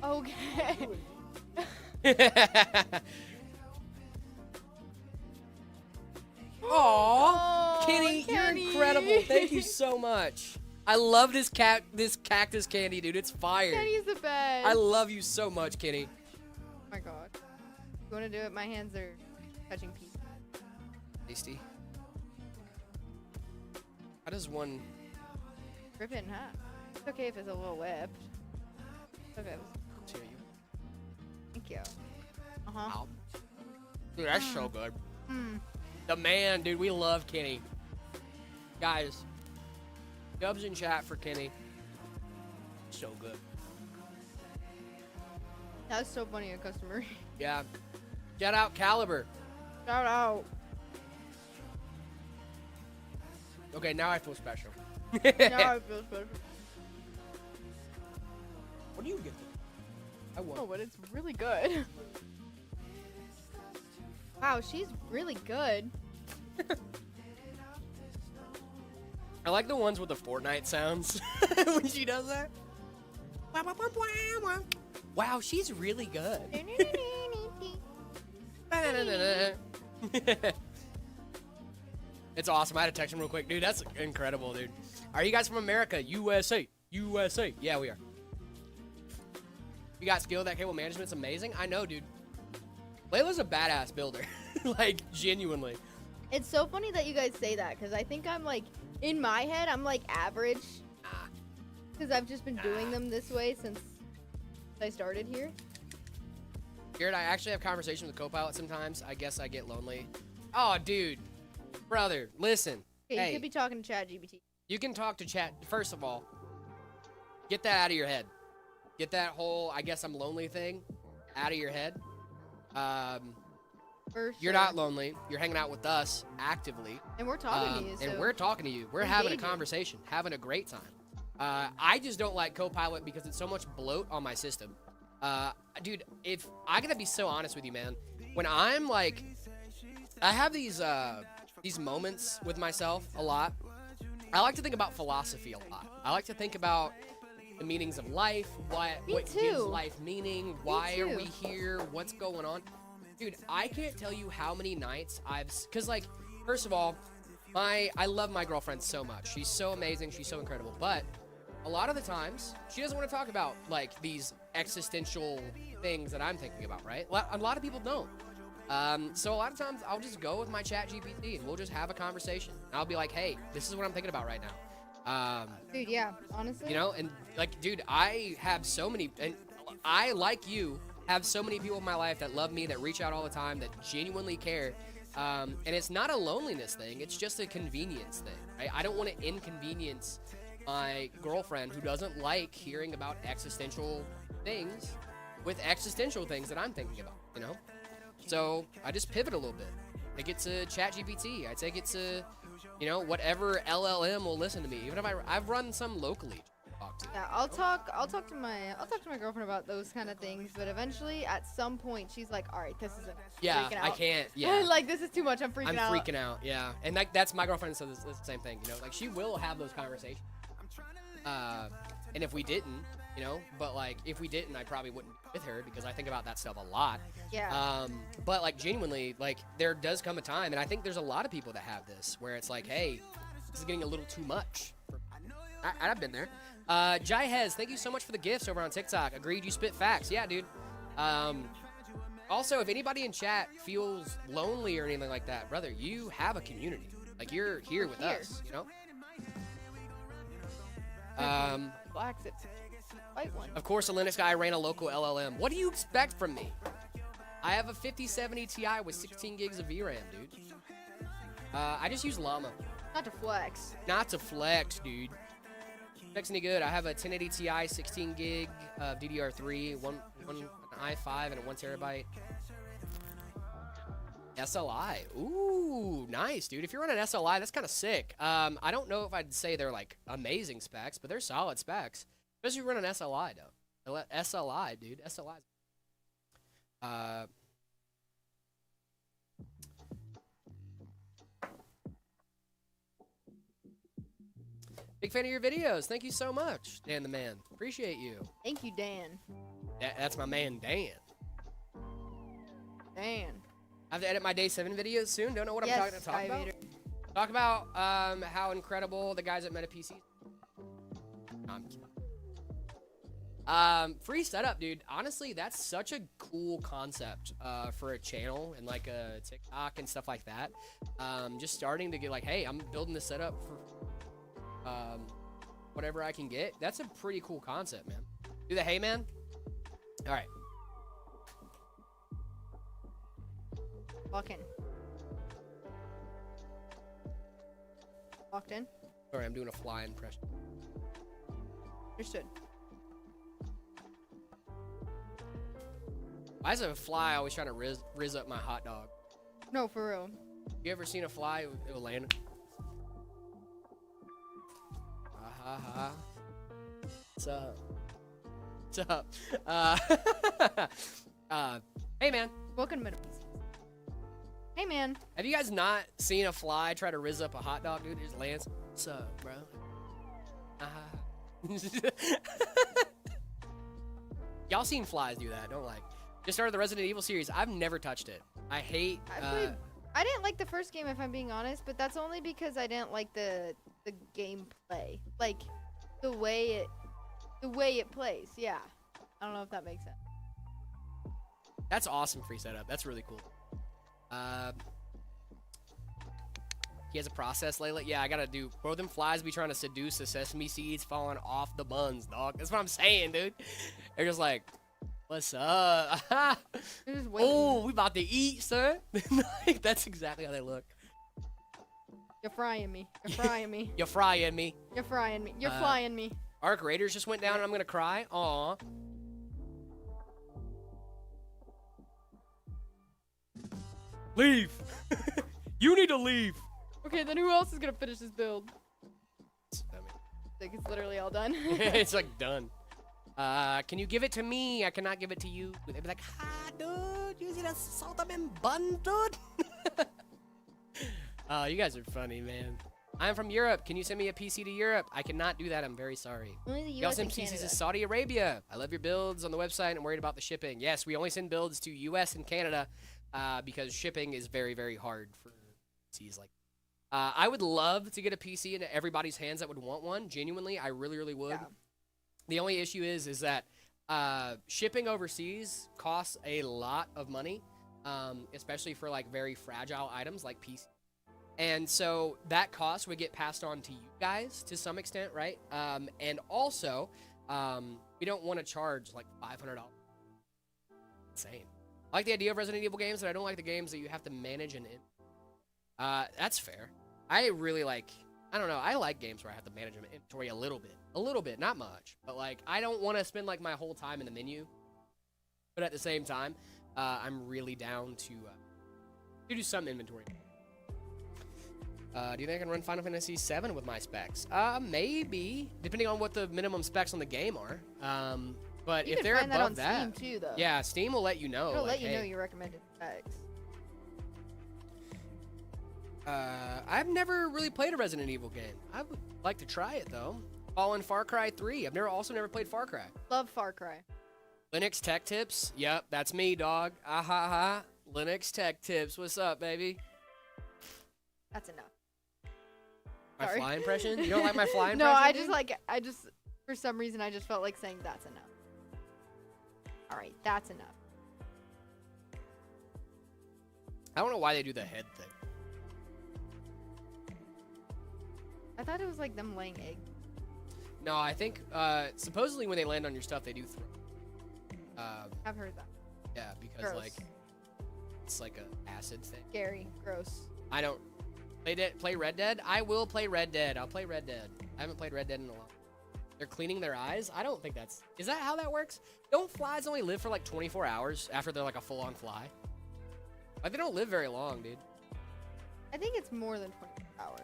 Okay. Aww, Oh, Kenny, you're Kenny. incredible. Thank you so much. I love this cactus candy, dude. It's fire. Kenny's the best. I love you so much, Kenny. Oh my god. You wanna do it? My hands are touching pieces. Tasty. How does one? Rip it in half. It's okay if it's a little whipped. It's okay. Hear you. Thank you. Uh-huh. Ow. Dude, that's so good. Mm. The man, dude. We love Kenny. Guys, dubs in chat for Kenny. So good. That was so funny, a customer. Yeah. Shout out Caliber. Shout out. Okay, now I feel special. Now I feel special. What do you get? I won. Oh, but it's really good. Wow, she's really good. I like the ones with the Fortnite sounds when she does that. Wow, she's really good. It's awesome. I had to text him real quick. Dude, that's incredible, dude. Are you guys from America? USA. USA. Yeah, we are. You got skill. That cable management's amazing. I know, dude. Layla's a badass builder. Like, genuinely. It's so funny that you guys say that, because I think I'm like, in my head, I'm like average. Ah. Because I've just been doing them this way since I started here. Garrett, I actually have conversations with Copilot sometimes. I guess I get lonely. Oh, dude. Brother, listen. Okay, Hey. you could be talking to ChatGPT. You can talk to chat. First of all, get that out of your head. Get that whole I guess I'm lonely thing out of your head. For You're sure. not lonely. You're hanging out with us actively. And we're talking to you, so And we're talking to you. We're having a engaging. conversation, having a great time. I just don't like Copilot because it's so much bloat on my system. Dude, if I gotta be so honest with you, man. when I'm like, I have these moments with myself a lot. I like to think about philosophy a lot. I like to think about the meanings of life, what gives life meaning, why are we here, what's going on. Dude, I can't tell you how many nights because like, first of all, I love my girlfriend so much. She's so amazing, she's so incredible, but a lot of the times, she doesn't want to talk about like these existential things that I'm thinking about, right? A lot of people don't. So a lot of times I'll just go with my chat GPT and we'll just have a conversation. I'll be like, hey, this is what I'm thinking about right now. Dude, yeah, honestly. You know, and like, dude, I have so many, and I, like you, have so many people in my life that love me, that reach out all the time, that genuinely care. And it's not a loneliness thing. It's just a convenience thing. Right? I don't want to inconvenience my girlfriend who doesn't like hearing about existential things with existential things that I'm thinking about, you know? So I just pivot a little bit. I get to ChatGPT. I take it to, you know, whatever LLM will listen to me. Even if I've run some locally to talk to. Yeah, I'll talk to my girlfriend about those kind of things, but eventually at some point she's like, all right, this is enough. Yeah, freaking out. I can't. Yeah, like this is too much. I'm freaking out. I'm freaking out. Yeah, and that's my girlfriend says the same thing. You know, like she will have those conversations. And if we didn't, you know, but like if we didn't, I probably wouldn't be with her because I think about that stuff a lot. Yeah. But like genuinely, like there does come a time, and I think there's a lot of people that have this where it's like, hey, this is getting a little too much. I've been there. Jai Hez, thank you so much for the gifts over on TikTok. Agreed, you spit facts. Yeah, dude. Also, if anybody in chat feels lonely or anything like that, brother, you have a community. Like you're here with us, you know. Blacks it. White one. Of course, a Linux guy ran a local LLM. What do you expect from me? I have a 5070 Ti with 16 gigs of VRAM, dude. I just use Llama. Not to flex. Not to flex, dude. Flex any good? I have a 1080 Ti, 16 gig of DDR3, one an i5, and a 1 terabyte SLI. Ooh, nice, dude. If you're running SLI, that's kind of sick. I don't know if I'd say they're like amazing specs, but they're solid specs. Especially if you're running SLI, though. SLI, dude. SLI. Big fan of your videos. Thank you so much, Dan the Man. Appreciate you. Thank you, Dan. That's my man, Dan. Dan. I have to edit my day 7 videos soon. Don't know what I'm talking about. Vader. Talk about how incredible the guys at Meta PC. No, I'm kidding. Free setup, dude. Honestly, that's such a cool concept for a channel and like a TikTok and stuff like that. Just starting to get like, hey, I'm building this setup for whatever I can get. That's a pretty cool concept, man. Do the hey, man. All right. Walk in. Walked in. Sorry, I'm doing a fly impression. Understood. Why is a fly always trying to riz up my hot dog? No, for real. You ever seen a fly? It will land. Ha ha. What's up? What's up? Hey man. Welcome to Meta. Hey man. Have you guys not seen a fly try to riz up a hot dog, dude? It just lands. What's up, bro? Y'all seen flies do that? Don't like. Just started the Resident Evil series. I've never touched it. I hate. I didn't like the first game, if I'm being honest, but that's only because I didn't like the gameplay, like the way it plays. Yeah, I don't know if that makes sense. That's awesome free setup. That's really cool. He has a process, Layla. Yeah, I gotta do. Bro, them flies be trying to seduce the sesame seeds falling off the buns, dog. That's what I'm saying, dude. They're just like, what's up? Oh, we about to eat, sir. Like, that's exactly how they look. You're frying me. You're frying me. You're frying me. You're frying me. You're flying me. Arc Raiders just went down and I'm gonna cry. Aw. Leave. You need to leave. Okay, then who else is gonna finish this build? I think it's literally all done. It's like done. Can you give it to me? I cannot give it to you. They'd be like, dude, use quieres sáltame en Banter? Oh, you guys are funny, man. I'm from Europe. Can you send me a PC to Europe? I cannot do that. I'm very sorry. Only the You US also send and PCs Canada. to Saudi Arabia. I love your builds on the website. I'm worried about the shipping. Yes, we only send builds to US and Canada because shipping is very, very hard for PCs. Like, I would love to get a PC into everybody's hands that would want one. Genuinely, I really, really would. Yeah. The only issue is that shipping overseas costs a lot of money, especially for like very fragile items like PC. And so that cost would get passed on to you guys to some extent, right? And also, we don't want to charge like $500. Insane. I like the idea of Resident Evil games, but I don't like the games that you have to manage and that's fair. I really like, I don't know, I like games where I have to manage an inventory a little bit, not much. But like, I don't want to spend like my whole time in the menu. But at the same time, I'm really down to do some inventory. Do you think I can run Final Fantasy VII with my specs? Maybe, depending on what the minimum specs on the game are. But You if can they're find that above on that, Steam too, though. yeah, Steam will let you know. It'll like, let you know hey, your recommended specs. I've never really played a Resident Evil game. I would like to try it though. Fallen Far Cry 3. I've also never played Far Cry. Love Far Cry. Linux Tech Tips. Yep, that's me, dog. Ha. Linux Tech Tips. What's up, baby? That's enough. My Sorry. fly impression? You don't like my fly impression? No, I dude? just for some reason I just felt like saying that's enough. All right, that's enough. I don't know why they do the head thing. I thought it was like them laying eggs. No, I think supposedly when they land on your stuff, they do throw. I've heard that. Yeah, because Gross. like it's like a acid thing. Scary. Gross. I don't play Red Dead. I will play Red Dead. I'll play Red Dead. I haven't played Red Dead in a long. They're cleaning their eyes. I don't think is that how that works? Don't flies only live for like 24 hours after they're like a full-on fly? Like they don't live very long, dude. I think it's more than 24 hours.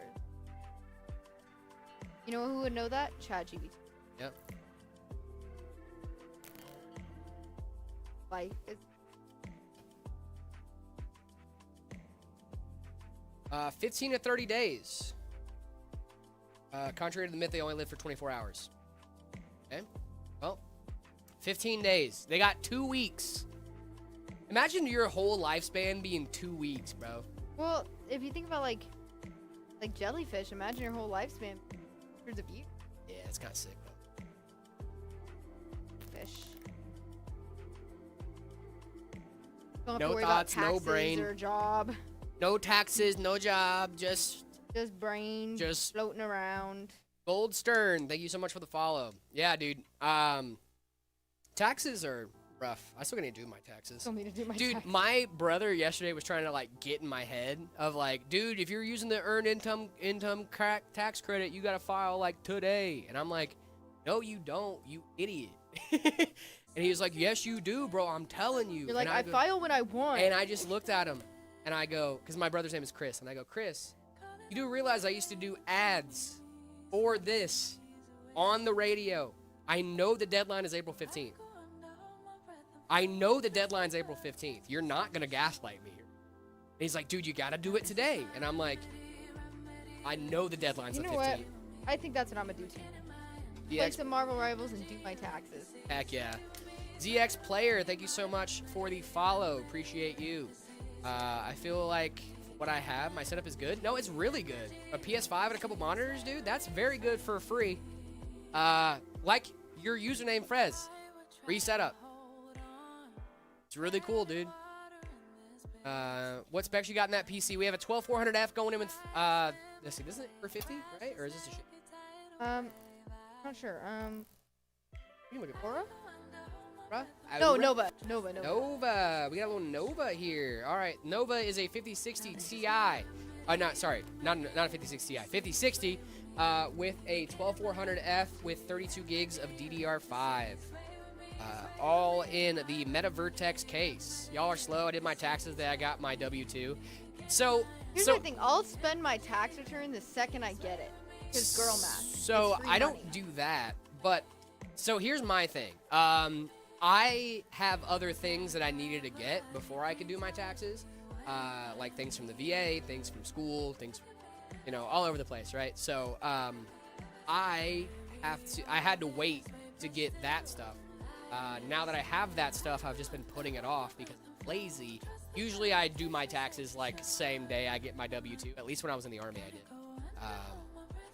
You know who would know that? ChatGPT. Yep. Life is 15 to 30 days. Contrary to the myth, they only live for 24 hours. Okay. Well, 15 days. They got 2 weeks. Imagine your whole lifespan being 2 weeks, bro. well. If you think about like jellyfish, imagine your whole lifespan. Hundreds of years. Yeah, it's kind of sick, though. Fish. Don't have No to worry thoughts, about no taxes brain. or a job. No taxes, no job, just Brain. Just- floating around. Gold Stern. Thank you so much for the follow. Yeah, dude. Taxes are rough. I still gotta do my taxes. Told me to do my Dude, tax. my brother yesterday was trying to like get in my head of like, dude, if you're using the earned income tax credit, you gotta file like today. And I'm like, no, you don't, you idiot. And he was like, yes, you do, bro. I'm telling you. You're like, And I go- file when I want. And I just looked at him and I go, because my brother's name is Chris, and I go, Chris, you do realize I used to do ads for this on the radio. I know the deadline is April 15th. I know the deadline's April 15th. You're not going to gaslight me here. And he's like, dude, you got to do it today. And I'm like, I know the deadline's You the know 15th. what? I think that's what I'm gonna do too. Play ZX, some Marvel Rivals and do my taxes. heck yeah. ZX Player, thank you so much for the follow. Appreciate you. I feel like what I have, my setup is good. No, it's really good. A PS5 and a couple monitors, dude, that's very good for free. Like your username, Frez. Free setup. It's really cool, dude. What specs you got in that PC? We have a 12400F going in with, let's see, this is for 50, right? Or is this a shit? Not sure. You can look at Aura? Bruh. No, Aura? Nova. Nova. We got a little Nova here. All right, Nova is a 5060 Ti. Not a 5060 Ti. 5060 with a 12400F with 32 gigs of DDR5. All in the Meta Vertex case. Y'all are slow. I did my taxes today. I got my W-2. So, Here's the thing. I'll spend my tax return the second I get it. Because girl math. So It's free I don't money. do that, but so here's my thing. I have other things that I needed to get before I could do my taxes, like things from the VA, things from school, things, all over the place, right? So I had to wait to get that stuff. Now that I have that stuff, I've just been putting it off because I'm lazy. Usually I do my taxes like same day I get my W-2. At least when I was in the Army, I did.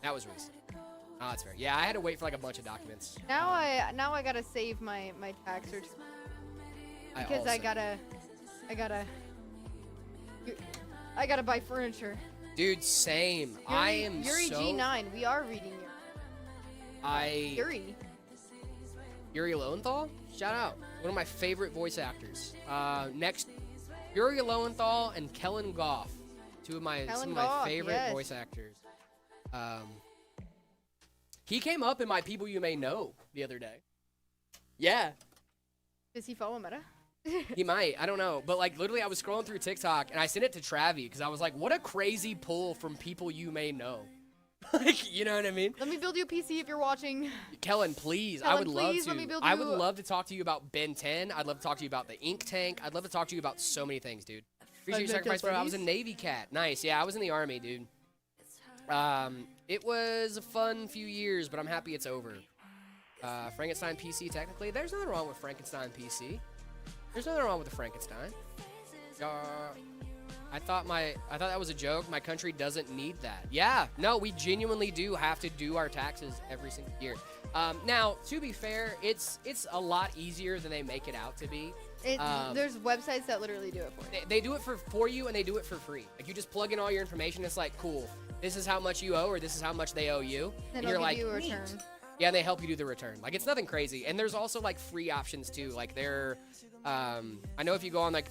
That was recent. Oh, that's fair. Yeah, I had to wait for like a bunch of documents. Now I gotta save my tax return because I gotta buy furniture. Dude, same. I am Yuri so... G9. We are reading Yuri. Yuri Lowenthal? Shout out. One of my favorite voice actors. Next, Yuri Lowenthal and Kellen Goff. Some of my favorite voice actors. He came up in my People You May Know the other day. Yeah. Does he follow Meta? He might. I don't know. But, like, literally, I was scrolling through TikTok, and I sent it to Travi because I was like, what a crazy pull from People You May Know. Like, you know what I mean? Let me build you a PC if you're watching. Kellen, please. Kellen, I would love please, to. let me build I you- would love to talk to you about Ben 10. I'd love to talk to you about the ink tank. I'd love to talk to you about so many things, dude. Appreciate your sacrifice, bro. I was a Navy cat. Nice. Yeah, I was in the Army, dude. It was a fun few years, but I'm happy it's over. Frankenstein PC, technically. There's nothing wrong with Frankenstein PC. There's nothing wrong with the Frankenstein. I thought that was a joke. My country doesn't need that. Yeah, no, we genuinely do have to do our taxes every single year. Now, to be fair, it's a lot easier than they make it out to be. There's websites that literally do it for you. They do it for you, and they do it for free. Like, you just plug in all your information. It's like, cool, this is how much you owe, or this is how much they owe you. And you're like, you a neat. return. Yeah, and they help you do the return. Like, it's nothing crazy. And there's also, like, free options, too. Like, I know if you go on, like,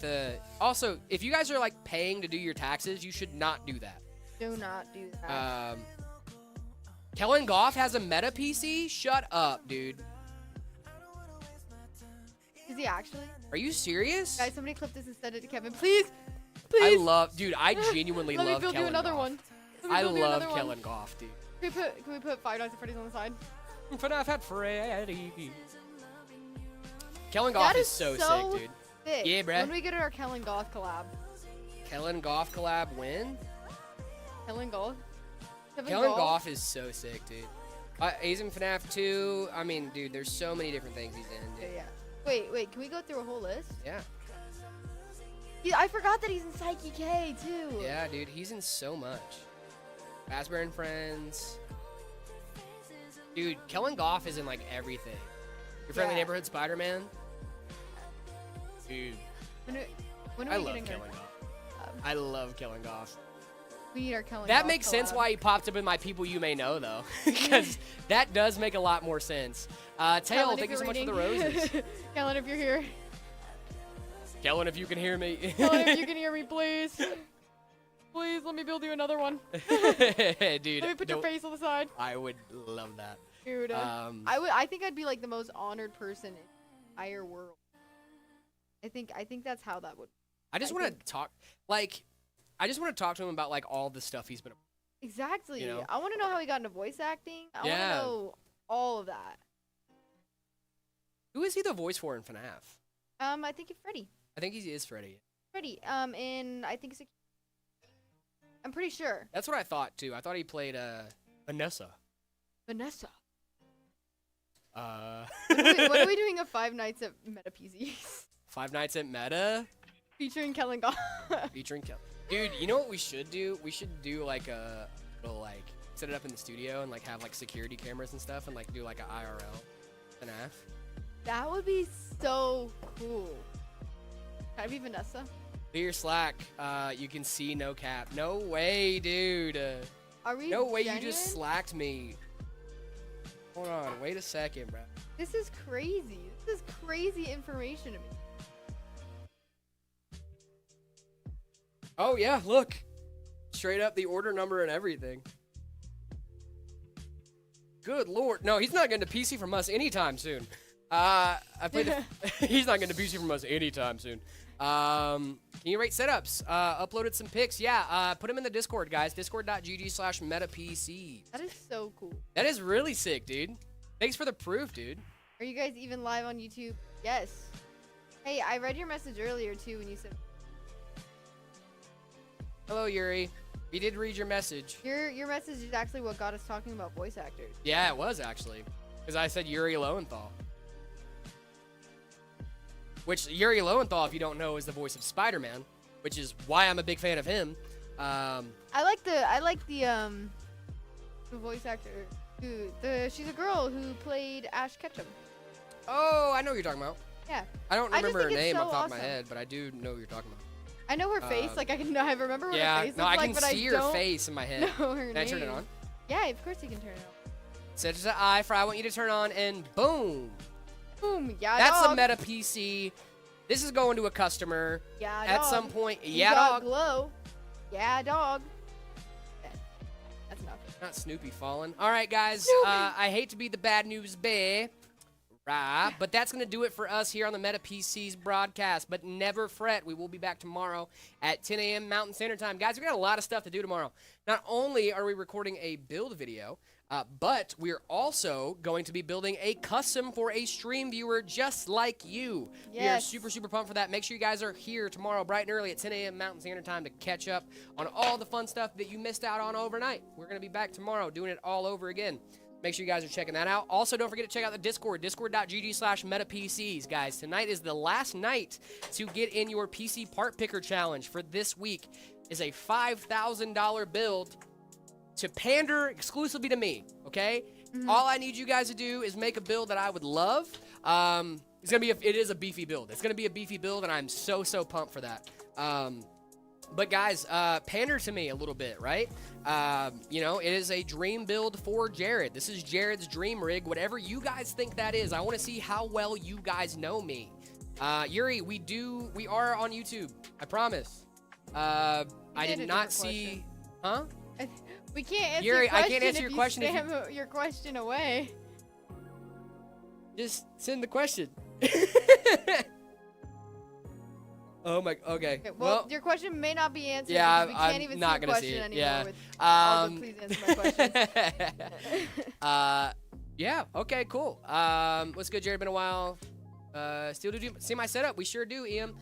also, if you guys are, like, paying to do your taxes, you should not do that. Do not do that. Kellen Goff has a Meta PC? Shut up, dude. Is he actually? Are you serious? Guys, somebody clip this and send it to Kevin, please. Dude, I genuinely Let love me build Kellen you another Goff. one. I love Kellen Goff, dude. Can we put Five Nights at Freddy's on the side? FNAF at Freddy. Kellen Goff That is so sick, dude. Sick. Yeah, bruh. When we get our Kellen Goff collab. Kellen Goff collab win? Kellen Goff? Kellen Goff is so sick, dude. He's in FNAF 2. I mean, dude, there's so many different things he's in, dude. Yeah. Wait, can we go through a whole list? Yeah. I forgot that he's in Psyche K, too. Yeah, dude, he's in so much. Fazbear and Friends. Dude, Kellen Goff is in, like, everything. Your Friendly Yeah. Neighborhood Spider-Man. Dude, When are I we love getting Kellen our, Goff. I love Kellen Goff. We need our Kellen That Goff makes sense collab. why he popped up in my People You May Know, though. Because that does make a lot more sense. Tail, Kellen, thank you if so much for the you're roses. reading. Kellen, if you're here. Kellen, if you can hear me. Kellen, if you can hear me, please. Please, let me build you another one. Dude, Let me put your face on the side. I would love that. Dude, I think I'd be like the most honored person in the entire world. I think that's how that would. I just want to talk, like, I just want to talk to him about, like, all the stuff he's been. Exactly. You know? I want to know how he got into voice acting. I want Yeah. to know all of that. Who is he the voice for in FNAF? I think it's Freddy. I think he is Freddy. Freddy. In I think I'm pretty sure. That's what I thought, too. I thought he played, Vanessa. Vanessa. When are we doing a Five Nights at Meta PCs? Five Nights at Meta? Featuring Kellen Goff. Featuring Kellen. Dude, you know what we should do? We should do, like, a little, like, set it up in the studio and, like, have, like, security cameras and stuff and, like, do, like, a IRL FNAF. That would be so cool. Can I be Vanessa? Do your Slack. You can see no cap. No way, dude. Are we No way genuine? you just slacked me. Hold on. Wait a second, bro. This is crazy. This is crazy information to me. Oh, yeah, look. Straight up the order number and everything. Good lord. No, he's not getting a PC from us anytime soon. He's not getting a PC from us anytime soon. Can you rate setups? Uploaded some pics. Yeah, put them in the Discord, guys. Discord.gg/metapc. That is so cool. That is really sick, dude. Thanks for the proof, dude. Are you guys even live on YouTube? Yes. Hey, I read your message earlier too when you said Hello, Yuri. We did read your message. your message is actually what got us talking about voice actors. Yeah, it was actually. Because I said Yuri Lowenthal. Which, Yuri Lowenthal, if you don't know, is the voice of Spider-Man. Which is why I'm a big fan of him. I like the voice actor she's a girl who played Ash Ketchum. Oh, I know what you're talking about. Yeah. I don't I just remember her think it's name so off the top of my awesome. head, but I do know what you're talking about. I know her face, like I remember what her face no, looks I like, can but see I her don't face in my head. know her Can I turn it name. on? Yeah, of course you can turn it on. Set to I for I want you to turn on, and boom. Boom, yeah, That's dog. a meta PC. This is going to a customer Yeah, at dog. some point. You Yeah, got dog. glow. Yeah, dog. Okay. That's enough. Not Snoopy falling. All right, guys. Snoopy. I hate to be the bad news bear, right? But that's going to do it for us here on the Meta PCs broadcast. But never fret. We will be back tomorrow at 10 a.m. Mountain Standard Time. Guys, we got a lot of stuff to do tomorrow. Not only are we recording a build video, but we're also going to be building a custom for a stream viewer just like you. We are Yes. super, super pumped for that. Make sure you guys are here tomorrow bright and early at 10 a.m. Mountain Standard Time to catch up on all the fun stuff that you missed out on overnight. We're going to be back tomorrow doing it all over again. Make sure you guys are checking that out. Also, don't forget to check out the Discord, discord.gg/metapcs. Guys, tonight is the last night to get in your PC part picker challenge for this week. Is a $5,000 build to pander exclusively to me, okay? All I need you guys to do is make a build that I would love. It is a beefy build. It's gonna be a beefy build, and I'm so pumped for that. But guys, pander to me a little bit, right? It is a dream build for Jared. This is Jared's dream rig. Whatever you guys think that is, I want to see how well you guys know me. Yuri, we are on YouTube. I promise. I did did a not different see, huh? We can't answer Yuri, your question I can't answer your question if you- spam your question away. Just send the question. Oh my. Okay. Okay, well, your question may not be answered. Yeah, because we can't I'm even not see the gonna see question it, anymore. yeah. With all the please answer my questions. Yeah. Okay. Cool. What's good, Jared? Been a while. Still do see my setup? We sure do, Ian.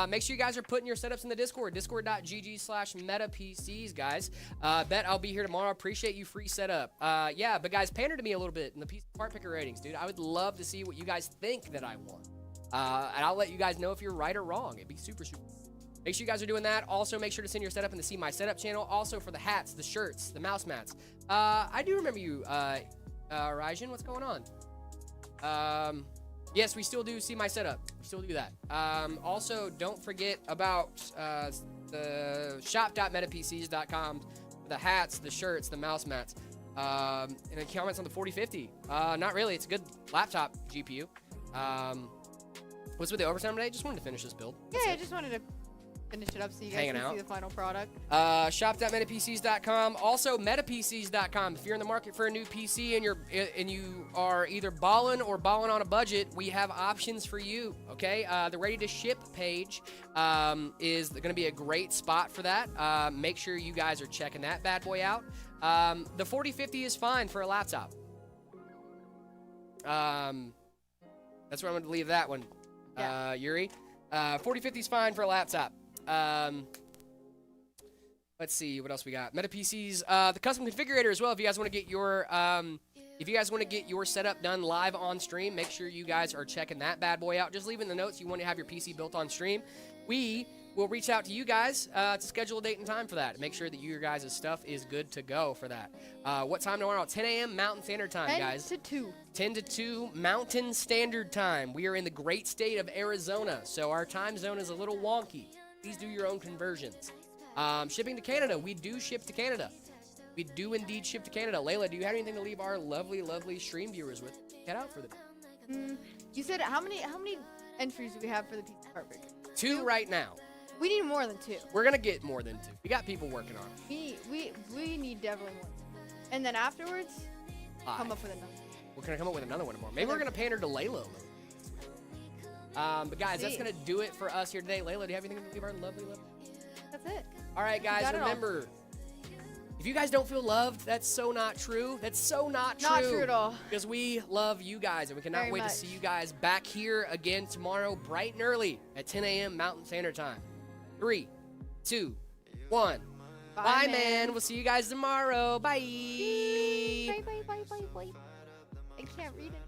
Make sure you guys are putting your setups in the Discord. Discord.gg/metapcs, guys. Bet I'll be here tomorrow. Appreciate you free setup. Yeah, but guys, pander to me a little bit in the PC part picker ratings, dude. I would love to see what you guys think that I want. And I'll let you guys know if you're right or wrong. It'd be super. Make sure you guys are doing that. Also, make sure to send your setup in the See My Setup channel. Also, for the hats, the shirts, the mouse mats. I do remember you, Rajan. What's going on? Yes, we still do See My Setup. We still do that. Also, don't forget about the shop.metapcs.com. The hats, the shirts, the mouse mats. And then comments on the 4050. Not really. It's a good laptop GPU. What's with the overtime today? Just wanted to finish this build. Yeah, I just wanted to finish it up so you guys Hanging can out. see the final product. Shop.metapcs.com. Also, metapcs.com. If you're in the market for a new PC and you are either balling or balling on a budget, we have options for you. Okay, the ready to ship page is going to be a great spot for that. Make sure you guys are checking that bad boy out. The 4050 is fine for a laptop. That's where I'm going to leave that one. Yeah. Yuri. 4050 is fine for a laptop. Let's see what else we got. Meta PCs, the custom configurator as well. If you guys want to get your setup done live on stream, make sure you guys are checking that bad boy out. Just leave in the notes you want to have your PC built on stream. We will reach out to you guys to schedule a date and time for that. Make sure that your guys' stuff is good to go for that. What time tomorrow? 10 a.m. Mountain Standard Time, 10 guys. to 2. 10 to 2 Mountain Standard Time. We are in the great state of Arizona, so our time zone is a little wonky. Please do your own conversions. Shipping to Canada. We do ship to Canada. We do indeed ship to Canada. Layla, do you have anything to leave our lovely, lovely stream viewers with? Head out for them. You said how many entries do we have for the pizza part picker? 2 right now. We need more than 2. We're gonna get more than 2. We got people working on it. We need definitely more. And then afterwards, come 5. up with another. We're gonna come up with another one tomorrow. Maybe we're gonna pander to Layla a little. But guys, that's See. gonna do it for us here today. Layla, do you have anything to leave our lovely, lovely? That's it. All right, guys, got it all. remember, If you guys don't feel loved, that's so not true. That's so not true. Not true at all. Because we love you guys, and we cannot Very wait much. to see you guys back here again tomorrow, bright and early at 10 a.m. Mountain Standard Time. 3, 2, 1. Bye, man. We'll see you guys tomorrow. Bye. Bye, bye, bye, bye, bye. I can't read it.